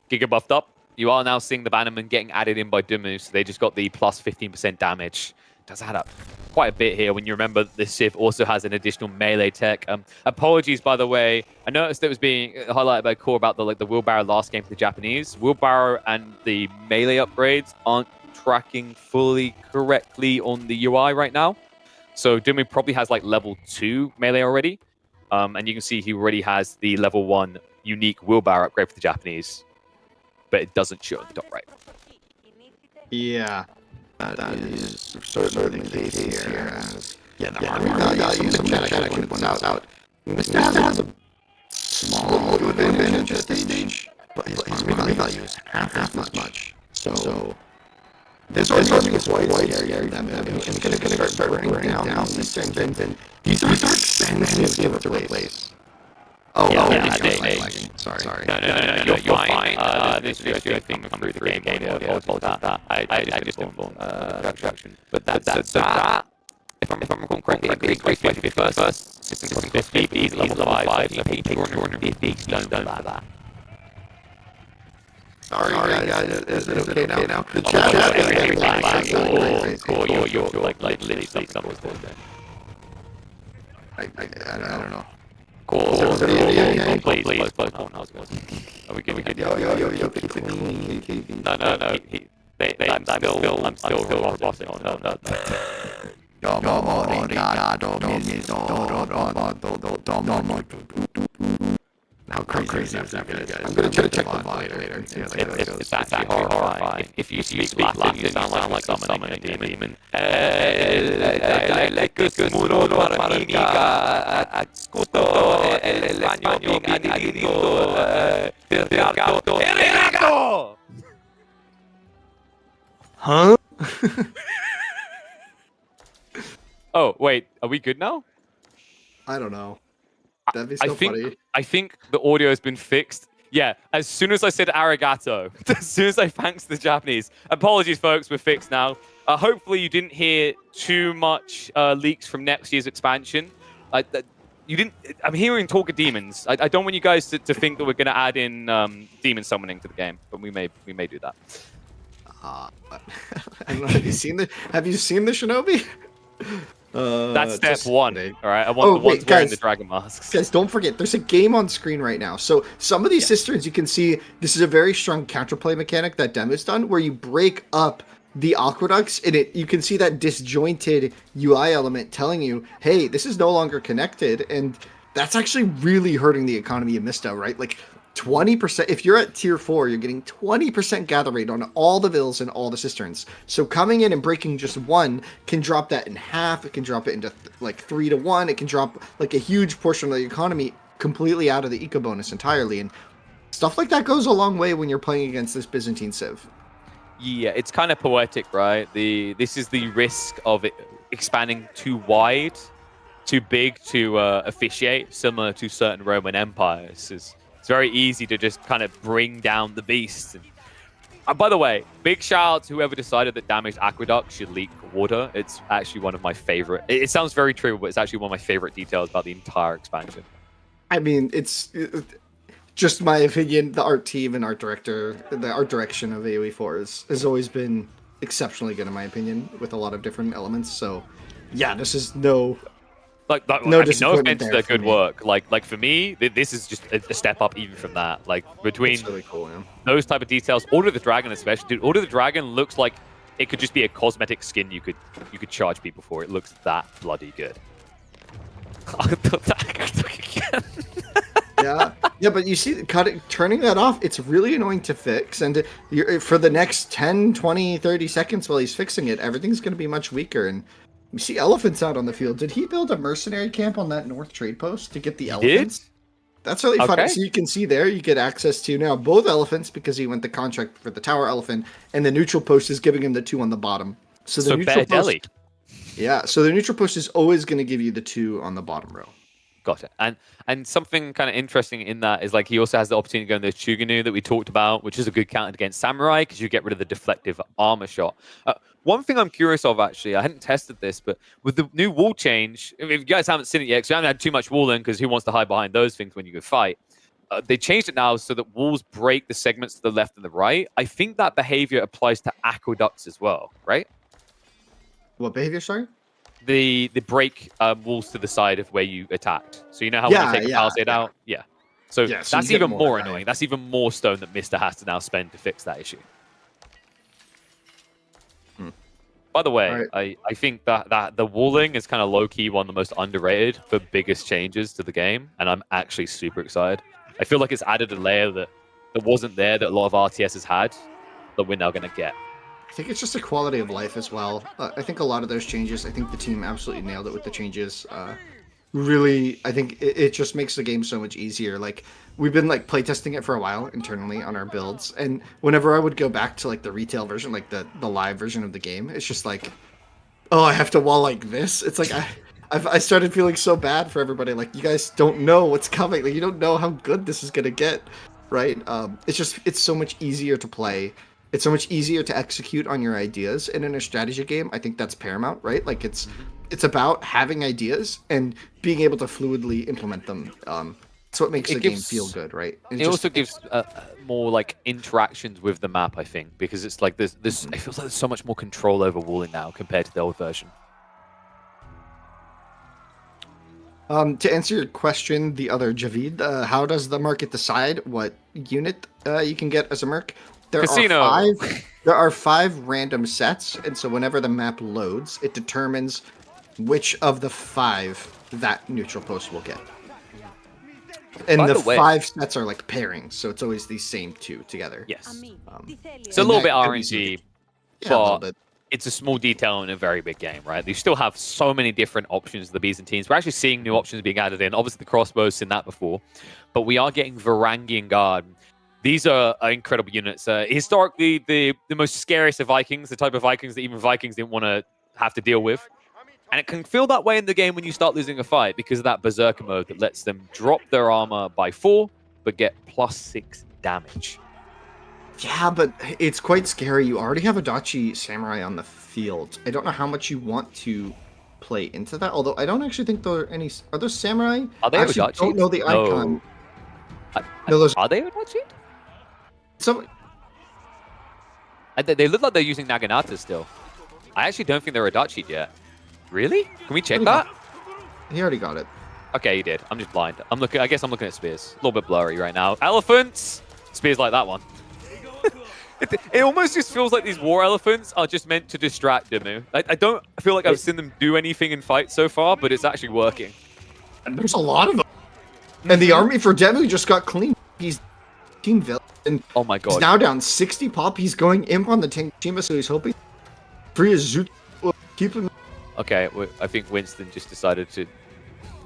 giga buffed up. You are now seeing the bannerman getting added in by DeMu, so they just got the plus 15% damage. Does add up quite a bit here when you remember the Civ also has an additional melee tech. Apologies, by the way. I noticed it was being highlighted by Core about the wheelbarrow last game for the Japanese. Wheelbarrow and the melee upgrades aren't tracking fully correctly on the UI right now. So DeMu probably has like level 2 melee already. And you can see he already has the level 1 unique wheelbarrow upgrade for the Japanese. But it doesn't show at the top right. yeah. That is certainly the case here. As, yeah, the army values and mechanic when it went out. Mista has a small motive advantage at this stage, but his army value is half as much. So this army is quite scary. Them and gonna start bringing down these strengths, and these are expensive to replace. Oh, yeah, lagging. Sorry. No, you're fine. This video thing through the game audio. Apologies about that. I just didn't phone distraction. But that's that. If I'm recalling correctly, I think it's 51st, 650, he's level 5, I think 250, done that. Sorry, guys, is it okay now? The chat is cool, you're like literally something was there. I don't know. Cool. Please. Are we good? Yo, No. I'm still bossing. No. How crazy is that, guys? I'm gonna try to check the VOD later. It's actually horrifying. If you speak Latin, you sound like summoning a demon. Huh? Oh, wait. Are we good now? I don't know. That'd be so funny. I think the audio has been fixed. Yeah, as soon as I said arigato, as soon as I thanked the Japanese. Apologies, folks, we're fixed now. Hopefully you didn't hear too much leaks from next year's expansion. You didn't. I'm hearing talk of demons. I don't want you guys to think that we're going to add in demon summoning to the game, but we may do that. I don't know. Have you seen the Shinobi? That's step one. All right, I want the ones wearing the dragon masks. Guys, don't forget, there's a game on screen right now. So some of these cisterns, you can see this is a very strong counterplay mechanic that DeMu's done, where you break up the aqueducts, and you can see that disjointed UI element telling you, hey, this is no longer connected, and that's actually really hurting the economy of Mista, right? Like 20%, if you're at tier 4, you're getting 20% gather rate on all the vills and all the cisterns. So coming in and breaking just one can drop that in half. It can drop it into like 3 to 1. It can drop like a huge portion of the economy completely out of the eco bonus entirely. And stuff like that goes a long way when you're playing against this Byzantine Civ. Yeah, it's kind of poetic, right? This is the risk of it expanding too wide, too big to officiate, similar to certain Roman empires. It's very easy to just kind of bring down the beast. And by the way, big shout out to whoever decided that damaged aqueduct should leak water. It's actually one of my favorite. It sounds very true, but it's actually one of my favorite details about the entire expansion. I mean, it's just my opinion. The art team and art director, the art direction of AoE 4 has always been exceptionally good in my opinion, with a lot of different elements. So, yeah, this is no offense to their good work. Like for me, this is just a step up even from that. Like between really cool, those type of details, Order of the Dragon especially. Dude, Order of the Dragon looks like it could just be a cosmetic skin you could charge people for. It looks that bloody good. yeah, but you see, turning that off, it's really annoying to fix. And for the next 10, 20, 30 seconds while he's fixing it, everything's going to be much weaker. And we see elephants out on the field. Did he build a mercenary camp on that north trade post to get the elephants? Did? That's really funny. So you can see there, you get access to now both elephants because he went the contract for the tower elephant, and the neutral post is giving him the 2 on the bottom. So the neutral post, yeah, so the neutral post is always going to give you the 2 on the bottom row. Gotcha. And something kind of interesting in that is like he also has the opportunity to go in those Chuganu that we talked about, which is a good counter against Samurai because you get rid of the deflective armor shot. One thing I'm curious of, actually, I hadn't tested this, but with the new wall change, if you guys haven't seen it yet, because we haven't had too much wall in, because who wants to hide behind those things when you go fight? They changed it now so that walls break the segments to the left and the right. I think that behavior applies to aqueducts as well, right? What behavior, sorry? The break walls to the side of where you attacked. So you know how when you take a palisade out? Yeah. So so that's even more annoying. That's even more stone that Mista has to now spend to fix that issue. By the way, I think that the walling is kind of low-key one of the most underrated for biggest changes to the game, and I'm actually super excited. I feel like it's added a layer that wasn't there that a lot of RTSs had that we're now going to get. I think it's just a quality of life as well. I think a lot of those changes, I think the team absolutely nailed it with the changes. Really, I think it just makes the game so much easier. Like, we've been like playtesting it for a while internally on our builds, and whenever I would go back to like the retail version, like the live version of the game, it's just like, oh, I have to wall like this. It's like I started feeling so bad for everybody. Like, you guys don't know what's coming. Like, you don't know how good this is gonna get, right? It's so much easier to play. It's so much easier to execute on your ideas, and in a strategy game, I think that's paramount, right? Like, it's about having ideas and being able to fluidly implement them. That's what makes the game feel good, right? It also gives more like interactions with the map, I think, because it's like this. It feels like there's so much more control over walling now compared to the old version. To answer your question, the other Javid, how does the market decide what unit you can get as a merc? There are 5 random sets, and so whenever the map loads, it determines which of the 5 that neutral post will get. And the 5 sets are like pairings, so it's always these same 2 together. Yes. It's a little bit RNG, but it's a small detail in a very big game, right? You still have so many different options, the Byzantines. We're actually seeing new options being added in. Obviously, the crossbows, seen that before. But we are getting Varangian Guard. These are incredible units. Historically, the most scariest of Vikings, the type of Vikings that even Vikings didn't want to have to deal with. And it can feel that way in the game when you start losing a fight because of that Berserker mode that lets them drop their armor by 4, but get +6 damage. Yeah, but it's quite scary. You already have a Dachi Samurai on the field. I don't know how much you want to play into that, although I don't actually think there are any... Are those Samurai? Are they Odachi? I don't know the icon. No, are they Odachi? They look like they're using Naginata still. I actually don't think they're Adachi yet. Really? Can we check that? He already got it. Okay, he did. I'm just blind. I guess I'm looking at spears. A little bit blurry right now. Elephants! Spears like that one. It almost just feels like these war elephants are just meant to distract DeMu. I don't feel like I've seen them do anything in fights so far, but it's actually working. And there's a lot of them. And the army for DeMu just got clean. He's team villain. Oh my god. He's now down 60 pop. He's going imp on the Tengshima, so he's hoping free as Zoot will keep him. Okay, I think Winston just decided to...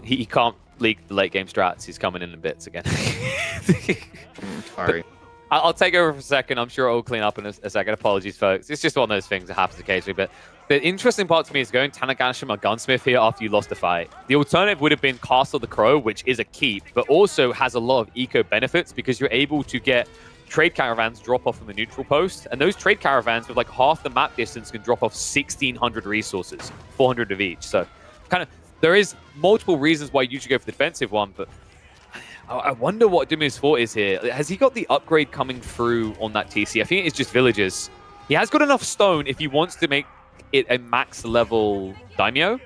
He can't leak the late game strats. He's coming in bits again. Sorry. I'll take over for a second. I'm sure it'll clean up in a second. Apologies, folks. It's just one of those things that happens occasionally. But the interesting part to me is going Tanagashima Gunsmith here after you lost the fight. The alternative would have been Castle the Crow, which is a keep, but also has a lot of eco benefits because you're able to get trade caravans drop off from the neutral post. And those trade caravans with like half the map distance can drop off 1,600 resources, 400 of each. So kind of there is multiple reasons why you should go for the defensive one, but I wonder what DeMu's thought is here. Has he got the upgrade coming through on that TC? I think it's just villages. He has got enough stone if he wants to make it a max level daimyo,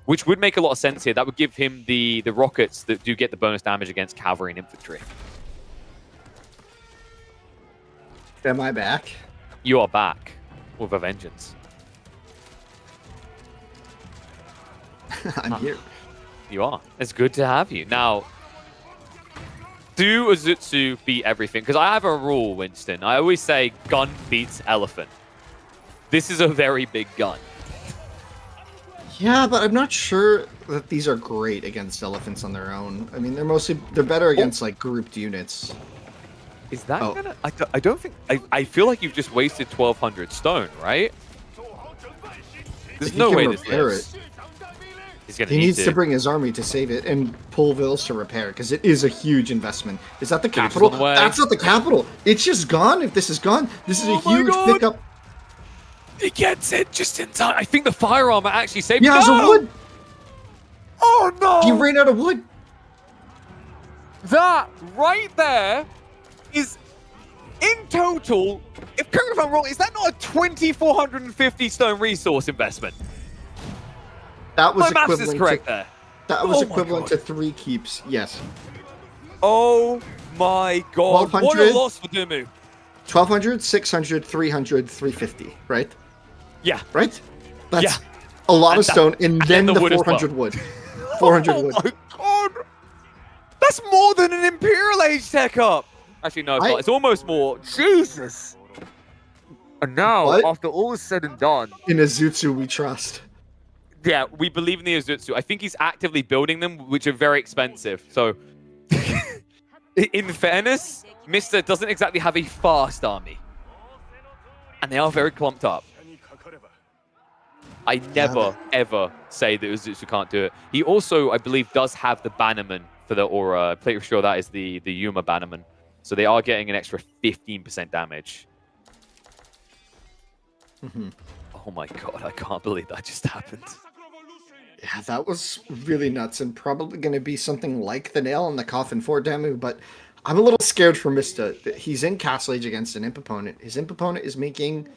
which would make a lot of sense here. That would give him the rockets that do get the bonus damage against cavalry and infantry. Am I back? You are back with a vengeance. I'm here. You are. It's good to have you. Now, do Ozutsu beat everything? Because I have a rule, Winston. I always say gun beats elephant. This is a very big gun. Yeah, but I'm not sure that these are great against elephants on their own. I mean, they're better against like grouped units. Is that gonna... I don't think... I feel like you've just wasted 1,200 stone, right? There's no way this lives. He's gonna He need needs to. to bring his army to save it and pull Vils to repair, because it is a huge investment. Is that the Village is capital? on the way. That's not the capital. It's just gone. If this is gone, this is a Oh my huge God. pickup. He gets it just in time. I think the fire armor actually saved. He has a wood. Oh no! He ran out of wood. That right there is in total. If correct me if I'm wrong, is that not a 2,450 stone resource investment? That was My maths is equivalent correct to, there. that was Oh my equivalent God. to 3 keeps. Yes. Oh my God! What a 1,200. loss for DeMu. 1,200, 600, 300, 350. Right? Yeah. Right? That's Yeah. a lot And of stone, and then the wood as 400 well. wood. 400 Oh wood. my God! That's more than an Imperial Age tech up. Actually, no, it's not. It's almost more. Jesus. And now, But after all is said and done, in Azutsu we trust. yeah, we believe in the Azutsu. I think he's actively building them, which are very expensive. So, in fairness, Mr. doesn't exactly have a fast army. And they are very clumped up. I never, ever say that Azutsu can't do it. He also, I believe, does have the Bannerman for the aura. I'm pretty sure that is the Yuma Bannerman. So they are getting an extra 15% damage. Oh my God, I can't believe that just happened. Yeah, that was really nuts, and probably going to be something like the nail in the coffin for DeMu, but I'm a little scared for Mista. He's in Castle Age against an imp opponent. His imp opponent is making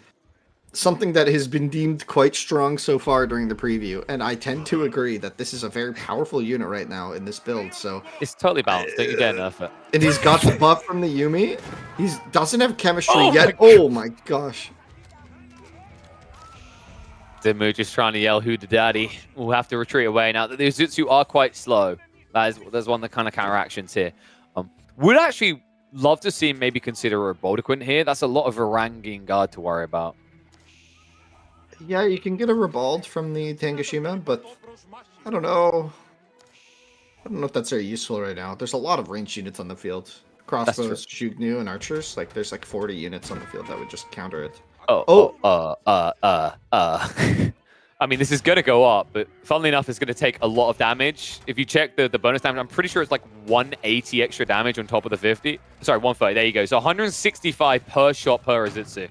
something that has been deemed quite strong so far during the preview, and I tend to agree that this is a very powerful unit right now in this build, so... It's totally balanced. Don't you dare nerf it. And he's got the buff from the Yumi. He doesn't have chemistry Oh yet. my Oh my gosh. DeMu just trying to yell, who the daddy? We'll have to retreat away. Now, the Azutsu are quite slow. There's one of the kind of counteractions here. Would actually love to see him maybe consider a Boldequin here. That's a lot of Varangian Guard to worry about. Yeah, you can get a Ribald from the Tangashima, but I don't know. I don't know if that's very useful right now. There's a lot of ranged units on the field. Crossbows, Shugnu, and archers. Like, there's like 40 units on the field that would just counter it. I mean, this is going to go up, but funnily enough, it's going to take a lot of damage. If you check the bonus damage, I'm pretty sure it's like 180 extra damage on top of the 50. Sorry, 130. There you go. So 165 per shot per Azutsu.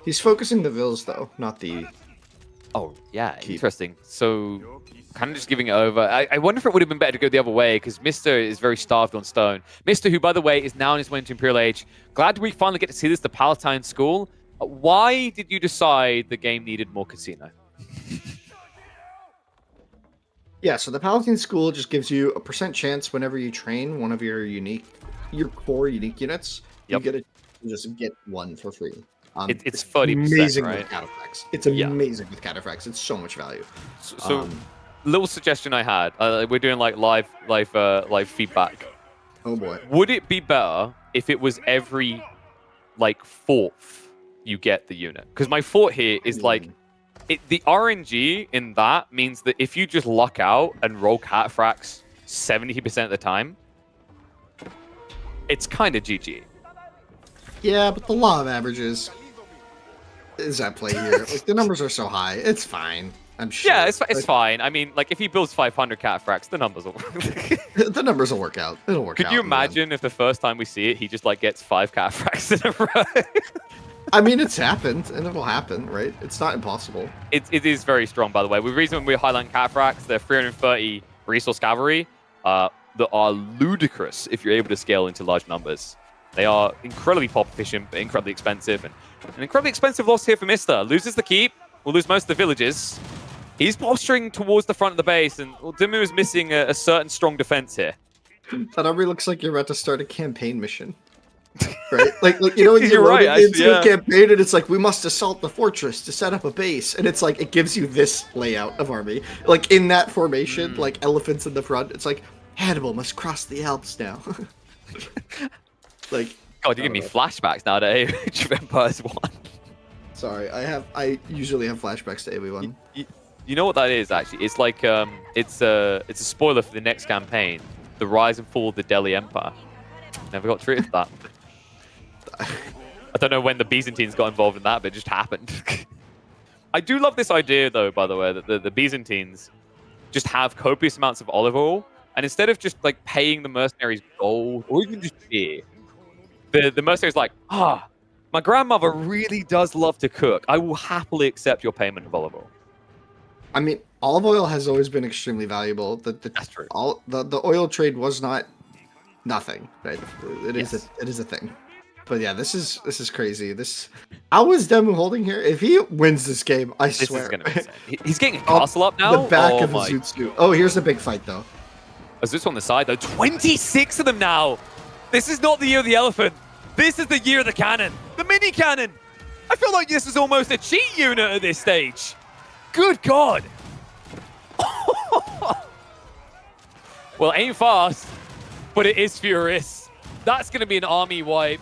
He's focusing the Vils, though, not the... Oh, yeah. Interesting. So kind of just giving it over. I wonder if it would have been better to go the other way, because Mr. is very starved on stone. Mr., who, by the way, is now on his way into Imperial Age. Glad we finally get to see this, the Palatine School. Why did you decide the game needed more casino? Yeah, so the Palatine School just gives you a % chance whenever you train one of your core unique units. Yep. You get just get one for free. It's 30%, amazing right? with cataphracts. It's amazing with cataphracts. It's so much value. So little suggestion I had. We're doing like live feedback. Oh boy. Would it be better if it was every like 4th you get the unit? Because my thought here is like the RNG in that means that if you just luck out and roll cataphracts 70% of the time, it's kind of GG. Yeah, but the law of averages is at play here. Like, the numbers are so high. It's fine. I'm sure. Yeah, it's fine. I mean, like, if he builds 500 cataphracts, the numbers will... the numbers will work out. It'll work out. Could you imagine if the first time we see it, he just, like, gets 5 cataphracts in a row? I mean, it's happened, and it'll happen, right? It's not impossible. It is very strong, by the way. The reason we're highlighting cataphracts, they're 330 resource cavalry that are ludicrous if you're able to scale into large numbers. They are incredibly pop efficient, but incredibly expensive. And an incredibly expensive loss here for Mr. Loses the keep, will lose most of the villages. He's posturing towards the front of the base, and DeMu is missing a certain strong defense here. That already looks like you're about to start a campaign mission. Right? Like you know when you're right, into a campaign and it's like, we must assault the fortress to set up a base, and it's like, it gives you this layout of army. Like, in that formation, like elephants in the front, it's like, Hannibal must cross the Alps now. Like, God, you give me flashbacks now to Age of Empires 1. Sorry, I usually have flashbacks to AV1. You know what that is, actually? It's like it's a spoiler for the next campaign, the rise and fall of the Delhi Empire. Never got treated for that. I don't know when the Byzantines got involved in that, but it just happened. I do love this idea, though, by the way, that the Byzantines, just have copious amounts of olive oil, and instead of just like paying the mercenaries gold or even just beer, the mercenaries like, my grandmother really does love to cook. I will happily accept your payment of olive oil. I mean, olive oil has always been extremely valuable. That's true. The oil trade was not nothing, right? It Yes. is a thing. But yeah, this is crazy. How is DeMu holding here? If he wins this game, I This swear. is gonna be insane. He's getting a castle up now. The back Oh of my. Azutsu. Oh, here's a big fight though. Is this on the side though? 26 of them now. This is not the year of the elephant. This is the year of the cannon. The mini cannon. I feel like this is almost a cheat unit at this stage. Good God. Well, aim fast, but it is furious. That's going to be an army wipe.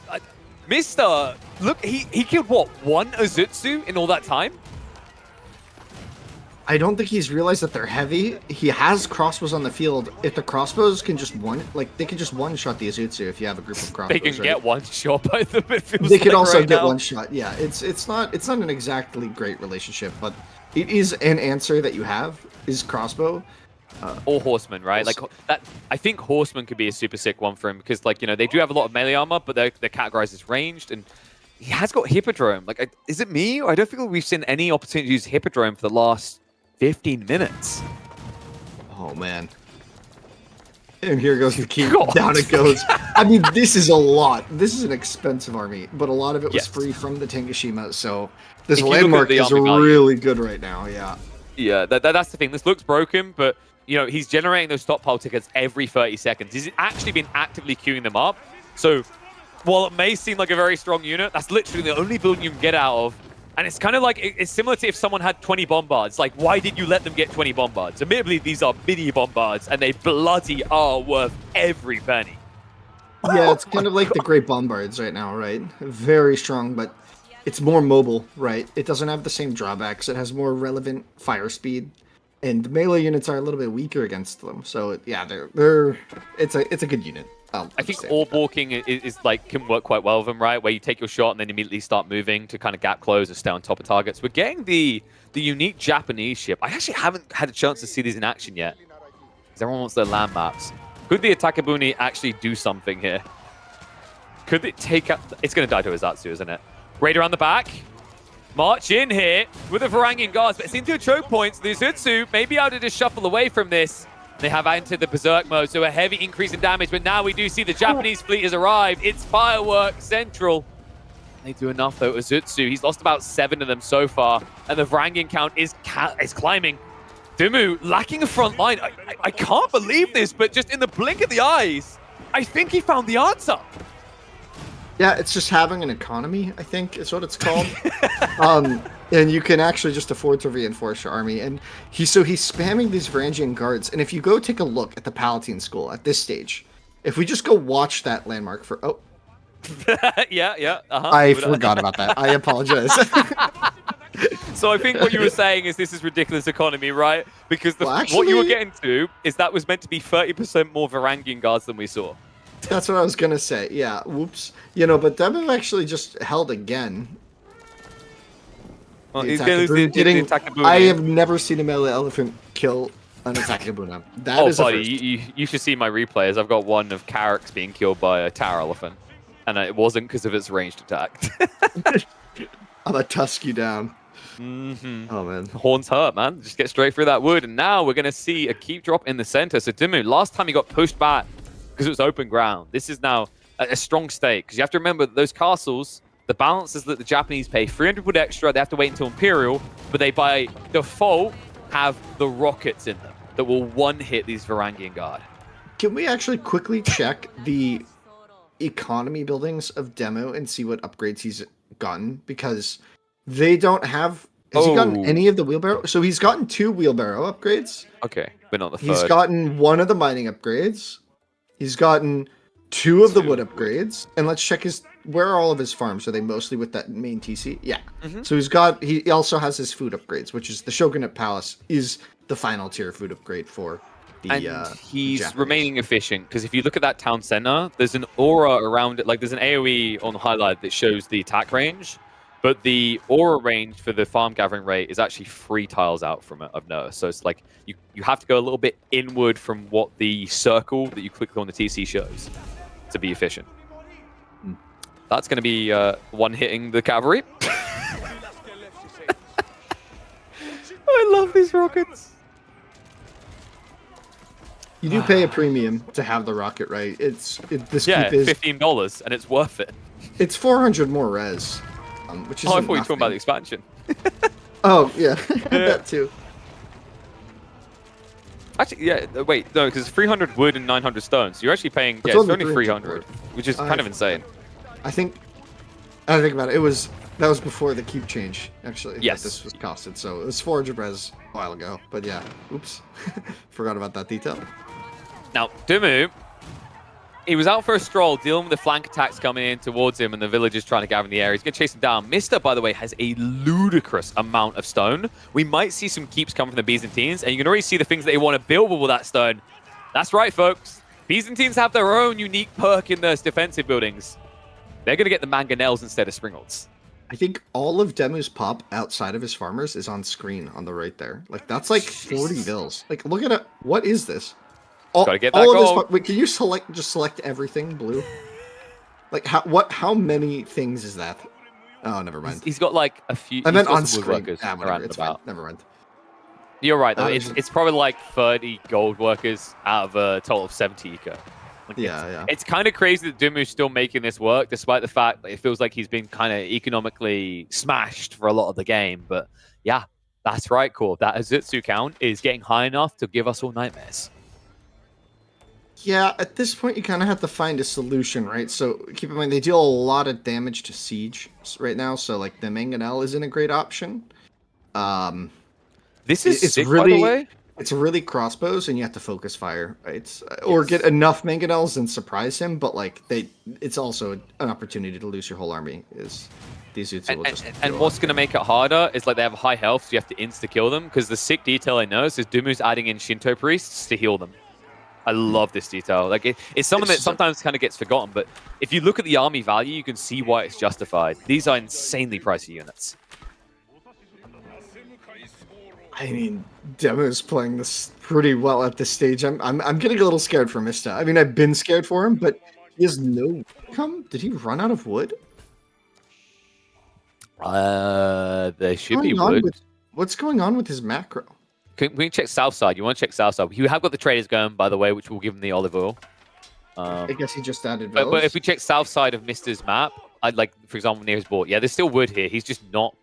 Mr. Look, he killed what? One Azutsu in all that time? I don't think he's realized that they're heavy. He has crossbows on the field. If the crossbows can just they can just one-shot the Azutsu if you have a group of crossbows. They can get one shot by them. It feels They could like also right get now. one shot. Yeah, it's not an exactly great relationship, but it is an answer that you have is crossbow. Or horseman, right? Like that. I think horseman could be a super sick one for him because, like, you know, they do have a lot of melee armor, but they're categorized as ranged, and he has got hippodrome. Like, is it me? Or I don't feel like we've seen any opportunity to use hippodrome for the last 15 minutes. Oh man. And here goes the key. God. Down it goes. I mean, this is a lot. This is an expensive army, but a lot of it was Yes. free from the Tengashima, so this If you look at landmark the is army value- really good right now. Yeah. Yeah, that's the thing. This looks broken, but you know, he's generating those stockpile tickets every 30 seconds. He's actually been actively queuing them up. So while it may seem like a very strong unit, that's literally the only building you can get out of. And it's kind of like, it's similar to if someone had 20 bombards. Like, why did you let them get 20 bombards? Admittedly, these are mini bombards, and they bloody are worth every penny. Yeah, it's kind of like the Great Bombards right now, right? Very strong, but it's more mobile, right? It doesn't have the same drawbacks. It has more relevant fire speed, and the melee units are a little bit weaker against them. So yeah, it's a good unit. I think orb walking is like can work quite well with them, right? Where you take your shot and then immediately start moving to kind of gap close and stay on top of targets. We're getting the unique Japanese ship. I actually haven't had a chance to see these in action yet, because everyone wants their land maps. Could the Atakabuni actually do something here? Could it take out... It's going to die to Izatsu, isn't it? Raider on the back. March in here with the Varangian guards, but it's into a choke point. So the Izutsu may be able to just shuffle away from this. They have entered the Berserk mode, so a heavy increase in damage, but now we do see the Japanese fleet has arrived. It's Firework Central. They do enough, though. Izutsu, he's lost about 7 of them so far, and the Varangian count is climbing. DeMu lacking a front line. I can't believe this, but just in the blink of the eyes, I think he found the answer. Yeah, it's just having an economy, I think, is what it's called. And you can actually just afford to reinforce your army. And he's spamming these Varangian guards. And if you go take a look at the Palatine School at this stage, if we just go watch that landmark for... Oh, yeah. I forgot about that. I apologize. So I think what you were saying is this is ridiculous economy, right? Because what you were getting to is that was meant to be 30% more Varangian guards than we saw. That's what I was going to say. Yeah, whoops. You know, but DeMu actually just held again. Well, he's going to lose the Atakabuni. I have never seen a melee elephant kill an Atakabuna. That is buddy, you should see my replays. I've got one of Carrick's being killed by a tower elephant. And it wasn't because of its ranged attack. I'm going to tusk you down. Mm-hmm. Oh, man. Horns hurt, man. Just get straight through that wood. And now we're going to see a keep drop in the center. So DeMu, last time he got pushed back because it was open ground. This is now a strong stake. Because you have to remember that those castles, the balance is that the Japanese pay 300 wood extra. They have to wait until Imperial. But they, by default, have the rockets in them that will one-hit these Varangian Guard. Can we actually quickly check the economy buildings of DeMu and see what upgrades he's gotten? Because they don't have... Has he gotten any of the wheelbarrow? So he's gotten 2 wheelbarrow upgrades. Okay, but not the third. He's gotten 1 of the mining upgrades. He's gotten 2 of the wood upgrades. And let's check where are all of his farms? Are they mostly with that main TC? Yeah. Mm-hmm. So he also has his food upgrades, which is the Shogunate Palace is the final tier food upgrade for the he's Japanese. remaining efficient, because if you look at that town center, there's an aura around it, like there's an AoE on the highlight that shows the attack range. But the aura range for the farm gathering rate is actually 3 tiles out from it, I've noticed. So it's like you have to go a little bit inward from what the circle that you click on the TC shows to be efficient. That's going to be one hitting the cavalry. I love these rockets. You do pay a premium to have the rocket, right? This keep is $15, and it's worth it. It's 400 more res, which is. Oh, I thought you were talking about the expansion. Oh yeah, that too. Actually, yeah. Wait, no, because 300 wood and 900 stones. So you're actually paying. It's Yeah, it's only only 300, which is kind of insane. I think about it. That was before the keep change, actually. Yes. This was costed, so it was 400 res a while ago. But yeah, oops, forgot about that detail. Now, DeMu, he was out for a stroll, dealing with the flank attacks coming in towards him and the villagers trying to gather in the area. He's going to chase him down. Mista, by the way, has a ludicrous amount of stone. We might see some keeps come from the Byzantines, and you can already see the things that they want to build with that stone. That's right, folks. Byzantines have their own unique perk in their defensive buildings. They're going to get the mangonels instead of springolds. I think all of Demu's pop outside of his farmers is on screen on the right there. Like, that's like 40 bills. Like, look at it. What is this? Gotta get that gold. Wait, can you select everything blue? Like, how many things is that? Oh, never mind. He's got like a few. I meant on screen. Whatever, it's fine. Never mind. You're right, though. It's probably like 30 gold workers out of a total of 70 eco. Like, yeah. It's kind of crazy that DeMu's still making this work, despite the fact that it feels like he's been kind of economically smashed for a lot of the game. But yeah, that's right, cool. That Azutsu count is getting high enough to give us all nightmares. Yeah, at this point, you kind of have to find a solution, right? So keep in mind, they deal a lot of damage to siege right now. So like the mangonel isn't a great option. This is it's sick, really, by the way. It's really crossbows, and you have to focus fire, right? Or get enough mangonels and surprise him. But like it's also an opportunity to lose your whole army. Is these Utsu will just and what's going to make it harder is like they have high health, so you have to insta kill them. Because the sick detail I noticed is DeMu's adding in Shinto priests to heal them. I love this detail. Like it's something that sometimes kind of gets forgotten, but if you look at the army value, you can see why it's justified. These are insanely pricey units. I mean, Demu's playing this pretty well at this stage. I'm getting a little scared for Mista. I mean, I've been scared for him, but he has no come. Did he run out of wood? There should be wood. What's going on with his macro? Can we check south side? You want to check south side? You have got the traders going, by the way, which will give him the olive oil. I guess he just added but if we check south side of Mista's map, I'd like, for example, near his board. Yeah, there's still wood here. He's just not.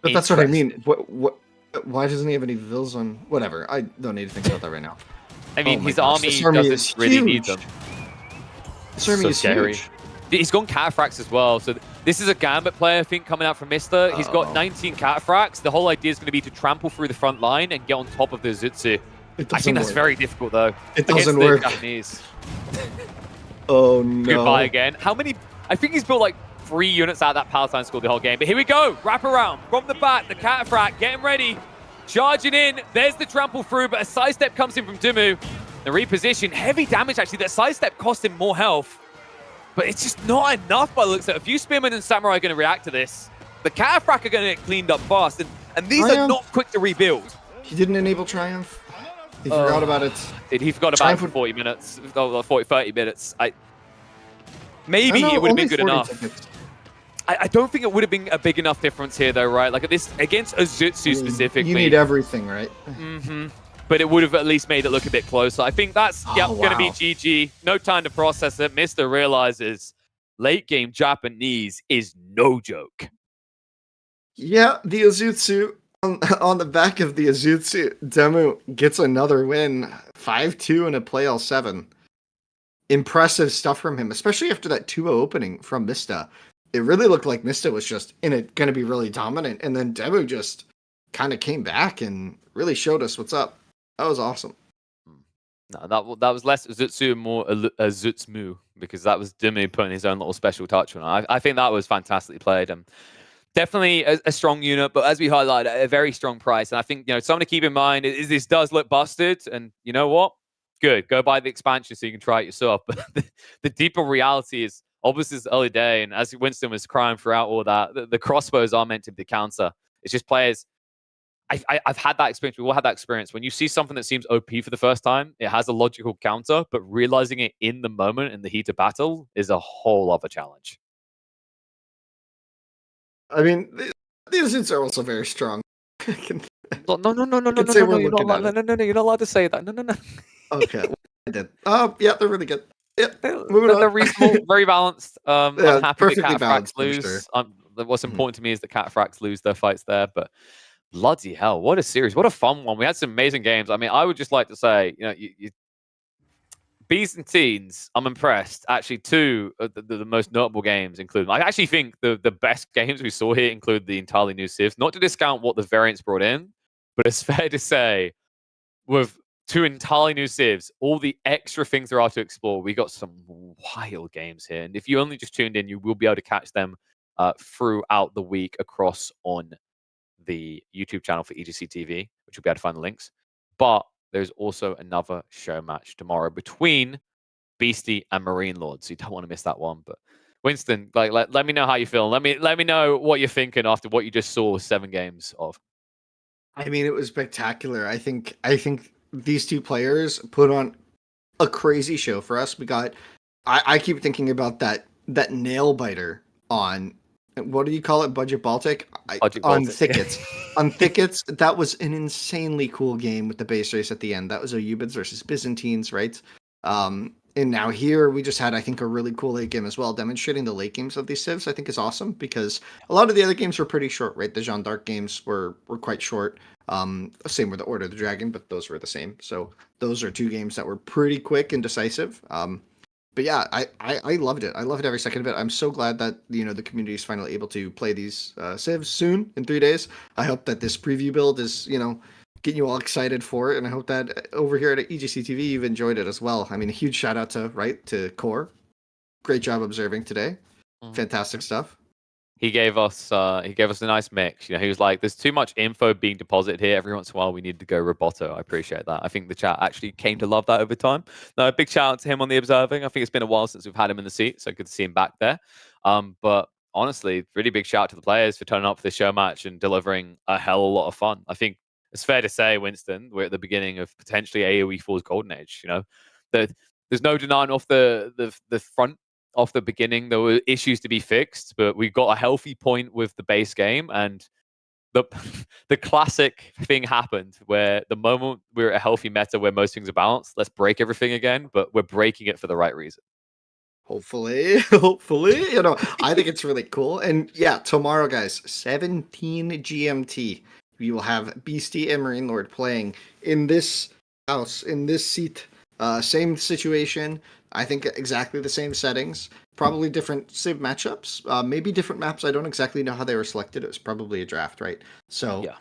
But that's what I mean. Why doesn't he have any vills on? Whatever. I don't need to think about that right now. I mean, his army doesn't really need them. This army is scary. huge. He's gone cataphracts as well. So this is a Gambit player, I think, coming out from Mista. He's got 19 cataphracts. The whole idea is going to be to trample through the front line and get on top of the Zutsu. I think that's very difficult, though. It doesn't work. Japanese. Oh, no. Goodbye again. How many? I think he's built like 3 units out of that Palatine School the whole game. But here we go. Wrap around. From the back, the cataphract getting ready. Charging in. There's the trample through, but a sidestep comes in from DeMu. The reposition. Heavy damage, actually. That sidestep cost him more health. But it's just not enough by the looks of it. A few Spearmen and Samurai are going to react to this. The Cataphract are going to get cleaned up fast. And these are not quick to rebuild. He didn't enable Triumph. He forgot about it. He forgot about it for 40 minutes. 30 minutes. Maybe it would have been good enough. I don't think it would have been a big enough difference here, though, right? Like this against Azutsu specifically. You need everything, right? Mm-hmm. But it would have at least made it look a bit closer. I think that's going to be GG. No time to process it. Mista realizes late game Japanese is no joke. Yeah, the Azutsu on the back of the Azutsu, DeMu gets another win, 5-2 in a play L7. Impressive stuff from him, especially after that 2-0 opening from Mista. It really looked like Mista was just going to be really dominant, and then DeMu just kind of came back and really showed us what's up. That was awesome. No, that was less Azutsu and more Azutsmu, because that was DeMu putting his own little special touch on it. I think that was fantastically played. Definitely a strong unit, but as we highlighted, a very strong price. And I think, something to keep in mind is this does look busted. And you know what? Good. Go buy the expansion so you can try it yourself. But the deeper reality is obviously it's early day, and as Winston was crying throughout all that, the crossbows are meant to be the counter. It's just players. I've had that experience. We all had that experience. When you see something that seems OP for the first time, it has a logical counter, but realizing it in the moment, in the heat of battle, is a whole other challenge. I mean, these hits are also very strong. No, no, no, no, no, no, can say no, we're no. You're not looking at allowed. it. No, no, no. You're not allowed to say that. No, no, no. Okay, well, I did. Yeah, they're really good. Yeah, They're reasonable, very balanced. Yeah, I'm happy that perfectly Cataphracts balanced, for lose. sure. What's important to me is that Cataphracts lose their fights there, but bloody hell, what a series. What a fun one. We had some amazing games. I mean, I would just like to say, Byzantines, I'm impressed. Actually, two of the most notable games include, I actually think the best games we saw here include the entirely new CIVS. Not to discount what the variants brought in, but it's fair to say, with two entirely new CIVs, all the extra things there are to explore, we got some wild games here. And if you only just tuned in, you will be able to catch them throughout the week across on the YouTube channel for EGCTV, which you'll be able to find the links. But there's also another show match tomorrow between Beastie and Marine Lord, so you don't want to miss that one. But Winston, let me know how you feel. Let me know what you're thinking after what you just saw 7 games of. I mean, it was spectacular. I think these two players put on a crazy show for us. We got. I keep thinking about that nail biter on, what do you call it? Budget Baltic? Budget On Baltic. Thickets. On Thickets, that was an insanely cool game with the base race at the end. That was Oyubids versus Byzantines, right? And now here we just had, I think, a really cool late game as well. Demonstrating the late games of these civs, I think, is awesome, because a lot of the other games were pretty short, right? The Jeanne d'Arc games were quite short. Same with the Order of the Dragon, but those were the same. So those are two games that were pretty quick and decisive. But yeah, I loved it. I loved every second of it. I'm so glad that the community is finally able to play these civs soon in 3 days. I hope that this preview build is getting you all excited for it, and I hope that over here at EGCTV you've enjoyed it as well. I mean, a huge shout out to Core. Great job observing today. Fantastic stuff. He gave us a nice mix. He was like, "There's too much info being deposited here. Every once in a while, we need to go roboto." I appreciate that. I think the chat actually came to love that over time. No, a big shout out to him on the observing. I think it's been a while since we've had him in the seat, so good to see him back there. But honestly, really big shout out to the players for turning up for the show match and delivering a hell of a lot of fun. I think it's fair to say, Winston, we're at the beginning of potentially AoE 4's golden age. There's no denying off the front. Off the beginning, there were issues to be fixed, but we got a healthy point with the base game, and the classic thing happened where the moment we're at a healthy meta where most things are balanced, let's break everything again, but we're breaking it for the right reason. Hopefully, I think it's really cool. And yeah, tomorrow, guys, 17 GMT, we will have Beastie and Marine Lord playing in this house, in this seat. Same situation. I think exactly the same settings. Probably different civ matchups. Maybe different maps. I don't exactly know how they were selected. It was probably a draft, right? So yeah,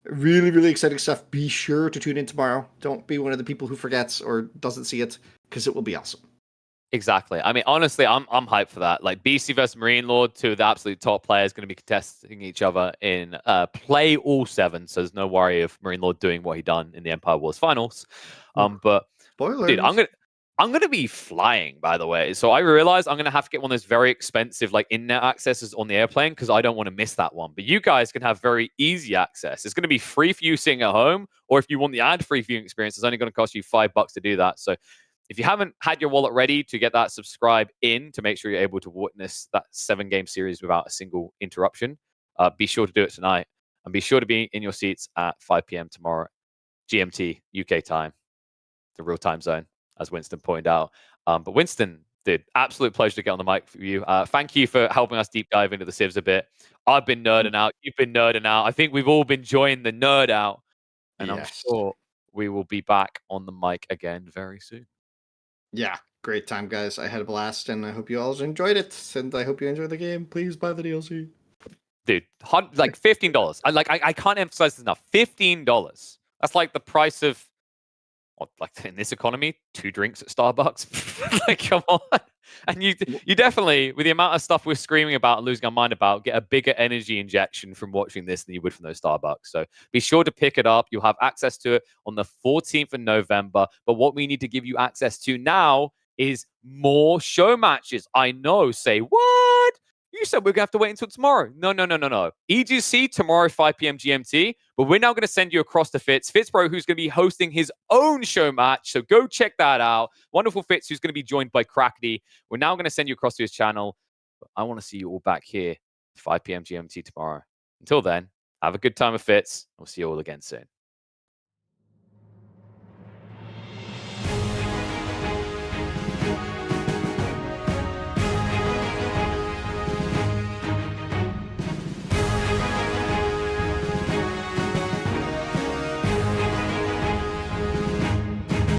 really, really exciting stuff. Be sure to tune in tomorrow. Don't be one of the people who forgets or doesn't see it, because it will be awesome. Exactly. I mean, honestly, I'm hyped for that. Like BC versus Marine Lord, two of the absolute top players going to be contesting each other in play all 7. So there's no worry of Marine Lord doing what he done in the Empire Wars finals. But spoilers, dude, I'm gonna be flying, by the way. So I realize I'm gonna have to get one of those very expensive in-net accesses on the airplane, because I don't want to miss that one. But you guys can have very easy access. It's gonna be free for you sitting at home, or if you want the ad-free viewing experience, it's only gonna cost you $5 to do that. So if you haven't had your wallet ready to get that subscribe in to make sure you're able to witness that 7-game series without a single interruption, be sure to do it tonight. And be sure to be in your seats at 5 p.m. tomorrow, GMT, UK time, the real time zone, as Winston pointed out. But Winston, dude, absolute pleasure to get on the mic for you. Thank you for helping us deep dive into the civs a bit. I've been nerding out. You've been nerding out. I think we've all been enjoying the nerd out. And yes, I'm sure we will be back on the mic again very soon. Yeah, great time, guys. I had a blast, and I hope you all enjoyed it. And I hope you enjoy the game. Please buy the DLC. Dude, like $15. I can't emphasize this enough. $15. That's like the price of, in this economy, 2 drinks at Starbucks. Like, come on. And you definitely, with the amount of stuff we're screaming about and losing our mind about, get a bigger energy injection from watching this than you would from those Starbucks. So be sure to pick it up. You'll have access to it on the 14th of November. But what we need to give you access to now is more show matches. I know. Say what? You said we're gonna have to wait until tomorrow. No. EGC tomorrow, 5 p.m. GMT. But we're now gonna send you across to Fitz Pro, who's gonna be hosting his own show match. So go check that out. Wonderful Fitz, who's gonna be joined by Crackety. We're now gonna send you across to his channel. But I want to see you all back here, 5 p.m. GMT tomorrow. Until then, have a good time with Fitz. We'll see you all again soon.